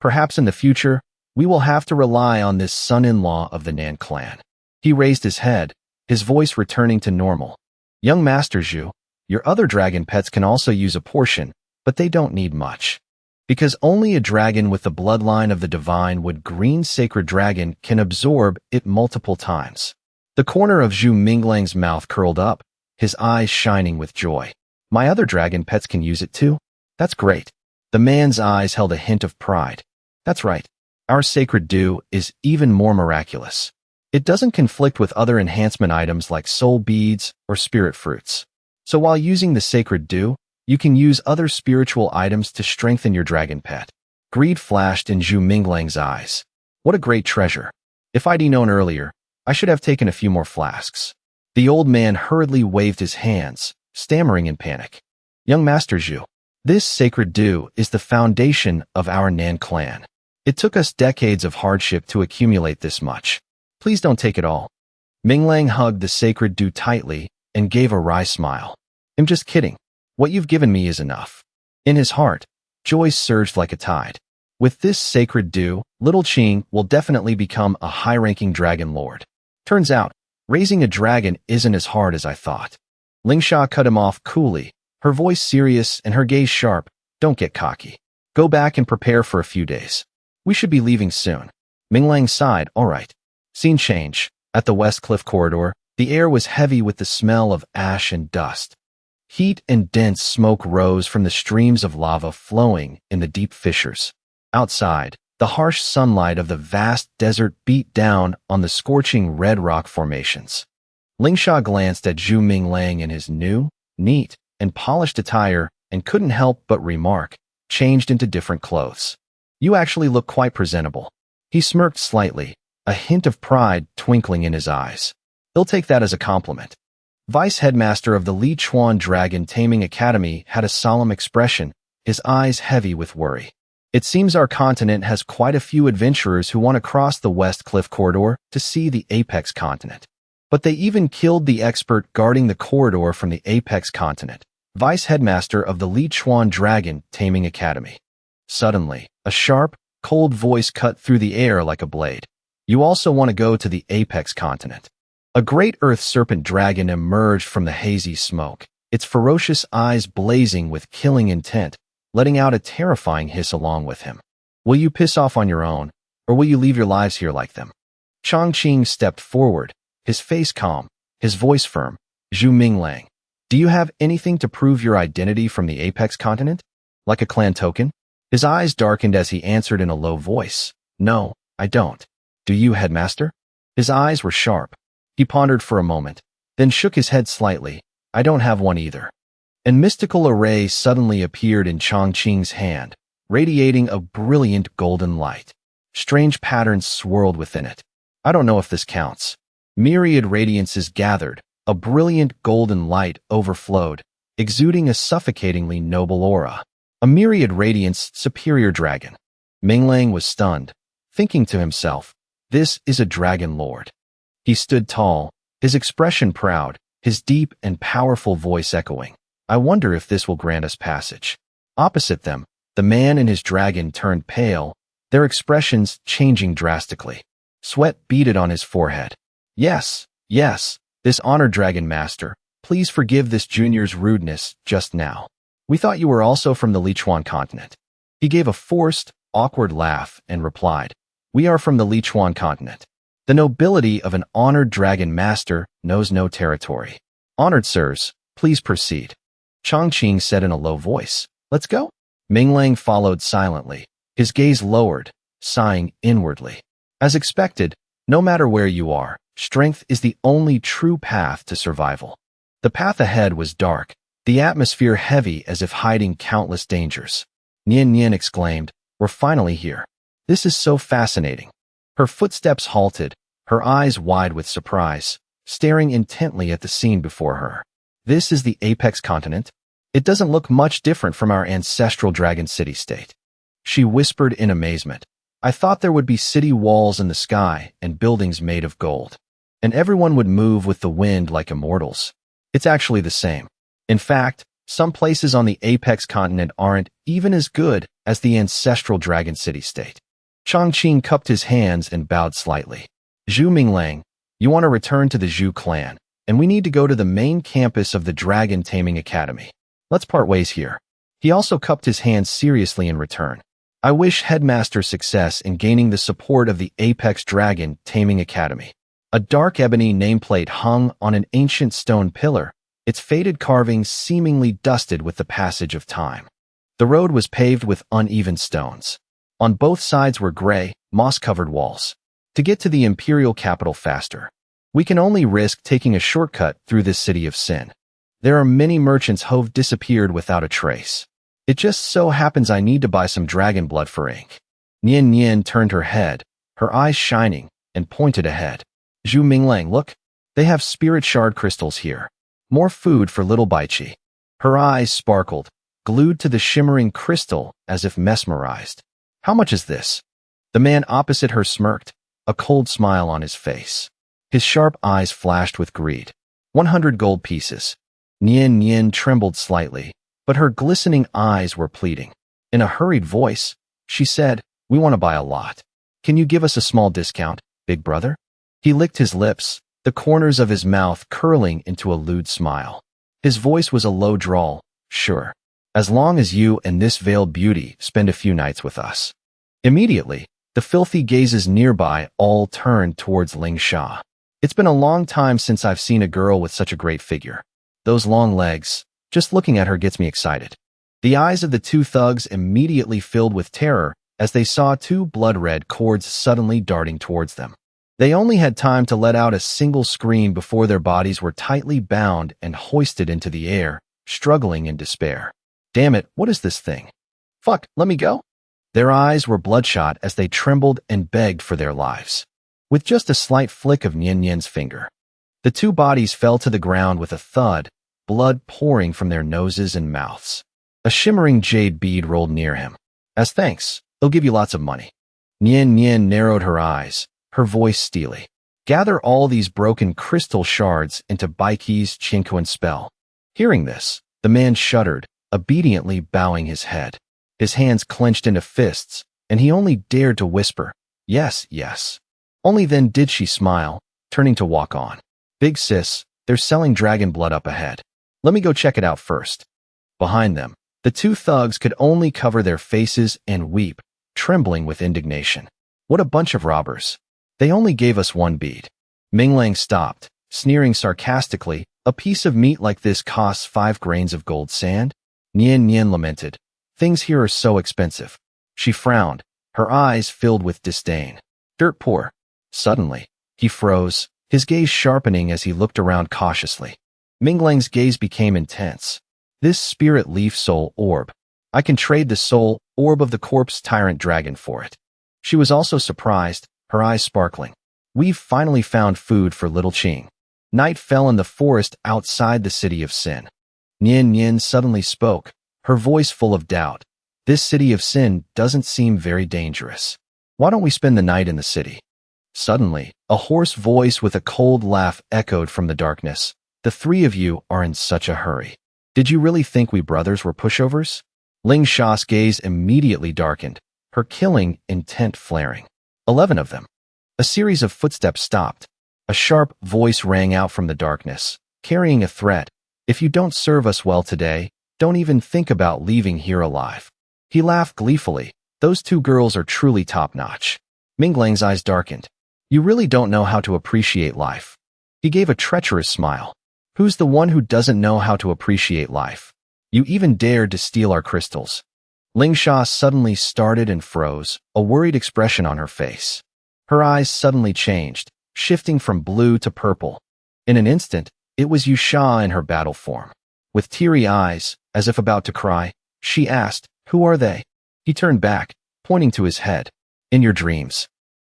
Perhaps in the future, we will have to rely on this son-in-law of the Nan clan. He raised his head, his voice returning to normal. Young Master Zhu, your other dragon pets can also use a portion, but they don't need much. Because only a dragon with the bloodline of the divine wood green sacred dragon can absorb it multiple times. The corner of Zhu Minglang's mouth curled up, his eyes shining with joy. My other dragon pets can use it too? That's great. The man's eyes held a hint of pride. That's right. Our sacred dew is even more miraculous. It doesn't conflict with other enhancement items like soul beads or spirit fruits. So while using the sacred dew, you can use other spiritual items to strengthen your dragon pet. Greed flashed in Zhu Minglang's eyes. What a great treasure. If I'd known earlier, I should have taken a few more flasks. The old man hurriedly waved his hands, stammering in panic. Young Master Zhu, this sacred dew is the foundation of our Nan clan. It took us decades of hardship to accumulate this much. Please don't take it all. Minglang hugged the sacred dew tightly and gave a wry smile. I'm just kidding. What you've given me is enough. In his heart, joy surged like a tide. With this sacred dew, little Qing will definitely become a high-ranking dragon lord. Turns out, raising a dragon isn't as hard as I thought. Lingsha cut him off coolly, her voice serious and her gaze sharp. Don't get cocky. Go back and prepare for a few days. We should be leaving soon. Minglang sighed, all right. Scene change. At the West Cliff corridor, the air was heavy with the smell of ash and dust. Heat and dense smoke rose from the streams of lava flowing in the deep fissures. Outside, the harsh sunlight of the vast desert beat down on the scorching red rock formations. Lingsha glanced at Zhu Minglang in his new, neat, and polished attire and couldn't help but remark, changed into different clothes. You actually look quite presentable. He smirked slightly, a hint of pride twinkling in his eyes. He'll take that as a compliment. Vice headmaster of the Li Chuan Dragon Taming Academy had a solemn expression, his eyes heavy with worry. It seems our continent has quite a few adventurers who want to cross the West Cliff corridor to see the Apex continent. But they even killed the expert guarding the corridor from the Apex continent, vice headmaster of the Li Chuan Dragon Taming Academy. Suddenly, a sharp, cold voice cut through the air like a blade. You also want to go to the Apex continent. A great earth serpent dragon emerged from the hazy smoke, its ferocious eyes blazing with killing intent, letting out a terrifying hiss along with him. Will you piss off on your own, or will you leave your lives here like them? Chongqing stepped forward, his face calm, his voice firm. Zhu Minglang, do you have anything to prove your identity from the Apex continent? Like a clan token? His eyes darkened as he answered in a low voice. No, I don't. Do you, headmaster? His eyes were sharp. He pondered for a moment, then shook his head slightly. I don't have one either. An mystical array suddenly appeared in Chongqing's hand, radiating a brilliant golden light. Strange patterns swirled within it. I don't know if this counts. Myriad radiances gathered, a brilliant golden light overflowed, exuding a suffocatingly noble aura. A myriad radiance superior dragon. Minglang was stunned, thinking to himself, this is a dragon lord. He stood tall, his expression proud, his deep and powerful voice echoing. I wonder if this will grant us passage. Opposite them, the man and his dragon turned pale, their expressions changing drastically. Sweat beaded on his forehead. Yes, this honored dragon master, please forgive this junior's rudeness just now. We thought you were also from the Lichuan continent. He gave a forced, awkward laugh and replied, we are from the Lichuan continent. The nobility of an honored dragon master knows no territory. Honored sirs, please proceed. Chongqing said in a low voice. Let's go. Minglang followed silently, his gaze lowered, sighing inwardly. As expected, no matter where you are, strength is the only true path to survival. The path ahead was dark, the atmosphere heavy as if hiding countless dangers. Nian exclaimed, We're finally here. This is so fascinating. Her footsteps halted, her eyes wide with surprise, staring intently at the scene before her. This is the Apex continent? It doesn't look much different from our ancestral dragon city-state. She whispered in amazement. I thought there would be city walls in the sky and buildings made of gold. And everyone would move with the wind like immortals. It's actually the same. In fact, some places on the Apex continent aren't even as good as the ancestral dragon city-state. Chongqing cupped his hands and bowed slightly. Zhu Minglang, you want to return to the Zhu clan, and we need to go to the main campus of the Dragon Taming Academy. Let's part ways here. He also cupped his hands seriously in return. I wish Headmaster success in gaining the support of the Apex Dragon Taming Academy. A dark ebony nameplate hung on an ancient stone pillar, its faded carvings seemingly dusted with the passage of time. The road was paved with uneven stones. On both sides were gray, moss-covered walls. To get to the imperial capital faster, we can only risk taking a shortcut through this city of sin. There are many merchants who've disappeared without a trace. It just so happens I need to buy some dragon blood for ink. Nian Nian turned her head, her eyes shining, and pointed ahead. Zhu Minglang, look, they have spirit shard crystals here. More food for little Baichi. Her eyes sparkled, glued to the shimmering crystal as if mesmerized. How much is this? The man opposite her smirked, a cold smile on his face. His sharp eyes flashed with greed. 100 gold pieces. Nian Nian trembled slightly, but her glistening eyes were pleading. In a hurried voice, she said, we want to buy a lot. Can you give us a small discount, big brother? He licked his lips, the corners of his mouth curling into a lewd smile. His voice was a low drawl, sure. As long as you and this veiled beauty spend a few nights with us. Immediately, the filthy gazes nearby all turned towards Ling Sha. It's been a long time since I've seen a girl with such a great figure. Those long legs, just looking at her gets me excited. The eyes of the two thugs immediately filled with terror as they saw two blood-red cords suddenly darting towards them. They only had time to let out a single scream before their bodies were tightly bound and hoisted into the air, struggling in despair. Damn it, what is this thing? Fuck, let me go? Their eyes were bloodshot as they trembled and begged for their lives. With just a slight flick of Nian Nian's finger, the two bodies fell to the ground with a thud, blood pouring from their noses and mouths. A shimmering jade bead rolled near him. As thanks, they'll give you lots of money. Nian Nian narrowed her eyes, her voice steely. Gather all these broken crystal shards into Baiqi's Qingquan spell. Hearing this, the man shuddered, obediently bowing his head. His hands clenched into fists, and he only dared to whisper, yes, yes. Only then did she smile, turning to walk on. Big sis, they're selling dragon blood up ahead. Let me go check it out first. Behind them, the two thugs could only cover their faces and weep, trembling with indignation. What a bunch of robbers. They only gave us one bead. Minglang stopped, sneering sarcastically, a piece of meat like this costs 5 grains of gold sand? Nian Nian lamented. Things here are so expensive. She frowned, her eyes filled with disdain. Dirt poor. Suddenly, he froze, his gaze sharpening as he looked around cautiously. Minglang's gaze became intense. This spirit leaf soul orb. I can trade the soul orb of the corpse tyrant dragon for it. She was also surprised, her eyes sparkling. We've finally found food for little Qing. Night fell in the forest outside the city of Sin. Nian Nian suddenly spoke, her voice full of doubt. This city of Sin doesn't seem very dangerous. Why don't we spend the night in the city? Suddenly, a hoarse voice with a cold laugh echoed from the darkness. The three of you are in such a hurry. Did you really think we brothers were pushovers? Ling Sha's gaze immediately darkened, her killing intent flaring. 11 of them. A series of footsteps stopped. A sharp voice rang out from the darkness, carrying a threat. If you don't serve us well today, don't even think about leaving here alive. He laughed gleefully. Those two girls are truly top-notch. Minglang's eyes darkened. You really don't know how to appreciate life. He gave a treacherous smile. Who's the one who doesn't know how to appreciate life? You even dared to steal our crystals. Ling Sha suddenly started and froze, a worried expression on her face. Her eyes suddenly changed, shifting from blue to purple. In an instant, it was Yusha in her battle form. With teary eyes, as if about to cry, she asked, Who are they? He turned back, pointing to his head. In your dreams.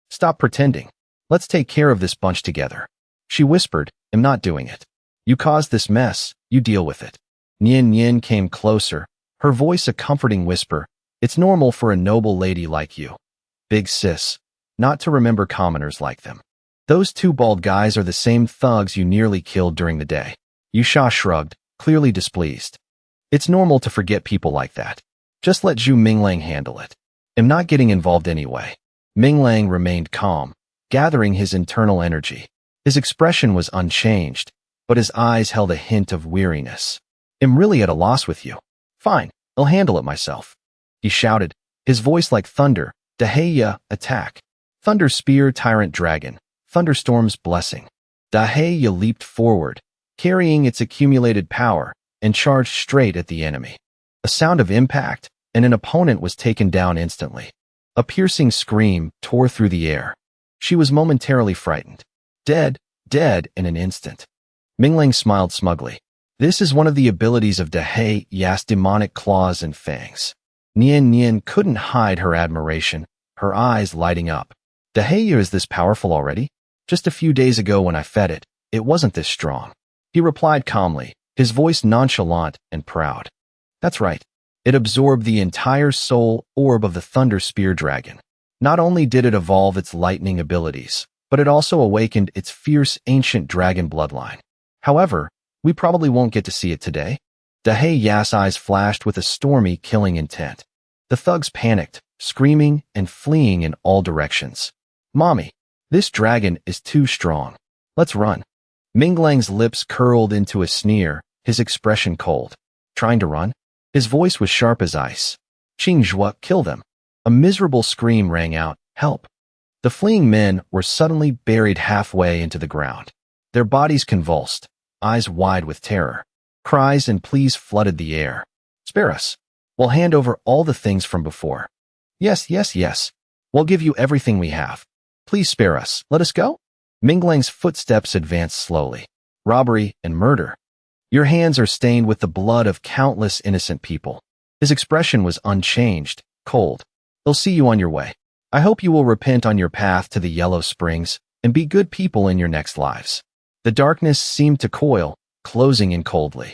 Stop pretending. Let's take care of this bunch together. She whispered, I'm not doing it. You caused this mess, you deal with it. Nian Nian came closer, her voice a comforting whisper. It's normal for a noble lady like you, big sis, not to remember commoners like them. Those two bald guys are the same thugs you nearly killed during the day. Yusha shrugged, clearly displeased. It's normal to forget people like that. Just let Zhu Minglang handle it. I'm not getting involved anyway. Minglang remained calm, gathering his internal energy. His expression was unchanged, but his eyes held a hint of weariness. I'm really at a loss with you. Fine, I'll handle it myself. He shouted, his voice like thunder. Daheya, attack. Thunder spear tyrant dragon. Thunderstorm's blessing. Daheya leaped forward, carrying its accumulated power, and charged straight at the enemy. A sound of impact, and an opponent was taken down instantly. A piercing scream tore through the air. She was momentarily frightened. Dead in an instant. Minglang smiled smugly. This is one of the abilities of Daheya's demonic claws and fangs. Nian Nian couldn't hide her admiration, her eyes lighting up. Daheya is this powerful already? Just a few days ago when I fed it, it wasn't this strong. He replied calmly, his voice nonchalant and proud. That's right. It absorbed the entire soul orb of the Thunder Spear Dragon. Not only did it evolve its lightning abilities, but it also awakened its fierce ancient dragon bloodline. However, we probably won't get to see it today. Daheya's eyes flashed with a stormy, killing intent. The thugs panicked, screaming and fleeing in all directions. Mommy, this dragon is too strong. Let's run. Minglang's lips curled into a sneer, his expression cold. Trying to run? His voice was sharp as ice. Qingzhua, kill them. A miserable scream rang out, help. The fleeing men were suddenly buried halfway into the ground. Their bodies convulsed, eyes wide with terror. Cries and pleas flooded the air. Spare us. We'll hand over all the things from before. Yes. We'll give you everything we have. Please spare us. Let us go. Minglang's footsteps advanced slowly. Robbery and murder. Your hands are stained with the blood of countless innocent people. His expression was unchanged, cold. They'll see you on your way. I hope you will repent on your path to the Yellow Springs and be good people in your next lives. The darkness seemed to coil, closing in coldly.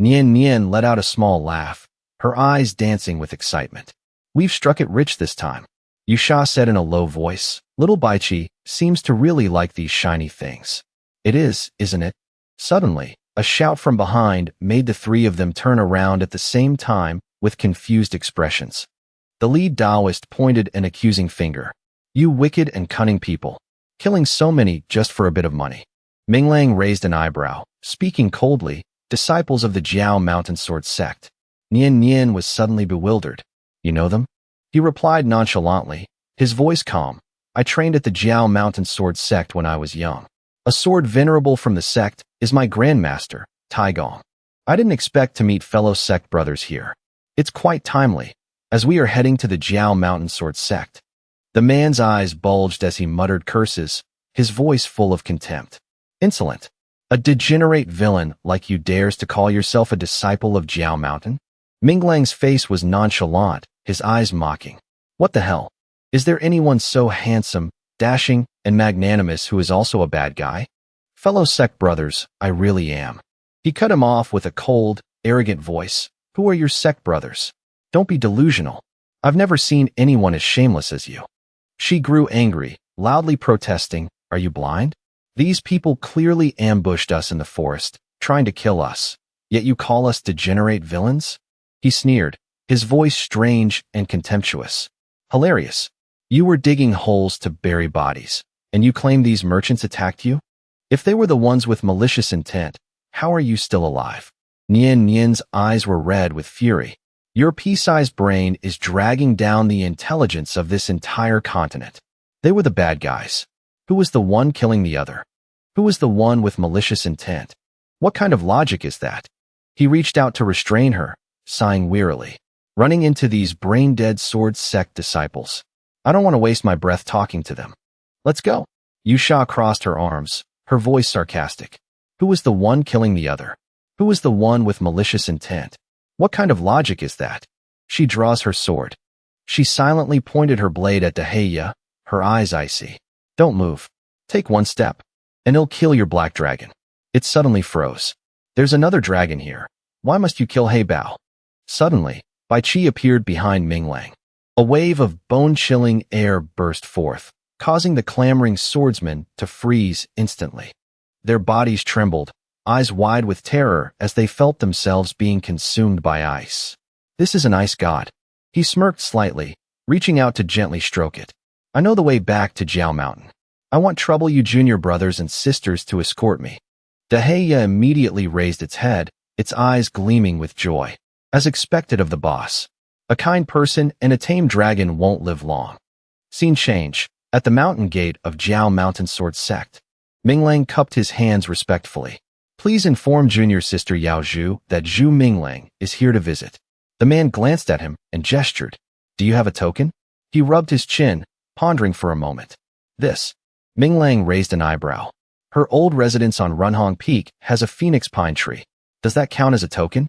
Nian Nian let out a small laugh, her eyes dancing with excitement. We've struck it rich this time. Yusha said in a low voice, Little Baichi seems to really like these shiny things. It is, isn't it? Suddenly, a shout from behind made the three of them turn around at the same time with confused expressions. The lead Taoist pointed an accusing finger. You wicked and cunning people, killing so many just for a bit of money. Minglang raised an eyebrow, speaking coldly, disciples of the Jiao Mountain Sword sect. Nian Nian was suddenly bewildered. You know them? He replied nonchalantly, his voice calm. I trained at the Jiao Mountain Sword sect when I was young. A sword venerable from the sect is my grandmaster, Taigong. I didn't expect to meet fellow sect brothers here. It's quite timely, as we are heading to the Jiao Mountain Sword sect. The man's eyes bulged as he muttered curses, his voice full of contempt. Insolent. A degenerate villain like you dares to call yourself a disciple of Jiao Mountain? Minglang's face was nonchalant, his eyes mocking. What the hell? Is there anyone so handsome, dashing, and magnanimous who is also a bad guy? Fellow sect brothers, I really am. He cut him off with a cold, arrogant voice. Who are your sect brothers? Don't be delusional. I've never seen anyone as shameless as you. She grew angry, loudly protesting, Are you blind? These people clearly ambushed us in the forest, trying to kill us, yet you call us degenerate villains? He sneered, his voice strange and contemptuous. Hilarious. You were digging holes to bury bodies, and you claim these merchants attacked you? If they were the ones with malicious intent, how are you still alive? Nian Nian's eyes were red with fury. Your pea-sized brain is dragging down the intelligence of this entire continent. They were the bad guys. Who was the one killing the other? Who was the one with malicious intent? What kind of logic is that? He reached out to restrain her, sighing wearily. Running into these brain-dead sword sect disciples. I don't want to waste my breath talking to them. Let's go. Yusha crossed her arms, her voice sarcastic. Who was the one killing the other? Who was the one with malicious intent? What kind of logic is that? She draws her sword. She silently pointed her blade at Dahlia, her eyes icy. Don't move. Take one step, and it'll kill your black dragon. It suddenly froze. There's another dragon here. Why must you kill Heibao? Suddenly, Bai Qi appeared behind Minglang. A wave of bone-chilling air burst forth, causing the clamoring swordsmen to freeze instantly. Their bodies trembled, eyes wide with terror as they felt themselves being consumed by ice. This is an ice god. He smirked slightly, reaching out to gently stroke it. I know the way back to Jiao Mountain. I want trouble you junior brothers and sisters to escort me. Dahlia immediately raised its head, its eyes gleaming with joy. As expected of the boss, a kind person and a tame dragon won't live long. Scene change. At the mountain gate of Jiao Mountain Sword Sect, Minglang cupped his hands respectfully. Please inform junior sister Yao Zhu that Zhu Minglang is here to visit. The man glanced at him and gestured. Do you have a token? He rubbed his chin, pondering for a moment. This. Minglang raised an eyebrow. Her old residence on Runhong Peak has a phoenix pine tree. Does that count as a token?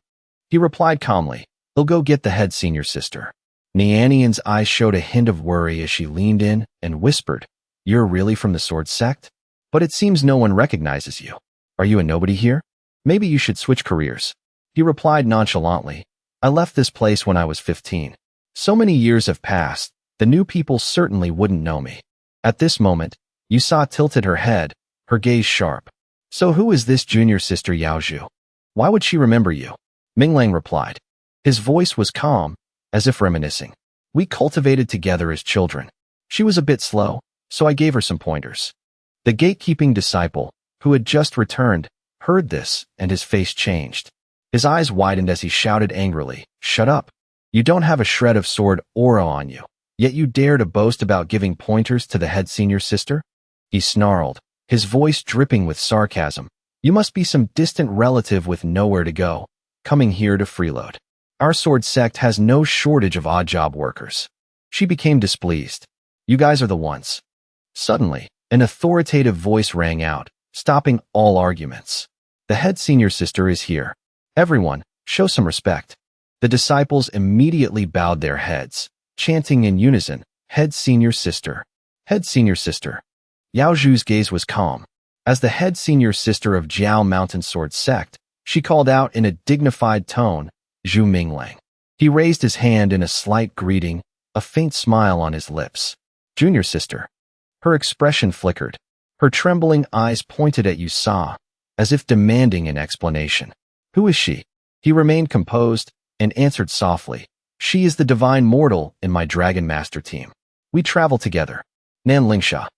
He replied calmly. He'll go get the head senior sister. Nianian's eyes showed a hint of worry as she leaned in and whispered, You're really from the sword sect? But it seems no one recognizes you. Are you a nobody here? Maybe you should switch careers. He replied nonchalantly. I left this place when I was 15. So many years have passed, the new people certainly wouldn't know me. At this moment, Yusa tilted her head, her gaze sharp. So who is this junior sister Yaozhu? Why would she remember you? Minglang replied. His voice was calm, as if reminiscing. We cultivated together as children. She was a bit slow, so I gave her some pointers. The gatekeeping disciple, who had just returned, heard this, and his face changed. His eyes widened as he shouted angrily, Shut up. You don't have a shred of sword aura on you, yet you dare to boast about giving pointers to the head senior sister? He snarled, his voice dripping with sarcasm. You must be some distant relative with nowhere to go, coming here to freeload. Our sword sect has no shortage of odd job workers. She became displeased. You guys are the ones. Suddenly, an authoritative voice rang out, stopping all arguments. The head senior sister is here. Everyone, show some respect. The disciples immediately bowed their heads, chanting in unison, Head senior sister. Head senior sister. Yao Zhu's gaze was calm. As the head senior sister of Jiao Mountain Sword Sect, she called out in a dignified tone, Zhu Minglang. He raised his hand in a slight greeting, a faint smile on his lips. Junior sister. Her expression flickered. Her trembling eyes pointed at Yusa, as if demanding an explanation. Who is she? He remained composed and answered softly. She is the divine mortal in my Dragon Master team. We travel together. Nan Lingsha.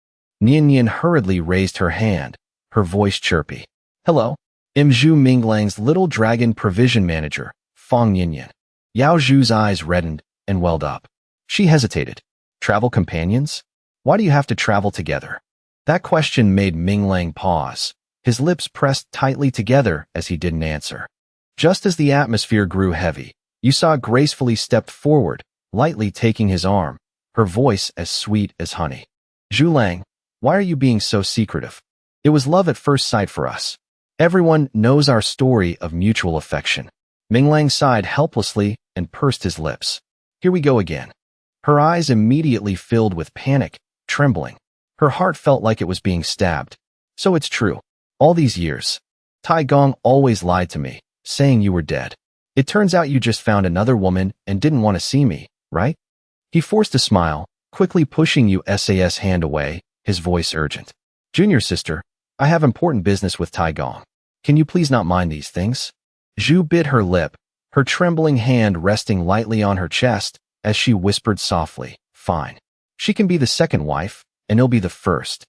Nian hurriedly raised her hand, her voice chirpy. Hello. I'm Zhu Minglang's little dragon provision manager, Fong Nian. Yao Zhu's eyes reddened and welled up. She hesitated. Travel companions? Why do you have to travel together? That question made Minglang pause. His lips pressed tightly together as he didn't answer. Just as the atmosphere grew heavy, Yusa gracefully stepped forward, lightly taking his arm, her voice as sweet as honey. Zhulang, why are you being so secretive? It was love at first sight for us. Everyone knows our story of mutual affection. Minglang sighed helplessly and pursed his lips. Here we go again. Her eyes immediately filled with panic, trembling. Her heart felt like it was being stabbed. So it's true. All these years, Tai Gong always lied to me, saying you were dead. It turns out you just found another woman and didn't want to see me, right? He forced a smile, quickly pushing Yusa's hand away, his voice urgent. Junior sister, I have important business with Tai Gong. Can you please not mind these things? Zhu bit her lip, her trembling hand resting lightly on her chest as she whispered softly, Fine. She can be the second wife, and he'll be the first.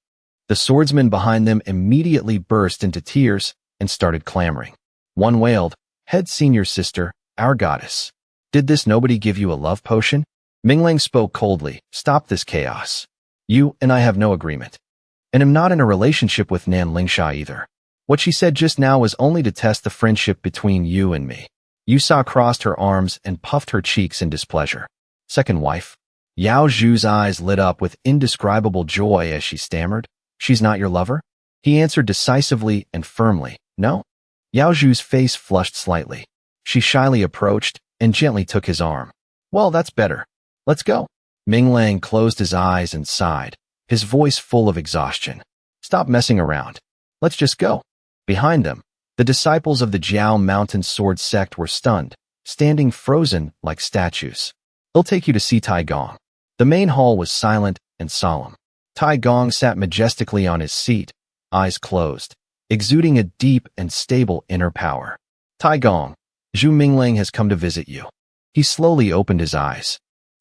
The swordsman behind them immediately burst into tears and started clamoring. One wailed, Head senior sister, our goddess. Did this nobody give you a love potion? Minglang spoke coldly, Stop this chaos. You and I have no agreement. And am not in a relationship with Nan Lingsha either. What she said just now was only to test the friendship between you and me. Yusa crossed her arms and puffed her cheeks in displeasure. Second wife. Yao Zhu's eyes lit up with indescribable joy as she stammered. She's not your lover? He answered decisively and firmly, No. Yao Zhu's face flushed slightly. She shyly approached and gently took his arm. Well, that's better. Let's go. Ming Lang closed his eyes and sighed, his voice full of exhaustion. Stop messing around. Let's just go. Behind them, the disciples of the Jiao Mountain Sword sect were stunned, standing frozen like statues. They'll take you to see Tai Gong. The main hall was silent and solemn. Tai Gong sat majestically on his seat, eyes closed, exuding a deep and stable inner power. Tai Gong, Zhu Minglang has come to visit you. He slowly opened his eyes.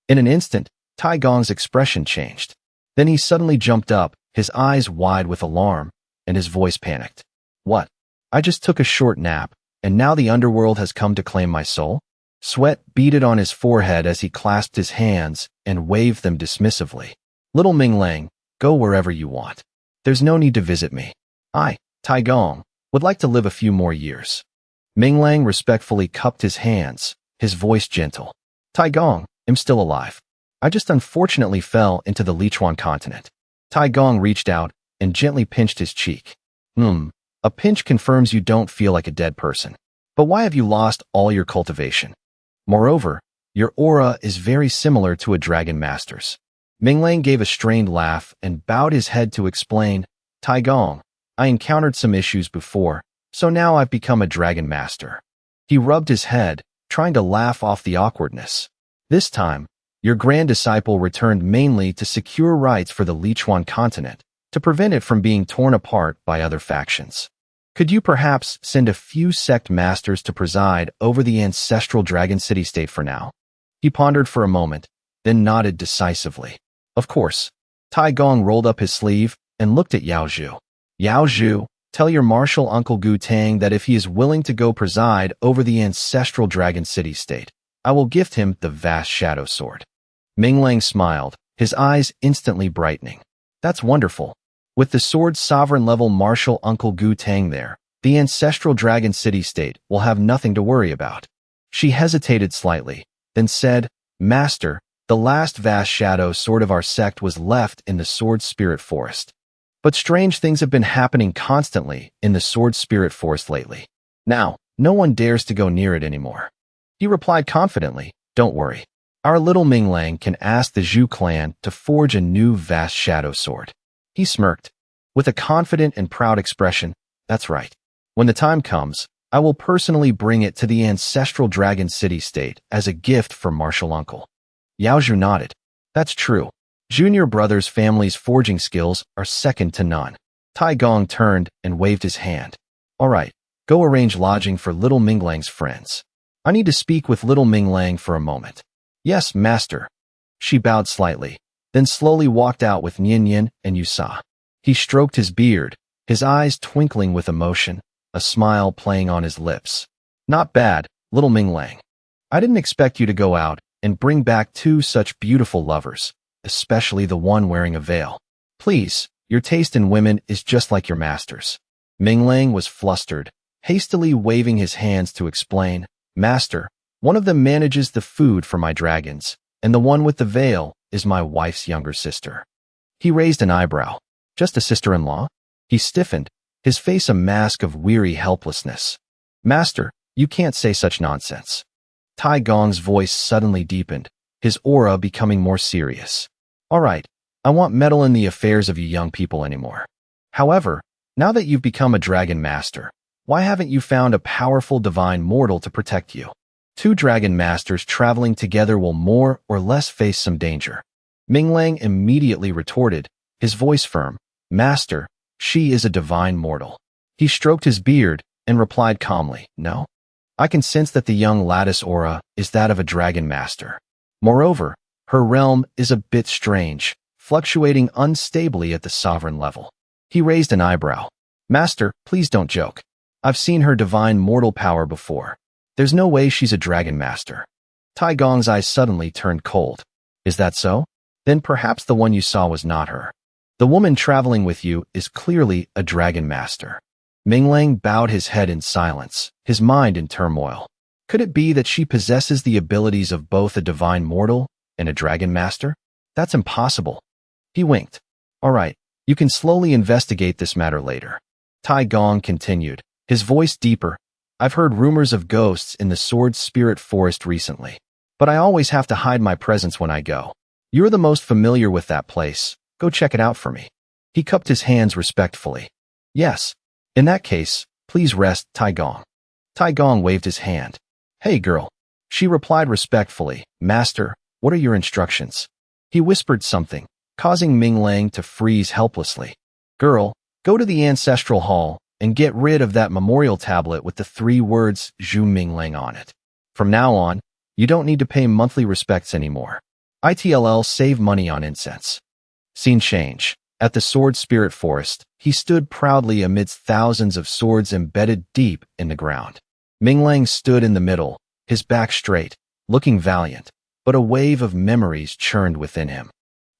In an instant, Tai Gong's expression changed. Then he suddenly jumped up, his eyes wide with alarm, and his voice panicked. What? I just took a short nap, and now the underworld has come to claim my soul? Sweat beaded on his forehead as he clasped his hands and waved them dismissively. Little Minglang, go wherever you want. There's no need to visit me. I, Tai Gong, would like to live a few more years. Minglang respectfully cupped his hands, his voice gentle. Tai Gong, I'm still alive. I just unfortunately fell into the Lichuan continent. Tai Gong reached out and gently pinched his cheek. A pinch confirms you don't feel like a dead person. But why have you lost all your cultivation? Moreover, your aura is very similar to a dragon master's. Minglang gave a strained laugh and bowed his head to explain, Tai Gong, I encountered some issues before, so now I've become a dragon master. He rubbed his head, trying to laugh off the awkwardness. This time, your grand disciple returned mainly to secure rights for the Lichuan continent, to prevent it from being torn apart by other factions. Could you perhaps send a few sect masters to preside over the ancestral dragon city-state for now? He pondered for a moment, then nodded decisively. Of course. Tai Gong rolled up his sleeve and looked at Yao Zhu. Yao Zhu, tell your martial uncle Gu Tang that if he is willing to go preside over the ancestral dragon city-state, I will gift him the vast shadow sword. Minglang smiled, his eyes instantly brightening. That's wonderful. With the sword's sovereign-level martial uncle Gu Tang there, the ancestral dragon city-state will have nothing to worry about. She hesitated slightly, then said, Master, the last vast shadow sword of our sect was left in the sword spirit forest. But strange things have been happening constantly in the sword spirit forest lately. Now, no one dares to go near it anymore. He replied confidently, Don't worry. Our little Minglang can ask the Zhu clan to forge a new vast shadow sword. He smirked. With a confident and proud expression, That's right. When the time comes, I will personally bring it to the ancestral dragon city-state as a gift for martial uncle. Yao Zhu nodded. That's true. Junior brother's family's forging skills are second to none. Tai Gong turned and waved his hand. All right, go arrange lodging for little Minglang's friends. I need to speak with little Minglang for a moment. Yes, master. She bowed slightly, then slowly walked out with Nian Yin and Yusa. He stroked his beard, his eyes twinkling with emotion, a smile playing on his lips. Not bad, little Minglang. I didn't expect you to go out and bring back two such beautiful lovers, especially the one wearing a veil. Please, your taste in women is just like your master's. Minglang was flustered, hastily waving his hands to explain, Master, one of them manages the food for my dragons, and the one with the veil is my wife's younger sister. He raised an eyebrow. Just a sister-in-law? He stiffened, his face a mask of weary helplessness. Master, you can't say such nonsense. Tai Gong's voice suddenly deepened, his aura becoming more serious. All right, I won't meddle in the affairs of you young people anymore. However, now that you've become a dragon master, why haven't you found a powerful divine mortal to protect you? Two dragon masters traveling together will more or less face some danger. Minglang immediately retorted, his voice firm, Master, she is a divine mortal. He stroked his beard and replied calmly, No. I can sense that the young lattice aura is that of a dragon master. Moreover, her realm is a bit strange, fluctuating unstably at the sovereign level. He raised an eyebrow. Master, please don't joke. I've seen her divine mortal power before. There's no way she's a dragon master. Tai Gong's eyes suddenly turned cold. Is that so? Then perhaps the one you saw was not her. The woman traveling with you is clearly a dragon master. Minglang bowed his head in silence, his mind in turmoil. Could it be that she possesses the abilities of both a divine mortal and a dragon master? That's impossible. He winked. All right, you can slowly investigate this matter later. Tai Gong continued, his voice deeper. I've heard rumors of ghosts in the Sword Spirit Forest recently. but I always have to hide my presence when I go. You're the most familiar with that place. Go check it out for me." He cupped his hands respectfully. "Yes. In that case, please rest, Taigong." Taigong waved his hand. "Hey, girl." She replied respectfully, "Master, what are your instructions?" He whispered something, causing Minglang to freeze helplessly. "Girl, go to the ancestral hall and get rid of that memorial tablet with the 3 words Zhu Minglang on it. From now on, you don't need to pay monthly respects anymore. ITLL save money on incense." Scene change. At the Sword Spirit Forest, he stood proudly amidst thousands of swords embedded deep in the ground. Minglang stood in the middle, his back straight, looking valiant, but a wave of memories churned within him.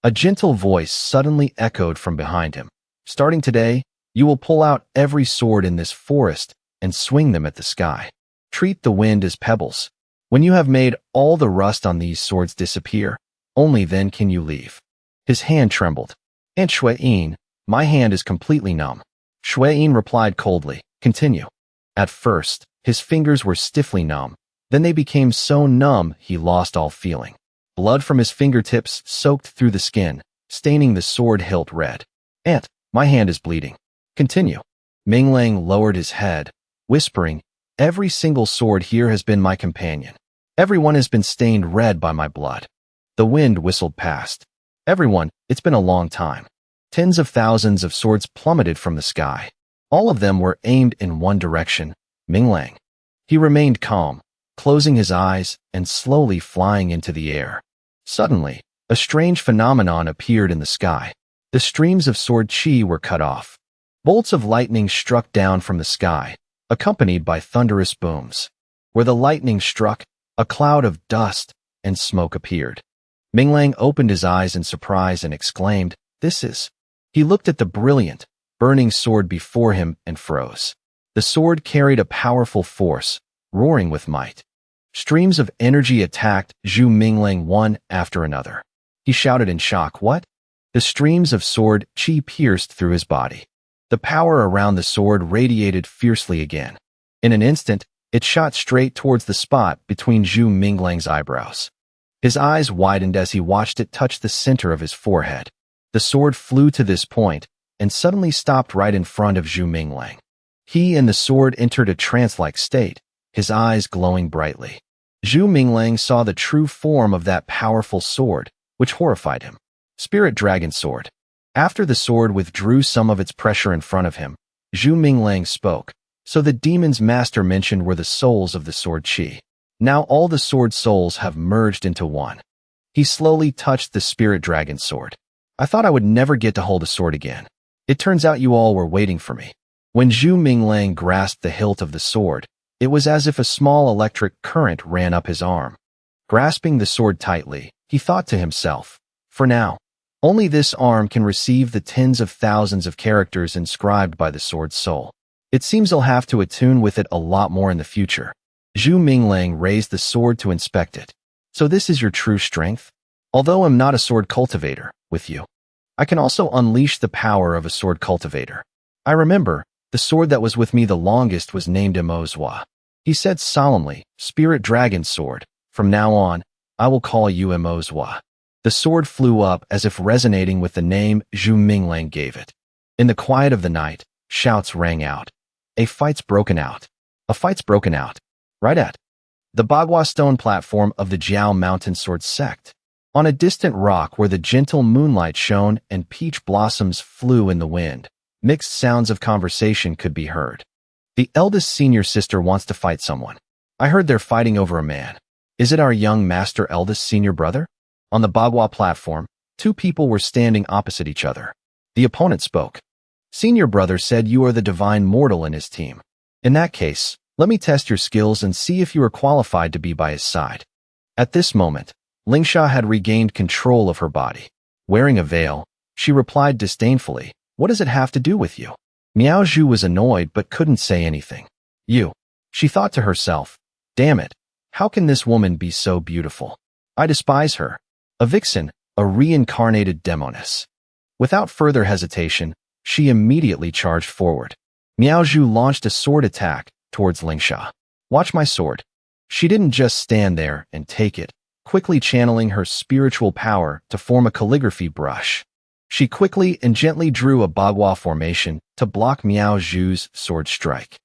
A gentle voice suddenly echoed from behind him. "Starting today, you will pull out every sword in this forest and swing them at the sky. Treat the wind as pebbles. When you have made all the rust on these swords disappear, only then can you leave." His hand trembled. "Aunt Shui-yin, my hand is completely numb." Shui-yin replied coldly, "Continue." At first, his fingers were stiffly numb. Then they became so numb he lost all feeling. Blood from his fingertips soaked through the skin, staining the sword hilt red. "Aunt, my hand is bleeding." "Continue." Minglang lowered his head, whispering, "Every single sword here has been my companion. Everyone has been stained red by my blood." The wind whistled past. "Everyone, it's been a long time." Tens of thousands of swords plummeted from the sky. All of them were aimed in one direction, Minglang. He remained calm, closing his eyes and slowly flying into the air. Suddenly, a strange phenomenon appeared in the sky. The streams of sword chi were cut off. Bolts of lightning struck down from the sky, accompanied by thunderous booms. Where the lightning struck, a cloud of dust and smoke appeared. Minglang opened his eyes in surprise and exclaimed, "This is..." He looked at the brilliant, burning sword before him and froze. The sword carried a powerful force, roaring with might. Streams of energy attacked Zhu Minglang one after another. He shouted in shock, "What?" The streams of sword chi pierced through his body. The power around the sword radiated fiercely again. In an instant, it shot straight towards the spot between Zhu Minglang's eyebrows. His eyes widened as he watched it touch the center of his forehead. The sword flew to this point and suddenly stopped right in front of Zhu Minglang. He and the sword entered a trance-like state, his eyes glowing brightly. Zhu Minglang saw the true form of that powerful sword, which horrified him. Spirit Dragon Sword. After the sword withdrew some of its pressure in front of him, Zhu Minglang spoke. "So the demon's master mentioned were the souls of the sword chi. Now all the sword souls have merged into one." He slowly touched the Spirit Dragon Sword. "I thought I would never get to hold a sword again. It turns out you all were waiting for me." When Zhu Minglang grasped the hilt of the sword, it was as if a small electric current ran up his arm. Grasping the sword tightly, he thought to himself, "For now, only this arm can receive the tens of thousands of characters inscribed by the sword's soul. It seems I'll have to attune with it a lot more in the future." Zhu Minglang raised the sword to inspect it. "So this is your true strength? Although I'm not a sword cultivator, with you, I can also unleash the power of a sword cultivator. I remember, the sword that was with me the longest was named Emozwa." He said solemnly, "Spirit Dragon Sword, from now on, I will call you Emozwa." The sword flew up as if resonating with the name Zhu Minglang gave it. In the quiet of the night, shouts rang out. "A fight's broken out. A fight's broken out." Right at the Bagua stone platform of the Jiao Mountain Sword Sect. On a distant rock where the gentle moonlight shone and peach blossoms flew in the wind, mixed sounds of conversation could be heard. "The eldest senior sister wants to fight someone. I heard they're fighting over a man. Is it our young master eldest senior brother?" On the Bagua platform, 2 people were standing opposite each other. The opponent spoke. "Senior brother said you are the divine mortal in his team. In that case, let me test your skills and see if you are qualified to be by his side." At this moment, Lingsha had regained control of her body. Wearing a veil, she replied disdainfully, "What does it have to do with you?" Miao Zhu was annoyed but couldn't say anything. "You." She thought to herself, "Damn it, how can this woman be so beautiful? I despise her. A vixen, a reincarnated demoness." Without further hesitation, she immediately charged forward. Miao Zhu launched a sword attack towards Lingsha. "Watch my sword." She didn't just stand there and take it. quickly channeling her spiritual power to form a calligraphy brush. She quickly and gently drew a bagua formation to block Miao Zhu's sword strike.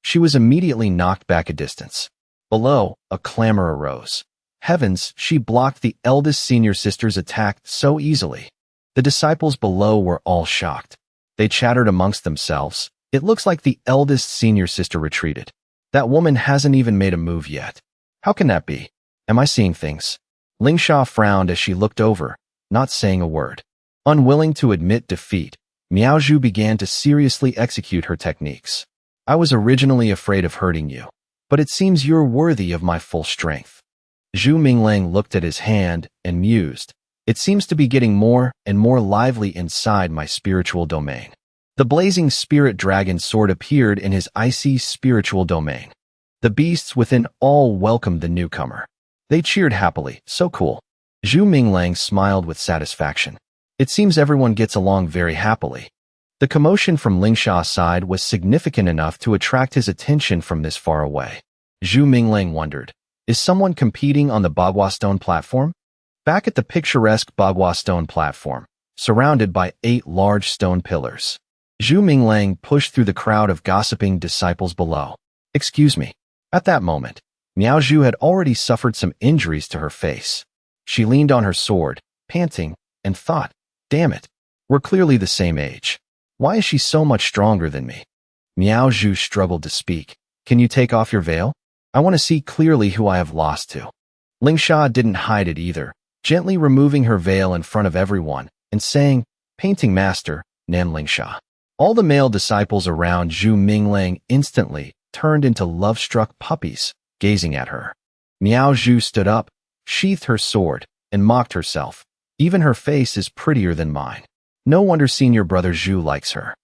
She was immediately knocked back a distance. Below, a clamor arose. Heavens, she blocked the eldest senior sister's attack so easily. The disciples below were all shocked. They chattered amongst themselves. It looks like the eldest senior sister retreated. That woman hasn't even made a move yet. How can that be? Am I seeing things? Lingsha frowned as she looked over, not saying a word. Unwilling to admit defeat, Miao Zhu began to seriously execute her techniques. I was originally afraid of hurting you, but it seems you're worthy of my full strength. Zhu Minglang looked at his hand and mused. It seems to be getting more and more lively inside my spiritual domain. The blazing spirit dragon sword appeared in his icy spiritual domain. The beasts within all welcomed the newcomer. They cheered happily. So cool. Zhu Minglang smiled with satisfaction. It seems everyone gets along very happily. The commotion from Lingsha's side was significant enough to attract his attention from this far away. Zhu Minglang wondered, is someone competing on the Bagua Stone platform? Back at the picturesque Bagua Stone platform, surrounded by 8 large stone pillars, Zhu Minglang pushed through the crowd of gossiping disciples below. Excuse me. At that moment, Miao Zhu had already suffered some injuries to her face. She leaned on her sword, panting, and thought, damn it, we're clearly the same age. Why is she so much stronger than me? Miao Zhu struggled to speak. Can you take off your veil? I want to see clearly who I have lost to. Lingsha didn't hide it either, gently removing her veil in front of everyone and saying, Painting Master, Nan Lingsha. All the male disciples around Zhu Minglang instantly turned into love-struck puppies, gazing at her. Miao Zhu stood up, sheathed her sword, and mocked herself. Even her face is prettier than mine. No wonder senior brother Zhu likes her.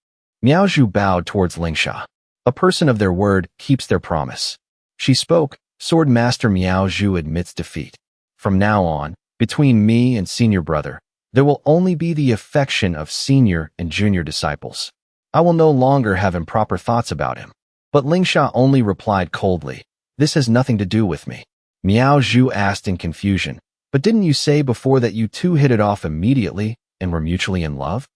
Miao Zhu bowed towards Lingsha. A person of their word keeps their promise. She spoke, Sword Master Miao Zhu admits defeat. From now on, between me and senior brother, there will only be the affection of senior and junior disciples. I will no longer have improper thoughts about him. But Lingsha only replied coldly, this has nothing to do with me. Miao Zhu asked in confusion, but didn't you say before that you two hit it off immediately and were mutually in love?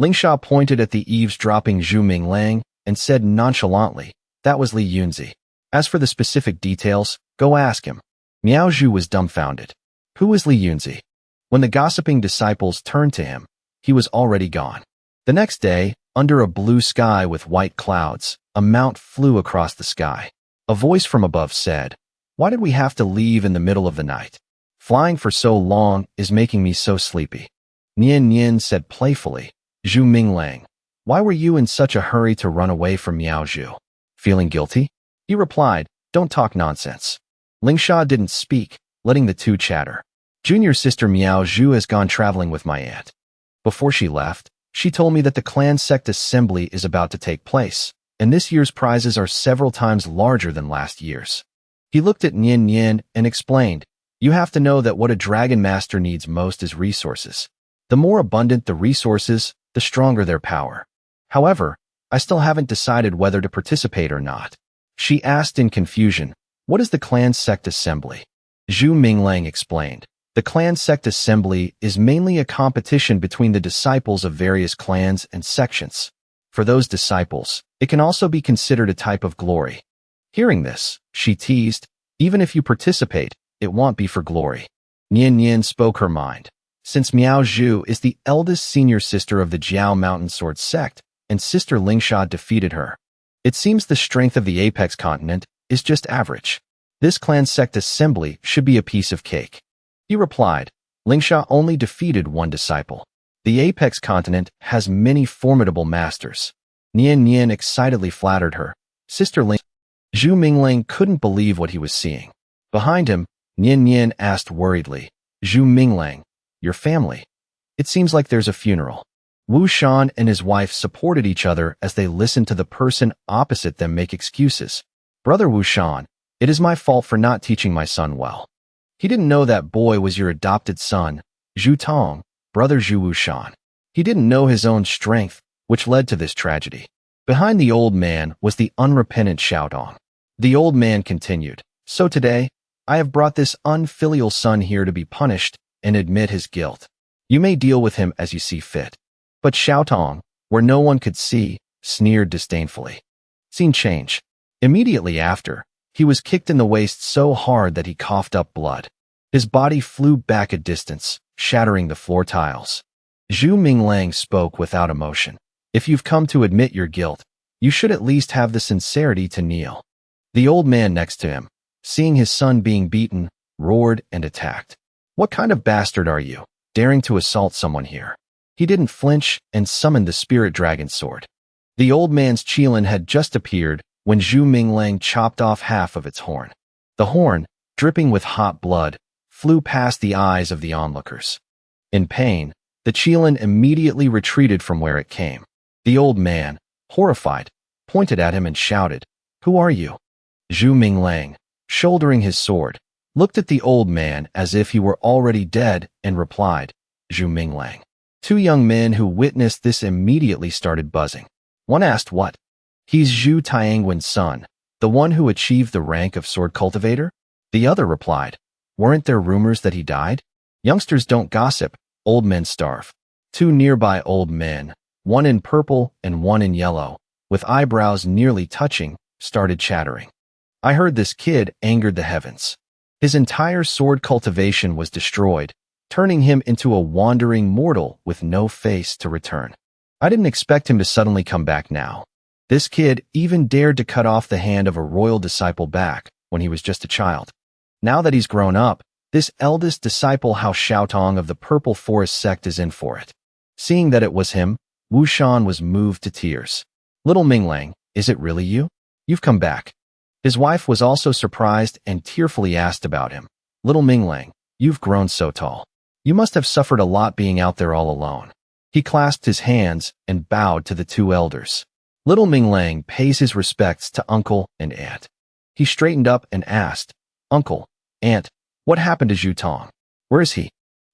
Lingsha pointed at the eavesdropping Zhu Minglang and said nonchalantly, that was Li Yunzi. As for the specific details, go ask him. Miao Zhu was dumbfounded. Who is Li Yunzi? When the gossiping disciples turned to him, he was already gone. The next day, under a blue sky with white clouds, a mount flew across the sky. A voice from above said, why did we have to leave in the middle of the night? Flying for so long is making me so sleepy. Nian Nian said playfully, Zhu Minglang, why were you in such a hurry to run away from Miao Zhu? Feeling guilty? He replied, don't talk nonsense. Lingsha didn't speak, letting the two chatter. Junior sister Miao Zhu has gone traveling with my aunt. Before she left, she told me that the clan sect assembly is about to take place, and this year's prizes are several times larger than last year's. He looked at Nian Nian and explained, you have to know that what a dragon master needs most is resources. The more abundant the resources, the stronger their power. However, I still haven't decided whether to participate or not. She asked in confusion, what is the clan sect assembly? Zhu Minglang explained, the clan sect assembly is mainly a competition between the disciples of various clans and sections. For those disciples, it can also be considered a type of glory. Hearing this, she teased, even if you participate, it won't be for glory. Nian Nian spoke her mind. Since Miao Zhu is the eldest senior sister of the Jiao Mountain Sword sect, and sister Lingsha defeated her, it seems the strength of the Apex continent is just average. This clan sect assembly should be a piece of cake. He replied, Lingsha only defeated one disciple. The Apex continent has many formidable masters. Nian Nian excitedly flattered her. Sister Ling. Zhu Minglang couldn't believe what he was seeing. Behind him, Nian Nian asked worriedly, Zhu Minglang, your family? It seems like there's a funeral. Wu Shan and his wife supported each other as they listened to the person opposite them make excuses. Brother Wu Shan, it is my fault for not teaching my son well. He didn't know that boy was your adopted son, Zhu Tong, brother Zhu Wu Shan. He didn't know his own strength, which led to this tragedy. Behind the old man was the unrepentant Showdown. The old man continued, so today, I have brought this unfilial son here to be punished and admit his guilt. You may deal with him as you see fit." But Xiaotong, where no one could see, sneered disdainfully. Scene change. Immediately after, he was kicked in the waist so hard that he coughed up blood. His body flew back a distance, shattering the floor tiles. Zhu Minglang spoke without emotion. "If you've come to admit your guilt, you should at least have the sincerity to kneel." The old man next to him, seeing his son being beaten, roared and attacked. "What kind of bastard are you, daring to assault someone here?" He didn't flinch and summoned the spirit dragon sword. The old man's qilin had just appeared when Zhu Minglang chopped off half of its horn. The horn, dripping with hot blood, flew past the eyes of the onlookers. In pain, the qilin immediately retreated from where it came. The old man, horrified, pointed at him and shouted, "Who are you?" Zhu Minglang, shouldering his sword, looked at the old man as if he were already dead and replied, "Zhu Minglang." Two young men who witnessed this immediately started buzzing. One asked what? "He's Zhu Tianguan's son, the one who achieved the rank of sword cultivator?" The other replied, "Weren't there rumors that he died? Youngsters don't gossip, old men starve." Two nearby old men, one in purple and one in yellow, with eyebrows nearly touching, started chattering. "I heard this kid angered the heavens. His entire sword cultivation was destroyed, turning him into a wandering mortal with no face to return. I didn't expect him to suddenly come back now. This kid even dared to cut off the hand of a royal disciple back when he was just a child. Now that he's grown up, this eldest disciple Hao Xiaotong of the Purple Forest sect is in for it." Seeing that it was him, Wu Shan was moved to tears. "Little Minglang, is it really you? You've come back." His wife was also surprised and tearfully asked about him. "Little Minglang, you've grown so tall. You must have suffered a lot being out there all alone." He clasped his hands and bowed to the two elders. Little Minglang pays his respects to uncle and aunt. He straightened up and asked, "Uncle, aunt, what happened to Zhu Tong? Where is he?"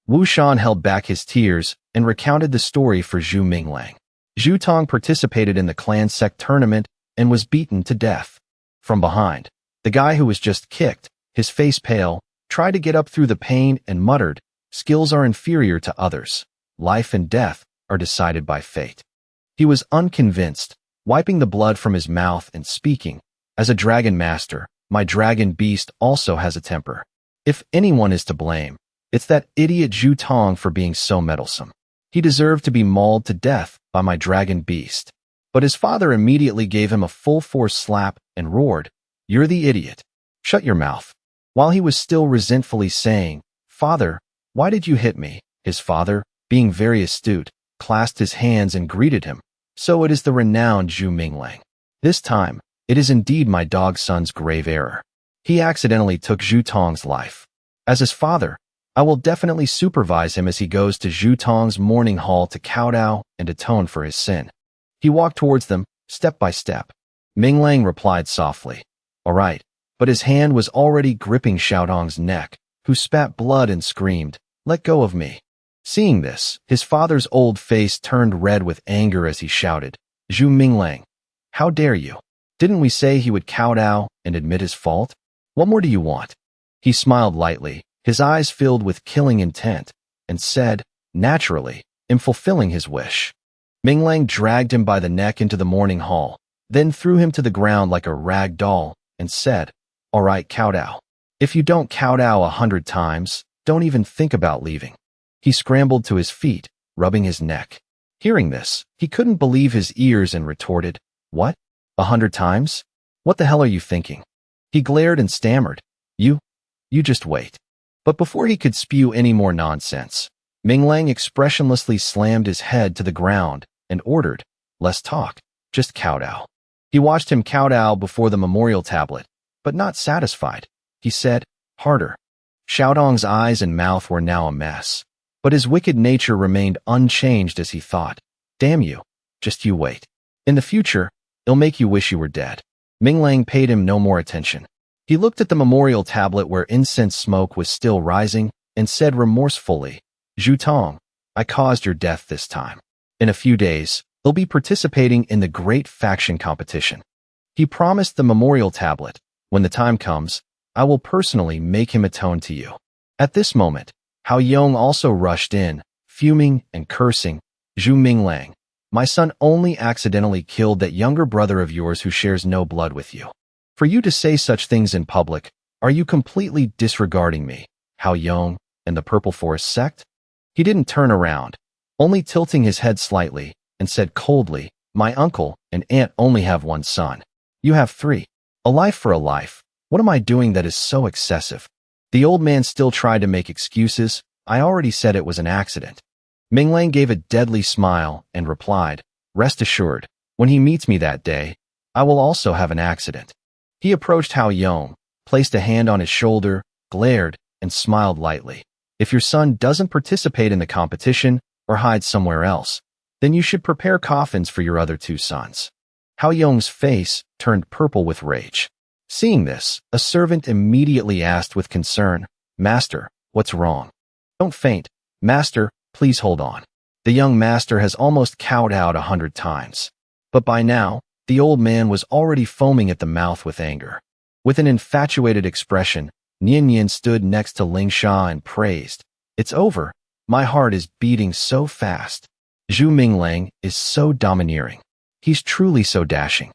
Wu Shan held back his tears and recounted the story for Zhu Minglang. Zhu Tong participated in the clan sect tournament and was beaten to death. From behind, the guy who was just kicked, his face pale, tried to get up through the pain and muttered, "Skills are inferior to others. Life and death are decided by fate." He was unconvinced, wiping the blood from his mouth and speaking, "As a dragon master, my dragon beast also has a temper. If anyone is to blame, it's that idiot Zhu Tong for being so meddlesome. He deserved to be mauled to death by my dragon beast." But his father immediately gave him a full-force slap and roared, "You're the idiot. Shut your mouth." While he was still resentfully saying, "Father, why did you hit me?" his father, being very astute, clasped his hands and greeted him. "So it is the renowned Zhu Minglang. This time, it is indeed my dog son's grave error. He accidentally took Zhu Tong's life. As his father, I will definitely supervise him as he goes to Zhu Tong's mourning hall to kowtow and atone for his sin." He walked towards them, step by step. Minglang replied softly, "All right," but his hand was already gripping Xiaotong's neck, who spat blood and screamed, "Let go of me." Seeing this, his father's old face turned red with anger as he shouted, "Zhu Minglang, how dare you? Didn't we say he would kowtow and admit his fault? What more do you want?" He smiled lightly, his eyes filled with killing intent, and said, "Naturally, am fulfilling his wish." Minglang dragged him by the neck into the mourning hall, then threw him to the ground like a rag doll, and said, "All right, kowtow. If you don't kowtow 100 times, don't even think about leaving." He scrambled to his feet, rubbing his neck. Hearing this, he couldn't believe his ears and retorted, "What? 100 times? What the hell are you thinking?" He glared and stammered, You just wait." But before he could spew any more nonsense, Minglang expressionlessly slammed his head to the ground and ordered, "Less talk, just kowtow." He watched him kowtow before the memorial tablet, but not satisfied. He said, "Harder." Xiaotong's eyes and mouth were now a mess, but his wicked nature remained unchanged as he thought, "Damn you, just you wait. In the future, it'll make you wish you were dead." Minglang paid him no more attention. He looked at the memorial tablet where incense smoke was still rising and said remorsefully, "Zhu Tong, I caused your death this time. In a few days, he'll be participating in the great faction competition." He promised the memorial tablet, "When the time comes, I will personally make him atone to you." At this moment, Hao Yong also rushed in, fuming and cursing. "Zhu Minglang, my son only accidentally killed that younger brother of yours who shares no blood with you. For you to say such things in public, are you completely disregarding me, Hao Yong, and the Purple Forest sect?" He didn't turn around, only tilting his head slightly, and said coldly, "My uncle and aunt only have one son. You have three. A life for a life. What am I doing that is so excessive?" The old man still tried to make excuses. "I already said it was an accident." Minglang gave a deadly smile and replied, "Rest assured, when he meets me that day, I will also have an accident." He approached Hao Yong, placed a hand on his shoulder, glared, and smiled lightly. "If your son doesn't participate in the competition or hides somewhere else, then you should prepare coffins for your other two sons." Hao Yong's face turned purple with rage. Seeing this, a servant immediately asked with concern, "Master, what's wrong?" "Don't faint. Master, please hold on." The young master has almost cowed out 100 times. But by now, the old man was already foaming at the mouth with anger. With an infatuated expression, Nian stood next to Ling Sha and praised, "It's over. My heart is beating so fast. Zhu Minglang is so domineering. He's truly so dashing."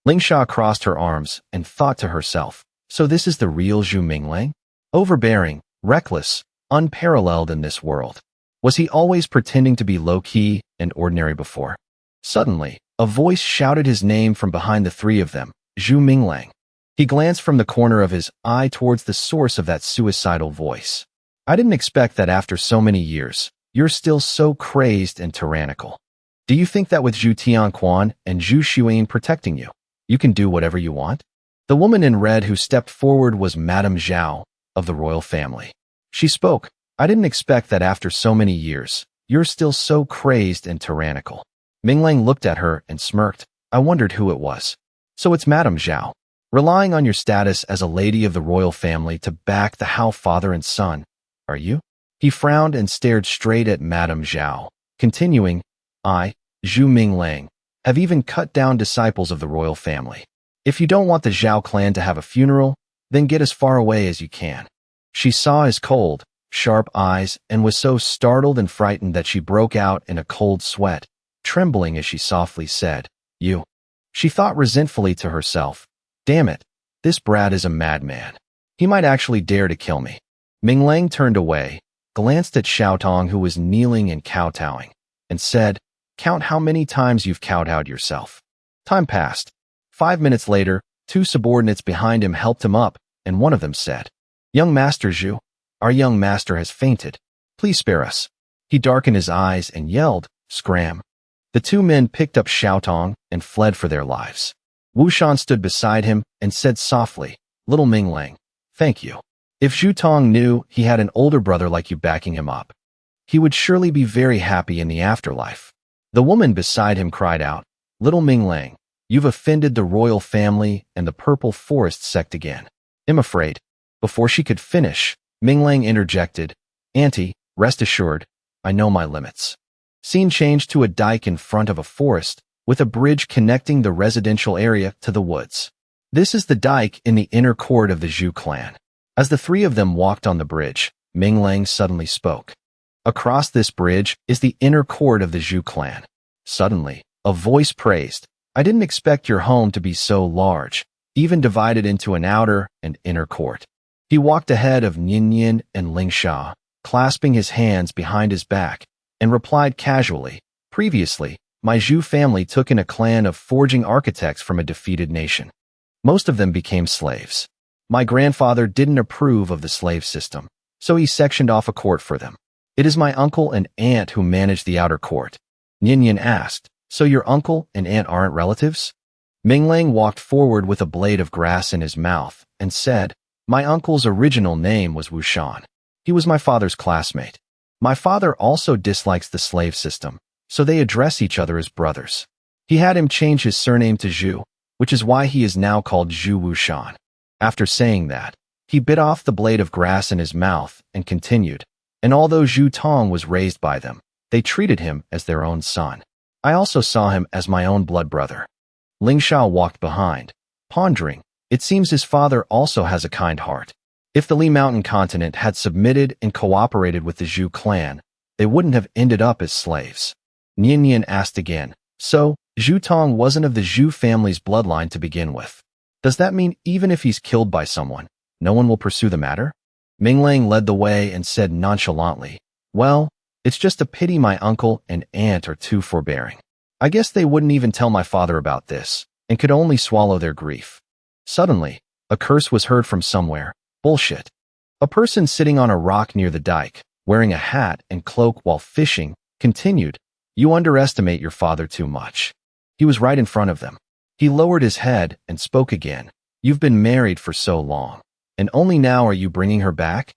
Ling Sha crossed her arms and thought to herself, "So this is the real Zhu Minglang? Overbearing, reckless, unparalleled in this world. Was he always pretending to be low-key and ordinary before?" Suddenly, a voice shouted his name from behind the three of them, "Zhu Minglang." He glanced from the corner of his eye towards the source of that suicidal voice. "I didn't expect that after so many years, you're still so crazed and tyrannical. Do you think that with Zhu Tianquan and Zhu Xuan protecting you, you can do whatever you want?" The woman in red who stepped forward was Madame Zhao of the royal family. She spoke, "I didn't expect that after so many years, you're still so crazed and tyrannical." Minglang looked at her and smirked. "I wondered who it was." "So it's Madame Zhao. Relying on your status as a lady of the royal family to back the Hao father and son, are you?" He frowned and stared straight at Madame Zhao, continuing, "I, Zhu Minglang, have even cut down disciples of the royal family. If you don't want the Zhao clan to have a funeral, then get as far away as you can." She saw his cold, sharp eyes and was so startled and frightened that she broke out in a cold sweat, trembling as she softly said, "You." She thought resentfully to herself, "Damn it, this brat is a madman. He might actually dare to kill me." Minglang turned away, glanced at Xiaotong who was kneeling and kowtowing, and said, "Count how many times you've kowtowed yourself." Time passed. 5 minutes later, two subordinates behind him helped him up, and one of them said, "Young Master Zhu, our young master has fainted. Please spare us." He darkened his eyes and yelled, "Scram." The two men picked up Xiaotong and fled for their lives. Wu Shan stood beside him and said softly, "Little Minglang, thank you. If Zhu Tong knew he had an older brother like you backing him up, he would surely be very happy in the afterlife." The woman beside him cried out, "Little Minglang, you've offended the royal family and the Purple Forest sect again. I'm afraid." Before she could finish, Minglang interjected, "Auntie, rest assured, I know my limits." Scene changed to a dike in front of a forest, with a bridge connecting the residential area to the woods. This is the dike in the inner court of the Zhu clan. As the three of them walked on the bridge, Minglang suddenly spoke. "Across this bridge is the inner court of the Zhu clan." Suddenly, a voice praised, "I didn't expect your home to be so large, even divided into an outer and inner court." He walked ahead of Nian and Ling Sha, clasping his hands behind his back, and replied casually, "Previously, my Zhu family took in a clan of forging architects from a defeated nation. Most of them became slaves. My grandfather didn't approve of the slave system, so he sectioned off a court for them. It is my uncle and aunt who manage the outer court." Nian asked, "So your uncle and aunt aren't relatives?" Minglang walked forward with a blade of grass in his mouth and said, "My uncle's original name was Wu Shan. He was my father's classmate. My father also dislikes the slave system, so they address each other as brothers. He had him change his surname to Zhu, which is why he is now called Zhu Wu Shan." After saying that, he bit off the blade of grass in his mouth and continued, "And although Zhu Tong was raised by them, they treated him as their own son. I also saw him as my own blood brother." Ling Sha walked behind, pondering, It seems his father also has a kind heart. If the Li Mountain continent had submitted and cooperated with the Zhu clan, they wouldn't have ended up as slaves. Nian asked again, so, Zhu Tong wasn't of the Zhu family's bloodline to begin with. Does that mean even if he's killed by someone, no one will pursue the matter? Minglang led the way and said nonchalantly, well, it's just a pity my uncle and aunt are too forbearing. I guess they wouldn't even tell my father about this, and could only swallow their grief. Suddenly, a curse was heard from somewhere. Bullshit. A person sitting on a rock near the dike, wearing a hat and cloak while fishing, continued, you underestimate your father too much. He was right in front of them. He lowered his head and spoke again. You've been married for so long, and only now are you bringing her back?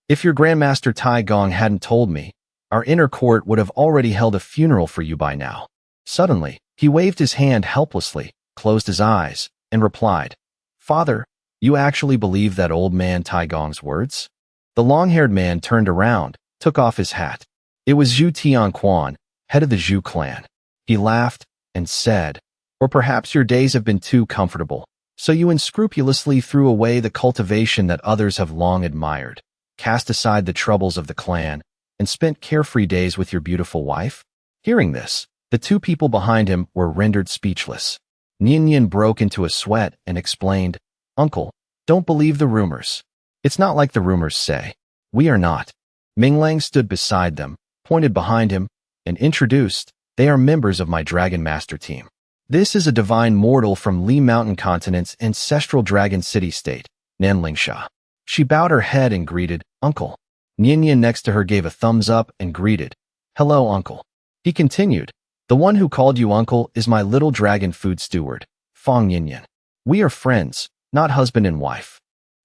If your Grandmaster Tai Gong hadn't told me, our inner court would have already held a funeral for you by now. Suddenly, he waved his hand helplessly, closed his eyes, and replied, Father, you actually believe that old man Tai Gong's words? The long-haired man turned around, took off his hat. It was Zhu Tianquan, head of the Zhu clan. He laughed and said, or perhaps your days have been too comfortable, so you unscrupulously threw away the cultivation that others have long admired, cast aside the troubles of the clan, and spent carefree days with your beautiful wife? Hearing this, the two people behind him were rendered speechless. Nian broke into a sweat and explained, Uncle, don't believe the rumors. It's not like the rumors say. We are not. Minglang stood beside them, pointed behind him, and introduced, they are members of my Dragon Master team. This is a divine mortal from Li Mountain Continent's ancestral Dragon City state, Nanlingsha. She bowed her head and greeted, Uncle. Nian next to her gave a thumbs up and greeted, Hello, Uncle. He continued, the one who called you uncle is my little dragon food steward, Fong Nian. We are friends, not husband and wife.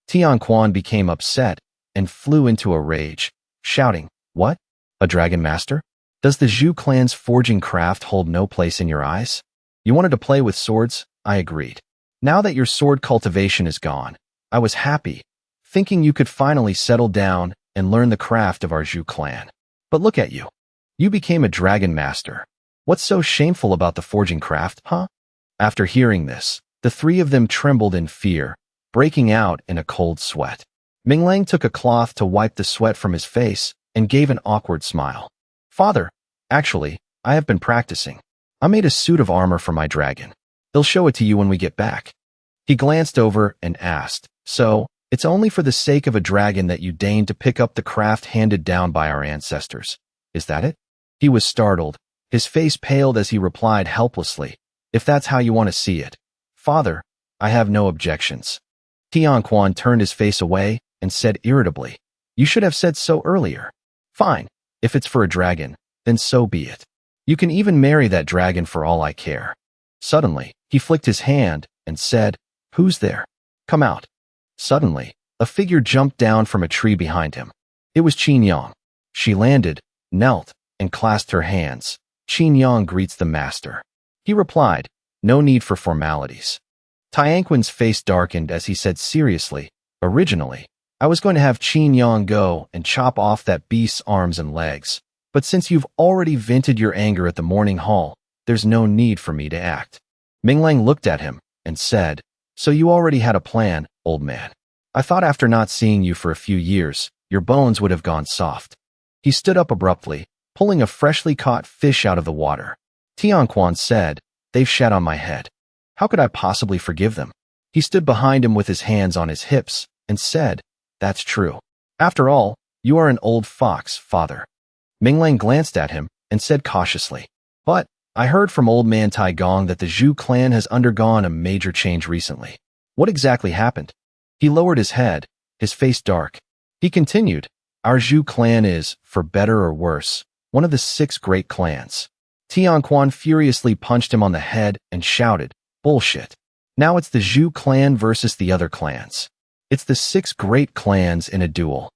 Tianquan became upset and flew into a rage, shouting, What? A dragon master? Does the Zhu clan's forging craft hold no place in your eyes? You wanted to play with swords? I agreed. Now that your sword cultivation is gone, I was happy, thinking you could finally settle down and learn the craft of our Zhu clan. But look at you. You became a dragon master. What's so shameful about the forging craft, huh? After hearing this, the three of them trembled in fear, breaking out in a cold sweat. Minglang took a cloth to wipe the sweat from his face and gave an awkward smile. Father, actually, I have been practicing. I made a suit of armor for my dragon. They'll show it to you when we get back. He glanced over and asked, So, it's only for the sake of a dragon that you deigned to pick up the craft handed down by our ancestors. Is that it? He was startled. His face paled as he replied helplessly, If that's how you want to see it. Father, I have no objections. Tianquan turned his face away and said irritably, You should have said so earlier. Fine, if it's for a dragon, then so be it. You can even marry that dragon for all I care. Suddenly, he flicked his hand and said, Who's there? Come out. Suddenly, a figure jumped down from a tree behind him. It was Qin Yang. She landed, knelt, and clasped her hands. Qin Yang greets the master. He replied, No need for formalities. Tianquan's face darkened as he said seriously, Originally, I was going to have Qin Yang go and chop off that beast's arms and legs, but since you've already vented your anger at the morning hall, there's no need for me to act. Minglang looked at him and said, So you already had a plan, old man. I thought after not seeing you for a few years, your bones would have gone soft. He stood up abruptly, pulling a freshly caught fish out of the water. Tianquan said, They've shat on my head. How could I possibly forgive them? He stood behind him with his hands on his hips and said, That's true. After all, you are an old fox, father. Minglang glanced at him and said cautiously, But I heard from old man Tai Gong that the Zhu clan has undergone a major change recently. What exactly happened? He lowered his head, his face dark. He continued, Our Zhu clan is, for better or worse, one of the 6 great clans. Tianquan furiously punched him on the head and shouted, Bullshit. Now it's the Zhu clan versus the other clans. It's the 6 great clans in a duel.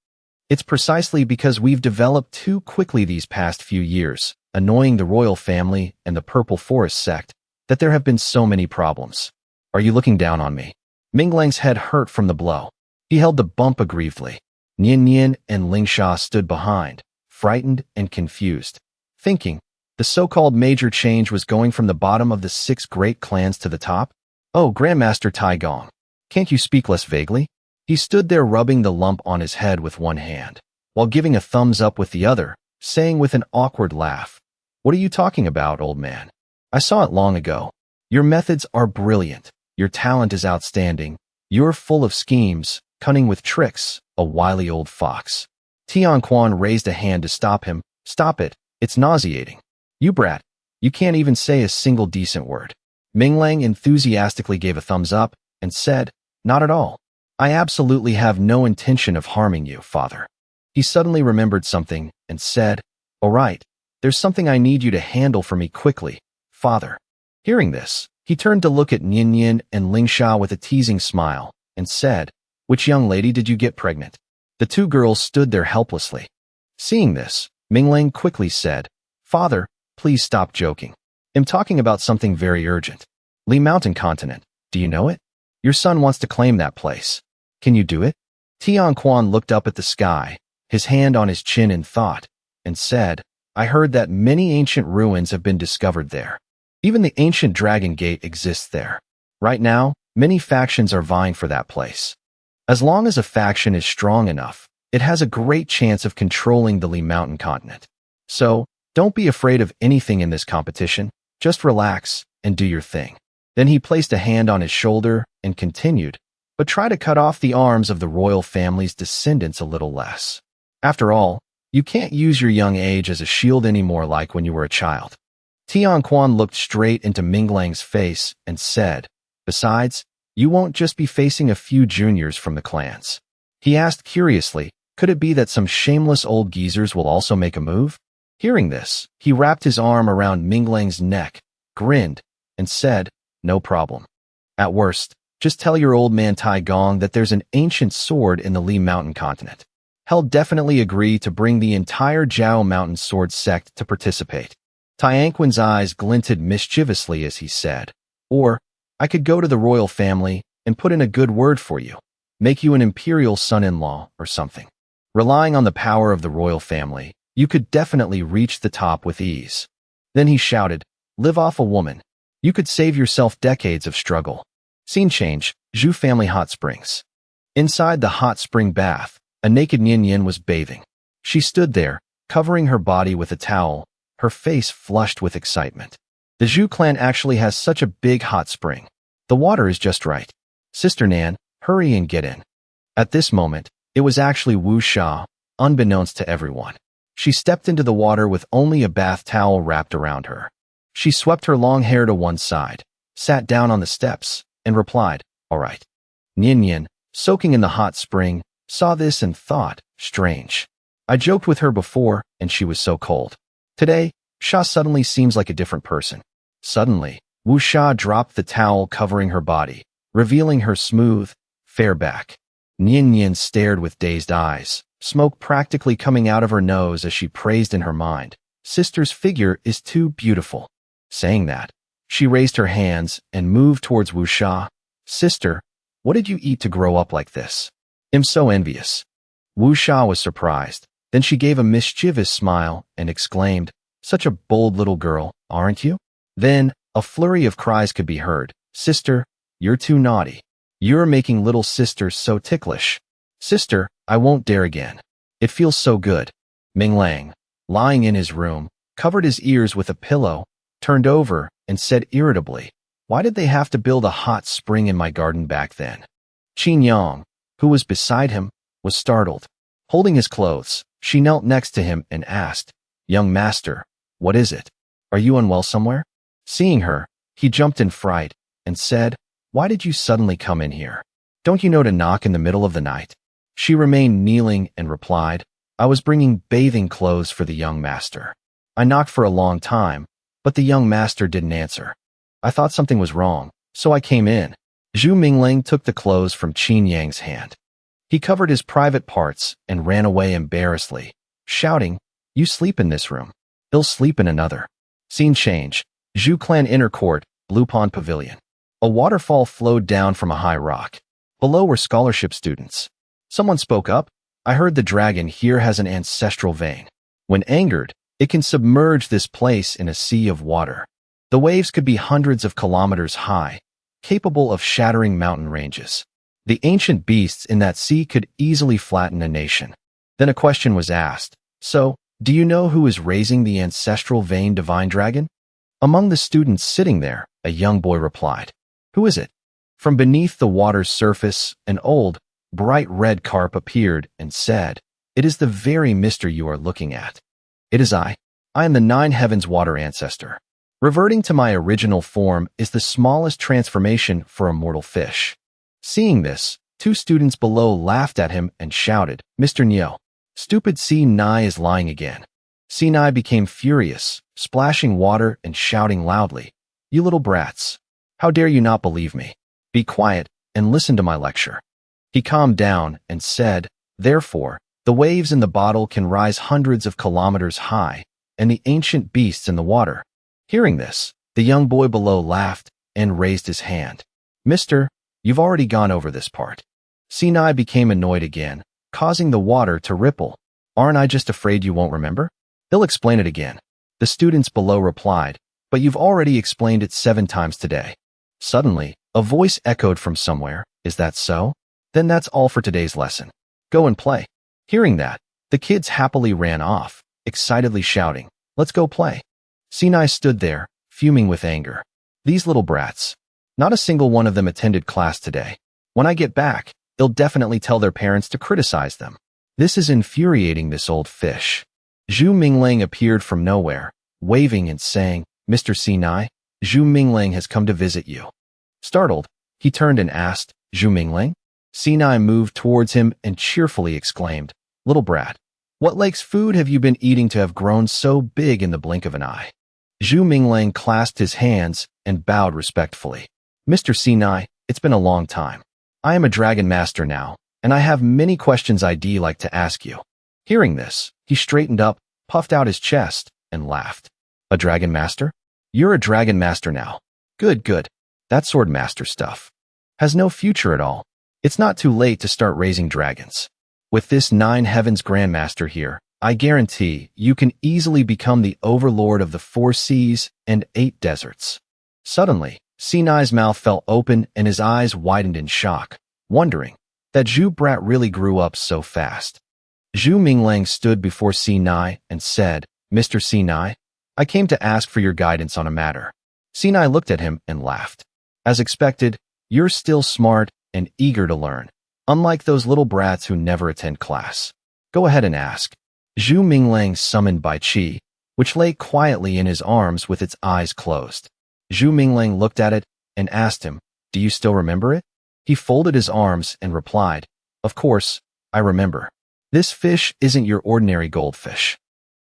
It's precisely because we've developed too quickly these past few years, annoying the royal family and the Purple Forest sect, that there have been so many problems. Are you looking down on me? Minglang's head hurt from the blow. He held the bump aggrievedly. Nian and Lingsha stood behind, frightened and confused, thinking, the so-called major change was going from the bottom of the 6 great clans to the top? Oh, Grandmaster Tai Gong. Can't you speak less vaguely? He stood there rubbing the lump on his head with one hand, while giving a thumbs up with the other, saying with an awkward laugh, "What are you talking about, old man? I saw it long ago. Your methods are brilliant. Your talent is outstanding. You're full of schemes, cunning with tricks, a wily old fox." Tian Quan raised a hand to stop him. "Stop it. It's nauseating. You brat. You can't even say a single decent word." Minglang enthusiastically gave a thumbs up and said, "Not at all. I absolutely have no intention of harming you, father." He suddenly remembered something and said, "All right, there's something I need you to handle for me quickly, father." Hearing this, he turned to look at Nian and Lingsha with a teasing smile and said, "Which young lady did you get pregnant?" The two girls stood there helplessly. Seeing this, Minglang quickly said, "Father, please stop joking. I'm talking about something very urgent. Li Mountain Continent, do you know it? Your son wants to claim that place. Can you do it?" Tian Quan looked up at the sky, his hand on his chin in thought, and said, "I heard that many ancient ruins have been discovered there. Even the ancient Dragon Gate exists there. Right now, many factions are vying for that place. As long as a faction is strong enough, it has a great chance of controlling the Li Mountain Continent. So, don't be afraid of anything in this competition. Just relax and do your thing." Then he placed a hand on his shoulder and continued, "But try to cut off the arms of the royal family's descendants a little less. After all, you can't use your young age as a shield anymore like when you were a child." Tian Quan looked straight into Minglang's face and said, "Besides, you won't just be facing a few juniors from the clans." He asked curiously, "Could it be that some shameless old geezers will also make a move?" Hearing this, he wrapped his arm around Minglang's neck, grinned, and said, "No problem. At worst, just tell your old man Tai Gong that there's an ancient sword in the Li Mountain Continent. He'll definitely agree to bring the entire Jiao Mountain Sword sect to participate." Tianquan's eyes glinted mischievously as he said, "Or, I could go to the royal family and put in a good word for you, make you an imperial son-in-law or something. Relying on the power of the royal family, you could definitely reach the top with ease." Then he shouted, "Live off a woman. You could save yourself decades of struggle." Scene change, Zhu family hot springs. Inside the hot spring bath, a naked Nian was bathing. She stood there, covering her body with a towel, her face flushed with excitement. The Zhu clan actually has such a big hot spring. The water is just right. Sister Nan, hurry and get in. At this moment, it was actually Wu Sha, unbeknownst to everyone. She stepped into the water with only a bath towel wrapped around her. She swept her long hair to one side, sat down on the steps, and replied, "All right." Nian, soaking in the hot spring, saw this and thought, "Strange. I joked with her before, and she was so cold. Today, Sha suddenly seems like a different person." Suddenly, Wu Sha dropped the towel covering her body, revealing her smooth, fair back. Nian stared with dazed eyes, smoke practically coming out of her nose as she praised in her mind, "Sister's figure is too beautiful." Saying that, she raised her hands and moved towards Wu Sha. "Sister, what did you eat to grow up like this? I'm so envious." Wu Sha was surprised. Then she gave a mischievous smile and exclaimed, "Such a bold little girl, aren't you?" Then, a flurry of cries could be heard. "Sister, you're too naughty. You're making little sister so ticklish. Sister, I won't dare again. It feels so good." Minglang, lying in his room, covered his ears with a pillow, turned over, and said irritably, "Why did they have to build a hot spring in my garden back then?" Qin Yang, who was beside him, was startled. Holding his clothes, she knelt next to him and asked, "Young master, what is it? Are you unwell somewhere?" Seeing her, he jumped in fright and said, "Why did you suddenly come in here? Don't you know to knock in the middle of the night?" She remained kneeling and replied, "I was bringing bathing clothes for the young master. I knocked for a long time, but the young master didn't answer. I thought something was wrong, so I came in." Zhu Mingling took the clothes from Qin Yang's hand. He covered his private parts and ran away embarrassedly, shouting, "You sleep in this room. He'll sleep in another." Scene change, Zhu clan inner court, Blue Pond Pavilion. A waterfall flowed down from a high rock. Below were scholarship students. Someone spoke up, "I heard the dragon here has an ancestral vein. When angered, it can submerge this place in a sea of water. The waves could be hundreds of kilometers high, capable of shattering mountain ranges." The ancient beasts in that sea could easily flatten a nation. Then a question was asked. So, do you know who is raising the ancestral vein divine dragon? Among the students sitting there, a young boy replied. Who is it? From beneath the water's surface, an old, bright red carp appeared and said, It is the very mister you are looking at. It is I. I am the nine heavens water ancestor. Reverting to my original form is the smallest transformation for a mortal fish. Seeing this, two students below laughed at him and shouted, Mr. Nyo, stupid C9 is lying again. C9 became furious, splashing water and shouting loudly, You little brats. How dare you not believe me? Be quiet and listen to my lecture. He calmed down and said, Therefore, the waves in the bottle can rise hundreds of kilometers high, and the ancient beasts in the water. Hearing this, the young boy below laughed and raised his hand. Mister, you've already gone over this part. Sinai became annoyed again, causing the water to ripple. Aren't I just afraid you won't remember? He'll explain it again. The students below replied, But you've already explained it 7 times today. Suddenly, a voice echoed from somewhere, Is that so? Then that's all for today's lesson. Go and play. Hearing that, the kids happily ran off, excitedly shouting, Let's go play. Sinai stood there, fuming with anger. These little brats. Not a single one of them attended class today. When I get back, they'll definitely tell their parents to criticize them. This is infuriating this old fish. Zhu Minglang appeared from nowhere, waving and saying, Mr. Sinai, Zhu Minglang has come to visit you. Startled, he turned and asked, Zhu Minglang? Sinai moved towards him and cheerfully exclaimed, Little brat, what lake's food have you been eating to have grown so big in the blink of an eye? Zhu Minglang clasped his hands and bowed respectfully. Mr. Sinai, it's been a long time. I am a dragon master now, and I have many questions I'd like to ask you. Hearing this, he straightened up, puffed out his chest, and laughed. A dragon master? You're a dragon master now. Good, good. That sword master stuff has no future at all. It's not too late to start raising dragons. With this 9 heavens grandmaster here, I guarantee you can easily become the overlord of the 4 seas and 8 deserts. Suddenly, Sinai's mouth fell open and his eyes widened in shock, wondering that Zhu brat really grew up so fast. Zhu Minglang stood before Sinai and said, Mr. Sinai, I came to ask for your guidance on a matter. Sinai looked at him and laughed. As expected, you're still smart and eager to learn, unlike those little brats who never attend class. Go ahead and ask. Zhu Minglang summoned Bai Qi, which lay quietly in his arms with its eyes closed. Zhu Minglang looked at it and asked him, Do you still remember it? He folded his arms and replied, Of course, I remember. This fish isn't your ordinary goldfish.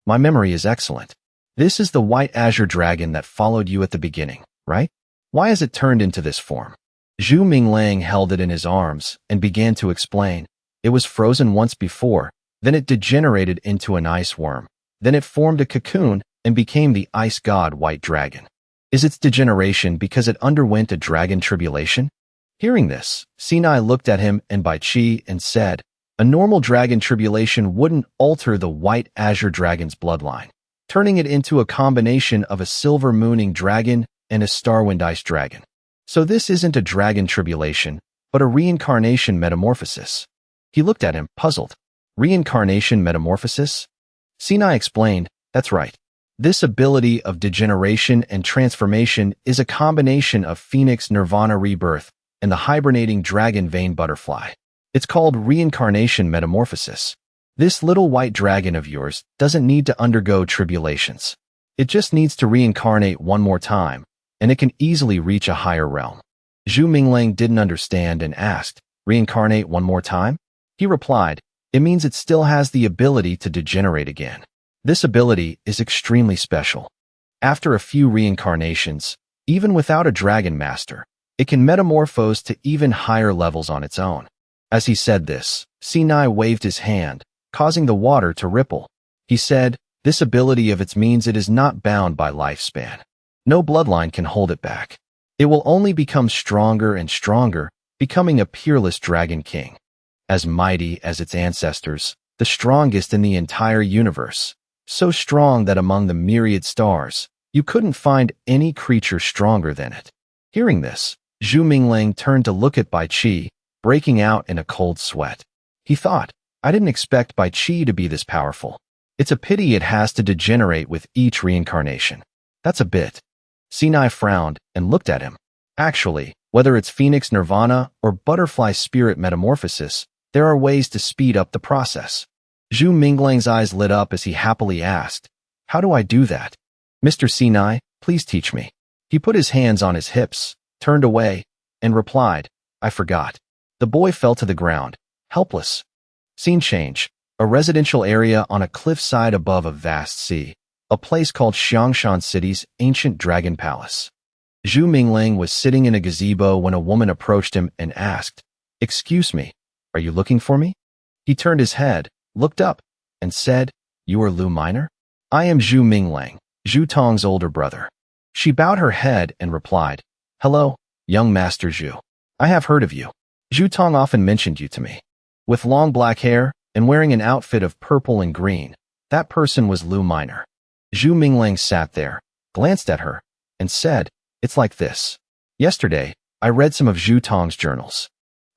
My memory is excellent. This is the white azure dragon that followed you at the beginning, right? Why has it turned into this form? Zhu Minglang held it in his arms and began to explain. It was frozen once before, then it degenerated into an ice worm. Then it formed a cocoon and became the ice god white dragon. Is its degeneration because it underwent a dragon tribulation? Hearing this, Sinai looked at him and Bai Qi and said, A normal dragon tribulation wouldn't alter the white azure dragon's bloodline, turning it into a combination of a silver mooning dragon and a starwind ice dragon. So this isn't a dragon tribulation, but a reincarnation metamorphosis. He looked at him, puzzled. Reincarnation metamorphosis? Sinai explained, That's right. This ability of degeneration and transformation is a combination of Phoenix Nirvana rebirth and the hibernating dragon vein butterfly. It's called reincarnation metamorphosis. This little white dragon of yours doesn't need to undergo tribulations. It just needs to reincarnate one more time, and it can easily reach a higher realm. Zhu Minglang didn't understand and asked, Reincarnate one more time? He replied, It means it still has the ability to degenerate again. This ability is extremely special. After a few reincarnations, even without a dragon master, it can metamorphose to even higher levels on its own. As he said this, Sinai waved his hand, causing the water to ripple. He said, This ability of its means it is not bound by lifespan. No bloodline can hold it back. It will only become stronger and stronger, becoming a peerless dragon king. As mighty as its ancestors, the strongest in the entire universe. So strong that among the myriad stars, you couldn't find any creature stronger than it. Hearing this, Zhu Minglang turned to look at Bai Qi breaking out in a cold sweat. He thought, I didn't expect Bai Qi to be this powerful. It's a pity it has to degenerate with each reincarnation. That's a bit. Sinai frowned and looked at him. Actually, whether it's Phoenix Nirvana or Butterfly Spirit Metamorphosis, there are ways to speed up the process. Zhu Minglang's eyes lit up as he happily asked, How do I do that? Mr. Sinai, please teach me. He put his hands on his hips, turned away, and replied, I forgot. The boy fell to the ground, helpless. Scene change. A residential area on a cliffside above a vast sea. A place called Xiangshan City's ancient dragon palace. Zhu Minglang was sitting in a gazebo when a woman approached him and asked, Excuse me, are you looking for me? He turned his head, looked up, and said, You are Lu Minor? I am Zhu Minglang, Zhu Tong's older brother. She bowed her head and replied, Hello, young Master Zhu. I have heard of you. Zhu Tong often mentioned you to me. With long black hair and wearing an outfit of purple and green, that person was Lu Minor. Zhu Minglang sat there, glanced at her, and said, It's like this. Yesterday, I read some of Zhu Tong's journals.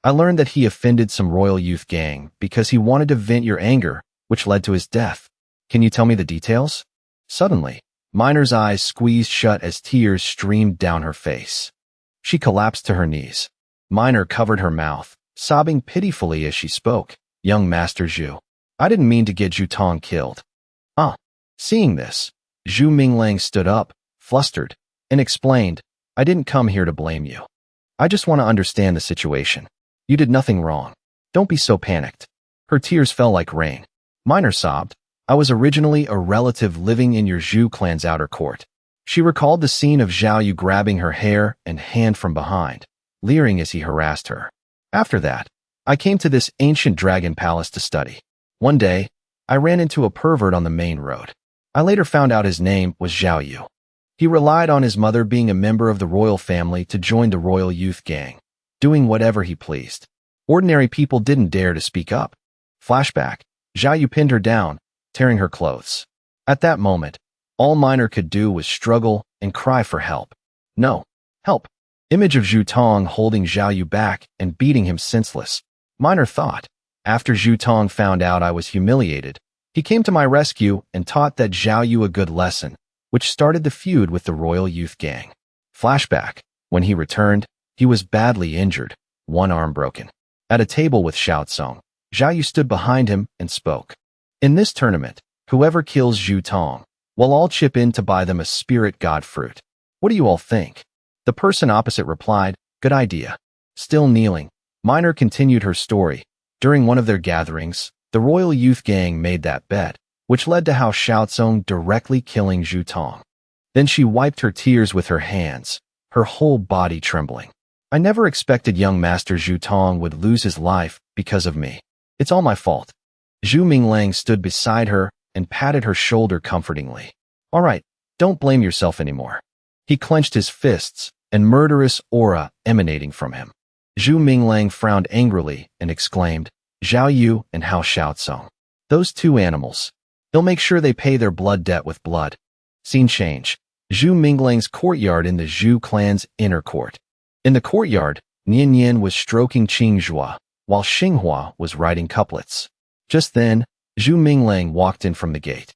I learned that he offended some royal youth gang because he wanted to vent your anger, which led to his death. Can you tell me the details? Suddenly, Minor's eyes squeezed shut as tears streamed down her face. She collapsed to her knees. Minor covered her mouth, sobbing pitifully as she spoke. Young Master Zhu, I didn't mean to get Zhu Tong killed. Seeing this, Zhu Minglang stood up, flustered, and explained, I didn't come here to blame you. I just want to understand the situation. You did nothing wrong. Don't be so panicked. Her tears fell like rain. Minor sobbed, I was originally a relative living in your Zhu clan's outer court. She recalled the scene of Zhao Yu grabbing her hair and hand from behind, leering as he harassed her. After that, I came to this ancient dragon palace to study. One day, I ran into a pervert on the main road. I later found out his name was Zhao Yu. He relied on his mother being a member of the royal family to join the royal youth gang, doing whatever he pleased. Ordinary people didn't dare to speak up. Flashback, Zhao Yu pinned her down, tearing her clothes. At that moment, all Minor could do was struggle and cry for help. No, help. Image of Zhu Tong holding Zhao Yu back and beating him senseless. Minor thought, after Zhu Tong found out I was humiliated, he came to my rescue and taught that Zhao Yu a good lesson, which started the feud with the royal youth gang. Flashback, when he returned, he was badly injured, one arm broken. At a table with Xiaocong, Zhao Yu stood behind him and spoke. In this tournament, whoever kills Zhu Tong, will all chip in to buy them a spirit god fruit. What do you all think? The person opposite replied, Good idea. Still kneeling, Minor continued her story. During one of their gatherings, the royal youth gang made that bet, which led to how Xiaocong directly killing Zhu Tong. Then she wiped her tears with her hands, her whole body trembling. I never expected young Master Zhu Tong would lose his life because of me. It's all my fault. Zhu Minglang stood beside her and patted her shoulder comfortingly. All right, don't blame yourself anymore. He clenched his fists, and murderous aura emanating from him. Zhu Minglang frowned angrily and exclaimed, Zhao Yu and Hao Xiaocong. Those two animals. They'll make sure they pay their blood debt with blood. Scene change. Zhu Minglang's courtyard in the Zhu clan's inner court. In the courtyard, Nian Yin was stroking Qinghua, while Xinghua was writing couplets. Just then, Zhu Minglang walked in from the gate.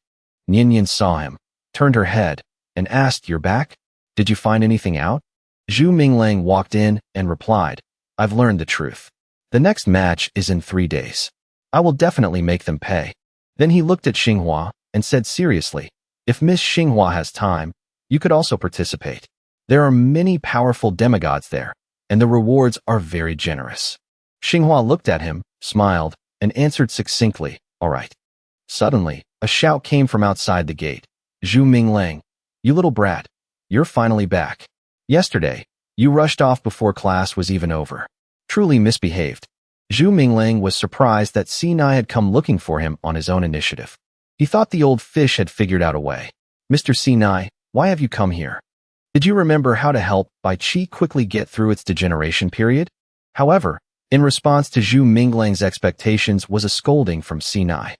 Nian Yin saw him, turned her head, and asked, You're back? Did you find anything out? Zhu Minglang walked in and replied, I've learned the truth. The next match is in 3 days. I will definitely make them pay. Then he looked at Xinghua and said seriously, If Miss Xinghua has time, you could also participate. There are many powerful demigods there, and the rewards are very generous. Xinghua looked at him, smiled, and answered succinctly, All right. Suddenly, a shout came from outside the gate. Zhu Minglang, you little brat, you're finally back. Yesterday, you rushed off before class was even over. Truly misbehaved. Zhu Minglang was surprised that Sinai had come looking for him on his own initiative. He thought the old fish had figured out a way. Mr. Sinai, why have you come here? Did you remember how to help Bai Qi quickly get through its degeneration period? However, in response to Zhu Minglang's expectations was a scolding from Sinai.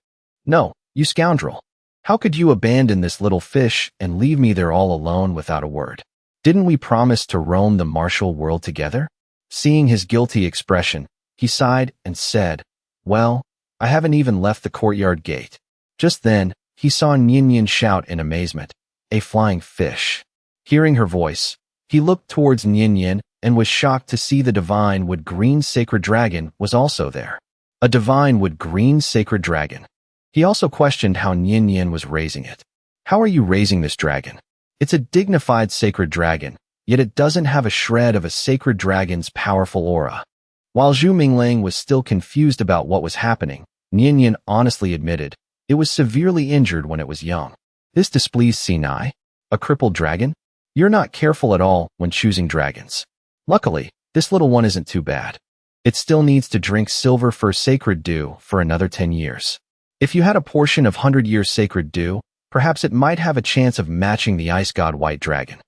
No, you scoundrel. How could you abandon this little fish and leave me there all alone without a word? Didn't we promise to roam the martial world together? Seeing his guilty expression, He sighed and said, "Well, I haven't even left the courtyard gate." Just then, he saw Nian shout in amazement, "A flying fish." Hearing her voice, he looked towards Nian and was shocked to see the divine wood-green sacred dragon was also there. A divine wood-green sacred dragon. He also questioned how Nian was raising it. "How are you raising this dragon? It's a dignified sacred dragon, yet it doesn't have a shred of a sacred dragon's powerful aura." While Zhu Minglang was still confused about what was happening, Nian honestly admitted it was severely injured when it was young. This displeased Sinai. "A crippled dragon? You're not careful at all when choosing dragons. Luckily, this little one isn't too bad. It still needs to drink silver for sacred dew for another 10 years. If you had a portion of 100-year sacred dew, perhaps it might have a chance of matching the ice god white dragon."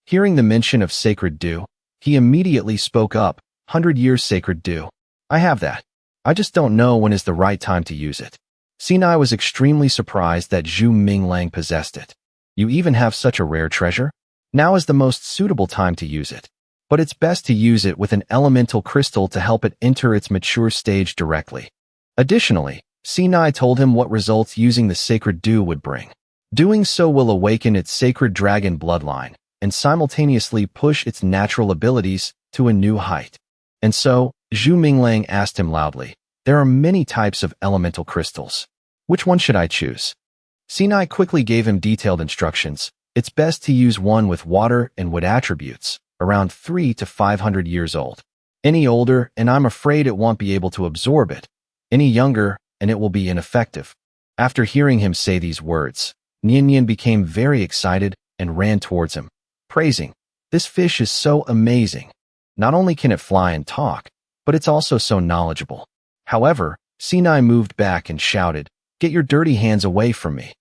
Hearing the mention of sacred dew, he immediately spoke up, "100 years sacred dew. I have that. I just don't know when is the right time to use it." Sinai was extremely surprised that Zhu Minglang possessed it. "You even have such a rare treasure? Now is the most suitable time to use it. But it's best to use it with an elemental crystal to help it enter its mature stage directly." Additionally, Sinai told him what results using the sacred dew would bring. Doing so will awaken its sacred dragon bloodline and simultaneously push its natural abilities to a new height. And so, Zhu Minglang asked him loudly, "There are many types of elemental crystals. Which one should I choose?" Sinai quickly gave him detailed instructions. "It's best to use one with water and wood attributes, around 300 to 500 years old. Any older, and I'm afraid it won't be able to absorb it. Any younger, and it will be ineffective." After hearing him say these words, Nian became very excited and ran towards him, praising, "This fish is so amazing. Not only can it fly and talk, but it's also so knowledgeable." However, Sinai moved back and shouted, "Get your dirty hands away from me.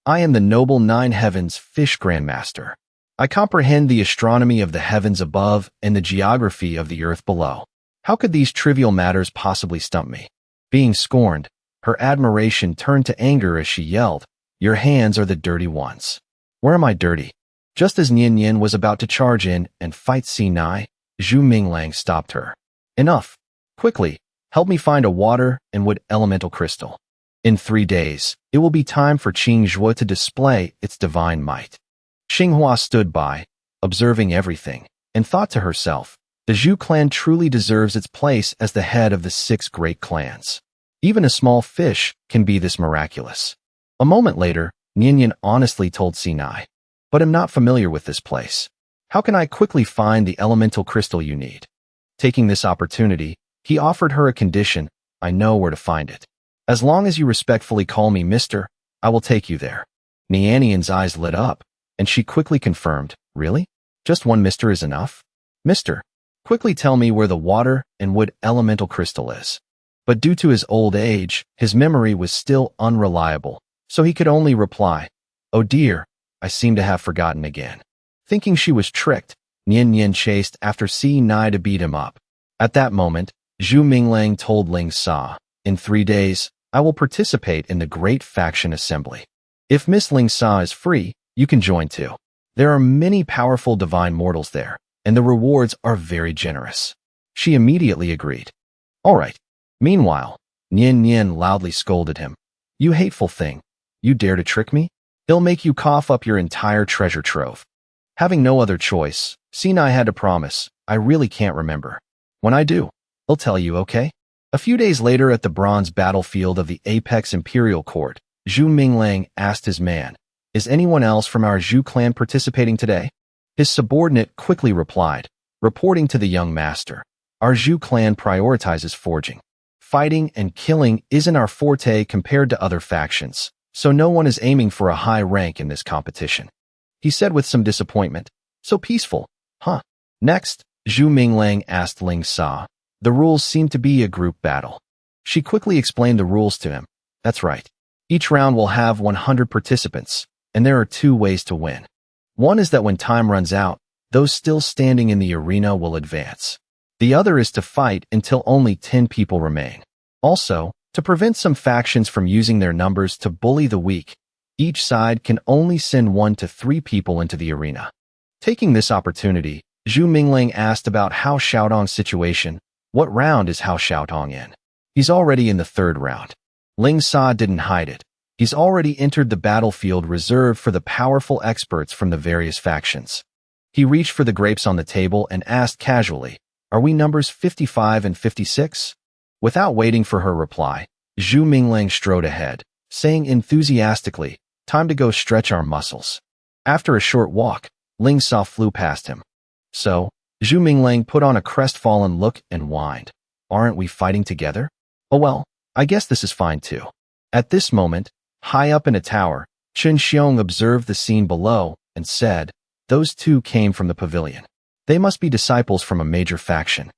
I am the noble nine heavens fish grandmaster. I comprehend the astronomy of the heavens above and the geography of the earth below. How could these trivial matters possibly stump me?" Being scorned, her admiration turned to anger as she yelled, "Your hands are the dirty ones. Where am I dirty?" Just as Nian was about to charge in and fight Sinai, Zhu Minglang stopped her. "Enough. Quickly, help me find a water and wood elemental crystal. In 3 days, it will be time for Qinghua to display its divine might." Xinghua stood by, observing everything, and thought to herself, "The Zhu clan truly deserves its place as the head of the 6 great clans. Even a small fish can be this miraculous." A moment later, Nian honestly told Sinai, "But I'm not familiar with this place. How can I quickly find the elemental crystal you need?" Taking this opportunity, he offered her a condition. "I know where to find it. As long as you respectfully call me Mister, I will take you there." Nian's eyes lit up, and she quickly confirmed, "Really? Just one Mister is enough? Mister, quickly tell me where the water and wood elemental crystal is." But due to his old age, his memory was still unreliable, so he could only reply, "Oh dear, I seem to have forgotten again." Thinking she was tricked, Nian chased after Sinai to beat him up. At that moment, Zhu Minglang told Ling Sa, "In 3 days, I will participate in the Great Faction Assembly. If Miss Ling Sa is free, you can join too. There are many powerful divine mortals there, and the rewards are very generous." She immediately agreed. "All right." Meanwhile, Nian loudly scolded him, "You hateful thing. You dare to trick me? It'll make you cough up your entire treasure trove." Having no other choice, Sinai had to promise, "I really can't remember. When I do, I'll tell you, okay?" A few days later at the bronze battlefield of the Apex Imperial Court, Zhu Minglang asked his man, "Is anyone else from our Zhu clan participating today?" His subordinate quickly replied, reporting to the young master, "Our Zhu clan prioritizes forging. Fighting and killing isn't our forte compared to other factions, so no one is aiming for a high rank in this competition." He said with some disappointment, "So peaceful, huh?" Next, Zhu Minglang asked Ling Sa. The rules seemed to be a group battle. She quickly explained the rules to him. "That's right. Each round will have 100 participants, and there are 2 ways to win. One is that when time runs out, those still standing in the arena will advance. The other is to fight until only 10 people remain. Also, to prevent some factions from using their numbers to bully the weak, each side can only send 1 to 3 people into the arena." Taking this opportunity, Zhu Minglang asked about how Xiaodong's situation, What round is Hao Xiaotong in? He's already in the third round. Ling Sa didn't hide it. He's already entered the battlefield reserved for the powerful experts from the various factions. He reached for the grapes on the table and asked casually, "Are we numbers 55 and 56? Without waiting for her reply, Zhu Minglang strode ahead, saying enthusiastically, "Time to go stretch our muscles." After a short walk, Ling Sa flew past him. "So," Zhu Minglang put on a crestfallen look and whined, "aren't we fighting together? Oh well, I guess this is fine too." At this moment, high up in a tower, Chen Xiong observed the scene below and said, "Those two came from the pavilion. They must be disciples from a major faction.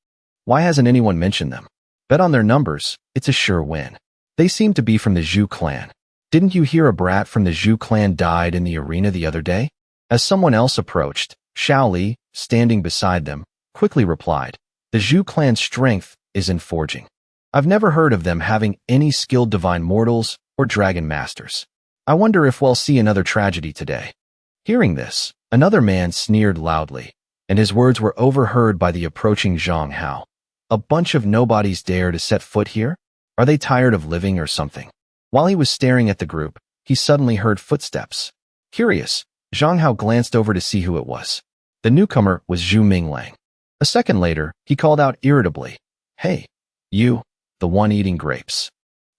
Why hasn't anyone mentioned them? Bet on their numbers, it's a sure win. They seem to be from the Zhu clan. Didn't you hear a brat from the Zhu clan died in the arena the other day?" As someone else approached, Xiao Li, standing beside them, quickly replied, "The Zhu clan's strength is in forging. I've never heard of them having any skilled divine mortals or dragon masters. I wonder if we'll see another tragedy today." Hearing this, another man sneered loudly, and his words were overheard by the approaching Zhang Hao. "A bunch of nobodies dare to set foot here? Are they tired of living or something?" While he was staring at the group, he suddenly heard footsteps. Curious, Zhang Hao glanced over to see who it was. The newcomer was Zhu Minglang. A second later, he called out irritably, "Hey, you, the one eating grapes."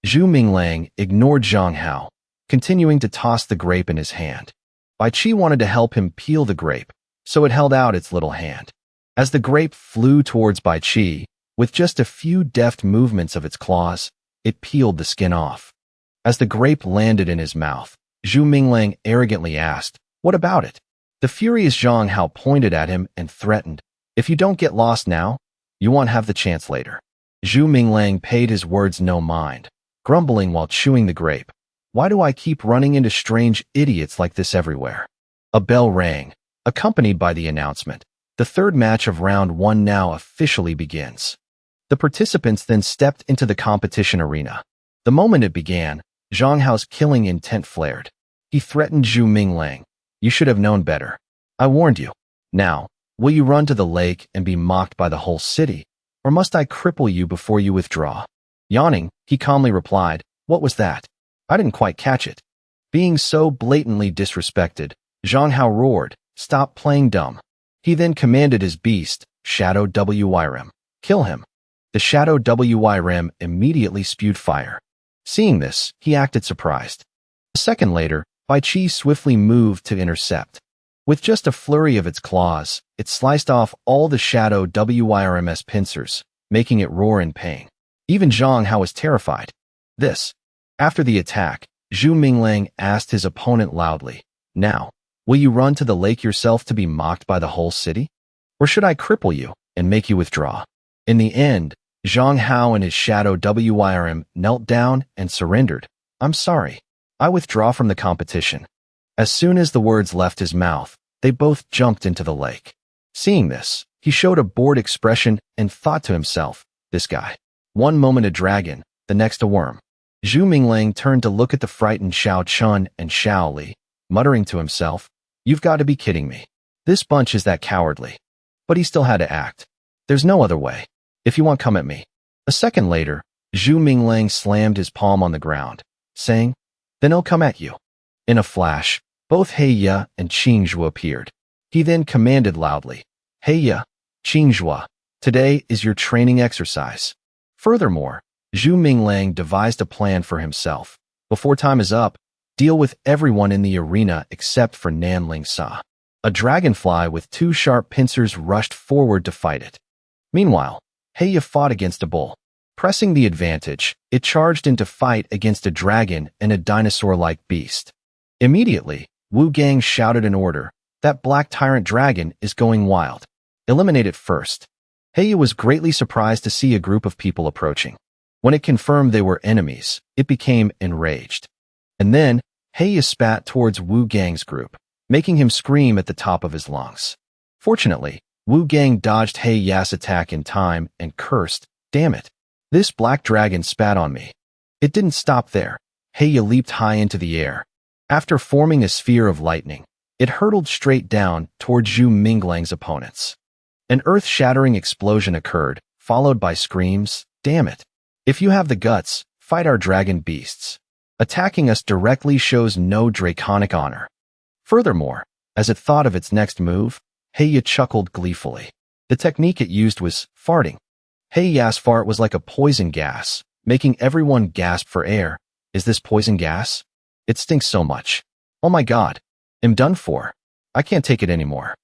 Zhu Minglang ignored Zhang Hao, continuing to toss the grape in his hand. Bai Qi wanted to help him peel the grape, so it held out its little hand. As the grape flew towards Bai Qi, with just a few deft movements of its claws, it peeled the skin off. As the grape landed in his mouth, Zhu Minglang arrogantly asked, "What about it?" The furious Zhang Hao pointed at him and threatened, "If you don't get lost now, you won't have the chance later." Zhu Minglang paid his words no mind, grumbling while chewing the grape. "Why do I keep running into strange idiots like this everywhere?" A bell rang, accompanied by the announcement, "The third match of round 1 now officially begins." The participants then stepped into the competition arena. The moment it began, Zhang Hao's killing intent flared. He threatened Zhu Minglang, "You should have known better. I warned you. Now, will you run to the lake and be mocked by the whole city, or must I cripple you before you withdraw?" Yawning, he calmly replied, "What was that? I didn't quite catch it." Being so blatantly disrespected, Zhang Hao roared, "Stop playing dumb." He then commanded his beast, Shadow Wyrem, "Kill him." The Shadow Wyrem immediately spewed fire. Seeing this, he acted surprised. A second later, Bai Qi swiftly moved to intercept. With just a flurry of its claws, it sliced off all the Shadow Wyrm's pincers, making it roar in pain. Even Zhang Hao was terrified. After the attack, Zhu Minglang asked his opponent loudly, "Now, will you run to the lake yourself to be mocked by the whole city? Or should I cripple you and make you withdraw?" In the end, Zhang Hao and his Shadow Wyrm knelt down and surrendered. "I'm sorry. I withdraw from the competition." As soon as the words left his mouth, they both jumped into the lake. Seeing this, he showed a bored expression and thought to himself, "This guy. One moment a dragon, the next a worm." Zhu Minglang turned to look at the frightened Xiao Chun and Xiao Li, muttering to himself, "You've got to be kidding me. This bunch is that cowardly." But he still had to act. "There's no other way. If you want, come at me." A second later, Zhu Minglang slammed his palm on the ground, saying, "Then I'll come at you." In a flash, both Heya and Qingzhou appeared. He then commanded loudly, "Heya, Qingzhou, today is your training exercise." Furthermore, Zhu Minglang devised a plan for himself. Before time is up, deal with everyone in the arena except for Nanling Sa. A dragonfly with 2 sharp pincers rushed forward to fight it. Meanwhile, Heya fought against a bull. Pressing the advantage, it charged into fight against a dragon and a dinosaur-like beast. Immediately, Wu Gang shouted an order, "That black tyrant dragon is going wild. Eliminate it first." Heya was greatly surprised to see a group of people approaching. When it confirmed they were enemies, it became enraged. And then, Heya spat towards Wu Gang's group, making him scream at the top of his lungs. Fortunately, Wu Gang dodged Heya's attack in time and cursed, "Damn it. This black dragon spat on me." It didn't stop there. Heya leaped high into the air. After forming a sphere of lightning, it hurtled straight down toward Zhu Minglang's opponents. An earth-shattering explosion occurred, followed by screams, "Damn it! If you have the guts, fight our dragon beasts. Attacking us directly shows no draconic honor." Furthermore, as it thought of its next move, Heiya chuckled gleefully. The technique it used was farting. Heiya's fart was like a poison gas, making everyone gasp for air. "Is this poison gas? It stinks so much. Oh my god. I'm done for. I can't take it anymore."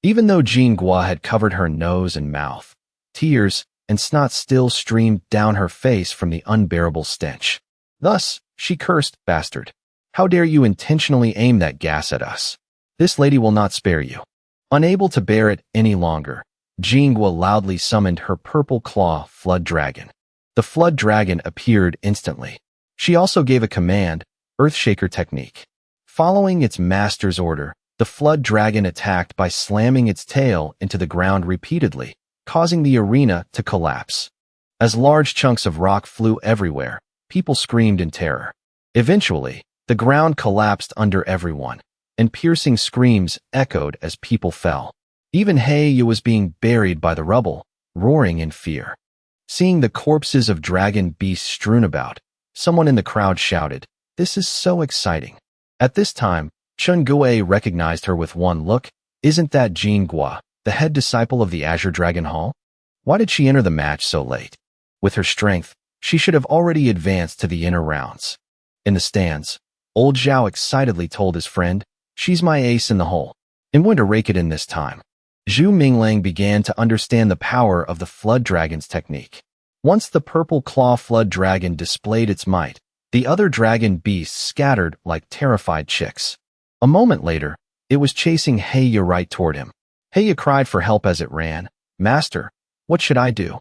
Even though Jinghua had covered her nose and mouth, tears and snot still streamed down her face from the unbearable stench. Thus, she cursed, "Bastard. How dare you intentionally aim that gas at us? This lady will not spare you." Unable to bear it any longer, Jinghua loudly summoned her purple claw flood dragon. The flood dragon appeared instantly. She also gave a command, Earthshaker technique. Following its master's order, the flood dragon attacked by slamming its tail into the ground repeatedly, causing the arena to collapse. As large chunks of rock flew everywhere, people screamed in terror. Eventually, the ground collapsed under everyone, and piercing screams echoed as people fell. Even Heiya was being buried by the rubble, roaring in fear. Seeing the corpses of dragon beasts strewn about, someone in the crowd shouted, "This is so exciting." At this time, Chun-Gui recognized her with one look. "Isn't that Jinghua, the head disciple of the Azure Dragon Hall? Why did she enter the match so late? With her strength, she should have already advanced to the inner rounds." In the stands, old Zhao excitedly told his friend, "She's my ace in the hole. I'm going to rake it in this time." Zhu Minglang began to understand the power of the Flood Dragon's technique. Once the purple claw Flood Dragon displayed its might, the other dragon beasts scattered like terrified chicks. A moment later, it was chasing Heiya right toward him. Heiya cried for help as it ran. "Master, what should I do?"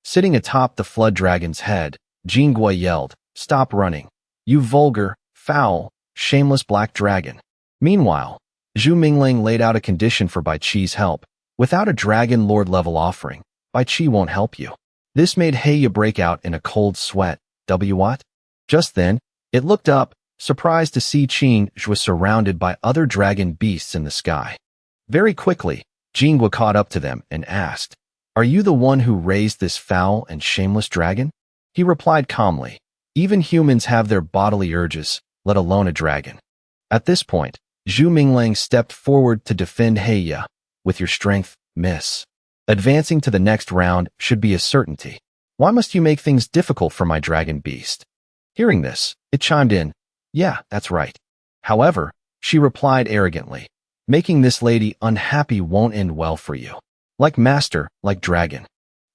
Sitting atop the Flood Dragon's head, Jinghua yelled, "Stop running, you vulgar, foul, shameless black dragon." Meanwhile, Zhu Minglang laid out a condition for Bai Qi's help. "Without a Dragon Lord level offering, Bai Qi won't help you." This made Heiya break out in a cold sweat. What? Just then, it looked up, surprised to see Qing was surrounded by other dragon beasts in the sky. Very quickly, Jinghua caught up to them and asked, "Are you the one who raised this foul and shameless dragon?" He replied calmly, "Even humans have their bodily urges, let alone a dragon." At this point, Zhu Minglang stepped forward to defend Heiya. "With your strength, miss. Advancing to the next round should be a certainty. Why must you make things difficult for my dragon beast?" Hearing this, it chimed in, "Yeah, that's right." However, she replied arrogantly, "Making this lady unhappy won't end well for you. Like master, like dragon.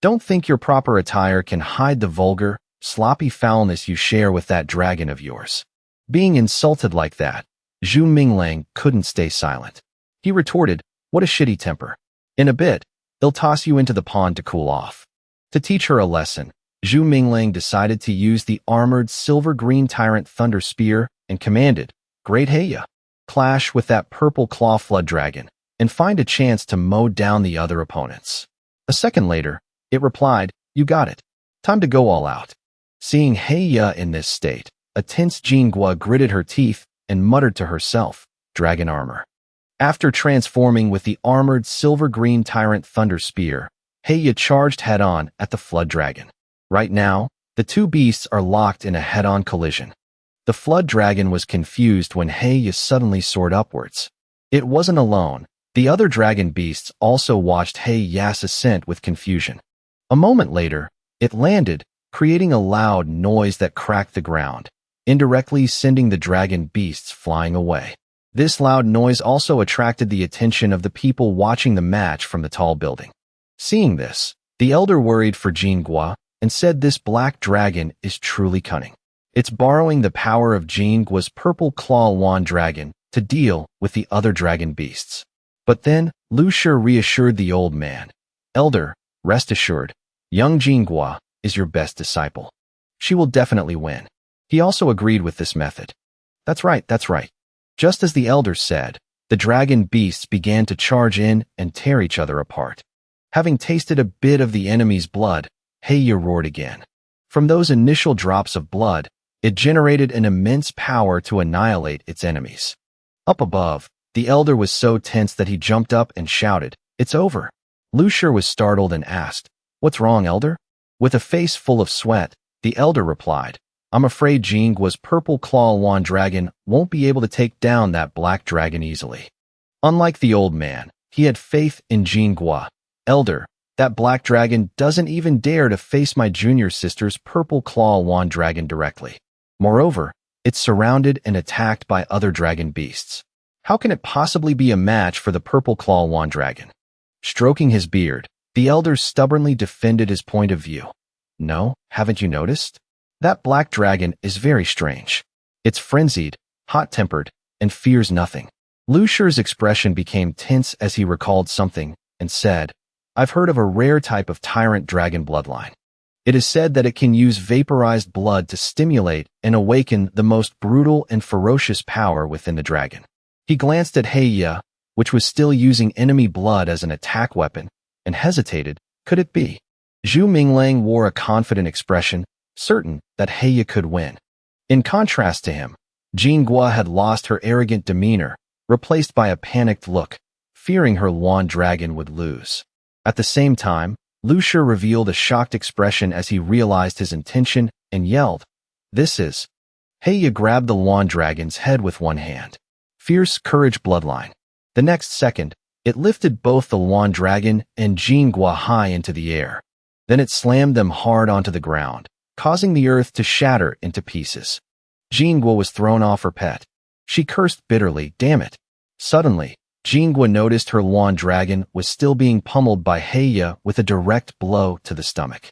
Don't think your proper attire can hide the vulgar, sloppy foulness you share with that dragon of yours." Being insulted like that, Zhu Minglang couldn't stay silent. He retorted, "What a shitty temper. In a bit, they'll toss you into the pond to cool off." To teach her a lesson, Zhu Minglang decided to use the armored silver-green tyrant thunder spear and commanded, "Great Heiya, clash with that purple claw flood dragon and find a chance to mow down the other opponents." A second later, it replied, "You got it. Time to go all out." Seeing Heiya in this state, a tense Jinghua gritted her teeth and muttered to herself, "Dragon armor." After transforming with the armored silver-green tyrant thunder spear, Heiya charged head-on at the flood dragon. Right now, the two beasts are locked in a head-on collision. The flood dragon was confused when Heiya suddenly soared upwards. It wasn't alone. The other dragon beasts also watched Heiya's ascent with confusion. A moment later, it landed, creating a loud noise that cracked the ground, indirectly sending the dragon beasts flying away. This loud noise also attracted the attention of the people watching the match from the tall building. Seeing this, the elder worried for Jinghua and said this black dragon is truly cunning. It's borrowing the power of Jinghua's purple claw wand dragon to deal with the other dragon beasts. But then, Lu Shi reassured the old man, "Elder, rest assured, young Jinghua is your best disciple. She will definitely win." He also agreed with this method. That's right. Just as the elder said, the dragon beasts began to charge in and tear each other apart. Having tasted a bit of the enemy's blood, Heiya roared again. From those initial drops of blood, it generated an immense power to annihilate its enemies. Up above, the elder was so tense that he jumped up and shouted, "It's over." Lu Shi was startled and asked, What's wrong, elder? With a face full of sweat, the elder replied, I'm afraid Jingua's purple claw wand dragon won't be able to take down that black dragon easily. Unlike the old man, he had faith in Jingua. Elder, that black dragon doesn't even dare to face my junior sister's purple claw wand dragon directly. Moreover, it's surrounded and attacked by other dragon beasts. How can it possibly be a match for the purple claw wand dragon? Stroking his beard, the elder stubbornly defended his point of view. No, haven't you noticed? That black dragon is very strange. It's frenzied, hot-tempered, and fears nothing. Lu Shi's expression became tense as he recalled something and said, I've heard of a rare type of tyrant dragon bloodline. It is said that it can use vaporized blood to stimulate and awaken the most brutal and ferocious power within the dragon. He glanced at Heiya, which was still using enemy blood as an attack weapon, and hesitated. Could it be? Zhu Minglang wore a confident expression, certain that Heiya could win. In contrast to him, Jingua had lost her arrogant demeanor, replaced by a panicked look, fearing her wand dragon would lose. At the same time, Lu Shi revealed a shocked expression as he realized his intention and yelled, This is... Heiya grabbed the wand dragon's head with one hand. Fierce courage bloodline. The next second, it lifted both the wand dragon and Jingua high into the air. Then it slammed them hard onto the ground, causing the earth to shatter into pieces. Jingua was thrown off her pet. She cursed bitterly, damn it. Suddenly, Jingua noticed her wand dragon was still being pummeled by Heiya with a direct blow to the stomach.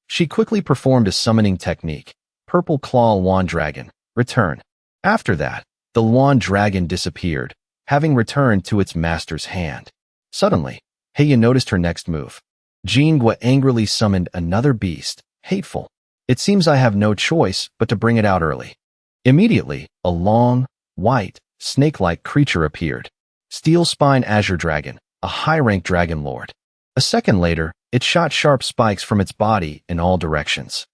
She quickly performed a summoning technique, Purple Claw Wand Dragon, return. After that, the wand dragon disappeared, having returned to its master's hand. Suddenly, Heiya noticed her next move. Jingua angrily summoned another beast, hateful. It seems I have no choice but to bring it out early. Immediately, a long, white, snake-like creature appeared. Steel Spine Azure Dragon, a high-ranked dragon lord. A second later, it shot sharp spikes from its body in all directions.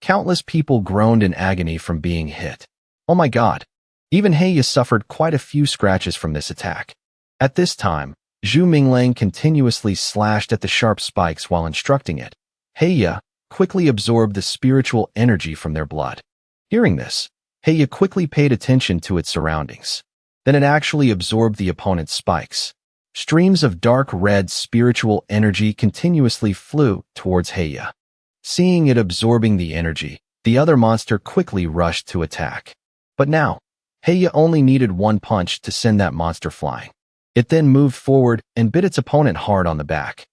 Countless people groaned in agony from being hit. Oh my god! Even Heiya suffered quite a few scratches from this attack. At this time, Zhu Minglang continuously slashed at the sharp spikes while instructing it. Heiya quickly absorbed the spiritual energy from their blood. Hearing this, Heiya quickly paid attention to its surroundings. Then it actually absorbed the opponent's spikes. Streams of dark red spiritual energy continuously flew towards Heiya. Seeing it absorbing the energy, the other monster quickly rushed to attack. But now, Heiya only needed one punch to send that monster flying. It then moved forward and bit its opponent hard on the back.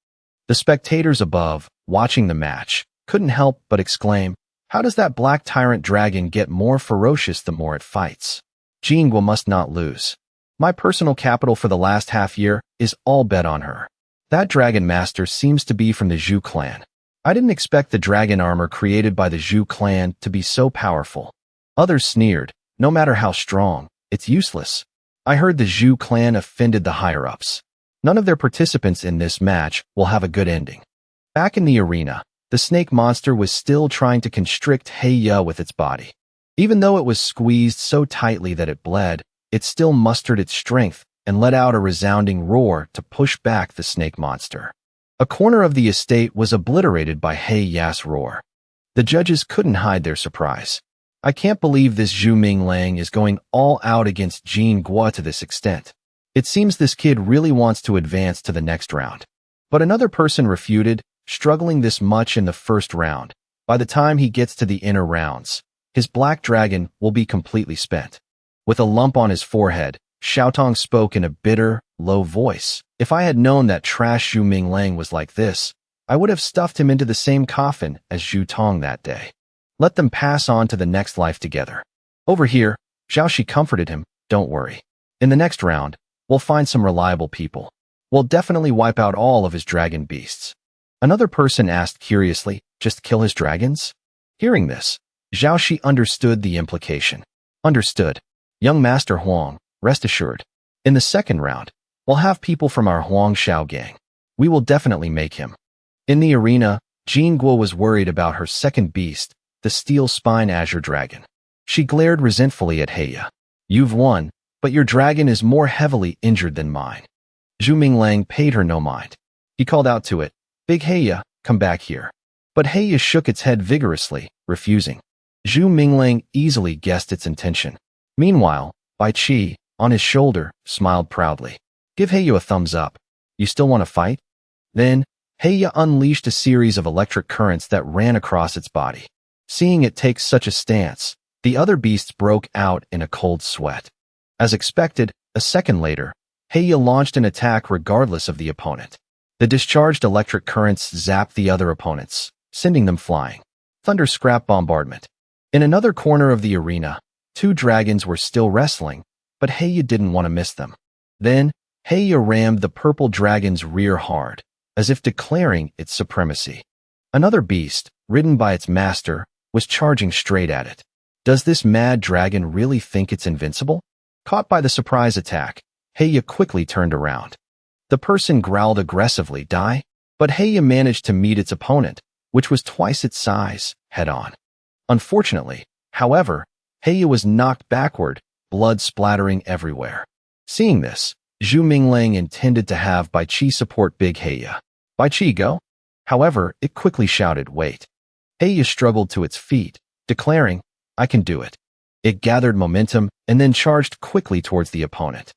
The spectators above, watching the match, couldn't help but exclaim, how does that black tyrant dragon get more ferocious the more it fights? Jingua must not lose. My personal capital for the last half year is all bet on her. That dragon master seems to be from the Zhu clan. I didn't expect the dragon armor created by the Zhu clan to be so powerful. Others sneered, no matter how strong, it's useless. I heard the Zhu clan offended the higher-ups. None of their participants in this match will have a good ending. Back in the arena, the snake monster was still trying to constrict Heiya with its body. Even though it was squeezed so tightly that it bled, it still mustered its strength and let out a resounding roar to push back the snake monster. A corner of the estate was obliterated by Heiya's roar. The judges couldn't hide their surprise. I can't believe this Zhu Minglang is going all out against Jingua to this extent. It seems this kid really wants to advance to the next round. But another person refuted, struggling this much in the first round. By the time he gets to the inner rounds, his black dragon will be completely spent. With a lump on his forehead, Xiaotong spoke in a bitter, low voice. If I had known that trash Zhu Minglang was like this, I would have stuffed him into the same coffin as Zhu Tong that day. Let them pass on to the next life together. Over here, Zhao Shi comforted him, don't worry. In the next round, we'll find some reliable people. We'll definitely wipe out all of his dragon beasts. Another person asked curiously, just kill his dragons? Hearing this, Zhao Shi understood the implication. Understood. Young Master Huang, rest assured. In the second round, we'll have people from our Huang Shao gang. We will definitely make him. In the arena, Jingua was worried about her second beast, the Steel Spine Azure Dragon. She glared resentfully at Heiya. You've won, but your dragon is more heavily injured than mine. Zhu Minglang paid her no mind. He called out to it, Big Heiya, come back here. But Heya shook its head vigorously, refusing. Zhu Minglang easily guessed its intention. Meanwhile, Bai Qi, on his shoulder, smiled proudly. Give Heya a thumbs up. You still want to fight? Then, Heya unleashed a series of electric currents that ran across its body. Seeing it take such a stance, the other beasts broke out in a cold sweat. As expected, a second later, Heya launched an attack regardless of the opponent. The discharged electric currents zapped the other opponents, sending them flying. Thunder scrap bombardment. In another corner of the arena, two dragons were still wrestling, but Heya didn't want to miss them. Then, Heya rammed the purple dragon's rear hard, as if declaring its supremacy. Another beast, ridden by its master, was charging straight at it. Does this mad dragon really think it's invincible? Caught by the surprise attack, Heya quickly turned around. The person growled aggressively, die, but Heya managed to meet its opponent, which was twice its size, head-on. Unfortunately, however, Heya was knocked backward, blood splattering everywhere. Seeing this, Zhu Minglang intended to have Bai Qi support Big Heya. Bai Qi, go! However, it quickly shouted, wait. Heya struggled to its feet, declaring, I can do it. It gathered momentum and then charged quickly towards the opponent.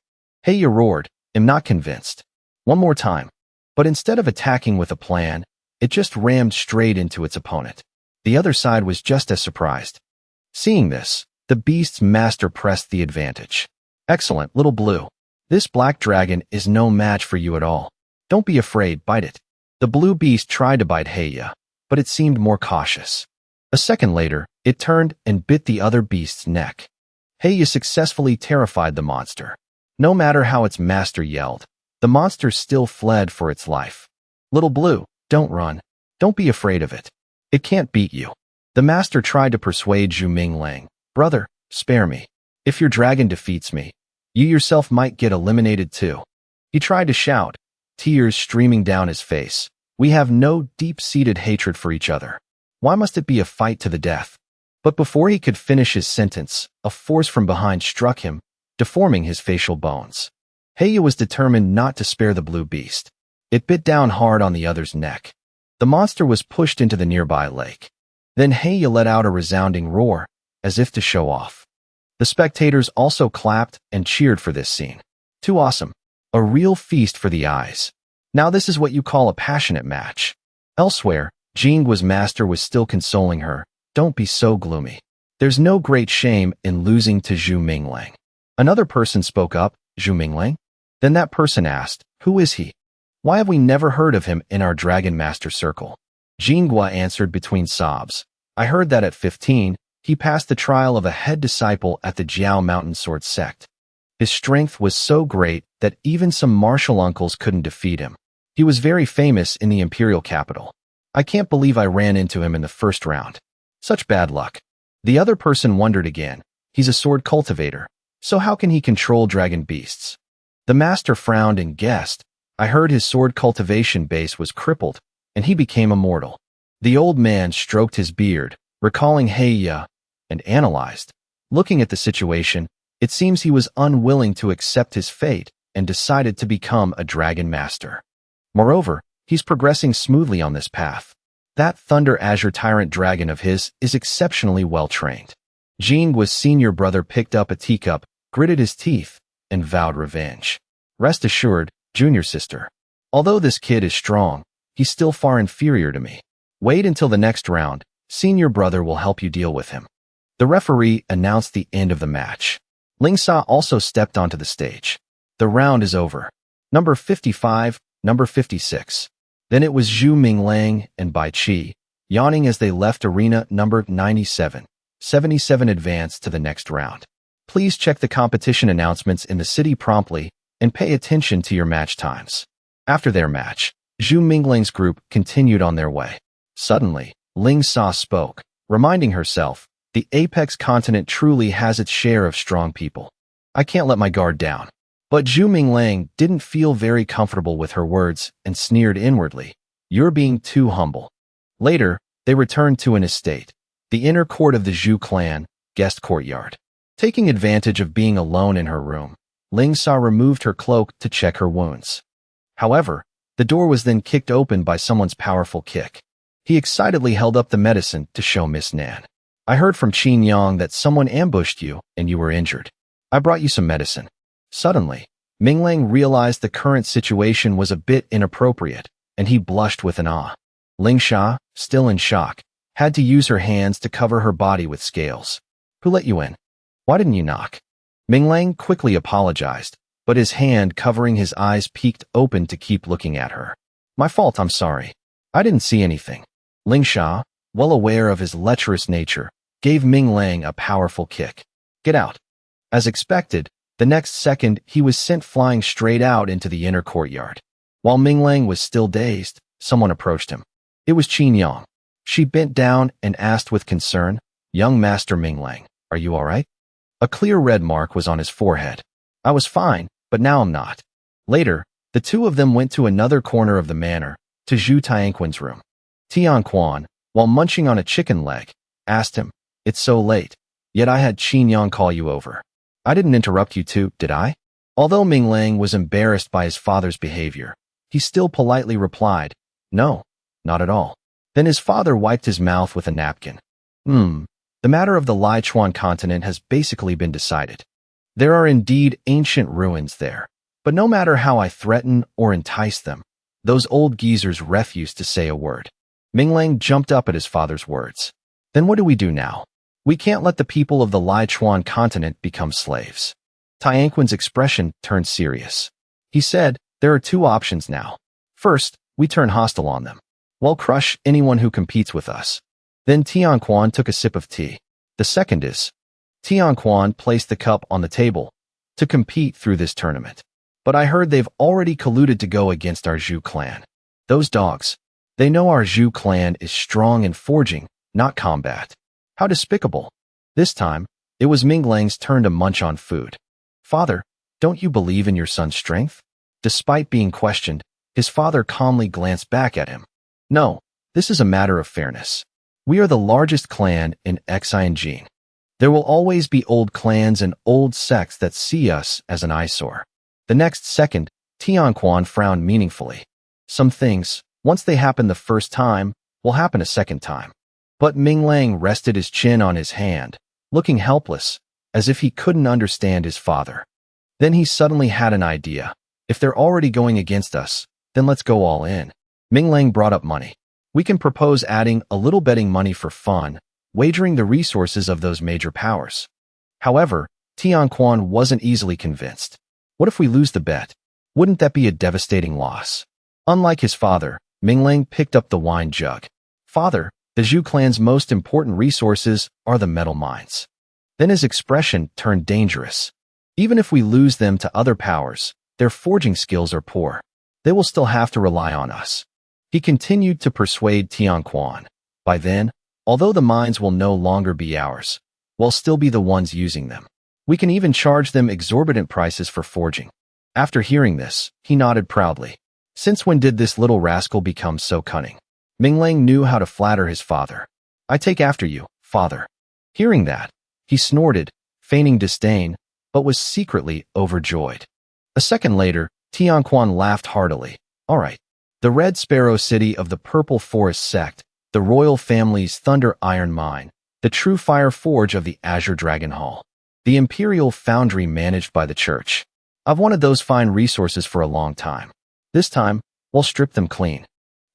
Heya roared, am not convinced. One more time. But instead of attacking with a plan, it just rammed straight into its opponent. The other side was just as surprised. Seeing this, the beast's master pressed the advantage. Excellent, little blue. This black dragon is no match for you at all. Don't be afraid, bite it. The blue beast tried to bite Heya, but it seemed more cautious. A second later, it turned and bit the other beast's neck. Heya successfully terrified the monster. No matter how its master yelled, the monster still fled for its life. Little blue, don't run. Don't be afraid of it. It can't beat you. The master tried to persuade Zhu Minglang. Brother, spare me. If your dragon defeats me, you yourself might get eliminated too. He tried to shout, tears streaming down his face. We have no deep-seated hatred for each other. Why must it be a fight to the death? But before he could finish his sentence, a force from behind struck him, deforming his facial bones. Heya was determined not to spare the blue beast. It bit down hard on the other's neck. The monster was pushed into the nearby lake. Then Heya let out a resounding roar, as if to show off. The spectators also clapped and cheered for this scene. Too awesome. A real feast for the eyes. Now this is what you call a passionate match. Elsewhere, Jinggua's master was still consoling her. Don't be so gloomy. There's no great shame in losing to Zhu Minglang. Another person spoke up, Zhu Minglang? Then that person asked, who is he? Why have we never heard of him in our Dragon Master circle? Jinggua answered between sobs. I heard that at 15, he passed the trial of a head disciple at the Jiao Mountain Sword sect. His strength was so great that even some martial uncles couldn't defeat him. He was very famous in the imperial capital. I can't believe I ran into him in the first round. Such bad luck. The other person wondered again. He's a sword cultivator, so how can he control dragon beasts? The master frowned and guessed. I heard his sword cultivation base was crippled, and he became immortal. The old man stroked his beard, recalling Heya, and analyzed. Looking at the situation, it seems he was unwilling to accept his fate and decided to become a dragon master. Moreover, he's progressing smoothly on this path. That Thunder Azure Tyrant dragon of his is exceptionally well-trained. Jinggua's senior brother picked up a teacup, gritted his teeth, and vowed revenge. Rest assured, junior sister. Although this kid is strong, he's still far inferior to me. Wait until the next round. Senior brother will help you deal with him. The referee announced the end of the match. Ling Sa also stepped onto the stage. The round is over. Number 55, number 56. Then it was Zhu Minglang and Bai Qi, yawning as they left arena number 97. 77 advanced to the next round. Please check the competition announcements in the city promptly and pay attention to your match times. After their match, Zhu Minglang's group continued on their way. Suddenly, Ling Sa spoke, reminding herself, the Apex continent truly has its share of strong people. I can't let my guard down. But Zhu Minglang didn't feel very comfortable with her words and sneered inwardly. You're being too humble. Later, they returned to an estate, the inner court of the Zhu clan, guest courtyard. Taking advantage of being alone in her room, Ling Sa removed her cloak to check her wounds. However, the The door was then kicked open by someone's powerful kick. He excitedly held up the medicine to show Miss Nan. I heard from Qin Yang that someone ambushed you and you were injured. I brought you some medicine. Suddenly, Minglang realized the current situation was a bit inappropriate, and he blushed with an awe. Lingsha, still in shock, had to use her hands to cover her body with scales. Who let you in? Why didn't you knock? Minglang quickly apologized, but his hand covering his eyes peeked open to keep looking at her. My fault, I'm sorry. I didn't see anything. Lingsha, well aware of his lecherous nature, gave Minglang a powerful kick. Get out. As expected, the next second he was sent flying straight out into the inner courtyard. While Minglang was still dazed, someone approached him. It was Qin Yang. She bent down and asked with concern, Young Master Minglang, are you all right? A clear red mark was on his forehead. I was fine, but now I'm not. Later, the two of them went to another corner of the manor, to Zhu Tianquan's room. Tianquan, while munching on a chicken leg, asked him, It's so late, yet I had Qin Yang call you over. I didn't interrupt you two, did I? Although Minglang was embarrassed by his father's behavior, he still politely replied, No, not at all. Then his father wiped his mouth with a napkin. The matter of the Lichuan continent has basically been decided. There are indeed ancient ruins there, but no matter how I threaten or entice them, those old geezers refuse to say a word. Minglang jumped up at his father's words. Then what do we do now? We can't let the people of the Lichuan continent become slaves. Tianquan's expression turned serious. He said, there are two options now. First, we turn hostile on them. We'll crush anyone who competes with us. Then Tianquan took a sip of tea. The second is, Tianquan placed the cup on the table to compete through this tournament. But I heard they've already colluded to go against our Zhu clan. Those dogs. They know our Zhu clan is strong in forging, not combat. How despicable. This time, it was Minglang's turn to munch on food. Father, don't you believe in your son's strength? Despite being questioned, his father calmly glanced back at him. No, this is a matter of fairness. We are the largest clan in Xinjiang. There will always be old clans and old sects that see us as an eyesore. The next second, Tianquan frowned meaningfully. Some things, once they happen the first time, will happen a second time. But Minglang rested his chin on his hand, looking helpless, as if he couldn't understand his father. Then he suddenly had an idea. If they're already going against us, then let's go all in. Minglang brought up money. We can propose adding a little betting money for fun, wagering the resources of those major powers. However, Tianquan wasn't easily convinced. What if we lose the bet? Wouldn't that be a devastating loss? Unlike his father, Minglang picked up the wine jug. Father, the Zhu clan's most important resources are the metal mines. Then his expression turned dangerous. Even if we lose them to other powers, their forging skills are poor. They will still have to rely on us. He continued to persuade Tianquan. By then, although the mines will no longer be ours, we'll still be the ones using them. We can even charge them exorbitant prices for forging. After hearing this, he nodded proudly. Since when did this little rascal become so cunning? Minglang knew how to flatter his father. I take after you, father. Hearing that, he snorted, feigning disdain, but was secretly overjoyed. A second later, Tianquan laughed heartily. All right. The Red Sparrow City of the Purple Forest Sect, the royal family's Thunder Iron Mine, the True Fire Forge of the Azure Dragon Hall, the Imperial Foundry managed by the church. I've wanted those fine resources for a long time. This time, we'll strip them clean.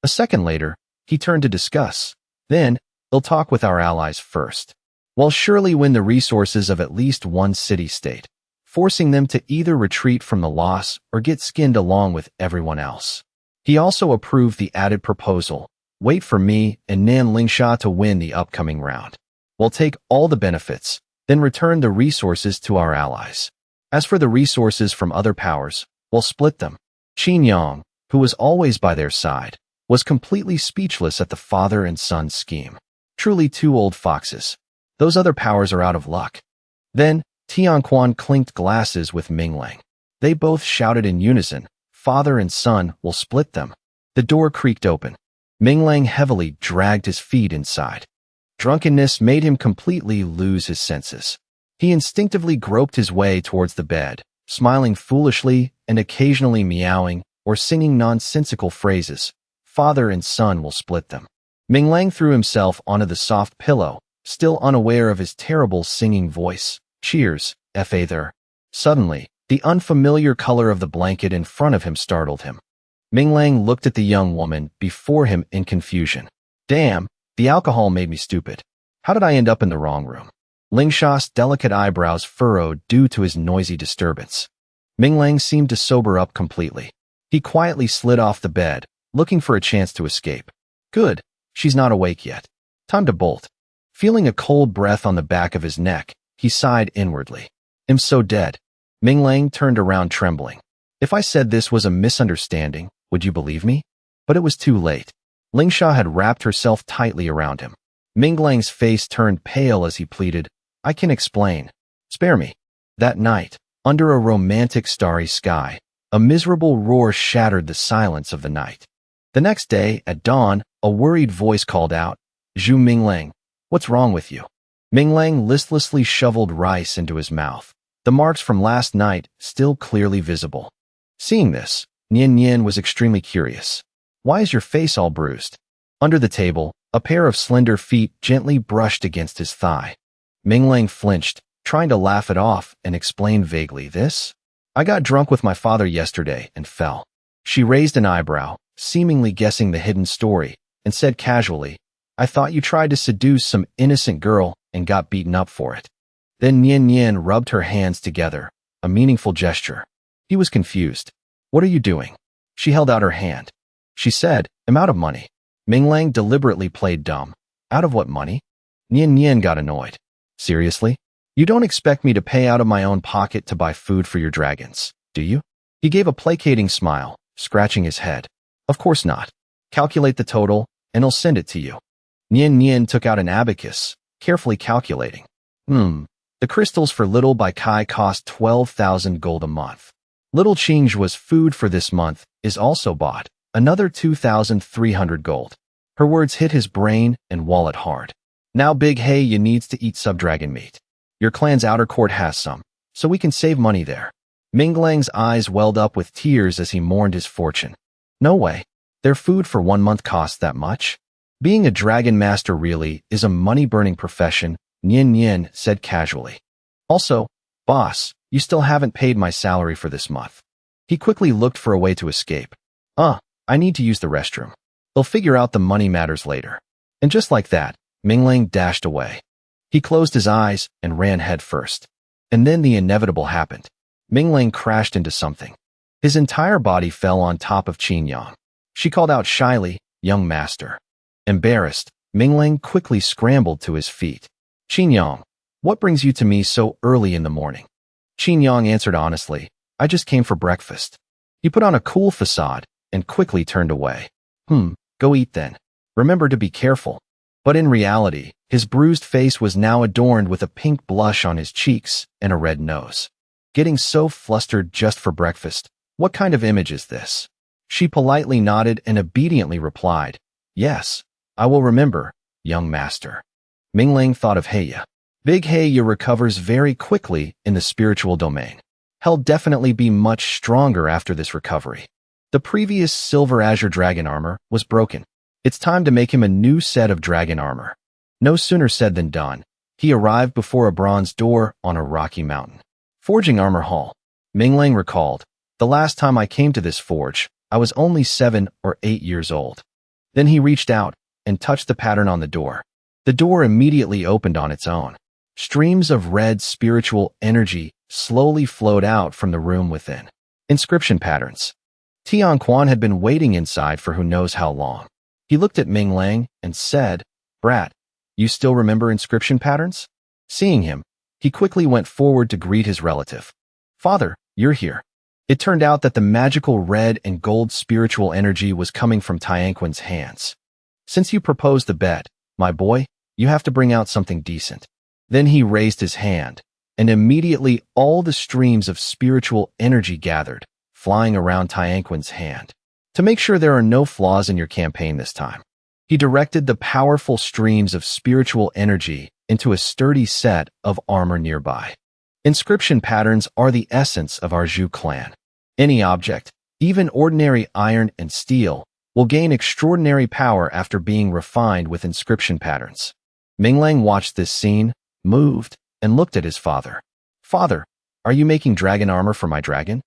A second later, he turned to discuss. Then, they'll talk with our allies first. We'll surely win the resources of at least one city-state, forcing them to either retreat from the loss or get skinned along with everyone else. He also approved the added proposal. Wait for me and Nan Lingsha to win the upcoming round. We'll take all the benefits, then return the resources to our allies. As for the resources from other powers, we'll split them. Qin Yang, who was always by their side, was completely speechless at the father and son scheme. Truly two old foxes. Those other powers are out of luck. Then, Tianquan clinked glasses with Minglang. They both shouted in unison, father and son will split them. The door creaked open. Minglang heavily dragged his feet inside. Drunkenness made him completely lose his senses. He instinctively groped his way towards the bed, smiling foolishly and occasionally meowing or singing nonsensical phrases, father and son will split them. Ming Lang threw himself onto the soft pillow, still unaware of his terrible singing voice. Cheers, F.A. there. Suddenly, the unfamiliar color of the blanket in front of him startled him. Ming Lang looked at the young woman before him in confusion. Damn, the alcohol made me stupid. How did I end up in the wrong room? Ling Sha's delicate eyebrows furrowed due to his noisy disturbance. Ming Lang seemed to sober up completely. He quietly slid off the bed, looking for a chance to escape. Good, she's not awake yet. Time to bolt. Feeling a cold breath on the back of his neck, he sighed inwardly. I'm so dead. Ming Lang turned around trembling. If I said this was a misunderstanding, would you believe me? But it was too late. Ling Sha had wrapped herself tightly around him. Ming Lang's face turned pale as he pleaded, I can explain. Spare me. That night, under a romantic starry sky, a miserable roar shattered the silence of the night. The next day, at dawn, a worried voice called out, Zhu Ming Lang, what's wrong with you? Ming Lang listlessly shoveled rice into his mouth, the marks from last night still clearly visible. Seeing this, Nian Nian was extremely curious. Why is your face all bruised? Under the table, a pair of slender feet gently brushed against his thigh. Ming Lang flinched, trying to laugh it off, and explained vaguely, this? I got drunk with my father yesterday and fell. She raised an eyebrow, seemingly guessing the hidden story, and said casually, I thought you tried to seduce some innocent girl and got beaten up for it. Then Nian Nian rubbed her hands together, a meaningful gesture. He was confused. What are you doing? She held out her hand. She said, I'm out of money. Ming Lang deliberately played dumb. Out of what money? Nian Nian got annoyed. Seriously? You don't expect me to pay out of my own pocket to buy food for your dragons, do you? He gave a placating smile, scratching his head. Of course not. Calculate the total, and I'll send it to you. Nian Nian took out an abacus, carefully calculating. The crystals for Little Bai Kai cost 12,000 gold a month. Little Qing's food for this month is also bought, another 2,300 gold. Her words hit his brain and wallet hard. Now Big Hey you needs to eat sub-dragon meat. Your clan's outer court has some, so we can save money there. Ming Lang's eyes welled up with tears as he mourned his fortune. No way. Their food for 1 month costs that much? Being a dragon master really is a money-burning profession, Nian Nian said casually. Also, boss, you still haven't paid my salary for this month. He quickly looked for a way to escape. I need to use the restroom. They'll figure out the money matters later. And just like that, Ming Lang dashed away. He closed his eyes and ran head first. And then the inevitable happened. Ming Lang crashed into something. His entire body fell on top of Qin Yang. She called out shyly, young master. Embarrassed, Ming Lang quickly scrambled to his feet. Qin Yang, what brings you to me so early in the morning? Qin Yang answered honestly, I just came for breakfast. He put on a cool facade and quickly turned away. Go eat then. Remember to be careful. But in reality, his bruised face was now adorned with a pink blush on his cheeks and a red nose. Getting so flustered just for breakfast, what kind of image is this? She politely nodded and obediently replied, Yes, I will remember, young master. Ming Lang thought of Heya. Big Heya recovers very quickly in the spiritual domain. He'll definitely be much stronger after this recovery. The previous silver azure dragon armor was broken. It's time to make him a new set of dragon armor. No sooner said than done. He arrived before a bronze door on a rocky mountain. Forging armor hall. Ming Lang recalled, the last time I came to this forge, I was only 7 or 8 years old. Then he reached out and touched the pattern on the door. The door immediately opened on its own. Streams of red spiritual energy slowly flowed out from the room within. Inscription patterns. Tian Quan had been waiting inside for who knows how long. He looked at Ming Lang and said, Brat, you still remember inscription patterns? Seeing him, he quickly went forward to greet his relative. Father, you're here. It turned out that the magical red and gold spiritual energy was coming from Tianquan's hands. Since you proposed the bet, my boy, you have to bring out something decent. Then he raised his hand, and immediately all the streams of spiritual energy gathered, flying around Tianquan's hand. To make sure there are no flaws in your campaign this time, he directed the powerful streams of spiritual energy into a sturdy set of armor nearby. Inscription patterns are the essence of our Zhu clan. Any object, Even ordinary iron and steel will gain extraordinary power after being refined with inscription patterns. Minglang watched this scene, moved, and looked at his father. Father, are you making dragon armor for my dragon?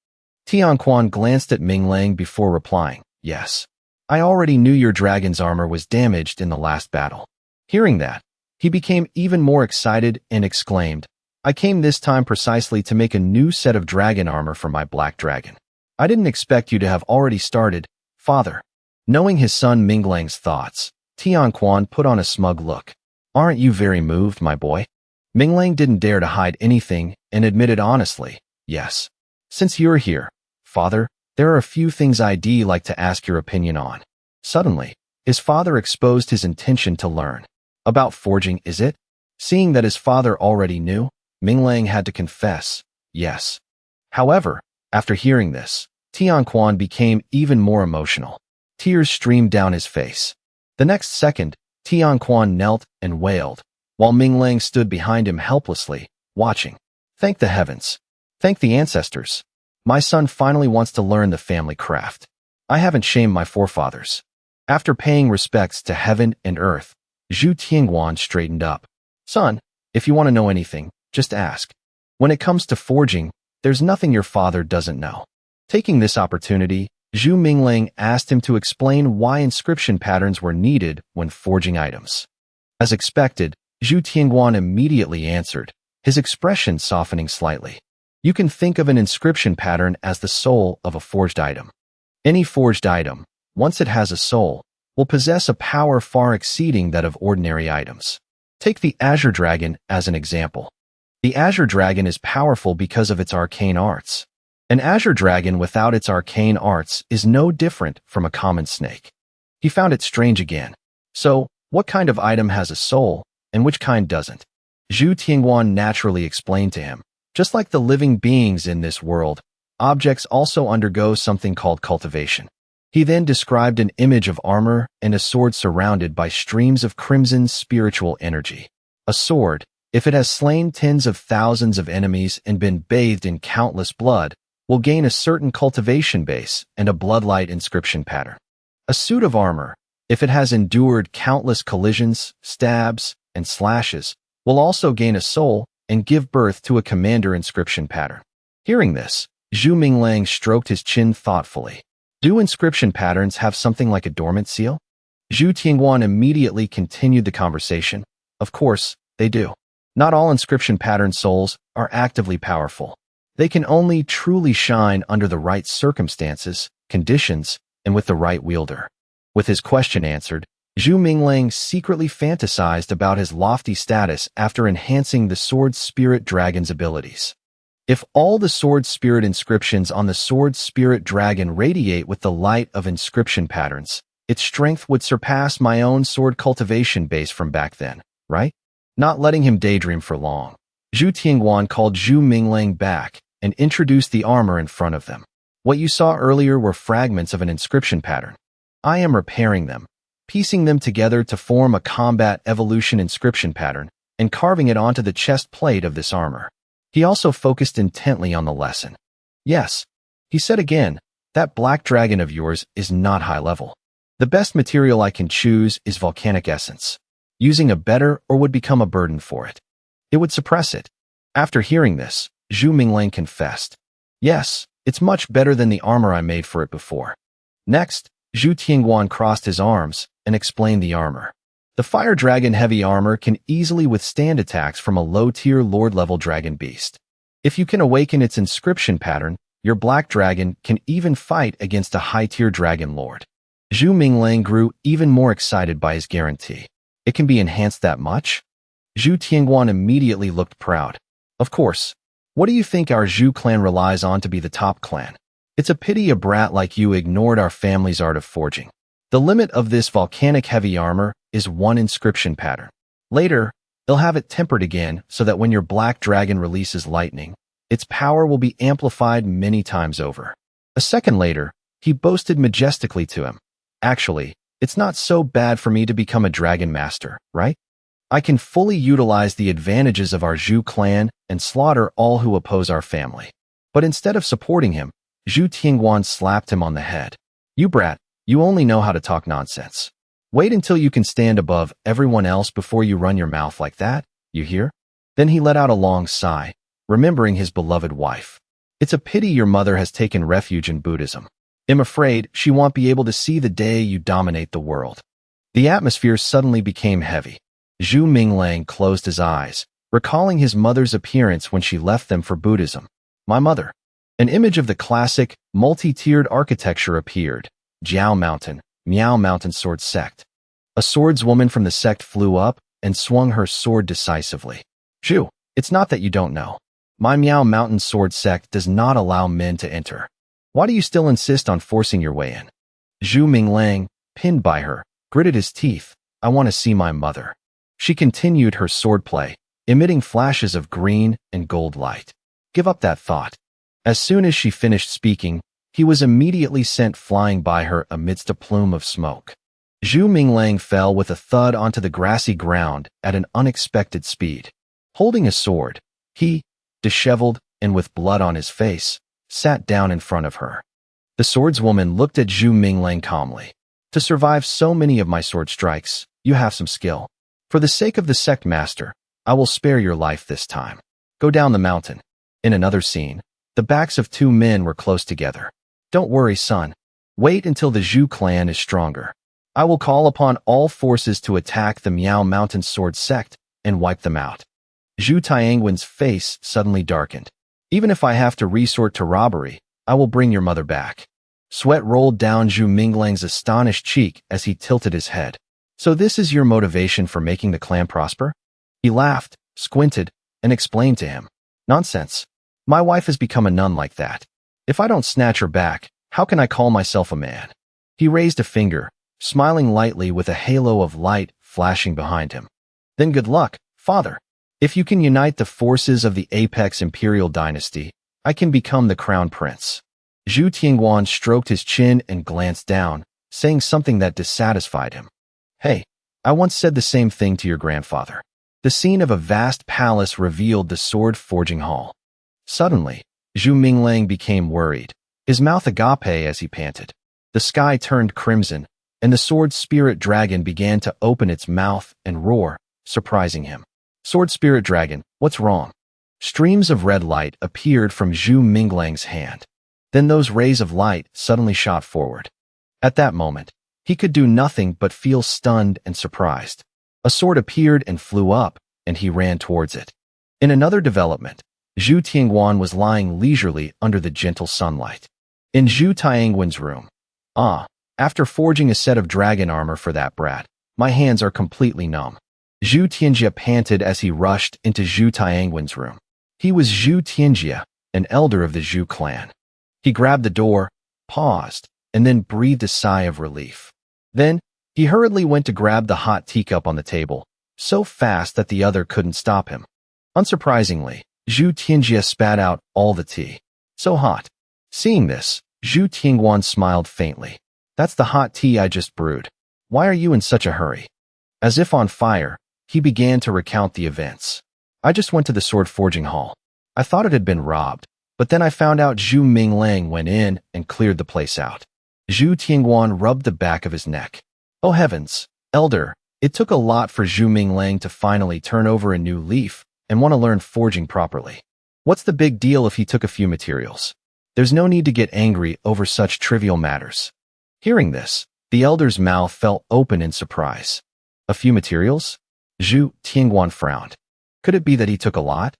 Tianquan glanced at Minglang before replying, yes. I already knew your dragon's armor was damaged in the last battle. Hearing that, he became even more excited and exclaimed, I came this time precisely to make a new set of dragon armor for my black dragon. I didn't expect you to have already started, father. Knowing his son Minglang's thoughts, Tianquan put on a smug look. Aren't you very moved, my boy? Minglang didn't dare to hide anything and admitted honestly, yes. Since you're here, father, there are a few things I'd like to ask your opinion on. Suddenly, his father exposed his intention to learn. About forging, is it? Seeing that his father already knew, Minglang had to confess, yes. However, after hearing this, Tianquan became even more emotional. Tears streamed down his face. The next second, Tianquan knelt and wailed, while Minglang stood behind him helplessly, watching. Thank the heavens. Thank the ancestors. My son finally wants to learn the family craft. I haven't shamed my forefathers. After paying respects to heaven and earth, Zhu Tianguan straightened up. Son, if you want to know anything, just ask. When it comes to forging, there's nothing your father doesn't know. Taking this opportunity, Zhu Minglang asked him to explain why inscription patterns were needed when forging items. As expected, Zhu Tianguan immediately answered, his expression softening slightly. You can think of an inscription pattern as the soul of a forged item. Any forged item, once it has a soul, will possess a power far exceeding that of ordinary items. Take the Azure Dragon as an example. The Azure Dragon is powerful because of its arcane arts. An Azure Dragon without its arcane arts is no different from a common snake. He found it strange again. So, what kind of item has a soul, and which kind doesn't? Zhu Tianguan naturally explained to him. Just like the living beings in this world, objects also undergo something called cultivation. He then described an image of armor and a sword surrounded by streams of crimson spiritual energy. A sword, if it has slain tens of thousands of enemies and been bathed in countless blood, will gain a certain cultivation base and a bloodlight inscription pattern. A suit of armor, if it has endured countless collisions, stabs, and slashes, will also gain a soul and give birth to a commander inscription pattern. Hearing this, Zhu Minglang stroked his chin thoughtfully. Do inscription patterns have something like a dormant seal? Zhu Tianguan immediately continued the conversation. Of course, they do. Not all inscription pattern souls are actively powerful. They can only truly shine under the right circumstances, conditions, and with the right wielder. With his question answered, Zhu Minglang secretly fantasized about his lofty status after enhancing the Sword Spirit Dragon's abilities. If all the Sword Spirit inscriptions on the Sword Spirit Dragon radiate with the light of inscription patterns, its strength would surpass my own sword cultivation base from back then, right? Not letting him daydream for long, Zhu Tianguan called Zhu Minglang back and introduced the armor in front of them. What you saw earlier were fragments of an inscription pattern. I am repairing them, piecing them together to form a combat evolution inscription pattern and carving it onto the chest plate of this armor. He also focused intently on the lesson. Yes, he said again, that black dragon of yours is not high level. The best material I can choose is volcanic essence. Using a better or would become a burden for it. It would suppress it. After hearing this, Zhu Minglang confessed. Yes, it's much better than the armor I made for it before. Next, Zhu Tianguan crossed his arms and explained the armor. The Fire Dragon heavy armor can easily withstand attacks from a low-tier Lord-level dragon beast. If you can awaken its inscription pattern, your black dragon can even fight against a high-tier dragon lord. Zhu Minglang grew even more excited by his guarantee. It can be enhanced that much? Zhu Tianguan immediately looked proud. Of course. What do you think our Zhu clan relies on to be the top clan? It's a pity a brat like you ignored our family's art of forging. The limit of this volcanic heavy armor is one inscription pattern. Later, they'll have it tempered again so that when your black dragon releases lightning, its power will be amplified many times over. A second later, he boasted majestically to him. Actually, it's not so bad for me to become a dragon master, right? I can fully utilize the advantages of our Zhu clan and slaughter all who oppose our family. But instead of supporting him, Zhu Tingguan slapped him on the head. You brat, you only know how to talk nonsense. Wait until you can stand above everyone else before you run your mouth like that, you hear? Then he let out a long sigh, remembering his beloved wife. It's a pity your mother has taken refuge in Buddhism. I'm afraid she won't be able to see the day you dominate the world. The atmosphere suddenly became heavy. Zhu Minglang closed his eyes, recalling his mother's appearance when she left them for Buddhism. My mother. An image of the classic, multi-tiered architecture appeared. Jiao Mountain, Miao Mountain Sword Sect. A swordswoman from the sect flew up and swung her sword decisively. Zhu, it's not that you don't know. My Miao Mountain Sword Sect does not allow men to enter. Why do you still insist on forcing your way in? Zhu Minglang, pinned by her, gritted his teeth. I want to see my mother. She continued her swordplay, emitting flashes of green and gold light. Give up that thought. As soon as she finished speaking, he was immediately sent flying by her amidst a plume of smoke. Zhu Minglang fell with a thud onto the grassy ground at an unexpected speed. Holding a sword, he, disheveled and with blood on his face, sat down in front of her. The swordswoman looked at Zhu Minglang calmly. To survive so many of my sword strikes, you have some skill. For the sake of the sect master, I will spare your life this time. Go down the mountain. In another scene, the backs of two men were close together. Don't worry, son. Wait until the Zhu clan is stronger. I will call upon all forces to attack the Miao Mountain Sword Sect and wipe them out. Zhu Tianguan's face suddenly darkened. Even if I have to resort to robbery, I will bring your mother back. Sweat rolled down Zhu Minglang's astonished cheek as he tilted his head. So this is your motivation for making the clan prosper? He laughed, squinted, and explained to him. Nonsense. My wife has become a nun like that. If I don't snatch her back, how can I call myself a man? He raised a finger, smiling lightly with a halo of light flashing behind him. Then good luck, father. If you can unite the forces of the apex imperial dynasty, I can become the crown prince. Zhu Tingguan stroked his chin and glanced down, saying something that dissatisfied him. Hey, I once said the same thing to your grandfather. The scene of a vast palace revealed the sword forging hall. Suddenly, Zhu Minglang became worried, his mouth agape as he panted. The sky turned crimson, and the sword spirit dragon began to open its mouth and roar, surprising him. Sword spirit dragon, what's wrong? Streams of red light appeared from Zhu Minglang's hand. Then those rays of light suddenly shot forward. At that moment, he could do nothing but feel stunned and surprised. A sword appeared and flew up, and he ran towards it. In another development, Zhu Tingguan was lying leisurely under the gentle sunlight. In Zhu Tianguan's room. After forging a set of dragon armor for that brat, my hands are completely numb. Zhu Tianjia panted as he rushed into Zhu Tianguan's room. He was Zhu Tianjia, an elder of the Zhu clan. He grabbed the door, paused, and then breathed a sigh of relief. Then, he hurriedly went to grab the hot teacup on the table, so fast that the other couldn't stop him. Unsurprisingly, Zhu Tianjia spat out all the tea. So hot. Seeing this, Zhu Tingguan smiled faintly. That's the hot tea I just brewed. Why are you in such a hurry? As if on fire, he began to recount the events. I just went to the sword forging hall. I thought it had been robbed, but then I found out Zhu Minglang went in and cleared the place out. Zhu Tingguan rubbed the back of his neck. Oh heavens, elder, it took a lot for Zhu Minglang to finally turn over a new leaf and want to learn forging properly. What's the big deal if he took a few materials? There's no need to get angry over such trivial matters. Hearing this, the elder's mouth fell open in surprise. A few materials? Zhu Tingguan frowned. Could it be that he took a lot?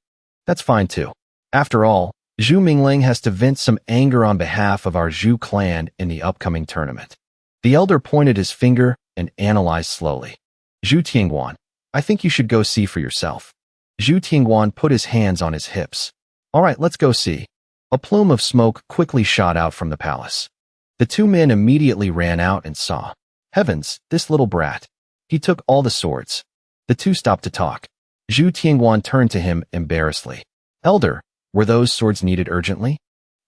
That's fine too. After all, Zhu Minglang has to vent some anger on behalf of our Zhu clan in the upcoming tournament. The elder pointed his finger and analyzed slowly. Zhu Tingguan, I think you should go see for yourself. Zhu Tingguan put his hands on his hips. All right, let's go see. A plume of smoke quickly shot out from the palace. The two men immediately ran out and saw. Heavens, this little brat. He took all the swords. The two stopped to talk. Zhu Tingguan turned to him embarrassedly. Elder, were those swords needed urgently?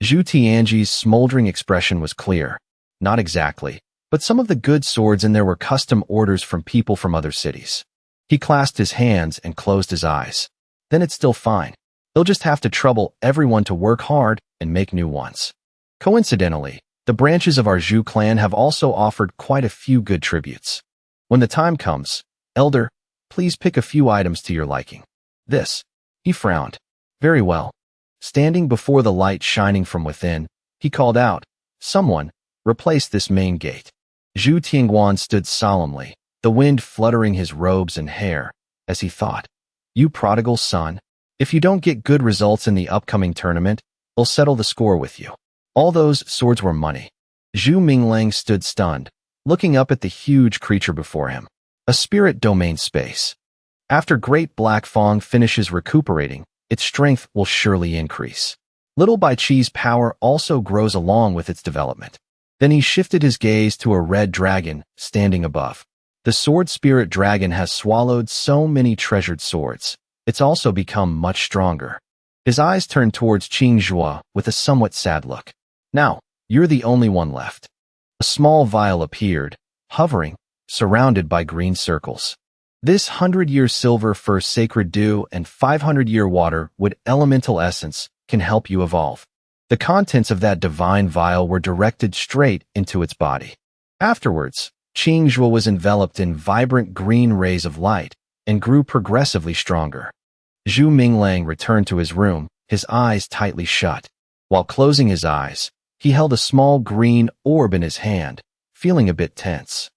Zhu Tianji's smoldering expression was clear. Not exactly, but some of the good swords in there were custom orders from people from other cities. He clasped his hands and closed his eyes. Then it's still fine. They'll just have to trouble everyone to work hard and make new ones. Coincidentally, the branches of our Zhu clan have also offered quite a few good tributes. When the time comes, Elder, please pick a few items to your liking. This. He frowned. Very well. Standing before the light shining from within, he called out, Someone, replace this main gate. Zhu Tianguan stood solemnly, the wind fluttering his robes and hair, as he thought, You prodigal son, if you don't get good results in the upcoming tournament, I'll settle the score with you. All those swords were money. Zhu Minglang stood stunned, looking up at the huge creature before him. A spirit domain space. After Great Black Fang finishes recuperating, its strength will surely increase. Little Bai Chi's power also grows along with its development. Then he shifted his gaze to a red dragon standing above. The sword spirit dragon has swallowed so many treasured swords. It's also become much stronger. His eyes turned towards Qing Zhua with a somewhat sad look. Now, you're the only one left. A small vial appeared, hovering, surrounded by green circles. This 100-year silver first sacred dew and 500-year water with elemental essence can help you evolve. The contents of that divine vial were directed straight into its body. Afterwards, Qing Zhua was enveloped in vibrant green rays of light and grew progressively stronger. Zhu Minglang returned to his room, his eyes tightly shut. While closing his eyes, he held a small green orb in his hand, feeling a bit tense.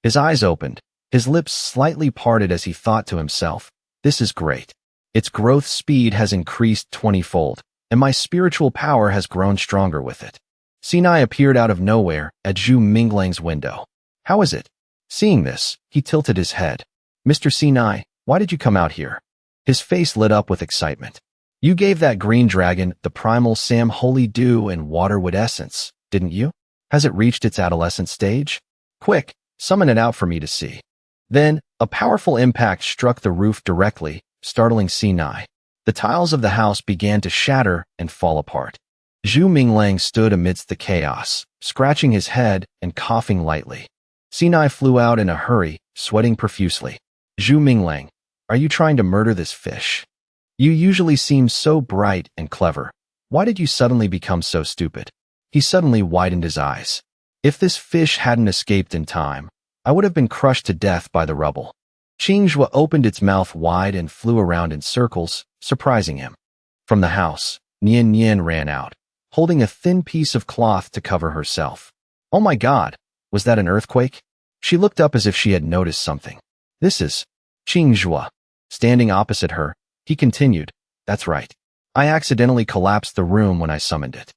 His eyes opened, his lips slightly parted as he thought to himself, This is great. Its growth speed has increased 20-fold, and my spiritual power has grown stronger with it. Sinai appeared out of nowhere at Zhu Minglang's window. How is it? Seeing this, he tilted his head. Mr. Sinai, why did you come out here? His face lit up with excitement. You gave that green dragon the primal Sam holy dew and waterwood essence, didn't you? Has it reached its adolescent stage? Quick, summon it out for me to see. Then, a powerful impact struck the roof directly, startling Sinai. The tiles of the house began to shatter and fall apart. Zhu Minglang stood amidst the chaos, scratching his head and coughing lightly. Sinai flew out in a hurry, sweating profusely. Zhu Minglang, are you trying to murder this fish? You usually seem so bright and clever. Why did you suddenly become so stupid? He suddenly widened his eyes. If this fish hadn't escaped in time, I would have been crushed to death by the rubble. Qing Zhua opened its mouth wide and flew around in circles, surprising him. From the house, Nian Nian ran out, holding a thin piece of cloth to cover herself. Oh my God, was that an earthquake? She looked up as if she had noticed something. This is Qing Zhua. Standing opposite her, he continued, That's right. I accidentally collapsed the room when I summoned it.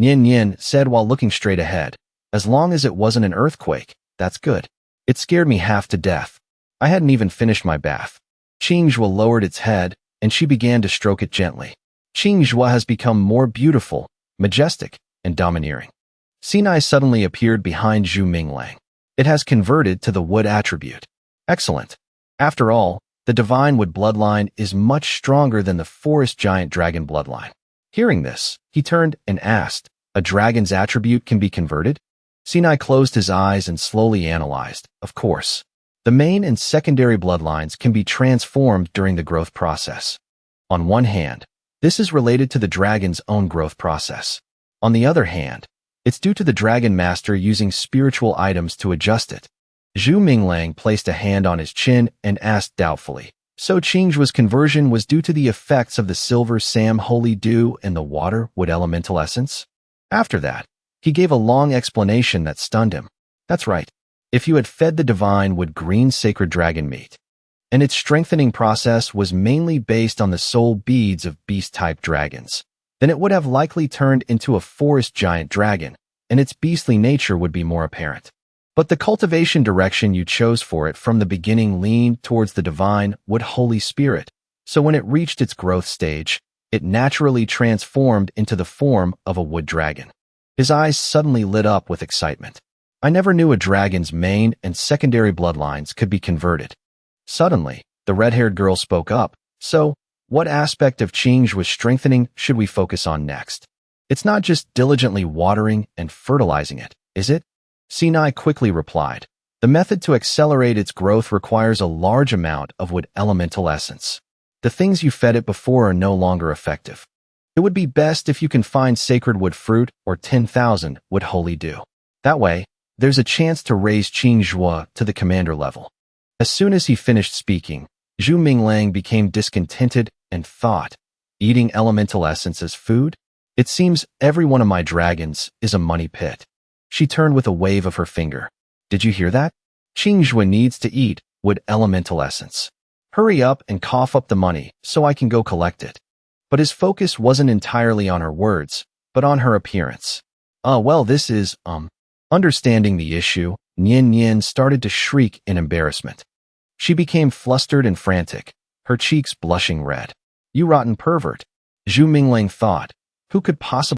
Nian Nian said while looking straight ahead, As long as it wasn't an earthquake, that's good. It scared me half to death. I hadn't even finished my bath. Qing Zhua lowered its head, and she began to stroke it gently. Qing Zhua has become more beautiful, majestic, and domineering. Sinai suddenly appeared behind Zhu Minglang. It has converted to the wood attribute. Excellent. After all, the divine wood bloodline is much stronger than the forest giant dragon bloodline. Hearing this, he turned and asked, A dragon's attribute can be converted? Sinai closed his eyes and slowly analyzed. Of course. The main and secondary bloodlines can be transformed during the growth process. On one hand, this is related to the dragon's own growth process. On the other hand, it's due to the dragon master using spiritual items to adjust it. Zhu Minglang placed a hand on his chin and asked doubtfully, So Qing Zhua's conversion was due to the effects of the silver Sam holy dew and the water wood elemental essence? After that, he gave a long explanation that stunned him. That's right. If you had fed the divine wood green sacred dragon meat, and its strengthening process was mainly based on the soul beads of beast-type dragons, then it would have likely turned into a forest giant dragon, and its beastly nature would be more apparent. But the cultivation direction you chose for it from the beginning leaned towards the divine wood Holy Spirit, so when it reached its growth stage, it naturally transformed into the form of a wood dragon. His eyes suddenly lit up with excitement. I never knew a dragon's main and secondary bloodlines could be converted. Suddenly, the red-haired girl spoke up. So, what aspect of Qing Zhua's strengthening should we focus on next? It's not just diligently watering and fertilizing it, is it? Sinai quickly replied. The method to accelerate its growth requires a large amount of wood elemental essence. The things you fed it before are no longer effective. It would be best if you can find sacred wood fruit or 10,000 would wholly do. That way, there's a chance to raise Qing Zhuo to the commander level. As soon as he finished speaking, Zhu Minglang became discontented and thought, eating elemental essence as food? It seems every one of my dragons is a money pit. She turned with a wave of her finger. Did you hear that? Qing Zhuo needs to eat wood elemental essence. Hurry up and cough up the money so I can go collect it. But his focus wasn't entirely on her words, but on her appearance. Well, this is, Understanding the issue, Nian Nian started to shriek in embarrassment. She became flustered and frantic, her cheeks blushing red. You rotten pervert, Zhu Minglang thought. Who could possibly